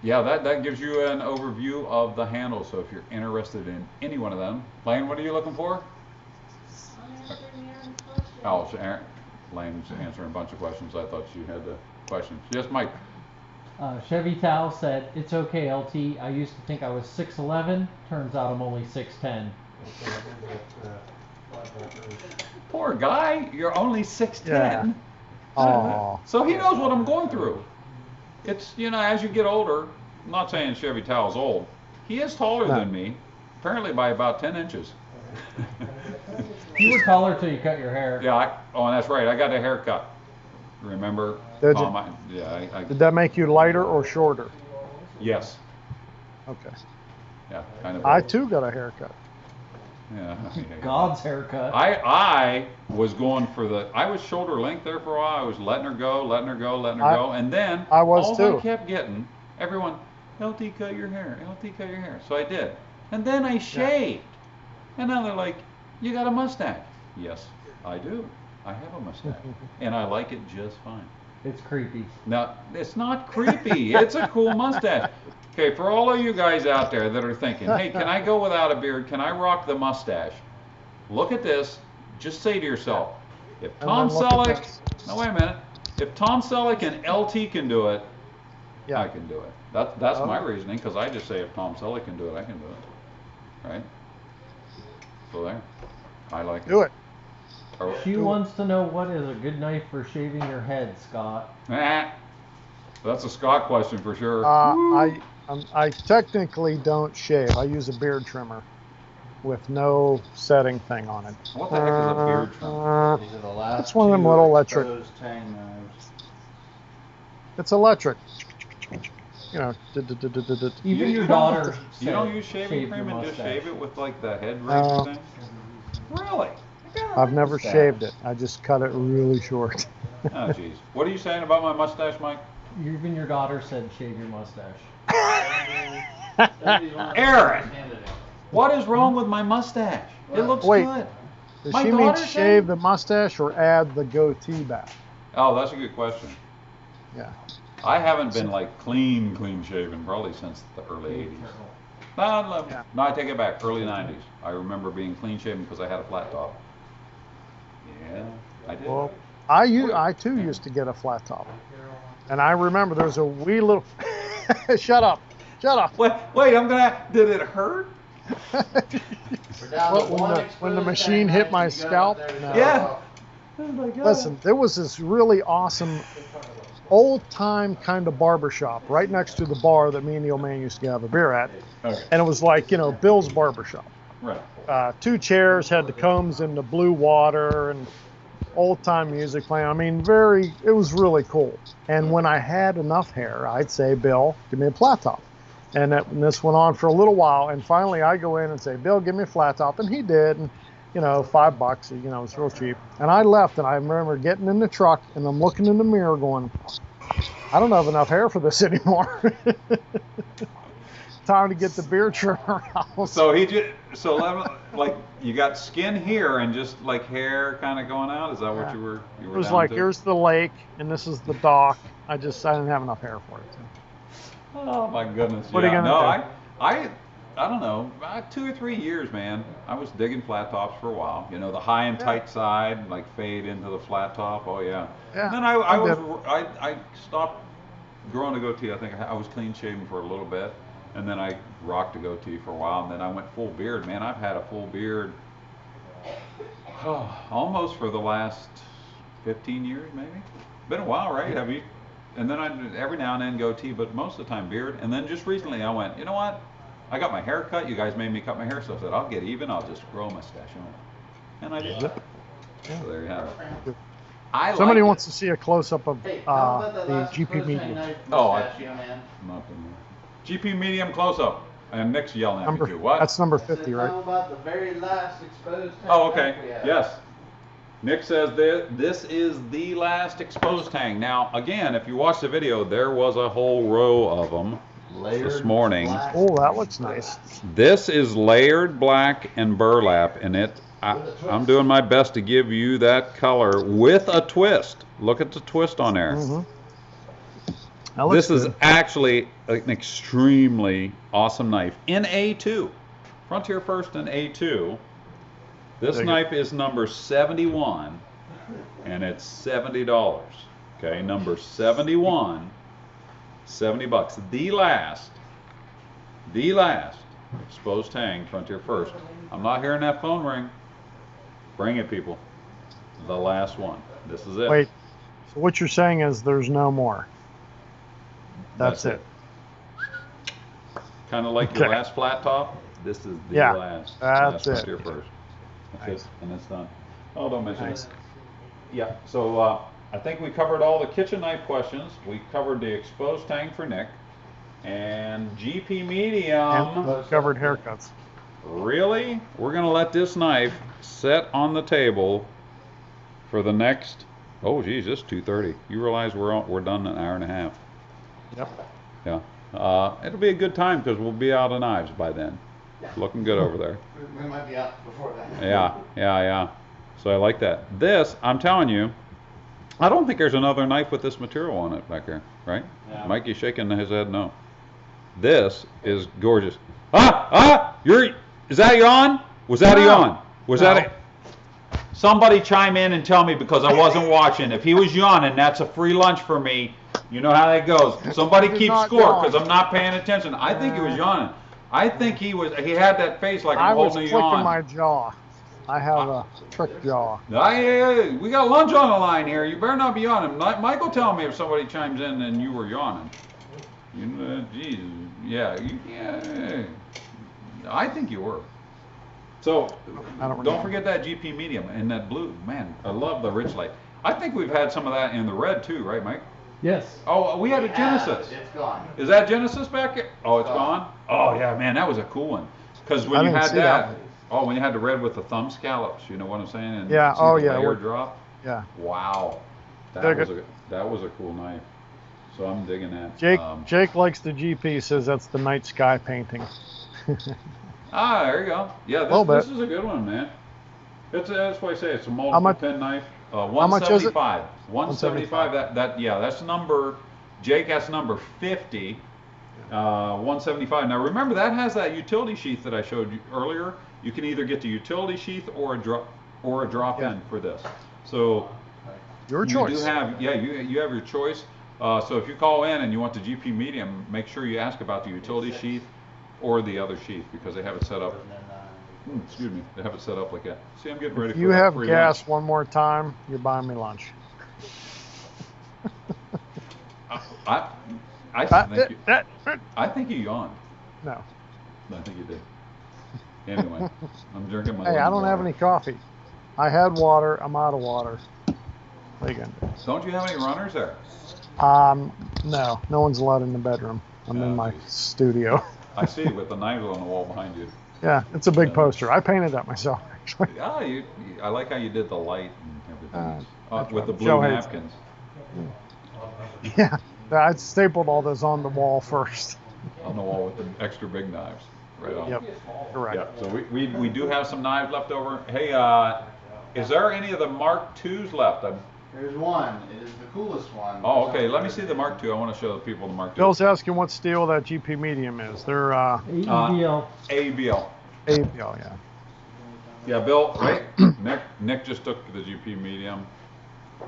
Yeah, that gives you an overview of the handles. So if you're interested in any one of them, Lane, what are you looking for? Oh, so Lane's answering a bunch of questions. I thought you had the questions. Yes, Mike. Chevy Tal said, "It's okay, LT. I used to think I was 6'11". Turns out I'm only 6'10". Poor guy, you're only 6'10". Oh, So he knows what I'm going through. It's, as you get older, I'm not saying Chevy Tal's old, he is taller No. than me, apparently by about 10 inches. You were taller till you cut your hair. Yeah, and that's right, I got a haircut. Remember? Did you? Tom, I did that make you lighter or shorter? yes, Okay. yeah, kind of. I too got a haircut. Yeah. God's haircut. I was going for I was shoulder length there for a while. I was letting her go, and then I was all too. I kept getting, everyone, LT cut your hair, LT cut your hair. So I did, and then I shaved, and now they're like, you got a mustache? Yes, I do. I have a mustache, and I like it just fine. It's creepy. Now, it's not creepy. It's a cool mustache. Okay, for all of you guys out there that are thinking, hey, can I go without a beard? Can I rock the mustache? Look at this. Just say to yourself, if And Tom then look at Selleck, this. no, wait a minute. If Tom Selleck and LT can do it, Yeah. I can do it. That's my Oh. reasoning, because I just say if Tom Selleck can do it, I can do it. Right? So there. I like it. Do it. Or- She wants to know what is a good knife for shaving your head, Scott. That's a Scott question for sure. I technically don't shave. I use a beard trimmer with no setting thing on it. What the heck is a beard trimmer? These are the last It's one of them two little electric- exposed tang knives. It's electric. You know. Even You your don't- daughter You said, don't use shaving "Shave cream your and just mustache." shave it with like the head No. razor thing? Really? I've never shaved it. I just cut it really short. Oh jeez. What are you saying about my mustache, Mike? Even your daughter said shave your mustache. Aaron! What is wrong with my mustache? It looks Wait. good. Does My she mean daughter shave said- the mustache or add the goatee back? Oh, that's a good question. Yeah. I haven't been like clean shaven probably since the early 80s. No, Yeah. no, I take it back. Early 90s. I remember being clean shaven because I had a flat top. Yeah, I did. Well, I too used to get a flat top, and I remember there was a wee little. Shut up! Shut up! Wait, did it hurt? We're down to When one the exposed machine tang hit knife my and you go scalp? up there to No. go Yeah. up. Oh my God. Listen, there was this really awesome old-time kind of barber shop right next to the bar that me and the old man used to have a beer at, Okay. and it was like Bill's barber shop. Right. 2 chairs, had the combs in the blue water, and old-time music playing. I mean, it was really cool. And when I had enough hair, I'd say, Bill, give me a flat top. And this went on for a little while, and finally I go in and say, Bill, give me a flat top, and he did, and $5, it was real cheap. And I left, and I remember getting in the truck, and I'm looking in the mirror going, I don't have enough hair for this anymore. Time to get the beard trimmer out. So like you got skin here and just like hair kind of going out. Is that what you were? It was down like, to? here's the lake, and this is the dock. I didn't have enough hair for it. Oh my goodness. What are you Yeah, gonna no, I don't know, about 2 or 3 years, man. I was digging flat tops for a while. You know, the high and tight side, like fade into the flat top. Oh yeah. Yeah, And then I stopped growing a goatee. I think I was clean shaven for a little bit, and then I rocked a goatee for a while, and then I went full beard. Man, I've had a full beard almost for the last 15 years, maybe. Been a while, right? Have you? And then I every now and then goatee, but most of the time beard. And then just recently I went, you know what? I got my hair cut. You guys made me cut my hair, so I said I'll get even. I'll just grow a mustache on it, and I did. Yep. So there you have it. Somebody like wants to see a close up of Hey, how about that the last GP exposed medium. hang knife Oh, mustachio, man? Nothing. GP medium close up, and Nick's yelling at me too. What? That's number I said, 50, right? how about the very last exposed hang Oh, knife okay. we have? Yes. Nick says this is the last exposed hang. Now, again, if you watch the video, there was a whole row of them this morning. black. Oh, that looks nice. This is layered black and burlap, and I'm doing my best to give you that color with a twist. Look at the twist on there. Mm-hmm. That looks This is good. actually an extremely awesome knife in A2. Frontier First in A2. This Dig it. knife is number 71, and it's $70. Okay, number 71, $70. The last exposed hang, Frontier First. I'm not hearing that phone ring. Bring it, people. The last one. This is it. Wait, so what you're saying is there's no more. That's it. Kind of like your Okay. last flat top. This is the Yeah, last. that's it. Frontier First. That's Nice. it, and it's done. Oh, don't mention Nice. it. Yeah. So I think we covered all the kitchen knife questions. We covered the exposed hang for Nick, and GP medium. And covered haircuts. Really? We're gonna let this knife sit on the table for the next. Oh, geez, it's 2:30. You realize we're done in an hour and a half. Yep. Yeah. It'll be a good time because we'll be out of knives by then. Looking good over there. We might be out before that. Yeah. So I like that. This, I'm telling you, I don't think there's another knife with this material on it back there, right? Yeah. Mikey's shaking his head no. This is gorgeous. Is that a yawn? Was that a No. yawn? Was that No. a... Somebody chime in and tell me because I wasn't watching. If he was yawning, that's a free lunch for me. You know how that goes. Somebody He did keep not score yawn. because I'm not paying attention. I think he was yawning. I think he had that face like I I'm was holding a clicking yawn. my jaw. I have a trick jaw. Hey, we got lunch on the line here. You better not be yawning. Michael, tell me if somebody chimes in and you were yawning. You know, geez, yeah. I think you were. So, I don't don't remember. forget that GP medium and that blue. Man, I love the rich light. I think we've had some of that in the red too, right, Mike? Yes. Oh, we had a Yeah, Genesis. It's gone. Is that Genesis back here? Oh, it's gone? Oh, yeah, man, that was a cool one. Because I when you didn't had see that that, one. when you had the red with the thumb scallops, you know what I'm saying? And Yeah, see oh, the yeah, layer what- drop. Yeah. Wow, Dig that it. was a cool knife. So I'm digging that. Jake likes the GP. Says that's the night sky painting. There you go. Yeah, Little this bit. is a good one, man. That's why I say it's a multiple How much- pin knife. much is it? 175. 175. That's number. Jake, that's number 50. 175. Now remember that has that utility sheath that I showed you earlier. You can either get the utility sheath or a drop Yeah. in for this. So Your choice. you do have you have your choice. So if you call in and you want the GP medium, make sure you ask about the utility sheath or the other sheath because they have it set up. And then, Excuse me, they have it set up like that. See, I'm getting ready If for you have free gas lunch. one more time, you're buying me lunch. I think you yawned. No. I think you did. Anyway, I'm drinking my. Hey, I don't have water. any coffee. I had water. I'm out of water. What are you gonna do? Don't you have any runners there? No. No one's allowed in the bedroom. I'm in my studio. I see with the knives on the wall behind you. Yeah, it's a big Yeah. poster. I painted that myself, actually. Yeah, I like how you did the light and everything that's with the right. blue Show hates napkins. Yeah, I stapled all those on the wall first. On the wall with the extra big knives. Right on. Yep, correct. Yeah, so we do have some knives left over. Hey, is there any of the Mark IIs left? Here's one. It is the coolest one. Oh, okay. Let me see the Mark II. I want to show the people the Mark II. Bill's asking what steel that GP medium is. They're EBL. ABL. ABL, yeah. Yeah, Bill, right? Nick just took the GP medium,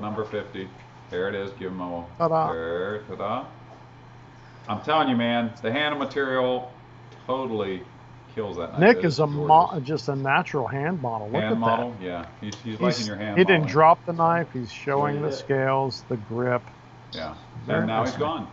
number 50. There it is. Give him a Ta-da. there, ta-da. I'm telling you, man, the hand material totally kills that knife. Nick It is gorgeous. just a natural hand model. Look Hand at model, that. yeah. He's liking your hand He didn't modeling. drop the knife. He's showing the scales, the grip. Yeah, Very and now nice. he's gone.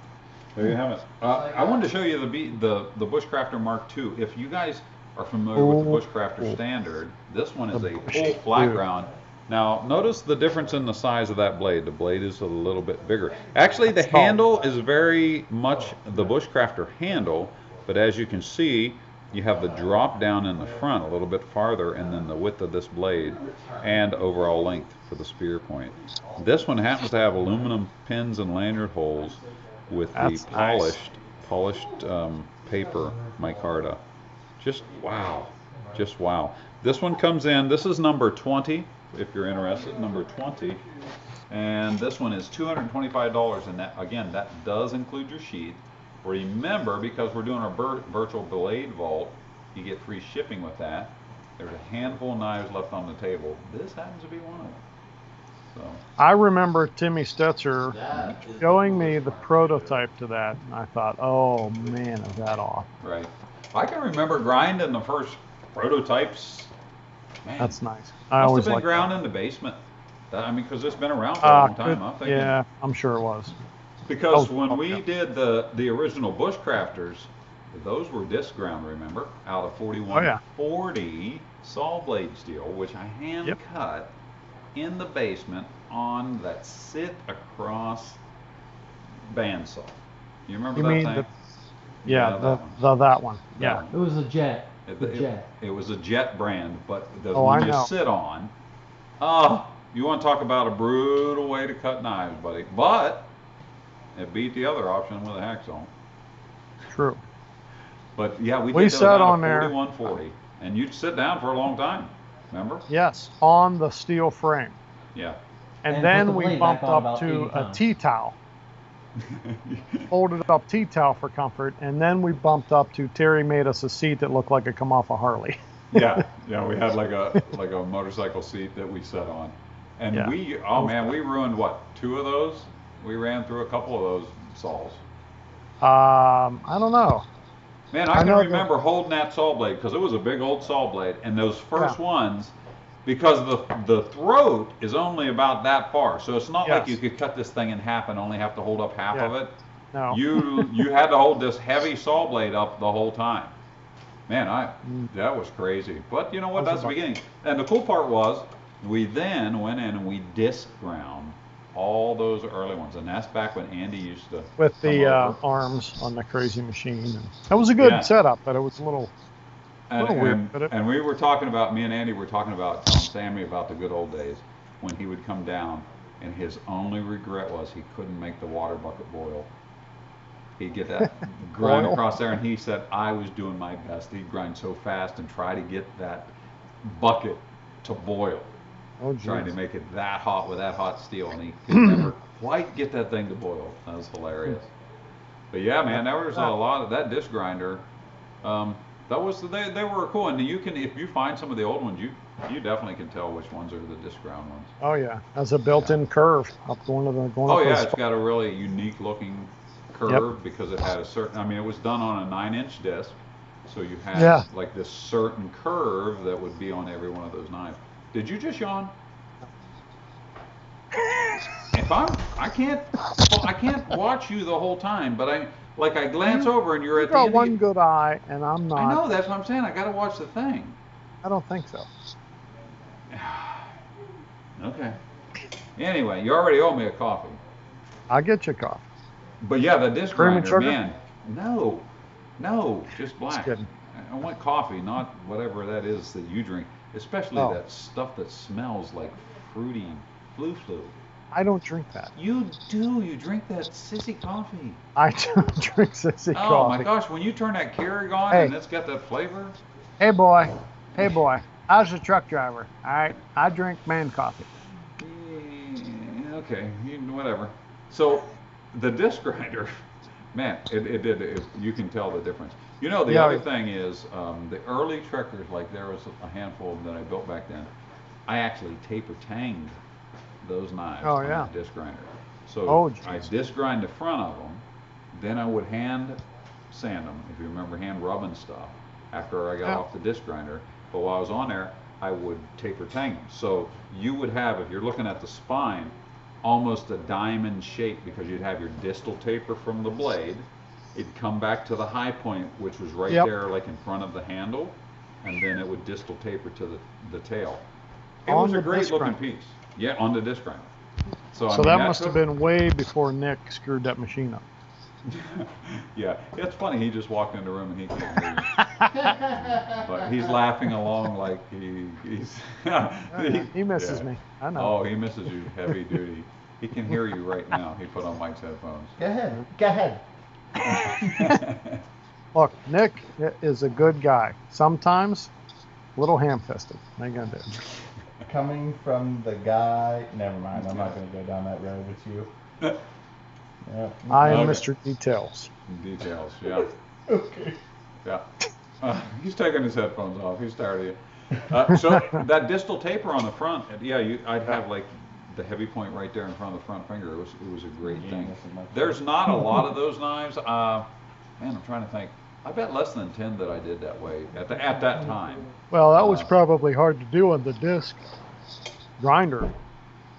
There you have it. I wanted to show you the Bushcrafter Mark II. If you guys are familiar with the Bushcrafter Standard, this one is The a Bush full flat II. ground. Now, notice the difference in the size of that blade. The blade is a little bit bigger. Actually, the handle is very much the Bushcrafter handle, but as you can see, you have the drop down in the front a little bit farther, and then the width of this blade and overall length for the spear point. This one happens to have aluminum pins and lanyard holes with That's the nice. polished paper micarta. Just wow, just wow. This one comes in, this is number 20, if you're interested, number 20. And this one is $225, and that, again, that does include your sheath. Remember, because we're doing our virtual blade vault, you get free shipping with that. There's a handful of knives left on the table. This happens to be one of them. So, I remember Timmy Stetzer showing me the prototype to that, and I thought, oh man, is that off. right. I can remember grinding the first prototypes. Man, That's nice. I must always have been like ground in the basement. I mean, because it's been around for a long time. I'm thinking. yeah, I'm sure it was. Because Oh, when we yeah. did the original Bushcrafters, those were disc ground, remember? Out of 4140 saw blade steel, which I hand Yep. cut in the basement on that sit across bandsaw. You remember You that mean thing? Yeah, that one. That Yeah. one. It was a jet. It, The it- jet. it was a jet brand, but the Oh, one I you know. sit on, oh, you want to talk about a brutal way to cut knives, buddy. But it beat the other option with a hacksaw. True. But yeah, we We did those sat out on of there. 4140, and you'd sit down for a long time. Remember? Yes, on the steel frame. Yeah. And, And then put the we blade bumped back on up about to 80 a times. tea towel. Folded up tea towel for comfort, and then we bumped up to Terry made us a seat that looked like it come off a Harley. Yeah, yeah, we had like a motorcycle seat that we sat on, and Yeah. we ruined what, 2 of those? We ran through a couple of those saws. I don't know. Man, I I can know remember holding that saw blade because it was a big old saw blade, and those first Yeah. ones, because the throat is only about that far, so it's not like Yes. you could cut this thing in half and only have to hold up half Yeah. of it. No. You had to hold this heavy saw blade up the whole time. Man, that was crazy. But you know what? That's the beginning. And the cool part was, we then went in and we disc ground all those early ones, and that's back when Andy used to With come the over. arms on the crazy machine. And that was a good Yeah. setup, but it was a little little weird, but And we were talking about, me and Andy were talking about, telling Sammy about the good old days when he would come down, and his only regret was he couldn't make the water bucket boil. He'd get that grind Boil? across there, and he said, I was doing my best. He'd grind so fast and try to get that bucket to boil, Oh, trying to geez. make it that hot with that hot steel, and he could never quite get that thing to boil. That was hilarious. But yeah, man, there was a lot of that disc grinder. That was they were cool, and you can, if you find some of the old ones, you definitely can tell which ones are the disc ground ones. Oh yeah, as a built-in curve up going Oh up yeah, those it's got a really unique looking curve because it had a certain. I mean, it was done on a 9-inch disc, so you had Yeah. like this certain curve that would be on every one of those knives. Did you just yawn? If I can't watch you the whole time, but I glance over and you're You at the got end. one good eye, and I'm not. I know, that's what I'm saying. I got to watch the thing. I don't think so. Okay. Anyway, you already owe me a coffee. I'll get you coffee. But yeah, the disc Cream and grinder, sugar? man. No, just black. kidding. I want coffee, not whatever that is that you drink. Especially Oh. that stuff that smells like fruity flu. I don't drink that. You do. You drink that sissy coffee. I don't drink sissy Oh coffee. my gosh, when you turn that Keurig on Hey. and it's got that flavor. Hey boy, how's the truck driver? All right, I drink man coffee. Okay, whatever. So the disc grinder, man, you can tell the difference. You know, the Yeah. other thing is the early trickers, like there was a handful of them that I built back then. I actually taper tanged those knives Oh, on yeah. the disc grinder. So Oh, I geez. disc grind the front of them, then I would hand sand them, if you remember hand rubbing stuff, after I got Yeah. off the disc grinder. But while I was on there, I would taper tang them. So you would have, if you're looking at the spine, almost a diamond shape because you'd have your distal taper from the blade. It'd come back to the high point, which was right Yep. there, like in front of the handle, and then it would distal taper to the tail. It On was a the great disc looking grinder. piece. Yeah, on the disc grinder. So, I So mean, that that must have took- been way before Nick screwed that machine up. Yeah, it's funny. He just walked in the room and he can't hear you. But he's laughing along like he's. He misses yeah. me. I know. Oh, he misses you heavy duty. He can hear you right now. He put on Mike's headphones. Go ahead. Go ahead. Look, Nick is a good guy. Sometimes a little ham-fisted. What are you gonna do? Coming from the guy. Never mind. I'm not going to go down that road with you. Yeah. I am Okay. Mr. Details. Details, yeah. Okay. Yeah. He's taking his headphones off. He's tired of you. So that distal taper on the front, yeah, I'd have like the heavy point right there in front of the front finger. It was a great Yeah, thing. that's a much There's not a lot of those knives. Man, I'm trying to think. I bet less than 10 that I did that way at that time. Well, that was probably hard to do on the disc grinder.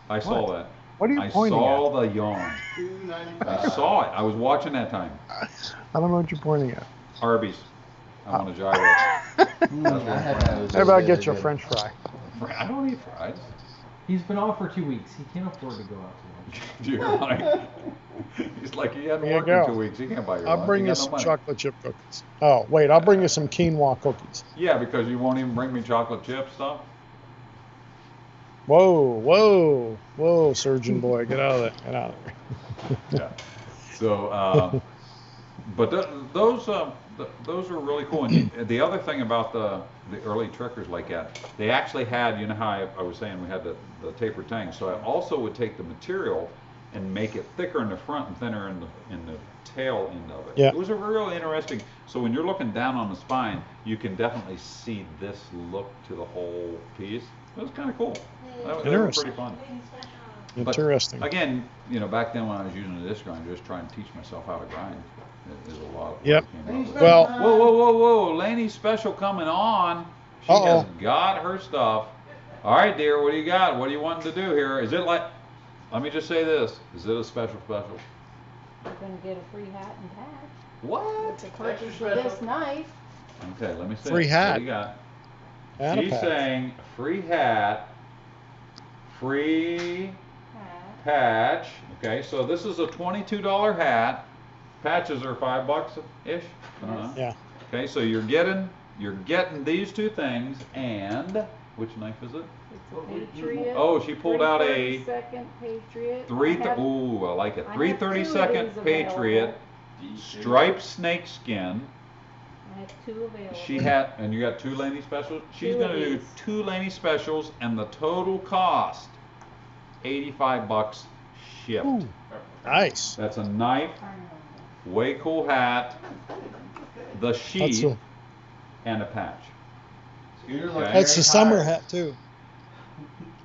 I saw that. What are you I pointing saw the yawn. $2.95. I saw it. I was watching that time. at? I don't know what you're pointing at. Arby's. I want a gyro. I had those How about the get other your day. French fry? I don't eat fries. He's been off for 2 weeks. He can't afford to go out to lunch. You're right. He's like, he hadn't There you worked in go. 2 weeks. He can't buy your I'll lunch. bring He you got no some money. chocolate chip cookies. Oh, wait, I'll bring you some quinoa cookies. Yeah, because you won't even bring me chocolate chip stuff. Whoa, surgeon boy, get out of there, get out of there. Yeah. So, but those are really cool. And the other thing about the early trickers like that, they actually had, you know how I was saying we had the taper tang. So I also would take the material and make it thicker in the front and thinner in the tail end of it. Yeah. It was a real interesting. So when you're looking down on the spine, you can definitely see this look to the whole piece. It was kind of cool. That was Interesting. pretty fun. But Interesting. again, you know, back then when I was using the disc grinder, just trying to teach myself how to grind is a lot. Of Yep. what came up with. Well- Whoa! Laney's special coming on. She Uh-oh. has got her stuff. All right, dear. What do you got? What are you wanting to do here? Is it like? Let me just say this. Is it a special? You're gonna get a free hat and patch What? with the purchase of this knife. Okay, let me see. Free hat. What do you got? And a She's patch. saying free hat, free Hat. patch. Okay, so this is a $22 hat. Patches are $5 ish. Yeah. Okay, so you're getting these two things, and which knife is it? It's a Patriot. Oh, she pulled out a 332nd Patriot. ooh, I like it. I have 2 of 332nd these Patriot, striped snakeskin. I have 2 available. She had, and you got 2 Laney specials. She's 2 of gonna do these. 2 Laney specials, and the total cost $85 shipped. Ooh, nice. That's a knife, way cool hat, the That's sheath, a, and a patch. Scooter Okay. that's the summer hat too.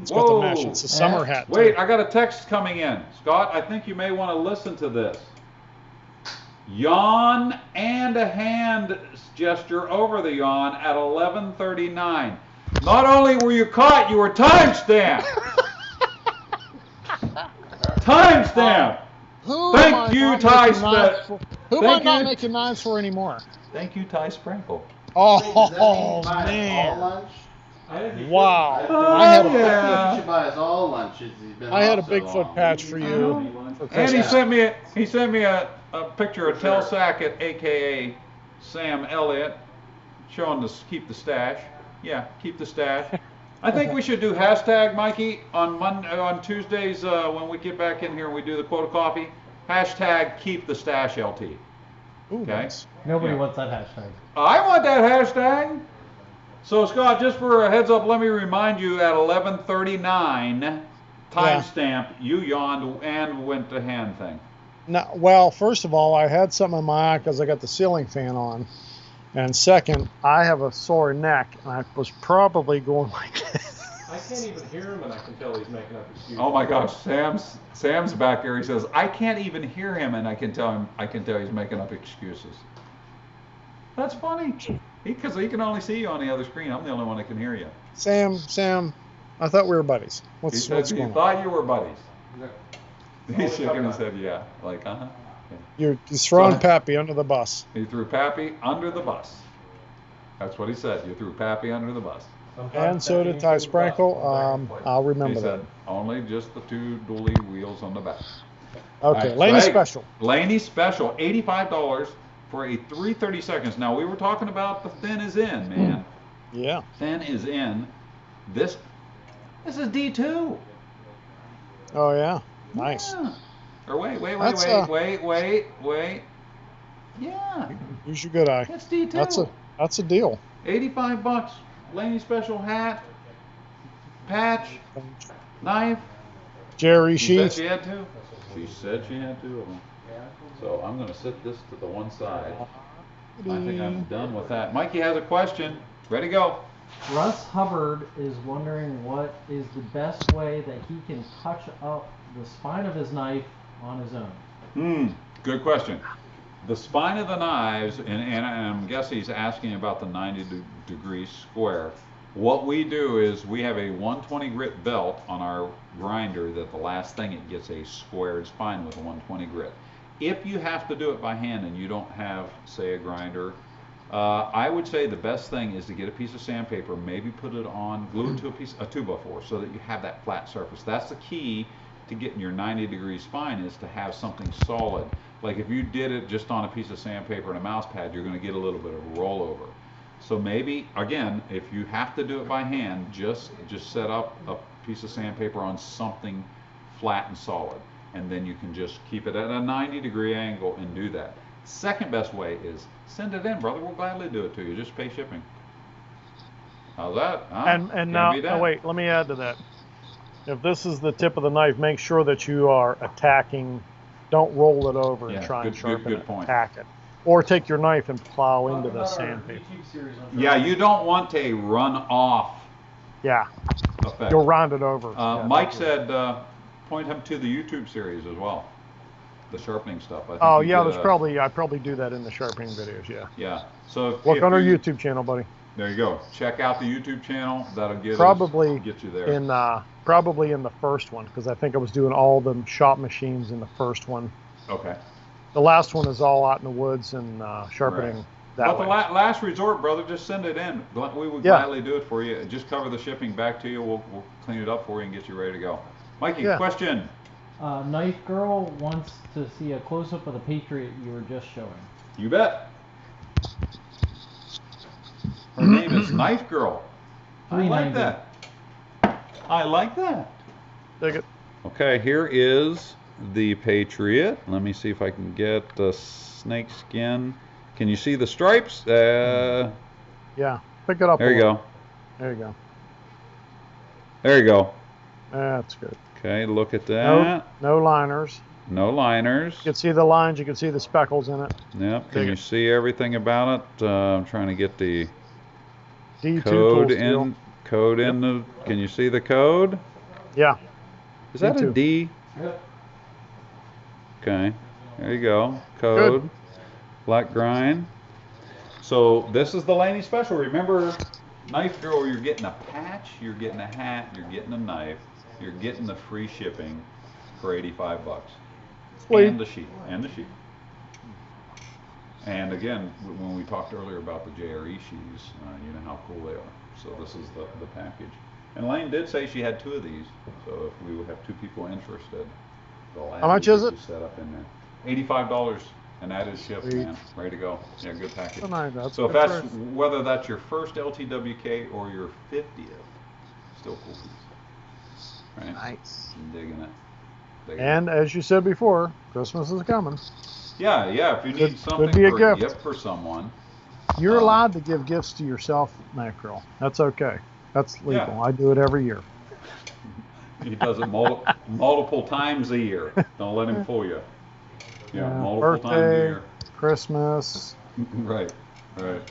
It's got the match. Whoa. It's a summer hat. Wait, too. I got a text coming in. Scott, I think you may want to listen to this. Yawn and a hand gesture over the yawn at 11:39. Not only were you caught, you were timestamped. Timestamp. Who Thank am I you, not Ty making knives Smith. for- Who am I Thank not you. making knives for anymore? Thank you, Ty Sprinkle. Oh, Does that mean buy us all man. lunch? Wow. Oh, I had a yeah. You should buy us all lunch. He's been I had a off so Bigfoot long. patch for you for And Christmas. he sent me a picture of For Tel sure. Sackett, aka Sam Elliott, showing the keep the stash. Yeah, keep the stash. I think we should do hashtag Mikey on Tuesdays when we get back in here and we do the quota coffee. Hashtag keep the stash LT. Ooh, Okay. nice. Nobody Yeah. wants that hashtag. I want that hashtag. So Scott, just for a heads up, let me remind you at 11:39, timestamp, you yawned and went to hand thing. No, well, first of all, I had something in my eye because I got the ceiling fan on. And second, I have a sore neck, and I was probably going like this. I can't even hear him, and I can tell he's making up excuses. Oh my gosh, Sam's back there. He says, I can't even hear him, and I can tell he's making up excuses. That's funny. Because he can only see you on the other screen. I'm the only one that can hear you. Sam, I thought we were buddies. He What's said he going on? thought you were buddies. He's shaking his head, yeah. Like, uh-huh. You're throwing So- Pappy under the bus. He threw Pappy under the bus. That's what he said. You threw Pappy under the bus. And so did Ty Sprinkle. I'll He remember that. said, only just the two dually wheels on the back. Okay, All right, Laney so, hey, special. Laney special, $85 for a 330 seconds. Now, we were talking about the thin is in, man. Yeah. Thin is in. This is D2. Oh yeah. Nice. Yeah. Or wait. That's, Wait. Yeah, Use your good eye. it's D2. That's a deal. $85. Laney special hat, patch, knife. Jerry She said Sheath. she had two. She said she had two of them. So I'm going to set this to the one side. I think I'm done with that. Mikey has a question. Ready, go. Russ Hubbard is wondering what is the best way that he can touch up the spine of his knife on his own. Good question. The spine of the knives, and I'm guessing he's asking about the 90-degree square. What we do is we have a 120 grit belt on our grinder that the last thing it gets a squared spine with a 120 grit. If you have to do it by hand and you don't have, say, a grinder, I would say the best thing is to get a piece of sandpaper, maybe put it on, glue it to a 2x4 so that you have that flat surface. That's the key to getting your 90-degree spine, is to have something solid. Like if you did it just on a piece of sandpaper and a mouse pad, you're going to get a little bit of rollover. So maybe, again, if you have to do it by hand, just set up a piece of sandpaper on something flat and solid, and then you can just keep it at a 90-degree angle and do that. Second best way is send it in, brother. We'll gladly do it to you. Just pay shipping. How's that? Huh? And Can't now, beat that. wait, let me add to that. If this is the tip of the knife, make sure that you are attacking. Don't roll it over and Yeah, try and good sharpen it. point. Attack it. Or take your knife and plow into the sandpaper. Yeah, you don't want a run-off Yeah, effect. you'll round it over. Yeah, Mike that's said point him to the YouTube series as well, the sharpening stuff. I think Oh you yeah, did I probably do that in the sharpening videos. Yeah. Yeah. So Look if on our you- YouTube channel, buddy. There you go. Check out the YouTube channel. That'll get Probably get you there. in probably in the first one, because I think I was doing all the shop machines in the first one. Okay. The last one is all out in the woods and sharpening Right. that But way. the last resort, brother, just send it in. We would Yeah. gladly do it for you. Just cover the shipping back to you. We'll clean it up for you and get you ready to go. Mikey, Yeah. question. Knife Girl wants to see a close-up of the Patriot you were just showing. You bet. Her name is Knife Girl. I like 390. that. I like that. Dig it. Okay, here is the Patriot. Let me see if I can get the snake skin. Can you see the stripes? Yeah. Pick it up. There a you little. go. There you go. There you go. That's good. Okay, look at No, that. no liners. No liners. You can see the lines. You can see the speckles in it. Yep. Can Dig you it. see everything about it? I'm trying to get the D2 code tool steel. in. Code in the. Can you see the code? Yeah. Is that a D2. D? Yep. Okay. There you go. Code. Black grind. So this is the Laney special. Remember, Knife Girl, you're getting a patch, you're getting a hat, you're getting a knife, you're getting the free shipping for $85. Sweet. And the sheet. And the sheet. And again, when we talked earlier about the JRE sheets, you know how cool they are. So this is the package. And Lane did say she had two of these. So if we would have two people interested, they'll How much is it? Set up in there. $85, and that is shipped, Sweet. man. Ready to go. Yeah, good package. Oh, nice. That's So if good that's price. whether that's your first LTWK or your 50th, still cool piece. Right? Nice. I'm digging it. Digging it. And as you said before, Christmas is coming. Yeah, if you need Could something be a for gift. gift for someone. You're allowed to give gifts to yourself, Knife Girl. That's okay. That's legal. Yeah. I do it every year. He does it multiple times a year. Don't let him fool you. Yeah, multiple times a birthday, year. Christmas, Right, right.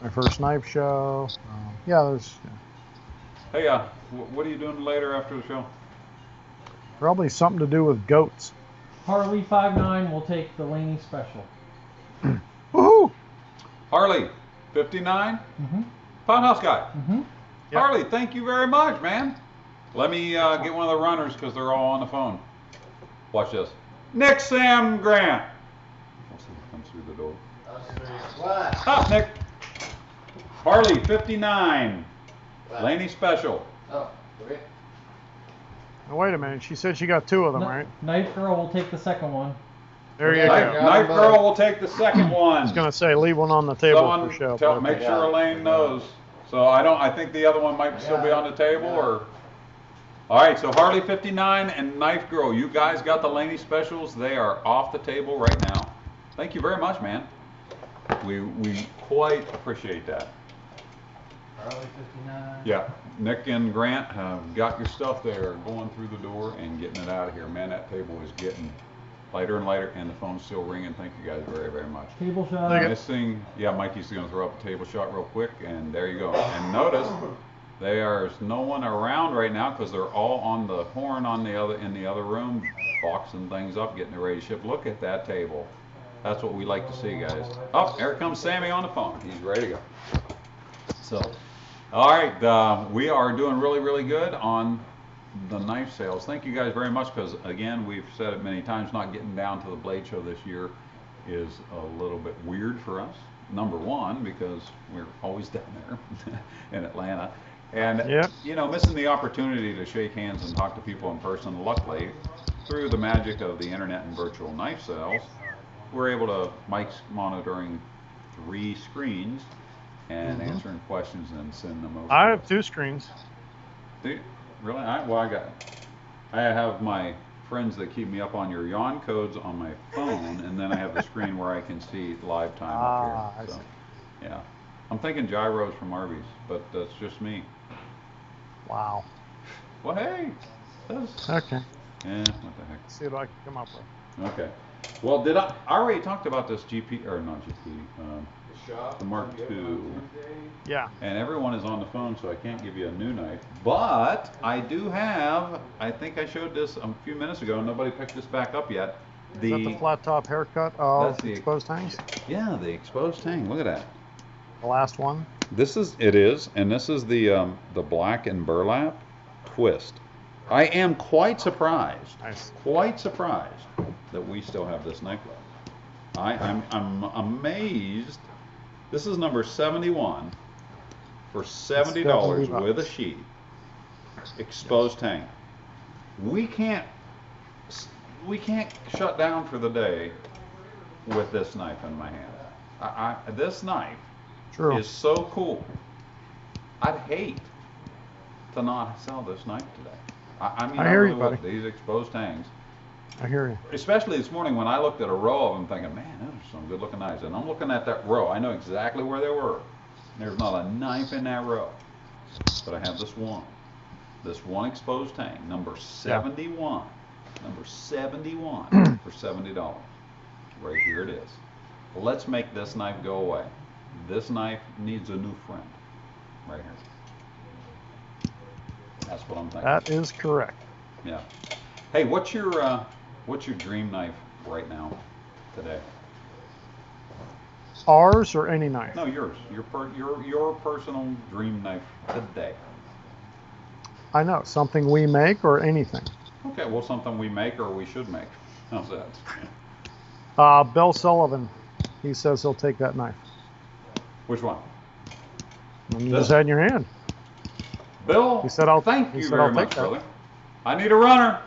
my first knife show. Yeah, there's Hey, what are you doing later after the show? probably something to do with goats. Harley 5'9" will take the Laney special. Woohoo! Harley, 59? Mm-hmm. Poundhouse guy. Mm-hmm. Yep. Harley, thank you very much, man. Let me get one of the runners because they're all on the phone. Watch this. Nick Sam Grant. We'll see who comes through the door. What? Up, Nick. Harley, 59. What? Laney special. Oh, okay. Now, wait a minute. She said she got two of them, right? Knife Girl will take the second one. There you Yeah. go. Knife Girl will take the second one. I was gonna say leave one on the table Someone for show. tell, but make okay. sure Elaine knows. So I think the other one might still be on the table or. All right, so Harley 59 and Knife Girl, you guys got the Laney specials. They are off the table right now. Thank you very much, man. We quite appreciate that. Harley 59. Yeah, Nick and Grant have got your stuff there, going through the door and getting it out of here. Man, that table is getting lighter and lighter, and the phone's still ringing. Thank you guys very, very much. Table shot. Look at- This thing, yeah, Mikey's gonna throw up a table shot real quick, and there you go. And notice, there's no one around right now because they're all on the horn in the other room, boxing things up, getting it ready to ship. Look at that table. That's what we like to see, guys. Oh, there comes Sammy on the phone. He's ready to go. So, all right, we are doing really, really good on the knife sales. Thank you guys very much because, again, we've said it many times, not getting down to the Blade Show this year is a little bit weird for us. Number one, because we're always down there in Atlanta. And, Yep. you know, missing the opportunity to shake hands and talk to people in person. Luckily, through the magic of the internet and virtual knife sales, we're able to, Mike's monitoring 3 screens and answering questions and send them over. I to have us. 2 screens. Do you? Really? I have my friends that keep me up on your yawn codes on my phone, and then I have the screen where I can see live time up I here. So, see. yeah. I'm thinking gyros from Arby's, but that's just me. Wow. Well, hey. That's, Okay. what the heck. Let's see what I can come up with. Okay. Well, I already talked about this GP, or not GP, The shop. the Mark will be II. open on Tuesday. Yeah. And everyone is on the phone, so I can't give you a new knife. But I do have, I think I showed this a few minutes ago, nobody picked this back up yet. Is that the flat top haircut of That's the- exposed hangs? Yeah, the exposed tang. Look at that. The last one. It is, and this is the black and burlap twist. I am quite surprised, Nice. that we still have this knife left. I'm amazed. This is number 71 for $70 $70 with a sheet. Exposed tang. We can't shut down for the day with this knife in my hand. This knife True. is so cool. I'd hate to not sell this knife today. I mean, I hear really you, would. buddy. These exposed tangs. I hear you. Especially this morning when I looked at a row of them thinking, man, those are some good looking knives. And I'm looking at that row. I know exactly where they were. There's not a knife in that row. But I have this one exposed tang, number 71. Number 71 for $70. Right here it is. Let's make this knife go away. This knife needs a new friend. Right here. That's what I'm thinking. That is correct. Yeah. Hey, what's your dream knife right now, today? Ours or any knife? No, yours. Your personal dream knife today. I know. Something we make or anything. Okay, well, something we make or we should make. How's that? Bill Sullivan. He says he'll take that knife. Which one? And you This? just had in your hand. Bill, He said I'll- thank he you said very I'll much, take that. brother. I need a runner.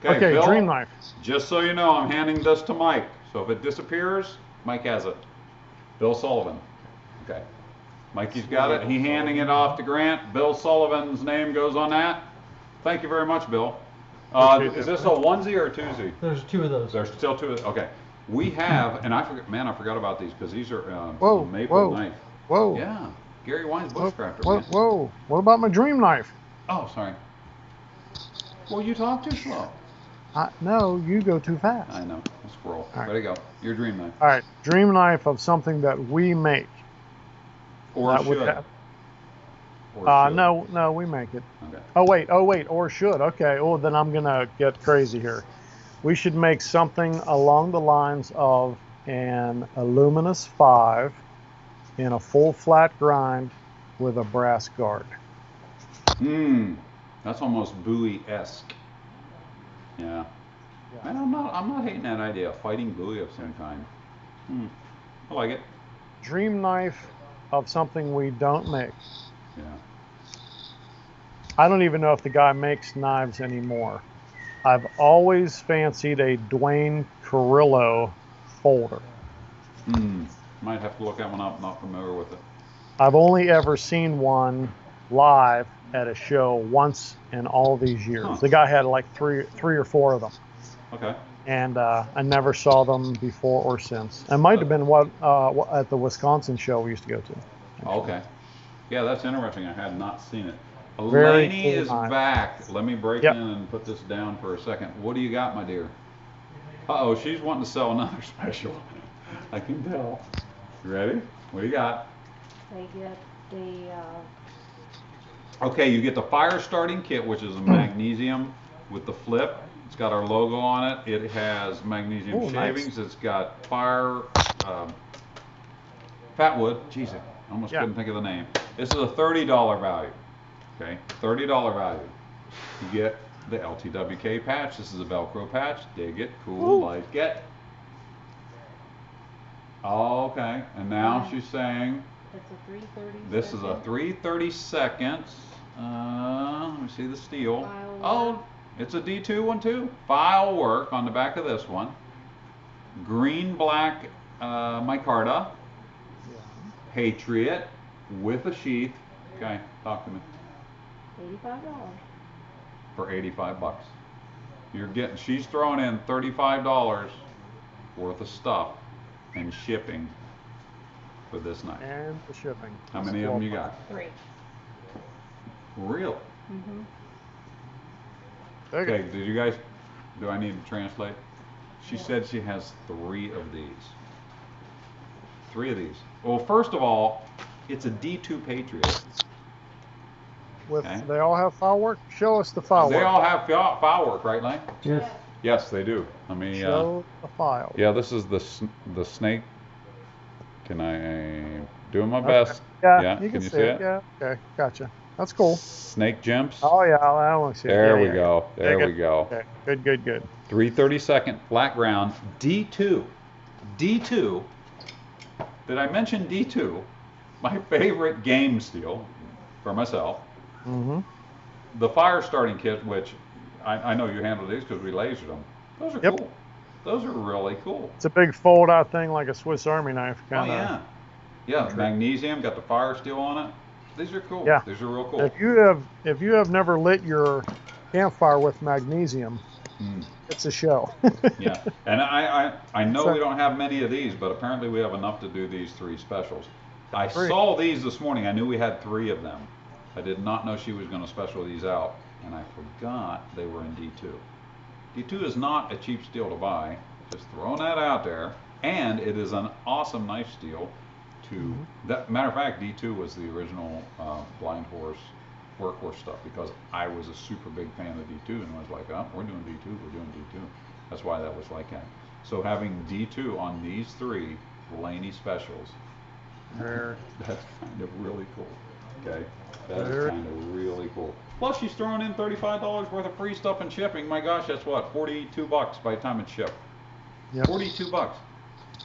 Okay, Bill, dream knife. just so you know, I'm handing this to Mike. So if it disappears, Mike has it. Bill Sullivan. Okay. Mikey's got it. He handing it off to Grant. Bill Sullivan's name goes on that. Thank you very much, Bill. Appreciate Is that. this a onesie or a twosie? There's 2 of those. There's still 2. Okay. We have, and I forgot about these because these are Whoa, maple whoa. knife. Whoa. Yeah. Gary Wine's Whoa, Bushcrafter. whoa, man. whoa. What about my dream knife? Oh, sorry. Well, you talk too slow. No, you go too fast. I know. A squirrel. All right. Way to go. Your dream knife. All right, dream knife of something that we make. Or That would should. have- Or should. No, we make it. Okay. Oh wait, or should. Okay, oh, then I'm gonna get crazy here. We should make something along the lines of an Illuminous 5 in a full flat grind with a brass guard. That's almost buoy-esque. Yeah. Man, I'm not hating that idea. A fighting buoy of some kind. I like it. Dream knife of something we don't make. Yeah. I don't even know if the guy makes knives anymore. I've always fancied a Dwayne Carrillo folder. Might have to look that one up. Not familiar with it. I've only ever seen one live at a show once in all these years. Huh. The guy had like three or four of them, Okay. and I never saw them before or since. It might have been what at the Wisconsin show we used to go to. Okay. Yeah, that's interesting. I had not seen it. Very Elaney cool is knife. back. Let me break Yep. in and put this down for a second. What do you got, my dear? Uh-oh, she's wanting to sell another special. I can tell. You ready? What do you got? They get the, Okay, you get the fire starting kit, which is a magnesium with the flip. It's got our logo on it. It has magnesium Oh, nice. shavings. It's got fire, fat wood. Jeez, I almost Yeah. couldn't think of the name. This is a $30 value. Okay, $30 value. You get the LTWK patch. This is a Velcro patch. Dig it, cool, Ooh. like it. Okay, and now she's saying it's a 330. this is a 3/32. Let me see the steel. File Oh, work. it's a D2 one too. File work on the back of this one. Green black micarta. Patriot with a sheath. Okay, talk to me. $85. For 85 bucks. You're getting. She's throwing in $35 worth of stuff and shipping for this knife. And the shipping. How many of them you got? 3. Really? Mm-hmm. Okay, did you guys, do I need to translate? She said she has 3 of these. 3 of these. Well, first of all, it's a D2 Patriot. With Okay. they all have file work. Show us the file They work. all have file work, right, Lane? Yes. Yes, they do. Let me, Show the file. yeah, this is the snake. Can I, doing my Okay. best. Yeah, you can can you see see it. it? Yeah. Okay. Gotcha. That's cool. Snake Jimps. Oh yeah, I want to see it. There Yeah, we yeah. go. There Okay, we go. Okay. Good. 3/32 flat ground D2. D2. Did I mention D2? My favorite game steel for myself. Mm-hmm. The fire starting kit, which I know you handled these because we lasered them. Those are Yep. cool. Those are really cool. It's a big fold-out thing like a Swiss Army knife Oh kind of. yeah. Yeah, magnesium, got the fire steel on it. These are cool. Yeah. These are real cool. If you have never lit your campfire with magnesium, it's a show. Yeah, and I know So- we don't have many of these, but apparently we have enough to do these 3 specials. I 3. saw these this morning. I knew we had 3 of them. I did not know she was going to special these out, and I forgot they were in D2. D2 is not a cheap steel to buy. Just throwing that out there, and it is an awesome knife steel. That matter of fact, D2 was the original Blind Horse workhorse stuff because I was a super big fan of D2 and I was like, oh, we're doing D2. That's why that was like that. So having D2 on these 3 Laney specials, that's kind of really cool. Okay, that is kind of really cool. Plus, she's throwing in $35 worth of free stuff and shipping. My gosh, that's what, 42 bucks by the time it's shipped. Yep. 42 bucks.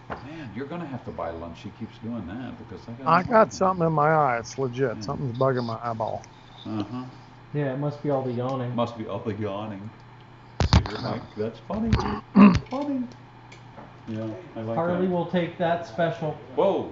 Man, you're gonna have to buy lunch. She keeps doing that because I got something in my eye. It's legit. Something's bugging my eyeball. Uh-huh. Yeah, it must be all the yawning. Must be all the yawning. You're like, that's funny. Funny. Yeah, I like Harley that. will take that special. Whoa.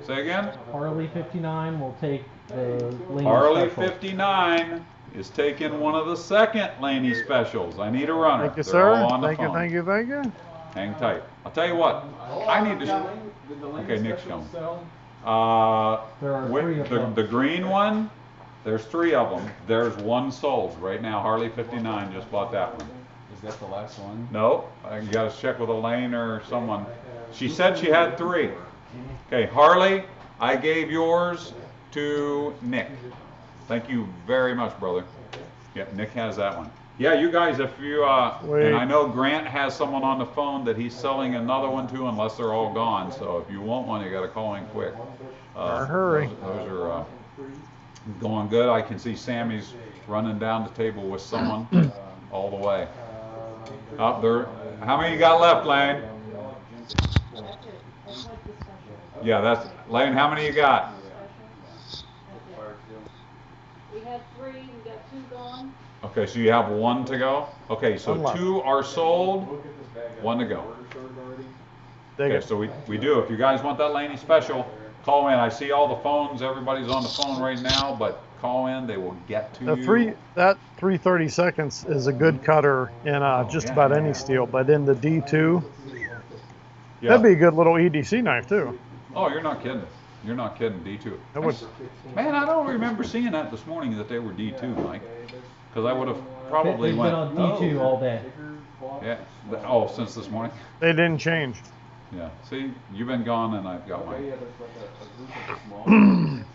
Say again? Harley 59 will take the Laney Harley special. 59 is taking one of the second Laney specials. I need a runner. Thank you, They're sir. all on the Thank you. phone. Thank you. Hang tight. I'll tell you what. I need to. Did the Okay, Nick's specials coming. sell? There are 3 of them. The green one There's 3 of them. There's one sold right now. Harley 59 just bought that one. Is that the last one? No, you got to check with Elaine or someone. She said she had 3. Okay, Harley, I gave yours to Nick. Thank you very much, brother. Yeah, Nick has that one. Yeah, you guys, if you, Wait. and I know Grant has someone on the phone that he's selling another one to unless they're all gone. So if you want one, you got to call in quick. Hurry. Those are going good. I can see Sammy's running down the table with someone all the way. Up there. How many you got left, Lane? Yeah, that's Lane. How many you got? We had 3, we got 2 gone. Okay, so you have 1 to go. Okay, so One left. 2 are sold, 1 to go. Dig Okay, it. so we do. If you guys want that Laney special, call in. I see all the phones. Everybody's on the phone right now, but call in. They will get to you. That 330 seconds is a good cutter in just yeah, about yeah, any yeah. steel, but in the D2, Yeah. that'd be a good little EDC knife too. Oh, you're not kidding. You're not kidding. D2. That would, Man, I don't remember seeing that this morning that they were D2, Mike. Because I would have probably They've went. been on D2 all day. Yeah. Oh, since this morning. they didn't change. Yeah. See, you've been gone and I've got mine.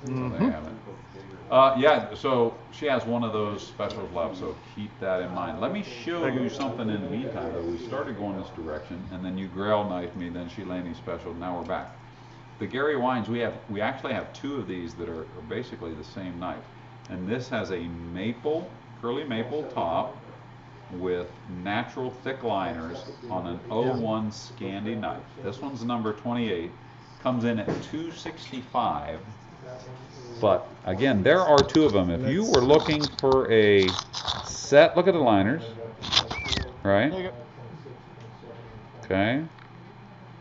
So they haven't. Yeah, so she has one of those specials left, so keep that in mind. Let me show you something in the meantime, though. We started going this direction, and then you grail knifed me, then she Laney special, now we're back. The Gary Wines, we actually have 2 of these that are basically the same knife. And this has a maple, curly maple top with natural thick liners on an 01 Scandi knife. This one's number 28, comes in at $265. But again, there are 2 of them. If you were looking for a set, look at the liners, right? Okay.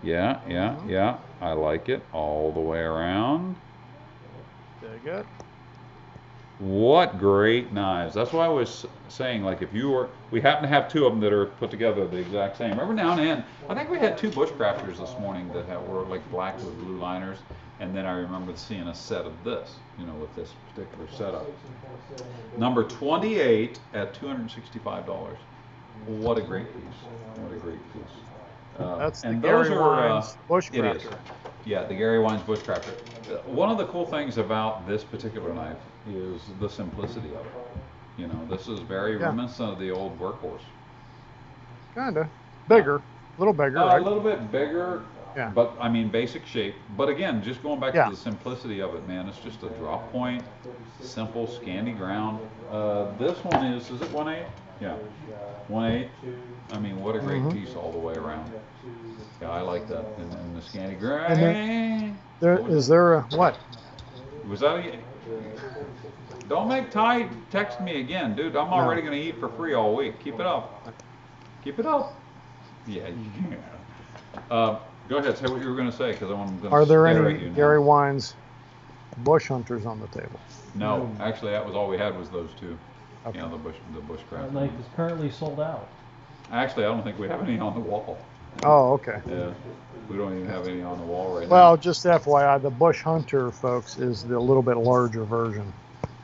Yeah, yeah, yeah. I like it all the way around. Dig it. What great knives. That's why I was saying, like, if you were, we happen to have 2 of them that are put together the exact same. Every now and then, I think we had 2 Bushcrafters this morning that were like black with blue liners. And then I remember seeing a set of this, you know, with this particular setup. Number 28 at $265. What a great piece. What a great piece. That's the and Gary those Wines It is. Bushcrafter. Yeah, the Gary Wines Bushcrafter. One of the cool things about this particular knife is the simplicity of it. You know, this is very reminiscent of the old Workhorse. Kinda. Bigger. A little bigger, right? A little bit bigger, Yeah. but I mean basic shape. But again, just going back Yeah. to the simplicity of it, man, it's just a drop point, simple, Scandi ground. This one is it 1/8? Yeah, 1/8. I mean, what a great piece all the way around. Yeah, I like that. And the Scandi ground. And is there a what? Was that a, don't make Ty text me again, dude. I'm already going to eat for free all week. Keep it up. Keep it up. Yeah, you can. Go ahead, say what you were going to say, because I'm going to Are there stare at any you now. Gary Wines bush hunters on the table? No, actually, that was all we had was those 2. Okay. You know, the That bushcraft. knife is currently sold out. Actually, I don't think we have any on the wall. Oh, okay. Yeah, we don't even have any on the wall right Well, now. just FYI, the bush hunter, folks, is the little bit larger version.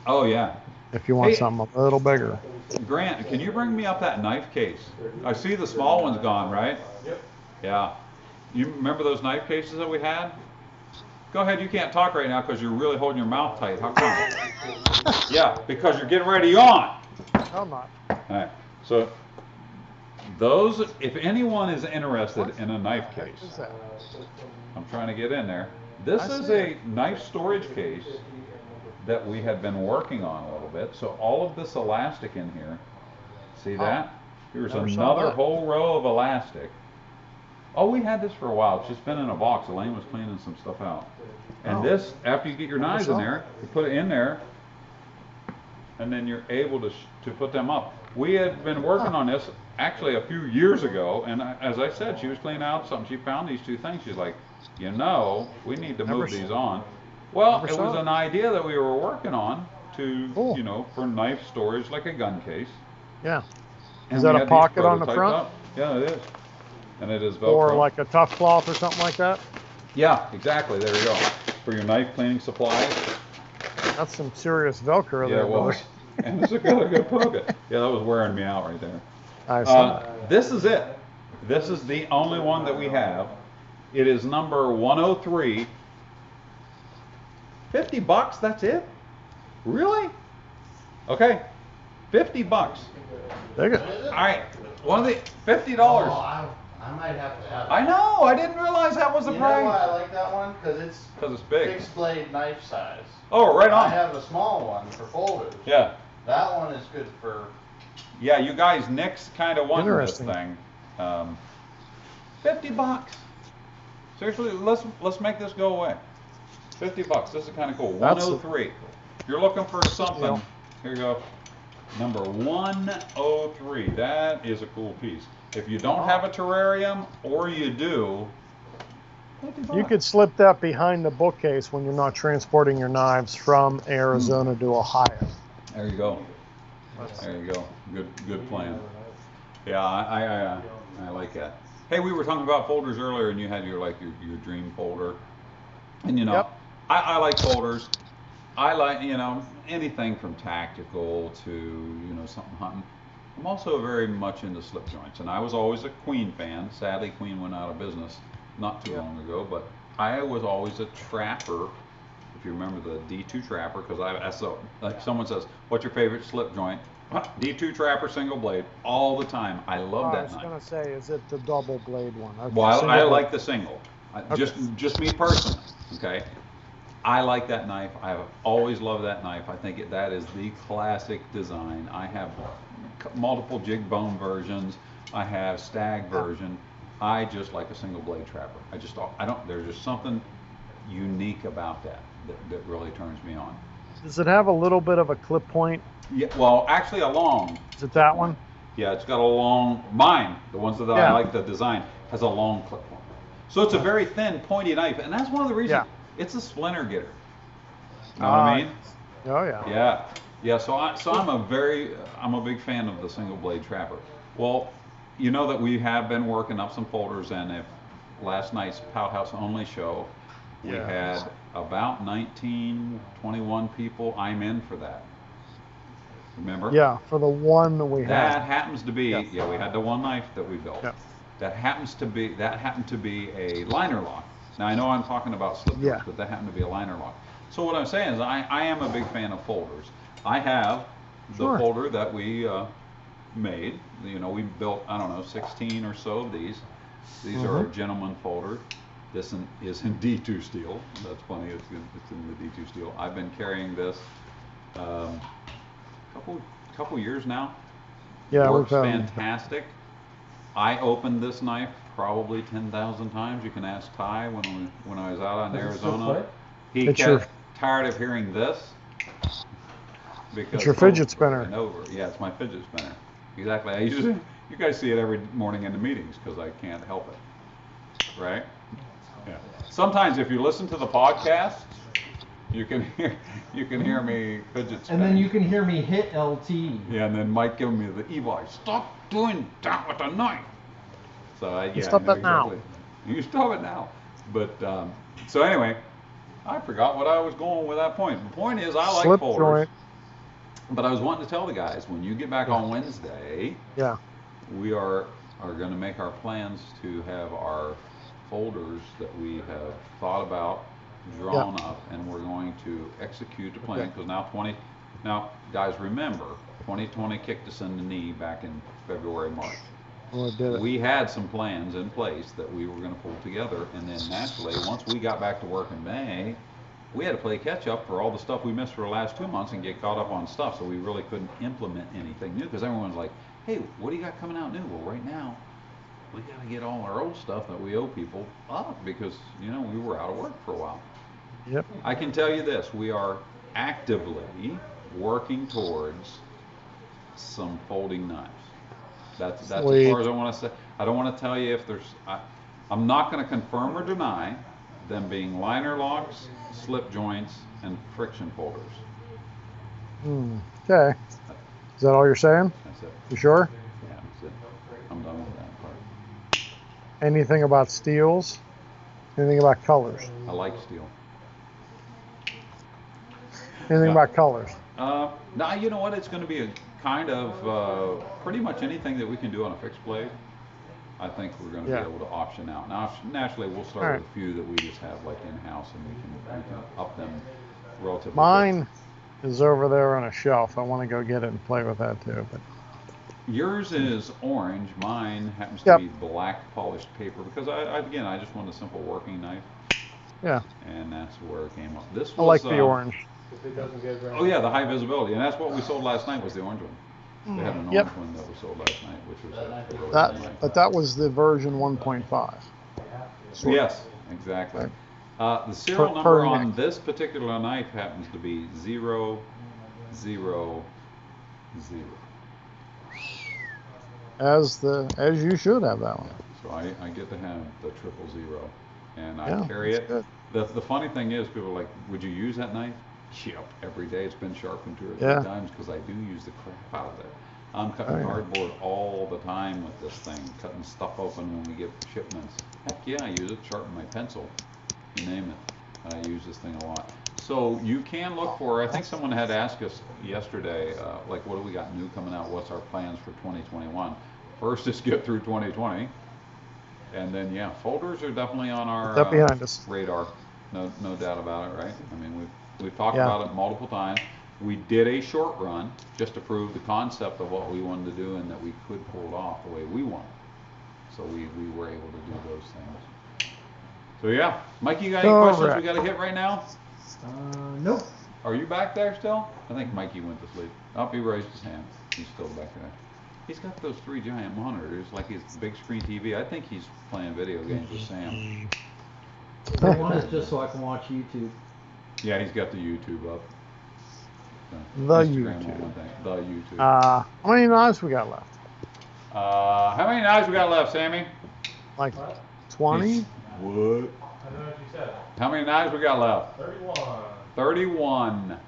Oh yeah, If you want Hey. something a little bigger. Grant, can you bring me up that knife case? I see the small one's gone, right? Yep. Yeah. You remember those knife cases that we had? Go ahead, you can't talk right now because you're really holding your mouth tight. How come? Yeah, because you're getting ready to yawn. No, I'm not. All right. So those, if anyone is interested in a knife What case, is that? I'm trying to get in there. This I is see a knife storage case that we had been working on a little bit. So all of this elastic in here, see that? Here's never saw another that. whole row of elastic. Oh, we had this for a while. It's just been in a box. Elaine was cleaning some stuff out. And Oh. this, after you get your knives in saw there, you put it in there, and then you're able to put them up. We had been working on this actually a few years ago, and as I said, she was cleaning out something. She found these 2 things. She's like, you know, we need to Never move s- these on. Well, never it was saw it. an idea that we were working on to, Cool. you know, for knife storage, like a gun case. Yeah. And Is we that a had these pocket on the prototyped front? up. Yeah, it is. And it is Velcro. Or like a tough cloth or something like that? Yeah, exactly. There you go. For your knife cleaning supplies. That's some serious Velcro Yeah, there, well, brother. and it's got a good pocket. Yeah, that was wearing me out right there. I see. This is it. This is the only one that we have. It is number 103. $50, that's it? Really? Okay. $50. Dig it. All right. One of the $50. Oh, I might have to have it. I know. I didn't realize that was the You know why price. I like that one? Because it's big. fixed blade knife size. Oh, right I on. have a small one for folders. Yeah. That one is good for. Yeah, you guys, Nick's kind of wanting this Interesting. thing. $50. Seriously, let's make this go away. $50. This is kind of cool. That's 103. If you're looking for something, deal. here you go. Number 103. That is a cool piece. If you don't have a terrarium, or you do, $50. You could slip that behind the bookcase when you're not transporting your knives from Arizona to Ohio. There you go. There you go. Good plan. Yeah, I like that. Hey, we were talking about folders earlier, and you had your dream folder. And Yep. I like folders. I like anything from tactical to something hunting. I'm also very much into slip joints, and I was always a Queen fan. Sadly, Queen went out of business not too long ago, but I was always a trapper. If you remember the D2 Trapper, because like someone says, "What's your favorite slip joint?" D2 Trapper single blade all the time. I love I that was knife. gonna say, is it the double blade one? Okay, Well, I single like blade. the single. Okay. Just me personally, okay? I like that knife. I've always loved that knife. I think that is the classic design. I have multiple jig bone versions. I have stag version. I just like a single blade trapper. There's just something unique about that really turns me on. Does it have a little bit of a clip point? Yeah, well, actually a long. Is it that one? Yeah, it's got a long, the ones that I Yeah. like the design, has a long clip point. So it's a very thin, pointy knife, and that's one of the reasons. Yeah. It's a splinter getter. You know what I mean? Oh yeah. Yeah. Yeah, so I'm a big fan of the single blade trapper. Well, you know that we have been working up some folders, and if last night's Powhouse Only show, we Yeah. had about 19, 21 people. I'm in for that. Remember? Yeah, for the one we That had. happens to be, Yeah. we had the one knife that we built. Yeah. That happened to be a liner lock. Now I know I'm talking about slip joints, Yeah. but that happened to be a liner lock. So what I'm saying is I am a big fan of folders. I have the Sure. folder that we made. We built, I don't know, 16 or so of these. These are Mhm. gentleman folders. This is in D2 steel. That's funny. It's in the D2 steel. I've been carrying this couple years now. Yeah, Works we've fantastic. I opened this knife probably 10,000 times. You can ask Ty when I was out in Arizona. He It's got your- tired of hearing this because It's your fidget over spinner. and over. Yeah, it's my fidget spinner. Exactly. You guys see it every morning in the meetings because I can't help it. Right? Yeah. Sometimes if you listen to the podcast, you can hear me fidget spinning. And then you can hear me hit LT. Yeah, and then Mike giving me the e-voice. Stop doing that with the knife. So yeah, Stop I know it now. exactly. You stop it now. But so anyway, I forgot what I was going with that point. The point is, I like Slip folders. joint. But I was wanting to tell the guys when you get back on Wednesday, Yeah. we are going to make our plans to have our folders that we have thought about drawn up, and we're going to execute the plan because now guys, remember 2020 kicked us in the knee back in February, March. Well, it did it. We had some plans in place that we were going to pull together, and then naturally once we got back to work in May, we had to play catch up for all the stuff we missed for the last 2 months and get caught up on stuff, so we really couldn't implement anything new because everyone's like, hey, what do you got coming out new? Well, right now we got to get all our old stuff that we owe people up because we were out of work for a while. Yep. I can tell you this, we are actively working towards some folding knives. That's as Sweet. far as I want to say. I don't want to tell you if there's, I'm not going to confirm or deny them being liner locks, slip joints, and friction folders. Okay. Is that all you're saying? That's it. You sure? Yeah, that's it. I'm done with that part. Anything about steels? Anything about colors? I like steel. Anything about colors? Now, you know what? It's going to be a kind of pretty much anything that we can do on a fixed blade. I think we're going to Yeah. be able to option out. Now, naturally, we'll start Alright. with a few that we just have like in-house, and we can up them relatively. Mine is over there on a shelf. I want to go get it and play with that too. But Yours is orange. Mine happens to Yep. be black polished paper because I just want a simple working knife, yeah, and that's where it came up. This I was like the orange. If it doesn't get very. Oh yeah, the high visibility, and that's what we sold last night was the orange one. We had an Yep. orange one that we sold last night, which was a really That, good knife. but that was the version 1.5. Yes, exactly. Right. The serial Per number on neck. this particular knife happens to be 000. As you should have that one. So I get to have the 000, and I Yeah, carry that's it. good. The funny thing is, people are like, would you use that knife? Yep, every day. It's been sharpened 2 or 3 Yeah. times because I do use the crap out of it. I'm cutting Oh, yeah. cardboard all the time with this thing, cutting stuff open when we get shipments. Heck yeah, I use it, sharpen my pencil, you name it. I use this thing a lot. So you can look for, I think someone had asked us yesterday, like what do we got new coming out, what's our plans for 2021? First is get through 2020, and then yeah, folders are definitely on our Put that behind us. radar, no doubt about it, right? I mean, we've talked Yeah. about it multiple times. We did a short run just to prove the concept of what we wanted to do and that we could pull it off the way we wanted. So we were able to do those things. So yeah, Mike, you got any questions we Correct. got to hit right now? Nope. Are you back there still? I think Mikey went to sleep. Oh, he raised his hand. He's still back there. He's got those 3 giant monitors, like his big screen TV. I think he's playing video games with Sam. The one is just so I can watch YouTube. Yeah, he's got the YouTube up. The Instagram YouTube. on one thing. The YouTube. How many knives we got left? How many knives we got left, Sammy? Like What? 20? What? I don't know what you said. How many knives we got left? 31. 31.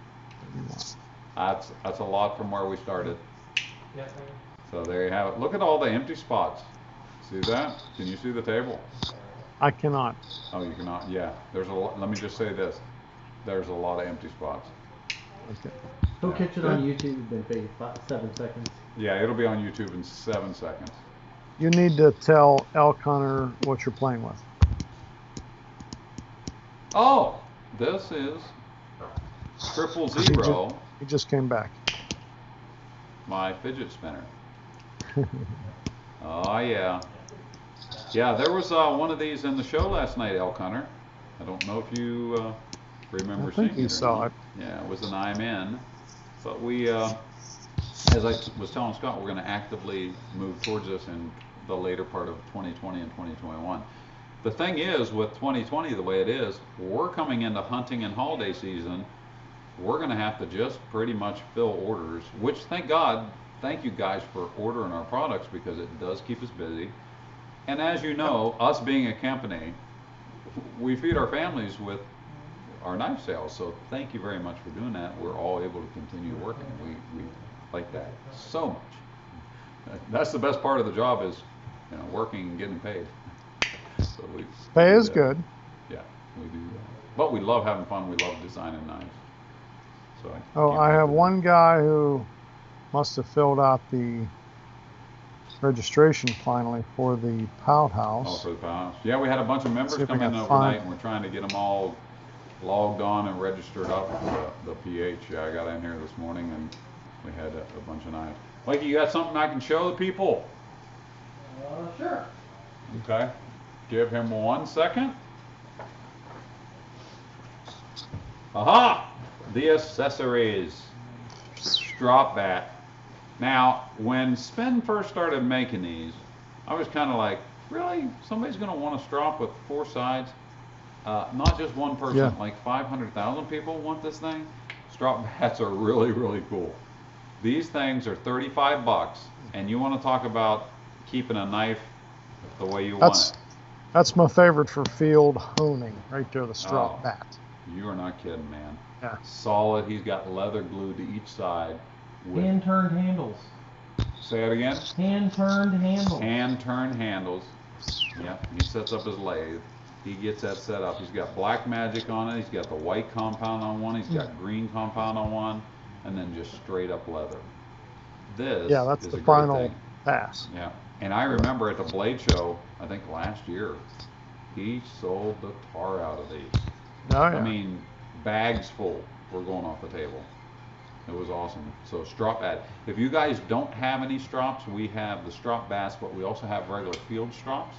That's a lot from where we started. Yeah. So there you have it. Look at all the empty spots. See that? Can you see the table? I cannot. Oh, you cannot. Yeah. There's a lot. Let me just say this. There's a lot of empty spots. Okay. Go catch it on YouTube in 7 seconds. Yeah, it'll be on YouTube in 7 seconds. You need to tell Elk Hunter what you're playing with. Oh, this is 000, He just came back. my fidget spinner. Oh yeah. Yeah, there was one of these in the show last night, Elk Hunter. I don't know if you remember I think seeing you it or saw not. it. Yeah, it was an I'm in. But we, as I was telling Scott, we're going to actively move towards this in the later part of 2020 and 2021. The thing is, with 2020 the way it is, we're coming into hunting and holiday season. We're going to have to just pretty much fill orders, which thank God, thank you guys for ordering our products because it does keep us busy. And as you know, us being a company, we feed our families with our knife sales. So thank you very much for doing that. We're all able to continue working. We like that so much. That's the best part of the job is, working and getting paid. So we Pay do is that. good. Yeah, we do that. But we love having fun. We love designing knives. So Oh, can't I wait have for that. one guy who must have filled out the registration finally for the Pout Oh, House. for the power. Yeah, we had a bunch of members See if we come in can overnight, find- and we're trying to get them all logged on and registered up for the PH. Yeah, I got in here this morning, and we had a bunch of knives. Mikey, you got something I can show the people? Sure. Okay. Give him 1 second. Aha! The accessories. Strop bat. Now, when Spin first started making these, I was kind of like, really? Somebody's going to want a strop with 4 sides? Not just one person, Yeah. like 500,000 people want this thing. Strop bats are really, really cool. These things are $35, and you want to talk about keeping a knife the way you want it. That's my favorite for field honing, right there, the straw Oh. bat. You are not kidding, man. Yeah. Solid. He's got leather glued to each side. With, Hand-turned handles. say it again. Hand-turned handles. Hand turn handles. Yep. He sets up his lathe. he gets that set up. He's got black magic on it. He's got the white compound on one. He's got green compound on one, and then just straight up leather. This Yeah, that's is the a great final thing. pass. Yeah, and I remember at the Blade Show, I think last year, he sold the tar out of these. Oh, yeah. I mean, bags full were going off the table. It was awesome. So strop bat. If you guys don't have any strops, we have the strop bass, but we also have regular field strops,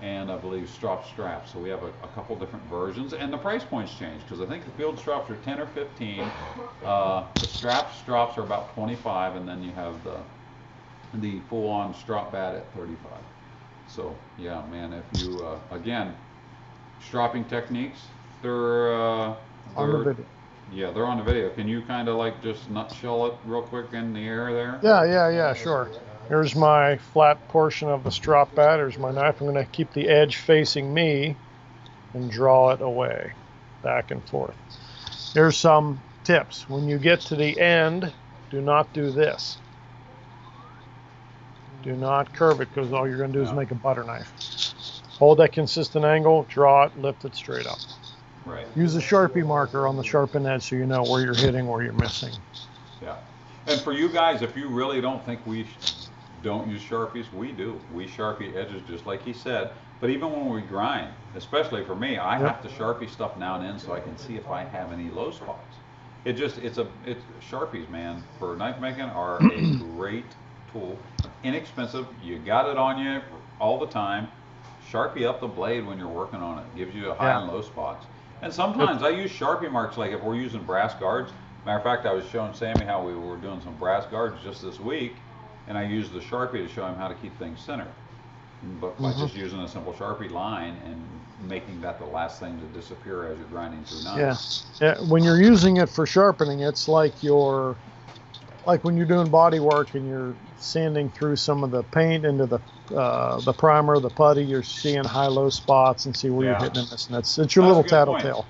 and I believe strop straps. So we have a couple different versions, and the price points change because I think the field strops are 10 or 15. The strops are about 25, and then you have the full-on strop bat at 35. So yeah, man, if you again, stropping techniques, they're On the video. yeah, they're on the video. Can you kind of like just nutshell it real quick in the air there? Yeah, sure. Here's my flat portion of the strop bat. Here's my knife. I'm going to keep the edge facing me and draw it away, back and forth. Here's some tips. When you get to the end, do not do this. Do not curve it because all you're going to do is make a butter knife. Hold that consistent angle, draw it, lift it straight up. Right. Use a Sharpie marker on the sharpened edge so you know where you're hitting, where you're missing. Yeah. And for you guys, if you really don't think we don't use Sharpies, we do. We Sharpie edges just like he said. But even when we grind, especially for me, I have to Sharpie stuff now and then so I can see if I have any low spots. It's Sharpies, man, for knife making are a great tool. Inexpensive. You got it on you all the time. Sharpie up the blade when you're working on it. Gives you a high and low spots. And sometimes I use Sharpie marks like if we're using brass guards. Matter of fact, I was showing Sammy how we were doing some brass guards just this week, and I used the Sharpie to show him how to keep things centered. But by just using a simple Sharpie line and making that the last thing to disappear as you're grinding through knives. Yeah. When you're using it for sharpening, it's like when you're doing body work and you're sanding through some of the paint into the primer, the putty, you're seeing high-low spots and see where you're hitting and missing. It's your That's little a good point. tattletale.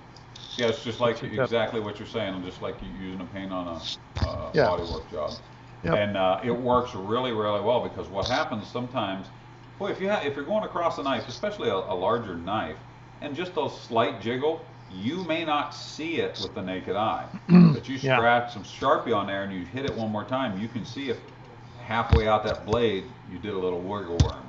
Yeah, it's just like exactly what you're saying, just like you using a paint on a body work job. Yep. And it works really, really well because what happens sometimes, boy, if you're going across a knife, especially a larger knife, and just a slight jiggle, you may not see it with the naked eye. But you scratch some Sharpie on there and you hit it one more time, you can see if halfway out that blade you did a little wiggle worm.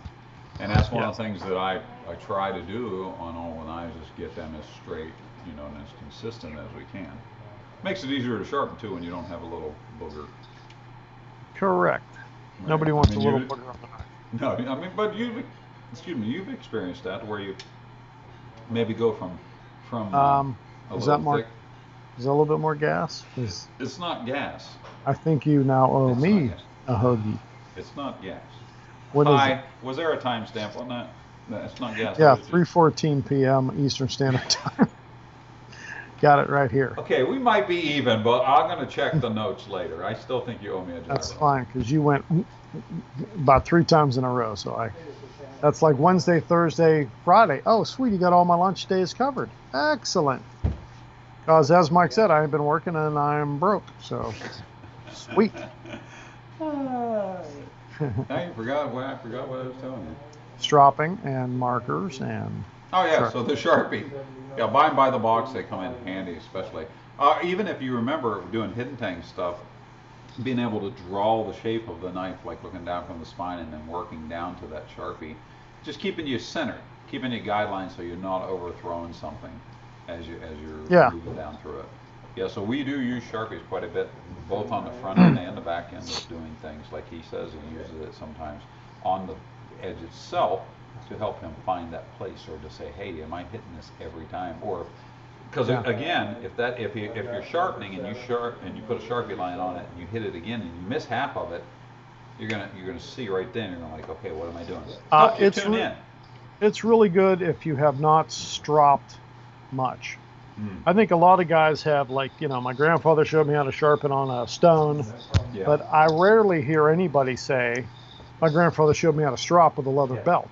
And that's one of the things that I try to do on all the knives is get them as straight, and as consistent as we can. Makes it easier to sharpen too when you don't have a little booger. Correct. Right. Nobody wants a little booger on the knife. No, I mean, but you've experienced that where you maybe go from a is little that more? thick. Is that a little bit more gas? It's not gas. I think you now owe It's me not gas. a hoagie. It's not gas. What is Hi, it? was there a timestamp on that? No, it's not gas. Yeah, It's just- 3:14 p.m. Eastern Standard Time. Got it right here. Okay, we might be even, but I'm going to check the notes later. I still think you owe me a gyro. That's fine because you went about 3 times in a row. So that's like Wednesday, Thursday, Friday. Oh, sweet, you got all my lunch days covered. Excellent. Because as Mike said, I ain't been working and I'm broke. So sweet. I forgot what I was telling you. Stropping and markers and Oh yeah, so the Sharpie. Yeah, buy them by the box. They come in handy, especially. Even if you remember doing hidden tank stuff, being able to draw the shape of the knife, like looking down from the spine and then working down to that Sharpie, just keeping you centered, keeping you guidelines so you're not overthrowing something as you're moving down through it. Yeah, so we do use Sharpies quite a bit, both on the front end and the back end of doing things. Like he says, he uses it sometimes on the edge itself to help him find that place, or to say, hey, am I hitting this every time? Or because again, if you're sharpening and you put a Sharpie line on it and you hit it again and you miss half of it, you're gonna see right then. You're gonna like, okay, what am I doing? Help you tune in. It's really good if you have not stropped much. I think a lot of guys have, like, my grandfather showed me how to sharpen on a stone, but I rarely hear anybody say, my grandfather showed me how to strop with a leather belt.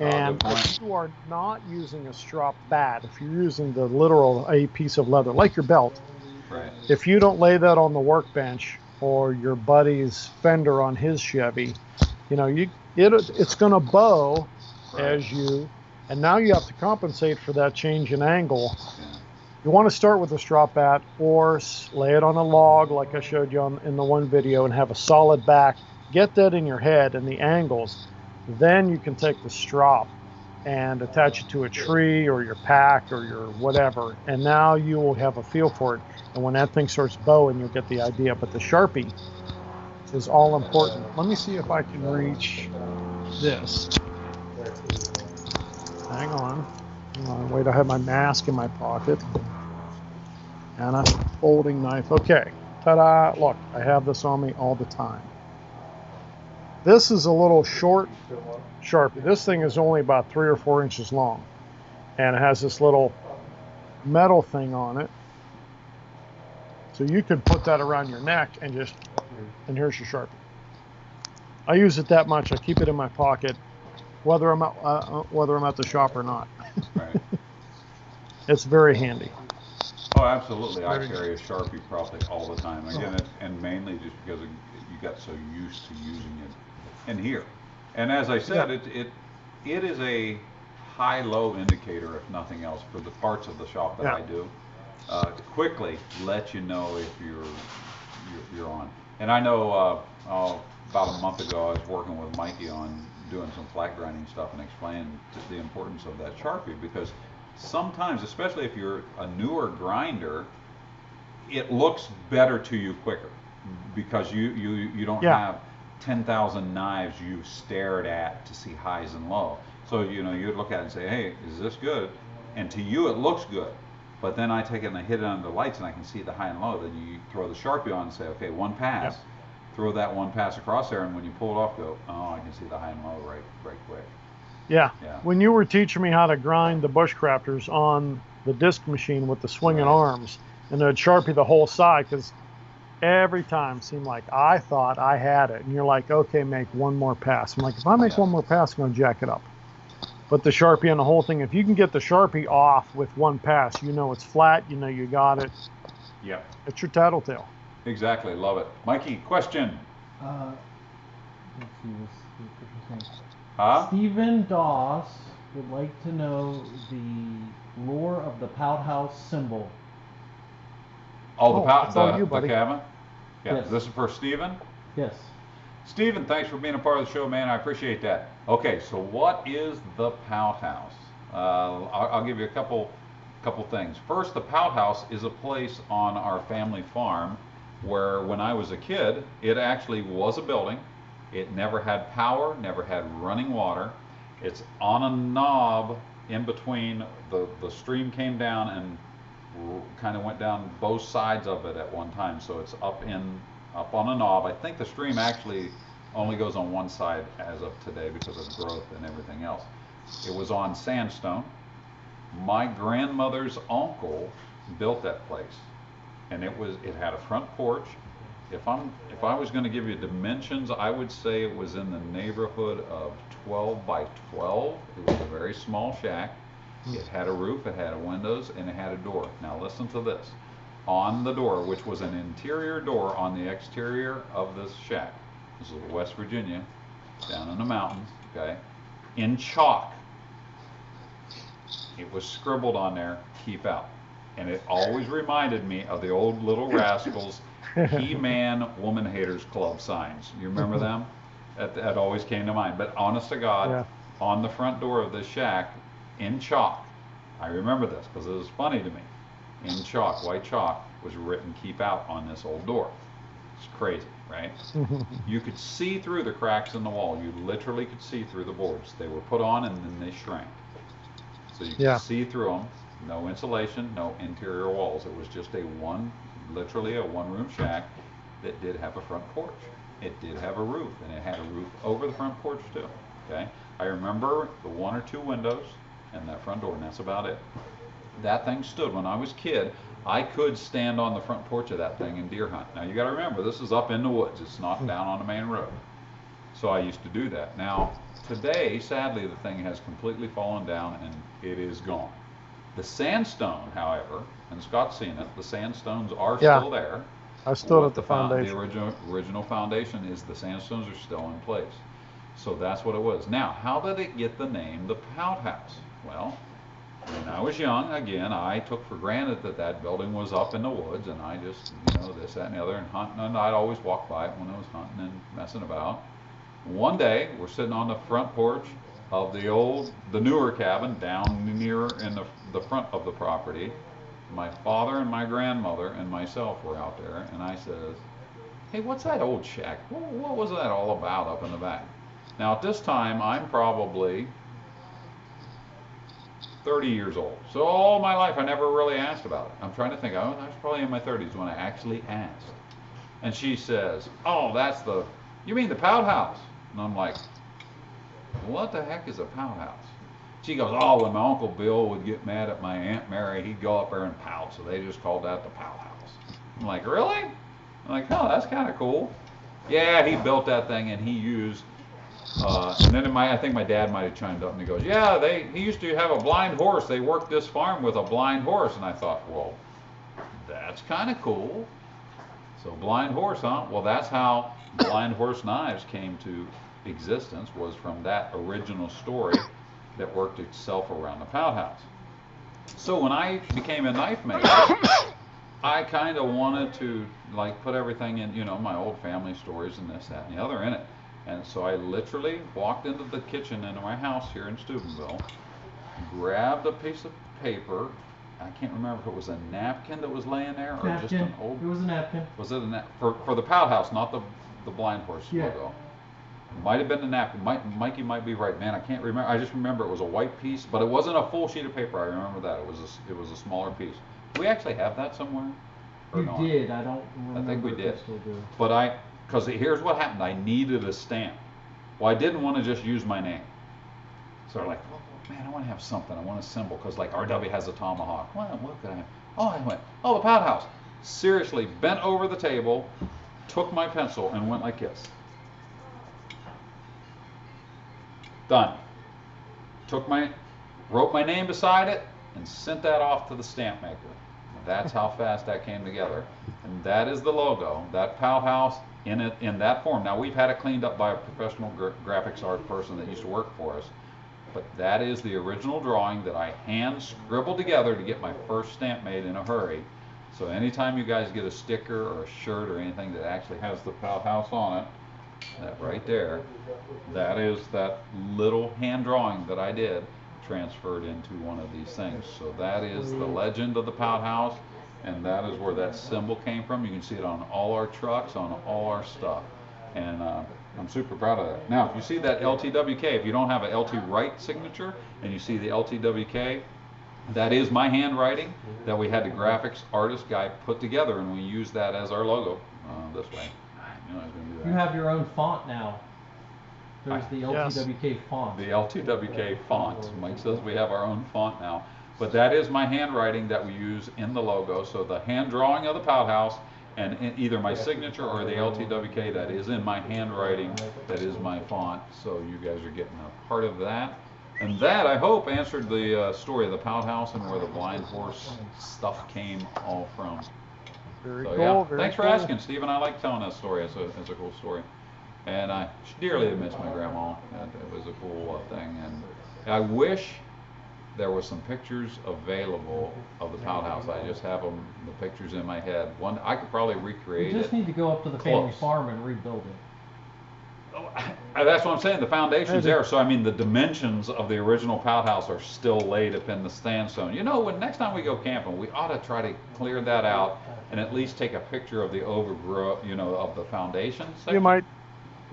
And if you are not using a strop bat, if you're using the literal a piece of leather, like your belt, if you don't lay that on the workbench or your buddy's fender on his Chevy, it's going to bow as you And now you have to compensate for that change in angle. Yeah. You want to start with a strop bat or lay it on a log like I showed you in the one video and have a solid back. Get that in your head and the angles. Then you can take the strop and attach it to a tree or your pack or your whatever. And now you will have a feel for it. And when that thing starts bowing, you'll get the idea. But the Sharpie is all important. Let me see if I can reach this. Hang on. Wait, I have my mask in my pocket. And a folding knife. Okay. Ta-da. Look, I have this on me all the time. This is a little short Sharpie. This thing is only about 3 or 4 inches long. And it has this little metal thing on it. So you could put that around your neck and just, and here's your Sharpie. I use it that much. I keep it in my pocket, whether I'm at the shop or not. Right. It's very handy. Oh, absolutely. I carry a Sharpie probably all the time. Again, and mainly just because you got so used to using it in here. And as I said, Yeah. it is a high-low indicator, if nothing else, for the parts of the shop that Yeah. I do. Quickly let you know if you're on. And I know about a month ago I was working with Mikey on doing some flat grinding stuff and explaining the importance of that Sharpie, because sometimes, especially if you're a newer grinder, it looks better to you quicker because you don't Yeah. have 10,000 knives you've stared at to see highs and low. So you look at it and say, hey, is this good? And to you it looks good. But then I take it and I hit it under the lights and I can see the high and low. Then you throw the Sharpie on and say, okay, one pass. Yep. Throw that one pass across there, and when you pull it off, go, oh, I can see the high and low right quick. Yeah. Yeah. When you were teaching me how to grind the Bushcrafters on the disc machine with the swinging Right. arms, and it'd Sharpie the whole side, because every time it seemed like I thought I had it. And you're like, okay, make one more pass. I'm like, if I make Yeah. one more pass, I'm going to jack it up. But the Sharpie on the whole thing, if you can get the Sharpie off with one pass, you know it's flat, you know you got it. Yep. It's your tattletale. Exactly. Love it. Mikey, question. Let's see, what's his name? Huh? Stephen Doss would like to know the lore of the Pout House symbol. Oh, that's all you, the buddy. cabin? Yeah. Yes. This is for Steven? Yes. Steven, thanks for being a part of the show, man. I appreciate that. Okay, so what is the Pout House? I'll give you a couple things. First, the Pout House is a place on our family farm where when I was a kid, it actually was a building. It never had power, never had running water. It's on a knob in between. The stream came down and kind of went down both sides of it at one time, so it's up on a knob. I think the stream actually only goes on one side as of today because of growth and everything else. It was on sandstone. My grandmother's uncle built that place, and it had a front porch. If I was going to give you dimensions, I would say it was in the neighborhood of 12 by 12. It was a very small shack. It had a roof, it had windows, and it had a door. Now listen to this. On the door, which was an interior door on the exterior of this shack, this is West Virginia, down in the mountains, okay, in chalk, it was scribbled on there, keep out. And it always reminded me of the old Little Rascals He-Man Woman Haters Club signs. You remember them? That always came to mind. But honest to God, Yeah. on the front door of this shack, in chalk, I remember this because it was funny to me, in chalk, white chalk, was written keep out on this old door. It's crazy, right? You could see through the cracks in the wall. You literally could see through the boards. They were put on and then they shrank. So you could Yeah. see through them. No insulation, no interior walls. It was just literally a one-room shack that did have a front porch. It did have a roof, and it had a roof over the front porch too. Okay, I remember the 1 or 2 windows and that front door, and that's about it. That thing stood when I was a kid. I could stand on the front porch of that thing and deer hunt. Now you got to remember, this is up in the woods. It's not down on the main road. So I used to do that. Now today, sadly, the thing has completely fallen down and it is gone. The sandstone, however, and Scott's seen it, the sandstones are Yeah. still there. I stood What at the foundation. The original foundation is the sandstones are still in place. So that's what it was. Now, how did it get the name the Pout House? Well, when I was young, again, I took for granted that that building was up in the woods, and I just, this, that, and the other, and hunting, and I'd always walk by it when I was hunting and messing about. One day, we're sitting on the front porch of the newer cabin down near in the front of the property. My father and my grandmother and myself were out there, and I says, "Hey, what's that old shack? What was that all about up in the back?" Now, at this time, I'm probably 30 years old. So all my life, I never really asked about it. I'm trying to think. I was probably in my 30s when I actually asked. And she says, "Oh, you mean the Pout House?" And I'm like, "What the heck is a Pout House?" She goes, "Oh, when my Uncle Bill would get mad at my Aunt Mary, he'd go up there and pout, so they just called that the Pout House." I'm like, "Really?" I'm like, "Oh, that's kind of cool." Yeah, he built that thing, and he used, and then I think my dad might have chimed up and he goes, "Yeah, he used to have a blind horse. They worked this farm with a blind horse." And I thought, well, that's kind of cool. So blind horse, huh? Well, that's how Blind Horse Knives came to existence, was from that original story that worked itself around the Pout House. So when I became a knife maker, I kind of wanted to put everything in, my old family stories and this, that, and the other in it. And so I literally walked into the kitchen into my house here in Steubenville, grabbed a piece of paper. I can't remember if it was a napkin that was laying there or just an old. It was a napkin. Was it a napkin for the Pout House, not the Blind Horse logo? Might have been a napkin. Mikey might be right, man. I can't remember. I just remember it was a white piece, but it wasn't a full sheet of paper. I remember that it was a smaller piece. Do we actually have that somewhere? You did. I don't remember. I think we did. Still do. But because here's what happened. I needed a stamp. Well, I didn't want to just use my name. So I'm like, oh, man, I want to have something. I want a symbol because RW has a tomahawk. Well, what could I have? Oh, I went, the Pout House. Seriously, bent over the table, took my pencil and went like this. Done. Wrote my name beside it and sent that off to the stamp maker. That's how fast that came together. And that is the logo, that Pout House in that form. Now we've had it cleaned up by a professional graphics art person that used to work for us. But that is the original drawing that I hand scribbled together to get my first stamp made in a hurry. So anytime you guys get a sticker or a shirt or anything that actually has the Pout House on it, that right there, that is that little hand drawing that I did transferred into one of these things. So that is the legend of the Pout House, and that is where that symbol came from. You can see it on all our trucks, on all our stuff, and I'm super proud of that. Now, if you see that LTWK, if you don't have an LT Wright signature and you see the LTWK, that is my handwriting that we had the graphics artist guy put together, and we use that as our logo this way. I was gonna do that. You have your own font now. There's the LTWK font. The LTWK font. Mike says we have our own font now. But that is my handwriting that we use in the logo. So the hand drawing of the Pout House and either my signature or the LTWK, that is in my handwriting, that is my font. So you guys are getting a part of that. And that, I hope, answered the story of the Pout House and where the Blind Horse stuff came all from. Very So, cool. yeah, Very thanks for cool. asking, Stephen. I like telling that story. It's a cool story. And I dearly miss my grandma. It was a cool thing. And I wish there was some pictures available of the Pout House. I just have the pictures in my head. One, I could probably recreate You it. just need to go up to the family Close. farm and rebuild it. That's what I'm saying. The foundation's Maybe. there. So I mean, the dimensions of the original Pout House are still laid up in the sandstone. When next time we go camping, we ought to try to clear that out and at least take a picture of the overgrowth, of the foundation section.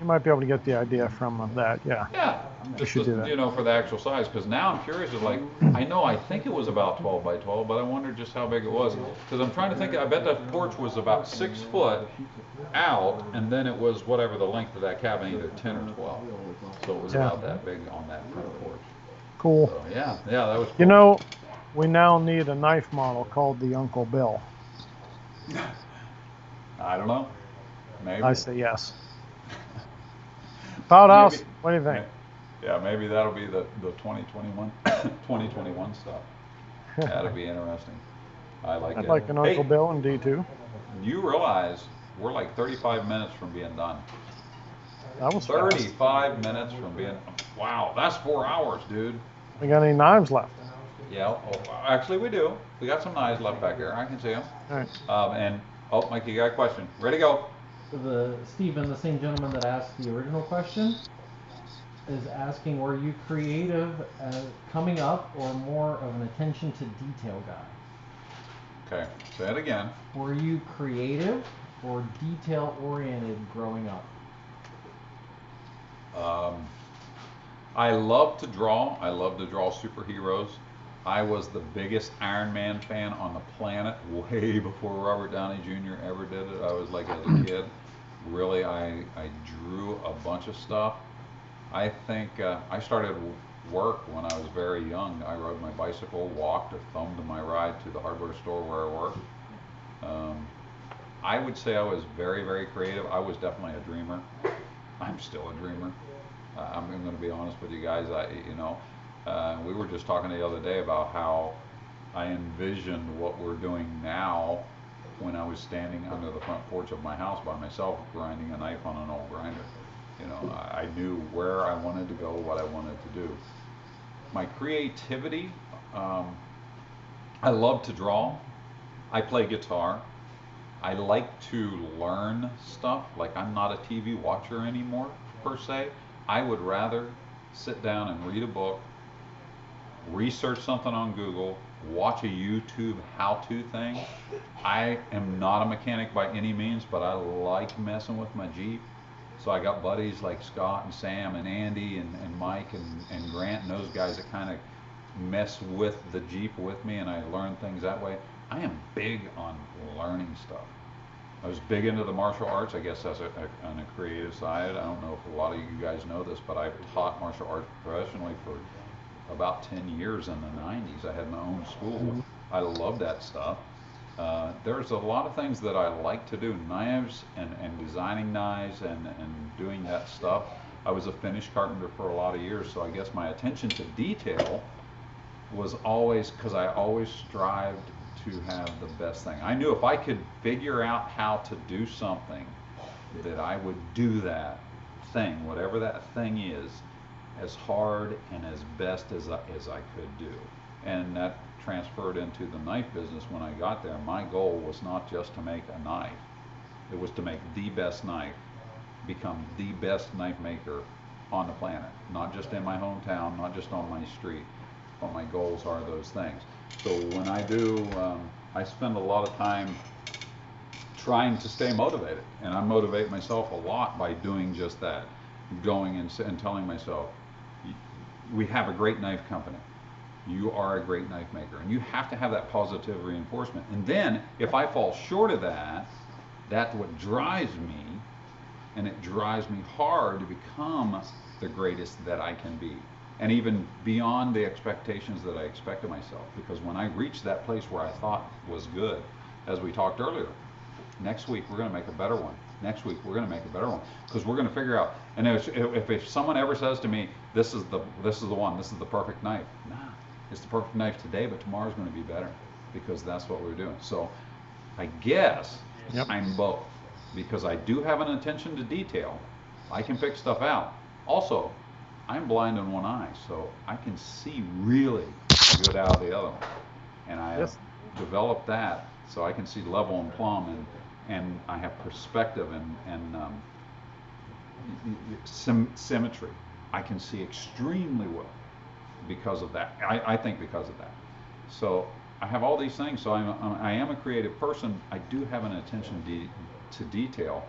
You might be able to get the idea from that. Yeah. Yeah, just should do that. for the actual size. Because now I'm curious. I think it was about 12 by 12, but I wondered just how big it was. Because I'm trying to think. I bet the porch was about 6 foot out, and then it was whatever the length of that cabin, either 10 or 12. So it was about that big on that front porch. Cool. So yeah, that was cool. We now need a knife model called the Uncle Bill. I don't know. Maybe. I say yes. Pout House, Maybe. what do you think? Yeah, maybe that'll be the 2021 2021 stuff. That'll be interesting. I like it. I'd like an Uncle Bill in D2. You realize we're like 35 minutes from being done. That was 35 minutes from being. Wow, that's 4 hours, dude. We got any knives left? Yeah, actually we do. We got some knives left back there. I can see them. All right. Mike, you got a question. Ready to go. Stephen, the same gentleman that asked the original question, is asking, were you creative coming up or more of an attention to detail guy? Okay, say it again. Were you creative or detail oriented growing up? I love to draw. I love to draw superheroes. I was the biggest Iron Man fan on the planet way before Robert Downey Jr. ever did it. I was like, as a kid, really, I drew a bunch of stuff. I think I started work when I was very young. I rode my bicycle, walked, or thumbed my ride to the hardware store where I worked. I would say I was very, very creative. I was definitely a dreamer. I'm still a dreamer. I'm going to be honest with you guys. We were just talking the other day about how I envisioned what we're doing now when I was standing under the front porch of my house by myself, grinding a knife on an old grinder. I knew where I wanted to go, what I wanted to do. My creativity, I love to draw. I play guitar. I like to learn stuff. Like, I'm not a TV watcher anymore, per se. I would rather sit down and read a book, research something on Google, watch a YouTube how-to thing. I am not a mechanic by any means, but I like messing with my Jeep. So I got buddies like Scott and Sam and Andy and Mike and Grant and those guys that kind of mess with the Jeep with me, and I learn things that way. I am big on learning stuff. I was big into the martial arts. I guess that's on a creative side. I don't know if a lot of you guys know this, but I've taught martial arts professionally for about 10 years in the 90s. I had my own school. I love that stuff. There's a lot of things that I like to do, knives and designing knives and doing that stuff. I was a finished carpenter for a lot of years, so I guess my attention to detail was always, because I always strived to have the best thing. I knew if I could figure out how to do something, that I would do that thing, whatever that thing is, as hard and as best as I could do. And that transferred into the knife business when I got there. My goal was not just to make a knife. It was to make the best knife, become the best knife maker on the planet. Not just in my hometown, not just on my street, but my goals are those things. So when I do, I spend a lot of time trying to stay motivated. And I motivate myself a lot by doing just that. Going and telling myself, we have a great knife company. You are a great knife maker. And you have to have that positive reinforcement. And then, if I fall short of that, that's what drives me, and it drives me hard to become the greatest that I can be. And even beyond the expectations that I expect of myself. Because when I reach that place where I thought was good, as we talked earlier, next week we're going to make a better one. Next week we're going to make a better one, because we're going to figure out. And if someone ever says to me, this is the one, this is the perfect knife, nah, it's the perfect knife today, but tomorrow's going to be better, because that's what we're doing. So I guess I'm both, because I do have an attention to detail. I can pick stuff out. Also, I'm blind in one eye, so I can see really good out of the other one, and I have developed that so I can see level and plumb, and I have perspective and symmetry. I can see extremely well because of that. I think because of that. So I have all these things. So I am a creative person. I do have an attention to detail.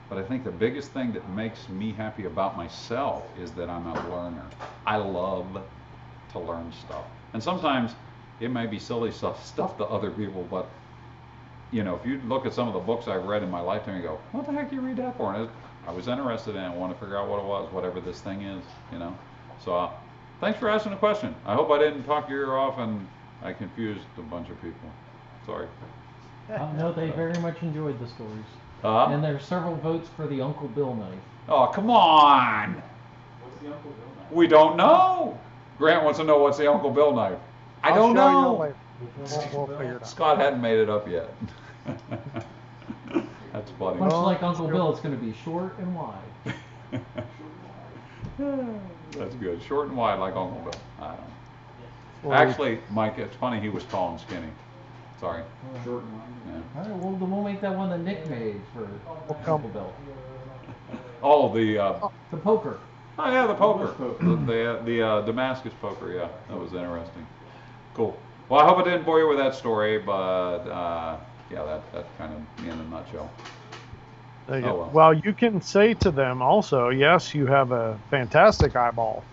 But I think the biggest thing that makes me happy about myself is that I'm a learner. I love to learn stuff. And sometimes it may be silly stuff to other people, but if you look at some of the books I've read in my lifetime, you go, what the heck do you read that for? And I was interested in it. I want to figure out what it was, whatever this thing is, So thanks for asking the question. I hope I didn't talk your ear off and I confused a bunch of people. Sorry. No, they very much enjoyed the stories. And there's several votes for the Uncle Bill knife. Oh, come on! What's the Uncle Bill knife? We don't know. Grant wants to know what's the Uncle Bill knife. I don't know. We'll figure it out. Scott hadn't made it up yet. That's funny. Much like Uncle Bill, it's going to be short and wide. That's good. Short and wide like Uncle Bill. I don't know. Or- Actually, Mike, it's funny, he was tall and skinny. Sorry. Short one. Yeah. All right, well, then we'll make that one that Nick made for come- Uncle Bill. Oh, the The poker. oh yeah, the poker, poker. the Damascus poker. Yeah, that was interesting. Cool. Well, I hope I didn't bore you with that story, but yeah, that kind of me in a nutshell. There you go. Oh, well. Well, you can say to them also, yes, you have a fantastic eyeball,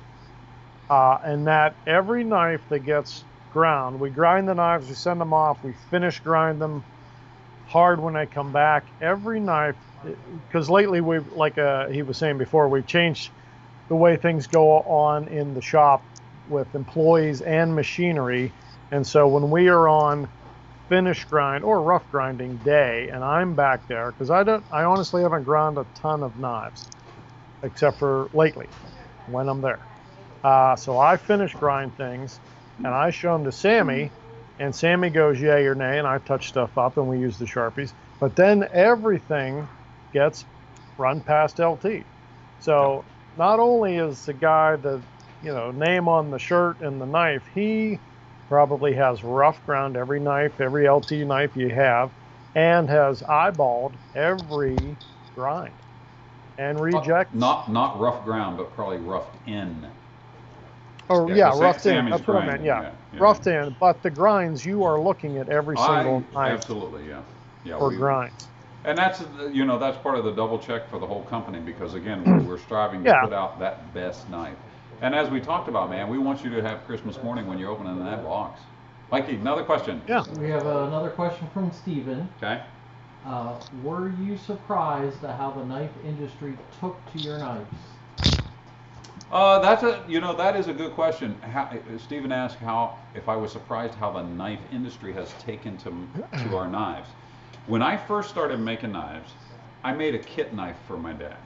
and that every knife that gets ground, we grind the knives, we send them off, we finish grind them hard when they come back. Every knife, because lately we've, like he was saying before, we've changed the way things go on in the shop with employees and machinery, and so when we are on finish grind or rough grinding day and I'm back there, because I honestly haven't ground a ton of knives except for lately when I'm there, so I finish grind things and I show them to Sammy, and Sammy goes yay or nay, and I touch stuff up and we use the Sharpies, but then everything gets run past LT. So not only is the guy the name on the shirt and the knife, he probably has rough ground every knife, every LT knife you have, and has eyeballed every grind and rejects. Not rough ground, but probably roughed in. Oh Yeah, yeah, 'cause roughed in. Sammy's That's what I meant. grinding, Yeah, yeah. roughed in. But the grinds, you are looking at every single knife Absolutely, yeah. Yeah, for grinds. and that's that's part of the double check for the whole company, because again, we're striving to Yeah. put out that best knife. And as we talked about, man, we want you to have Christmas morning when you're opening that box. Mikey, another question. Yeah. We have another question from Steven. Okay. Were you surprised at how the knife industry took to your knives? That is a good question. Stephen asked if I was surprised how the knife industry has taken to our knives. When I first started making knives, I made a kit knife for my dad.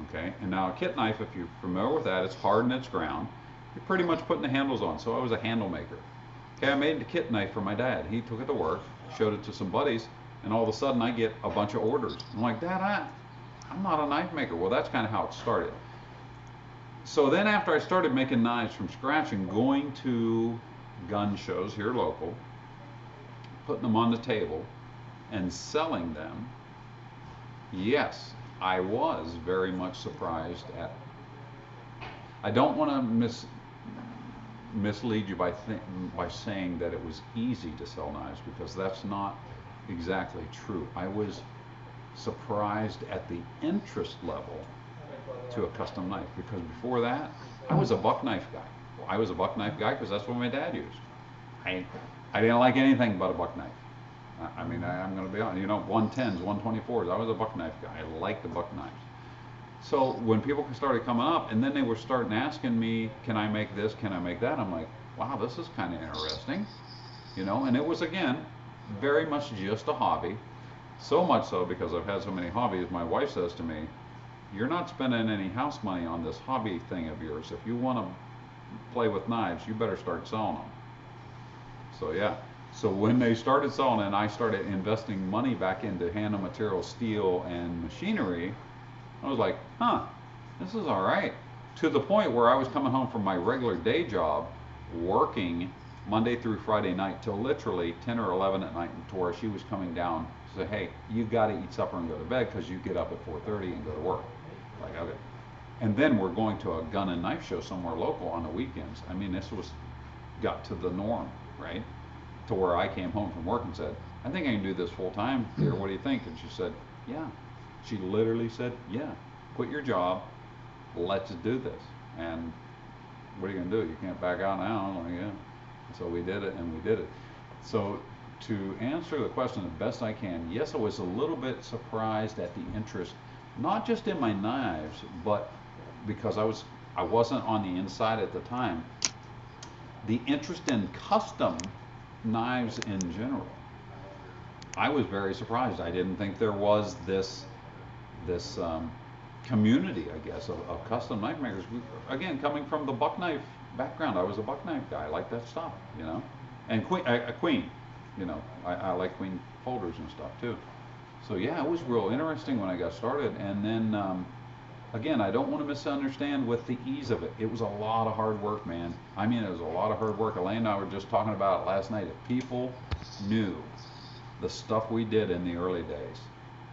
Okay, and now a kit knife, if you're familiar with that, it's hard and it's ground. You're pretty much putting the handles on. So I was a handle maker. Okay, I made the kit knife for my dad. He took it to work, showed it to some buddies, and all of a sudden I get a bunch of orders. I'm like, Dad, I'm not a knife maker. Well, that's kind of how it started. So then after I started making knives from scratch and going to gun shows here local, putting them on the table and selling them, yes, I was very much surprised at. I don't want to mislead you by saying that it was easy to sell knives, because that's not exactly true. I was surprised at the interest level to a custom knife, because before that I was a buck knife guy. I was a buck knife guy because that's what my dad used. I didn't like anything but a buck knife. I mean, I'm going to be honest. 110s, 124s. I was a buck knife guy. I liked the buck knives. So when people started coming up, and then they were starting asking me, "Can I make this? Can I make that?" I'm like, "Wow, this is kind of interesting," And it was, again, very much just a hobby. So much so, because I've had so many hobbies, my wife says to me, "You're not spending any house money on this hobby thing of yours. If you want to play with knives, you better start selling them." So yeah. So when they started selling and I started investing money back into hand and material, steel, and machinery, I was like, this is all right. To the point where I was coming home from my regular day job, working Monday through Friday night till literally 10 or 11 at night, to where she was coming down to say, "Hey, you got to eat supper and go to bed because you get up at 4:30 and go to work." Like, okay. And then we're going to a gun and knife show somewhere local on the weekends. I mean, this got to the norm, right? To where I came home from work and said, "I think I can do this full time here. What do you think?" And she said, "Yeah." She literally said, "Yeah, quit your job. Let's do this." And what are you going to do? You can't back out now. I'm like, yeah. So we did it, and we did it. So to answer the question the best I can, yes, I was a little bit surprised at the interest, not just in my knives, but because I wasn't on the inside at the time, the interest in custom knives in general. I was very surprised. I didn't think there was this community, I guess, of custom knife makers. Again, coming from the buck knife background, I was a buck knife guy. I like that stuff, And Queen, I like Queen folders and stuff too. So yeah, it was real interesting when I got started. And then Again, I don't want to misunderstand with the ease of it. It was a lot of hard work, man. I mean, it was a lot of hard work. Elaine and I were just talking about it last night. If people knew the stuff we did in the early days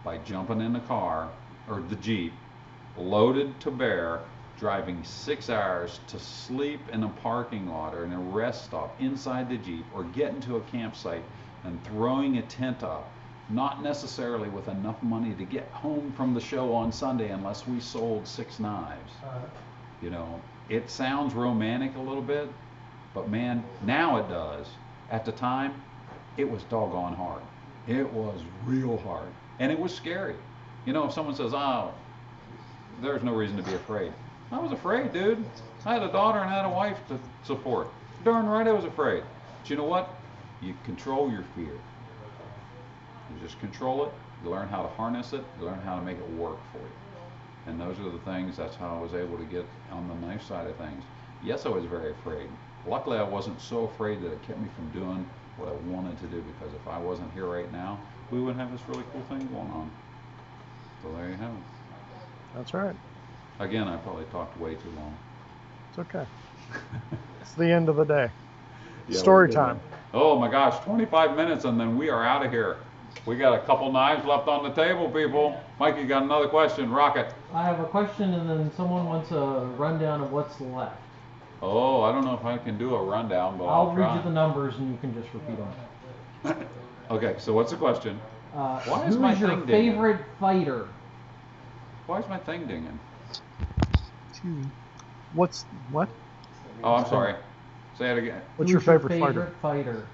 by jumping in the car or the Jeep, loaded to bear, driving 6 hours to sleep in a parking lot or in a rest stop inside the Jeep, or getting to a campsite and throwing a tent up, not necessarily with enough money to get home from the show on Sunday unless we sold 6 knives. You know, it sounds romantic a little bit, but man, now it does. At the time, it was doggone hard. It was real hard. And it was scary. You know, if someone says, oh, there's no reason to be afraid. I was afraid, dude. I had a daughter and I had a wife to support. Darn right I was afraid. But you know what? You control your fear. You just control it, you learn how to harness it, you learn how to make it work for you. And those are the things, that's how I was able to get on the knife side of things. Yes, I was very afraid. Luckily, I wasn't so afraid that it kept me from doing what I wanted to do, because if I wasn't here right now, we wouldn't have this really cool thing going on. So there you have it. That's right. Again, I probably talked way too long. It's okay. It's the end of the day. Yeah, Story we did time. that. Oh my gosh, 25 minutes and then we are out of here. We got a couple knives left on the table, people. Mike, you got another question? Rock it. I have a question, and then someone wants a rundown of what's left. Oh, I don't know if I can do a rundown, but I'll I'll read try. you the numbers, and you can just repeat them. Okay, so what's the question? Why is Who my is your thing dinging? favorite fighter? Why is my thing dinging? What? Oh, I'm sorry. Say it again. What's Who's your favorite fighter? fighter?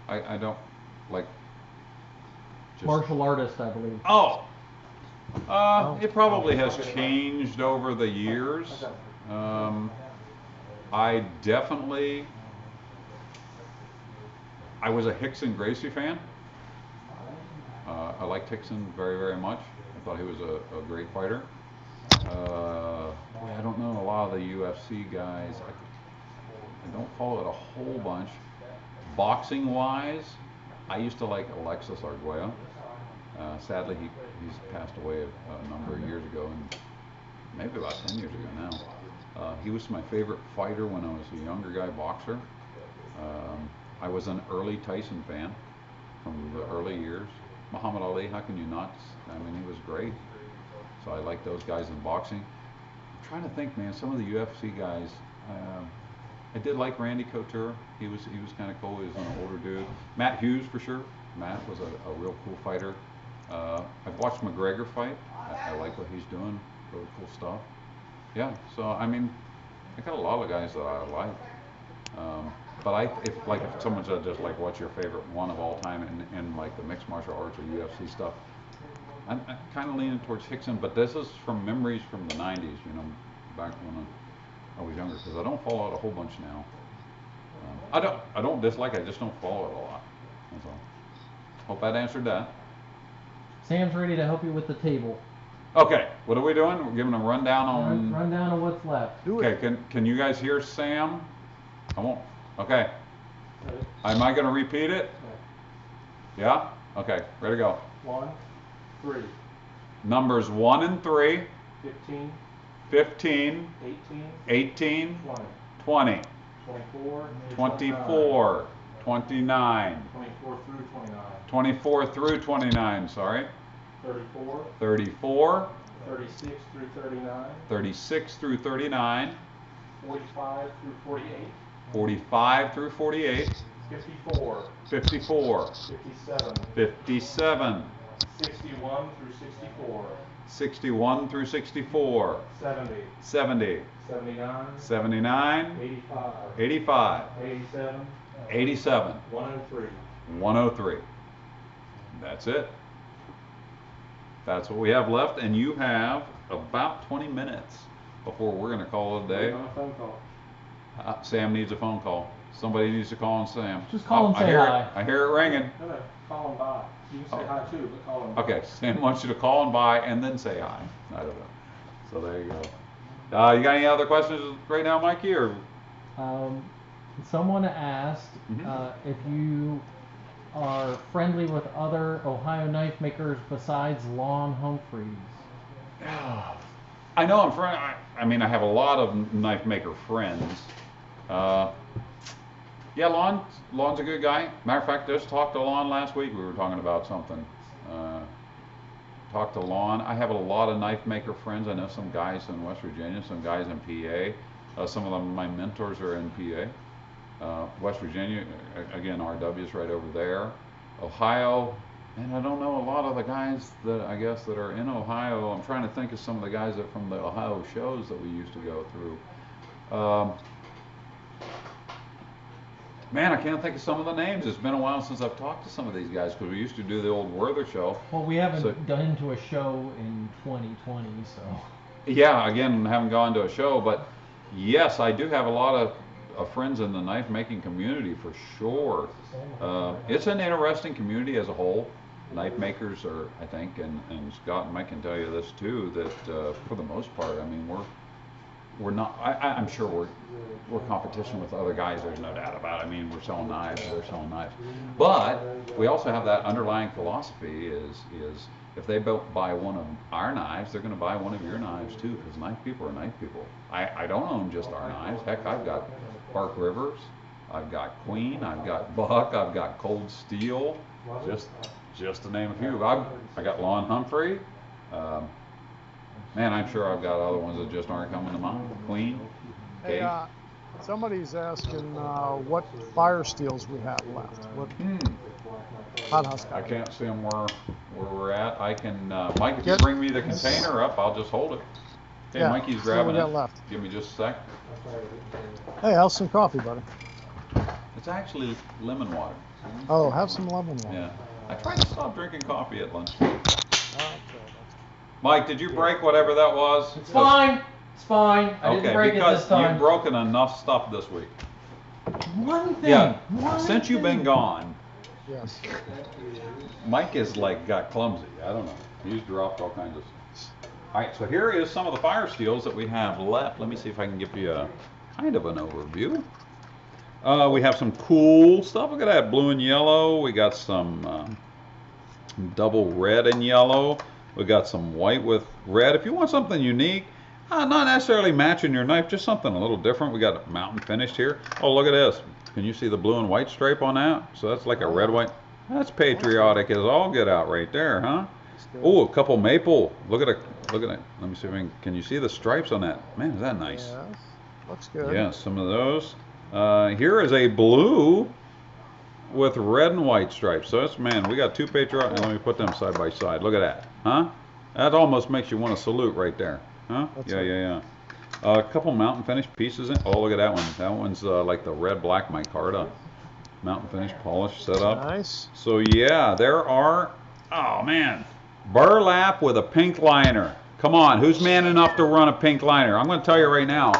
I don't like. Just, Martial artist, I believe. Oh. It probably has changed over the years. I definitely. I was a Rickson Gracie fan. I liked Rickson very, very much. I thought he was a great fighter. Boy, I don't know a lot of the UFC guys. I don't follow it a whole bunch. Boxing wise, I used to like Alexis Arguello. Sadly, he's passed away a number of years ago, and maybe about 10 years ago now. He was my favorite fighter when I was a younger guy boxer. I was an early Tyson fan from the early years. Muhammad Ali, how can you not? I mean, he was great. So I like those guys in boxing. I'm trying to think, man, some of the UFC guys. I did like Randy Couture. He was kind of cool. He was an older dude. Matt Hughes for sure. Matt was a real cool fighter. I've watched McGregor fight. I like what he's doing. Really cool stuff. Yeah. So I mean, I got a lot of guys that I like. But if someone said just like what's your favorite one of all time in like the mixed martial arts or UFC stuff, I'm kind of leaning towards Rickson. But this is from memories from the 90s. You know, back when I was younger, because I don't follow it a whole bunch now. I don't dislike it, I just don't follow it a lot. That's all. Hope that answered that. Sam's ready to help you with the table. Okay, what are we doing? We're giving a rundown on. Rundown of what's left. Do it. Okay, can you guys hear Sam? I won't. Okay. Am I gonna repeat it? Yeah? Okay, ready to go. 1, 3, Numbers 1 and 3, 15, 15, 18, 18, 20, 20, 24, 24, 29, 24 through 29, 24 through 29, sorry. 34, 34, 36 through 39, 36 through 39, 45 through 48, 45 through 48, 54, 54, 57, 57, 61 through 64, 61 through 64, 70, 70, 79, 79, 85, 85, 87, 87, 103. 103. That's it. That's what we have left, and you have about 20 minutes before we're going to call it a day. On a phone call. Sam needs a phone call. Somebody needs to call and Sam. Just call and I say hear hi. It. I hear it ringing. No, call them by. You can say hi too, but call them by. Okay, Sam wants you to call and buy and then say hi. I don't know. So there you go. You got any other questions right now, Mikey? Or Someone asked Mhm. if you are friendly with other Ohio knife makers besides Lon Humphreys. I know I'm friend. I mean, I have a lot of knife maker friends. Yeah, Lon's a good guy. Matter of fact, just talked to Lon last week. We were talking about something. Talked to Lon. I have a lot of knife maker friends. I know some guys in West Virginia, some guys in PA. Some of them, my mentors are in PA. West Virginia, again, RW is right over there. Ohio, and I don't know a lot of the guys that I guess that are in Ohio. I'm trying to think of some of the guys that from the Ohio shows that we used to go through. Man, I can't think of some of the names. It's been a while since I've talked to some of these guys because we used to do the old Werther show. Well, we haven't So- done to a show in 2020, so. Yeah, again, haven't gone to a show, but yes, I do have a lot of friends in the knife making community for sure. It's an interesting community as a whole. Knife makers are, I think, and Scott and Mike can tell you this too, that for the most part, I mean, we're not. I'm sure we're competition with other guys. There's no doubt about it. I mean, we're selling knives. They're selling knives. But we also have that underlying philosophy is if they buy one of our knives, they're going to buy one of your knives too, because knife people are knife people. I don't own just our knives. Heck, I've got Park Rivers, I've got Queen, I've got Buck, I've got Cold Steel, just to name a few. I got Lon Humphrey. Man, I'm sure I've got other ones that just aren't coming to mind. Queen, Hey, Case. somebody's asking what fire steels we have left. What hot house I guy? can't see them where we're at. I can, Mike, if you Get- bring me the container up, I'll just hold it. Hey, Yeah, Mikey's see what grabbing we got it. left. Give me just a sec. Hey, how's some coffee, buddy? It's actually lemon water. Oh, have some lemon water. Yeah. I tried to stop drinking coffee at lunch. Okay. Mike, did you break whatever that was? It's fine. It's fine. I didn't Okay, break it because this time. you've broken enough stuff this week. One thing. Yeah. One Since you've been thing. gone, Yes. Mike is like got clumsy. I don't know. He's dropped all kinds of stuff. All right, so here is some of the fire steels that we have left. Let me see if I can give you a kind of an overview. We have some cool stuff. Look at that, blue and yellow. We got some double red and yellow. We got some white with red. If you want something unique, not necessarily matching your knife, just something a little different. We got a mountain finished here. Oh, look at this. Can you see the blue and white stripe on that? So that's like a red white. That's patriotic as all get out right there, huh? Oh, a couple maple. Look at it. Look at it. Let me see if I can you see the stripes on that? Man, is that nice? Yes. Looks good. Yeah, some of those. Here is a blue with red and white stripes. So that's, man, we got two patriotic. And let me put them side by side. Look at that, huh? That almost makes you want to salute right there, huh? That's Yeah, it. yeah, yeah. A couple mountain finish pieces in. Oh, look at that one. That one's like the red black micarta. Mountain finish polish set up. Nice. So yeah, there are. Oh man, burlap with a pink liner. Come on, who's man enough to run a pink liner? I'm going to tell you right now,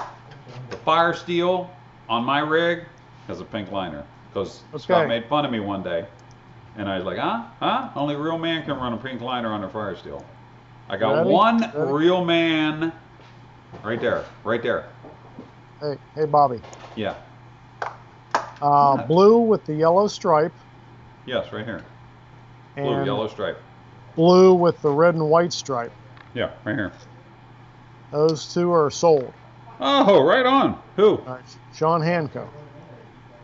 the fire steel on my rig has a pink liner because Scott Okay. made fun of me one day, and I was like, huh? Only a real man can run a pink liner on a fire steel. I got Ready? one Ready? real man, right there, right there. Hey, Bobby. Yeah, Blue with the yellow stripe yes, right here. Blue, and yellow stripe. blue with the red and white stripe. Yeah, right here. Those two are sold. Oh, right on. Who? All right. Sean Hanco,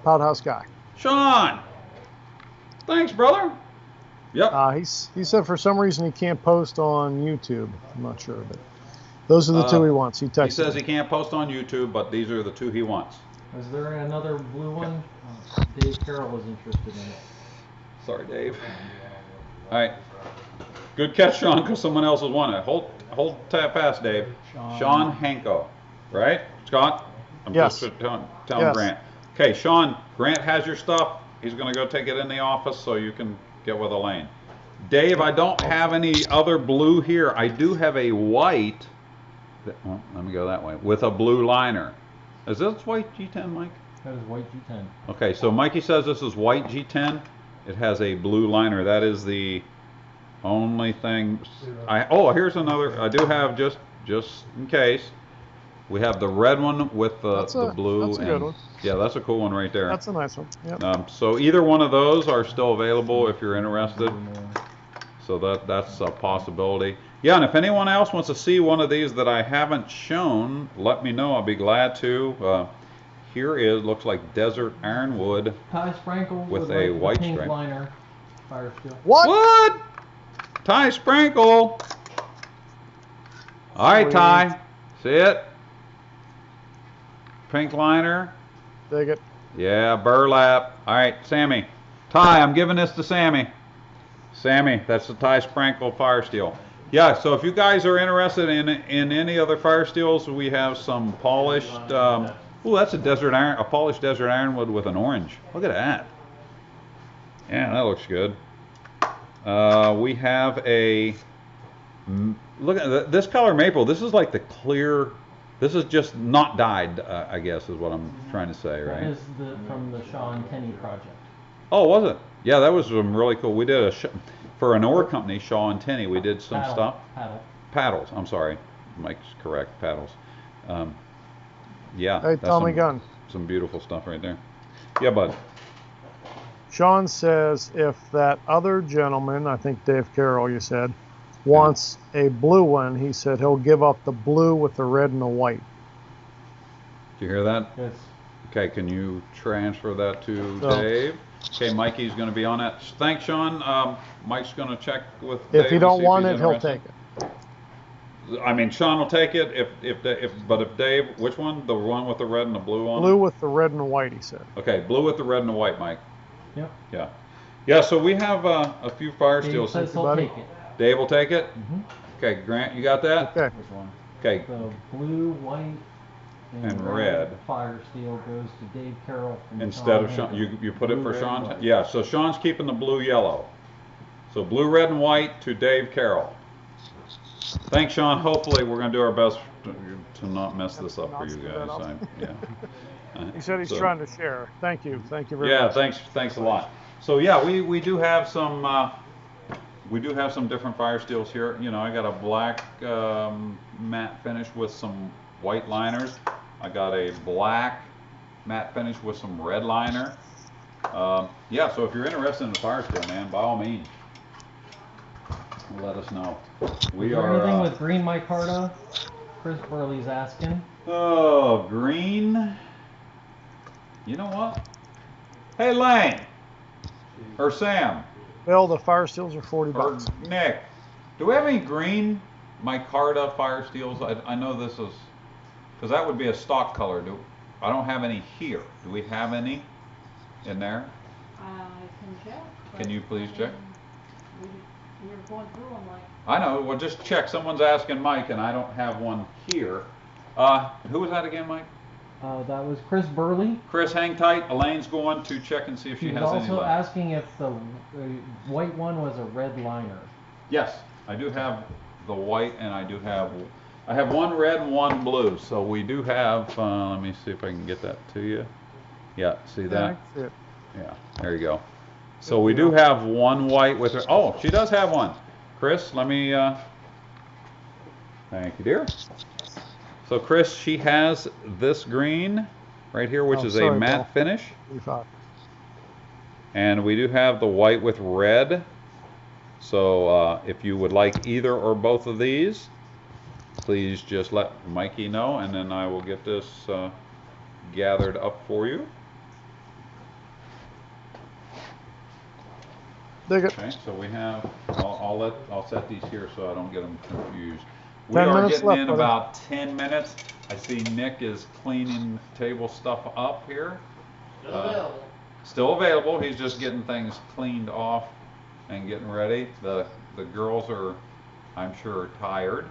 Pout House guy. Sean. Thanks, brother. Yep. He said for some reason he can't post on YouTube. I'm not sure, but those are the two he wants. He texted. He says me. he can't post on YouTube, but these are the two he wants. Is there another blue one? Dave Carroll was interested in it. Sorry, Dave. All right. Good catch, Sean, because someone else has won it. Hold that pass, Dave. Sean Hanko, right? Scott? I'm Yes. just telling Yes. Grant. Okay, Sean, Grant has your stuff. He's going to go take it in the office so you can get with Elaine. Dave, I don't have any other blue here. I do have a white. Well, let me go that way. With a blue liner. Is this white G10, Mike? That is white G10. Okay, so Mikey says this is white G10. It has a blue liner. That is the only thing. Here's another. I do have just in case. We have the red one with the blue. That's a good one. Yeah, that's a cool one right there. That's a nice one. Yep. So either one of those are still available if you're interested. So that's a possibility. Yeah, and if anyone else wants to see one of these that I haven't shown, let me know. I'll be glad to. Here is, looks like desert ironwood. Ty Sprankle With would a like the white pink stripe. liner fire steel. What? Ty Sprankle. All right, Sweet. Ty. See it? Pink liner. Dig it. Yeah, burlap. All right, Sammy. Ty, I'm giving this to Sammy. Sammy, that's the Ty Sprankle fire steel. Yeah, so if you guys are interested in any other fire steels, we have some polished. Oh, that's a polished desert ironwood with an orange. Look at that. Yeah, that looks good. We have a look at this color maple. This is like the clear. This is just not dyed, I guess, is what I'm trying to say, That right? is from the Sean Tenney project. Oh, was it? Yeah, that was really cool. We did for an oar company, Shaw and Tenney. We did some stuff. Paddles. I'm sorry, Mike's correct. Paddles. Yeah. Hey, that's Tommy Gunn. Some beautiful stuff right there. Yeah, bud. Sean says if that other gentleman, I think Dave Carroll, you said, wants a blue one, he said he'll give up the blue with the red and the white. Did you hear that? Yes. Okay, can you transfer that to No. Dave? Okay, Mikey's going to be on that. Thanks, Sean. Mike's going to check with If Dave you to don't see if want he's it, he'll interested. take it. I mean, Sean will take it but if Dave, which one? The one with the red and the blue on it? Blue with the red and the white, he said. Okay, blue with the red and the white, Mike. Yep. Yeah. Yeah, so we have a few fire Dave steels. says he'll buddy. take it. Dave will take it? Mm-hmm. Okay, Grant, you got that? Okay. Okay, The blue, white, And red. fire steel goes to Dave Carroll from instead of Sean Sean, Henry. you put it Blue, for red, Sean? white. Yeah, so Sean's keeping the blue, yellow. So blue, red, and white to Dave Carroll. Thanks, Sean. Hopefully, we're going to do our best to not mess this up for you guys. Yeah. He said he's So- trying to share. Thank you. Thank you very Yeah, much. thanks a lot. So yeah, we do have some different fire steels here. You know, I got a black matte finish with some white liners. I got a black matte finish with some red liner. Yeah, so if you're interested in the fire steel, man, by all means, let us know. We Is there are. anything with green micarta? Chris Burley's asking. Oh, green. You know what? Hey, Lane. Or Sam. Bill, the fire steels are 40 Or bucks. Nick. Do we have any green micarta fire steels? I know this is, because that would be a stock color. I don't have any here. Do we have any in there? I can check. Can you please check? You're going through them like. I know. Well, just check. Someone's asking Mike, and I don't have one here. Who was that again, Mike? That was Chris Burley. Chris, hang tight. Elaine's going to check and see if she He was has any also left. asking if the white one was a red liner. Yes, I do have the white, and I have one red and one blue. So we do have. Let me see if I can get that to you. Yeah, see that? That's it. Yeah, there you go. So we do have one white with her. Oh, she does have one. Chris, let me. Thank you, dear. So Chris, she has this green right here, which Oh, is a sorry, matte Bill. finish, 45. and we do have the white with red. So if you would like either or both of these, please just let Mikey know, and then I will get this gathered up for you. Dig it. Okay, so we have. I'll set these here so I don't get them confused. We 10 are minutes getting left, in buddy. about 10 minutes. I see Nick is cleaning table stuff up here. Still available. Still available. He's just getting things cleaned off and getting ready. The girls are, I'm sure, tired.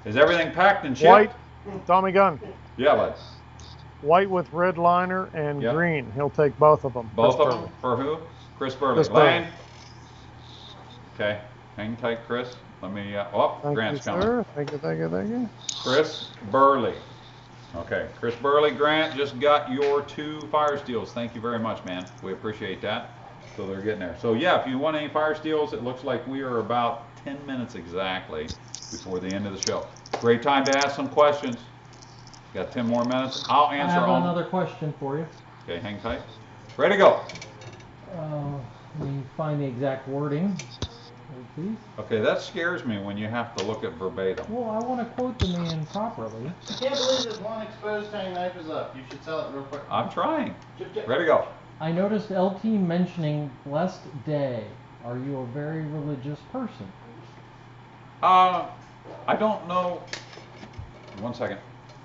Is everything packed and shipped? White, Tommy Gunn. Yeah, bud. White with red liner and Yep. green. He'll take both of them. Both Chris of them? For who? Chris Burley. Chris Burley. Lane? Okay. Hang tight, Chris. Let me, oh, Thank Grant's you, coming. sir. Thank you, thank you, thank you. Chris Burley. Okay, Chris Burley, Grant just got your 2 fire steels. Thank you very much, man. We appreciate that. So they're getting there. So yeah, if you want any fire steels, it looks like we are about 10 minutes exactly before the end of the show. Great time to ask some questions. Got 10 more minutes. I'll I answer have all. another question for you. Okay, hang tight. Ready to go. Let me find the exact wording. Please? Okay, that scares me when you have to look at verbatim. Well, I want to quote the man properly. I can't believe this one exposed tang knife is up. You should sell it real quick. I'm trying. Chip, chip. Ready to go. I noticed LT mentioning blessed day. Are you a very religious person? I don't know. One second.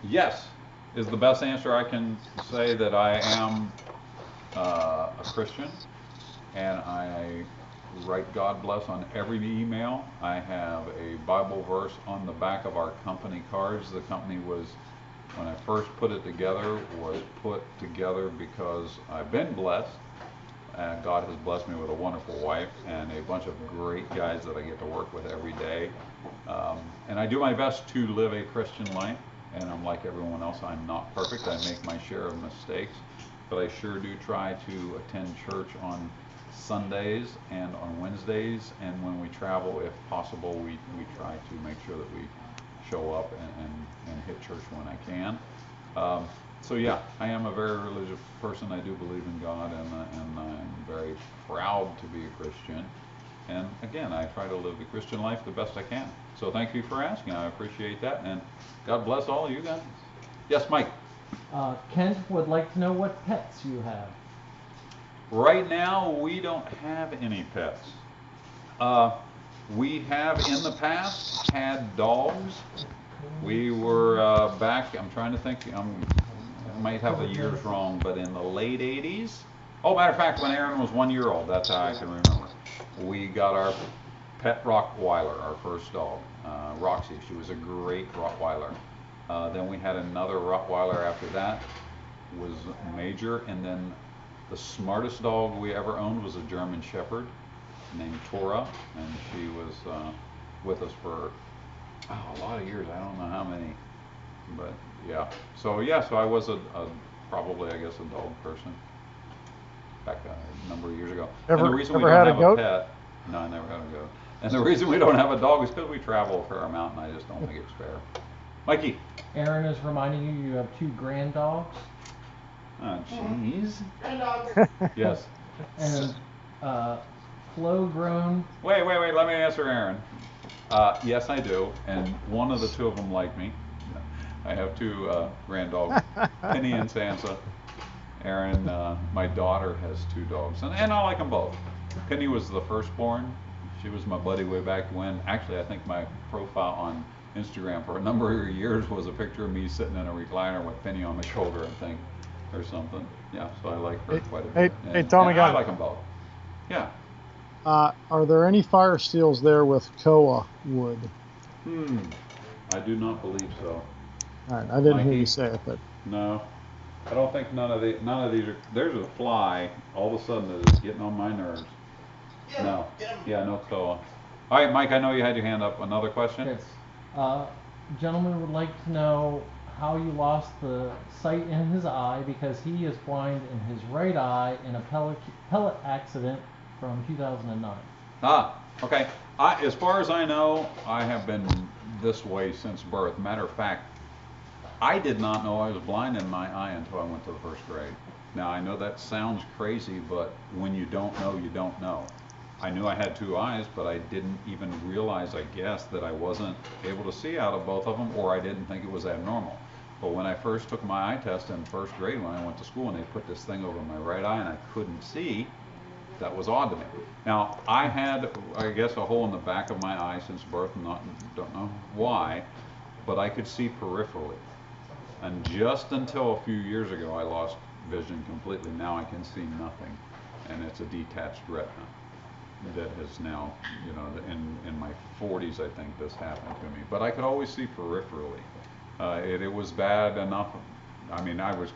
Yes, is the best answer I can say that I am a Christian, and I write God bless on every email. I have a Bible verse on the back of our company cards. The company was, when I first put it together, was put together because I've been blessed. God has blessed me with a wonderful wife and a bunch of great guys that I get to work with every day. And I do my best to live a Christian life, and I'm like everyone else, I'm not perfect. I make my share of mistakes, but I sure do try to attend church on Sundays and on Wednesdays, and when we travel, if possible, we try to make sure that we show up and hit church when I can. So yeah, I am a very religious person. I do believe in God, and I'm very proud to be a Christian. And again, I try to live the Christian life the best I can. So thank you for asking. I appreciate that, and God bless all of you guys. Yes, Mike. Kent would like to know what pets you have. Right now, we don't have any pets. We have in the past had dogs. We were back, I'm trying to think, I might have the years wrong, but in the late 80s. Oh, matter of fact, when Aaron was 1 year old, that's how I can remember. We got our pet Rottweiler, our first dog, Roxy. She was a great Rottweiler. Then we had another Rottweiler after that, was Major, and then the smartest dog we ever owned was a German Shepherd named Tora, and she was with us for a lot of years. I don't know how many, but yeah. So I was probably, I guess, a dog person back a number of years ago. And the reason we don't have a pet, no, I never had a goat. And the reason we don't have a dog is because we travel a fair amount, and I just don't think it's fair. Mikey. Aaron is reminding you have 2 grand dogs. Oh, jeez. Yes. And flow grown. Wait. Let me answer Aaron. Yes, I do, and one of the 2 of them like me. I have 2 grand dogs, Penny and Sansa. Aaron, my daughter, has 2 dogs, and I like them both. Penny was the firstborn. She was my buddy way back when. Actually, I think my profile on Instagram for a number of years was a picture of me sitting in a recliner with Penny on my shoulder, I think, or something. Yeah, so I like her quite a bit. Hey, Tommy, I like them both. Yeah. Are there any fire steels there with koa wood? I do not believe so. All right, I didn't hear you say it, but no, I don't think none of these are. There's a fly all of a sudden that is getting on my nerves. No, yeah, no koa. All right, Mike, I know you had your hand up. Another question? Yes. Gentleman would like to know how you lost the sight in his eye, because he is blind in his right eye in a pellet accident from 2009. Okay. As far as I know, I have been this way since birth. Matter of fact, I did not know I was blind in my eye until I went to the 1st grade. Now, I know that sounds crazy, but when you don't know, you don't know. I knew I had 2 eyes, but I didn't even realize, I guess, that I wasn't able to see out of both of them, or I didn't think it was abnormal. But when I first took my eye test in 1st grade when I went to school, and they put this thing over my right eye and I couldn't see, that was odd to me. Now, I had, I guess, a hole in the back of my eye since birth, don't know why, but I could see peripherally. And just until a few years ago, I lost vision completely. Now I can see nothing, and it's a detached retina that has now, in my 40s, I think this happened to me. But I could always see peripherally. It was bad enough. I mean, I was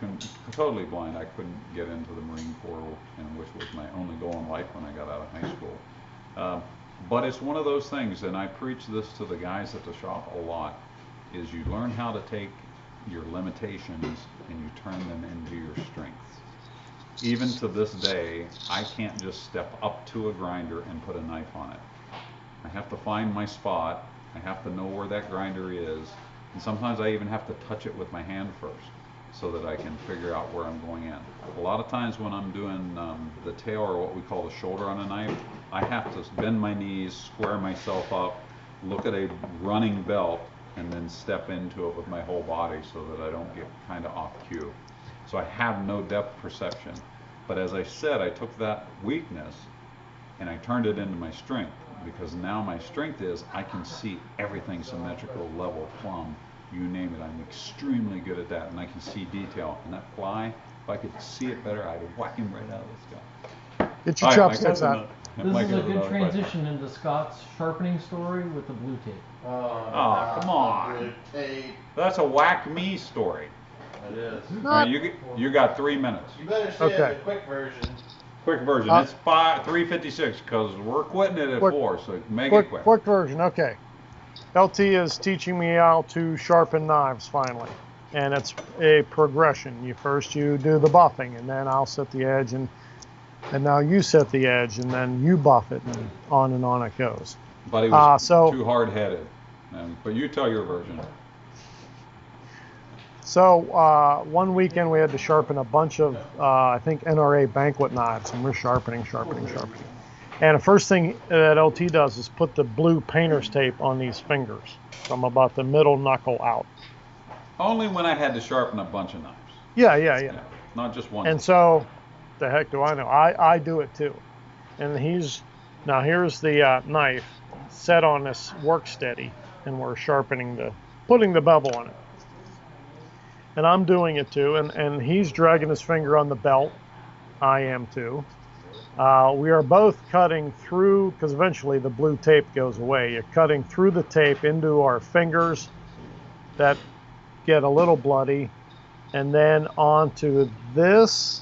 totally blind. I couldn't get into the Marine Corps, which was my only goal in life when I got out of high school. But it's one of those things, and I preach this to the guys at the shop a lot, is you learn how to take your limitations and you turn them into your strengths. Even to this day, I can't just step up to a grinder and put a knife on it. I have to find my spot. I have to know where that grinder is. And sometimes I even have to touch it with my hand first. so that I can figure out where I'm going in. A lot of times when I'm doing the tail, or what we call the shoulder on a knife, I have to bend my knees, square myself up, look at a running belt, and then step into it with my whole body so that I don't get kind of off cue. So I have no depth perception. But as I said, I took that weakness and I turned it into my strength, because now my strength is I can see everything symmetrical, level, plumb, you name it. I'm extremely good at that, and I can see detail. And that fly, if I could see it better, I'd whack him right out of the sky. Get your All right, chopsticks Mike, out. This Mike is a has good another question. transition into Scott's sharpening story with the blue tape. Oh, come on. Blue tape. That's a whack me story. It is. All right, you got 3 minutes. You better say Okay. the quick version. Quick version. It's 3:56 because we're quitting it at Quick- 4, so make it quick. Quick version, okay. LT is teaching me how to sharpen knives finally. And it's a progression. You do the buffing, and then I'll set the edge, and now you set the edge, and then you buff it, and on it goes. But he was so- too hard-headed. But you tell your version. So one weekend we had to sharpen a bunch of, I think, NRA banquet knives, and we're sharpening. And the first thing that LT does is put the blue painter's tape on these fingers from about the middle knuckle out. Only when I had to sharpen a bunch of knives. Yeah. Not just one. And so, the heck do I know? I do it too. And here's the knife set on this work steady, and we're putting the bevel on it. And I'm doing it too, and he's dragging his finger on the belt. I am too. We are both cutting through, because eventually the blue tape goes away. You're cutting through the tape into our fingers that get a little bloody, and then onto this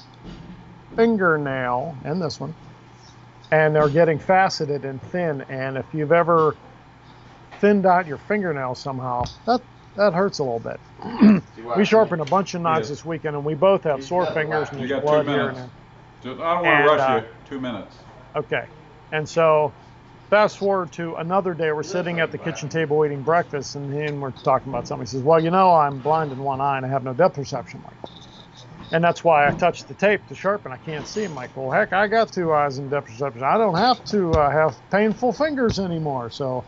fingernail and this one. And they're getting faceted and thin, and if you've ever thinned out your fingernail somehow, that hurts a little bit. We sharpened a bunch of knives this weekend, and we both have sore fingers and You there's got blood 2 here and minutes. there. I don't want to And, rush you. 2 minutes. Okay. And so fast forward to another day, we're sitting at the kitchen table eating breakfast, and we're talking about something. He says, well, I'm blind in one eye and I have no depth perception. And that's why I touched the tape to sharpen. I can't see. I'm like, well, heck, I got 2 eyes and depth perception. I don't have to have painful fingers anymore. So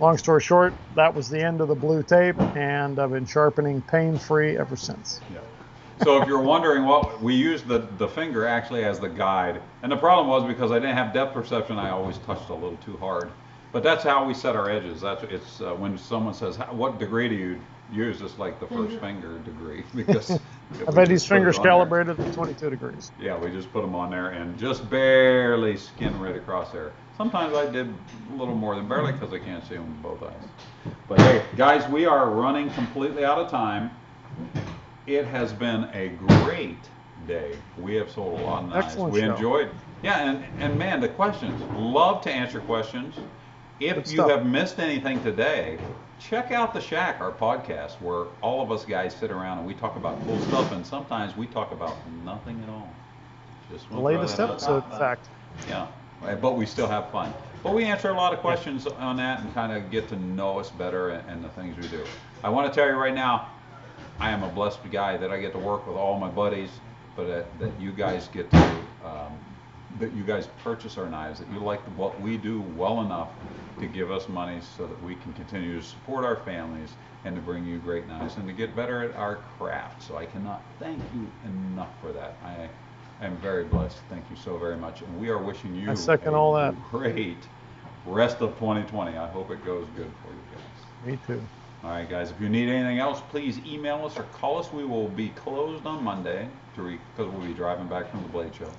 long story short, that was the end of the blue tape, and I've been sharpening pain-free ever since. Yeah. So if you're wondering, we used the finger actually as the guide. And the problem was, because I didn't have depth perception, I always touched a little too hard. But that's how we set our edges. It's when someone says, what degree do you use? It's like the first finger degree, because I've had these fingers calibrated at 22 degrees. Yeah, we just put them on there and just barely skin right across there. Sometimes I did a little more than barely because I can't see them with both eyes. But hey, guys, we are running completely out of time. It has been a great day. We have sold a lot of knives. Excellent We show. enjoyed. Yeah, and man, the questions. Love to answer questions. If Good you stuff. have missed anything today, check out The Shack, our podcast, where all of us guys sit around and we talk about cool stuff, and sometimes we talk about nothing at all. Just The wanna throw latest that out episode, in fact. yeah, but we still have fun. But we answer a lot of questions on that and kind of get to know us better and the things we do. I want to tell you right now, I am a blessed guy that I get to work with all my buddies, but that you guys get to, that you guys purchase our knives, that you like what we do well enough to give us money so that we can continue to support our families and to bring you great knives and to get better at our craft. So I cannot thank you enough for that. I am very blessed. Thank you so very much. And we are wishing you I second all that. great rest of 2020. I hope it goes good for you guys. Me too. All right, guys, if you need anything else, please email us or call us. We will be closed on Monday because we'll be driving back from the Blade Show.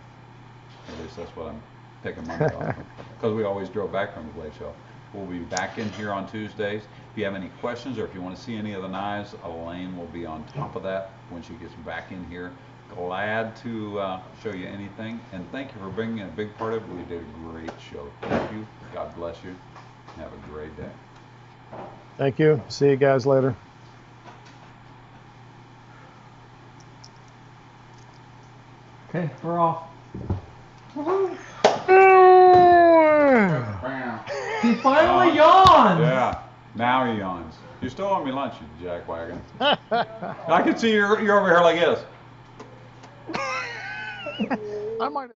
At least that's what I'm taking Monday off, because we always drove back from the Blade Show. We'll be back in here on Tuesdays. If you have any questions or if you want to see any of the knives, Elaine will be on top of that when she gets back in here. Glad to show you anything, and thank you for being a big part of it. We did a great show. Thank you. God bless you. Have a great day. Thank you. See you guys later. Okay, we're off. He finally yawned! Yeah. Now he yawns. You still owe me lunch, you jackwagon. I can see you're over here like this. I might.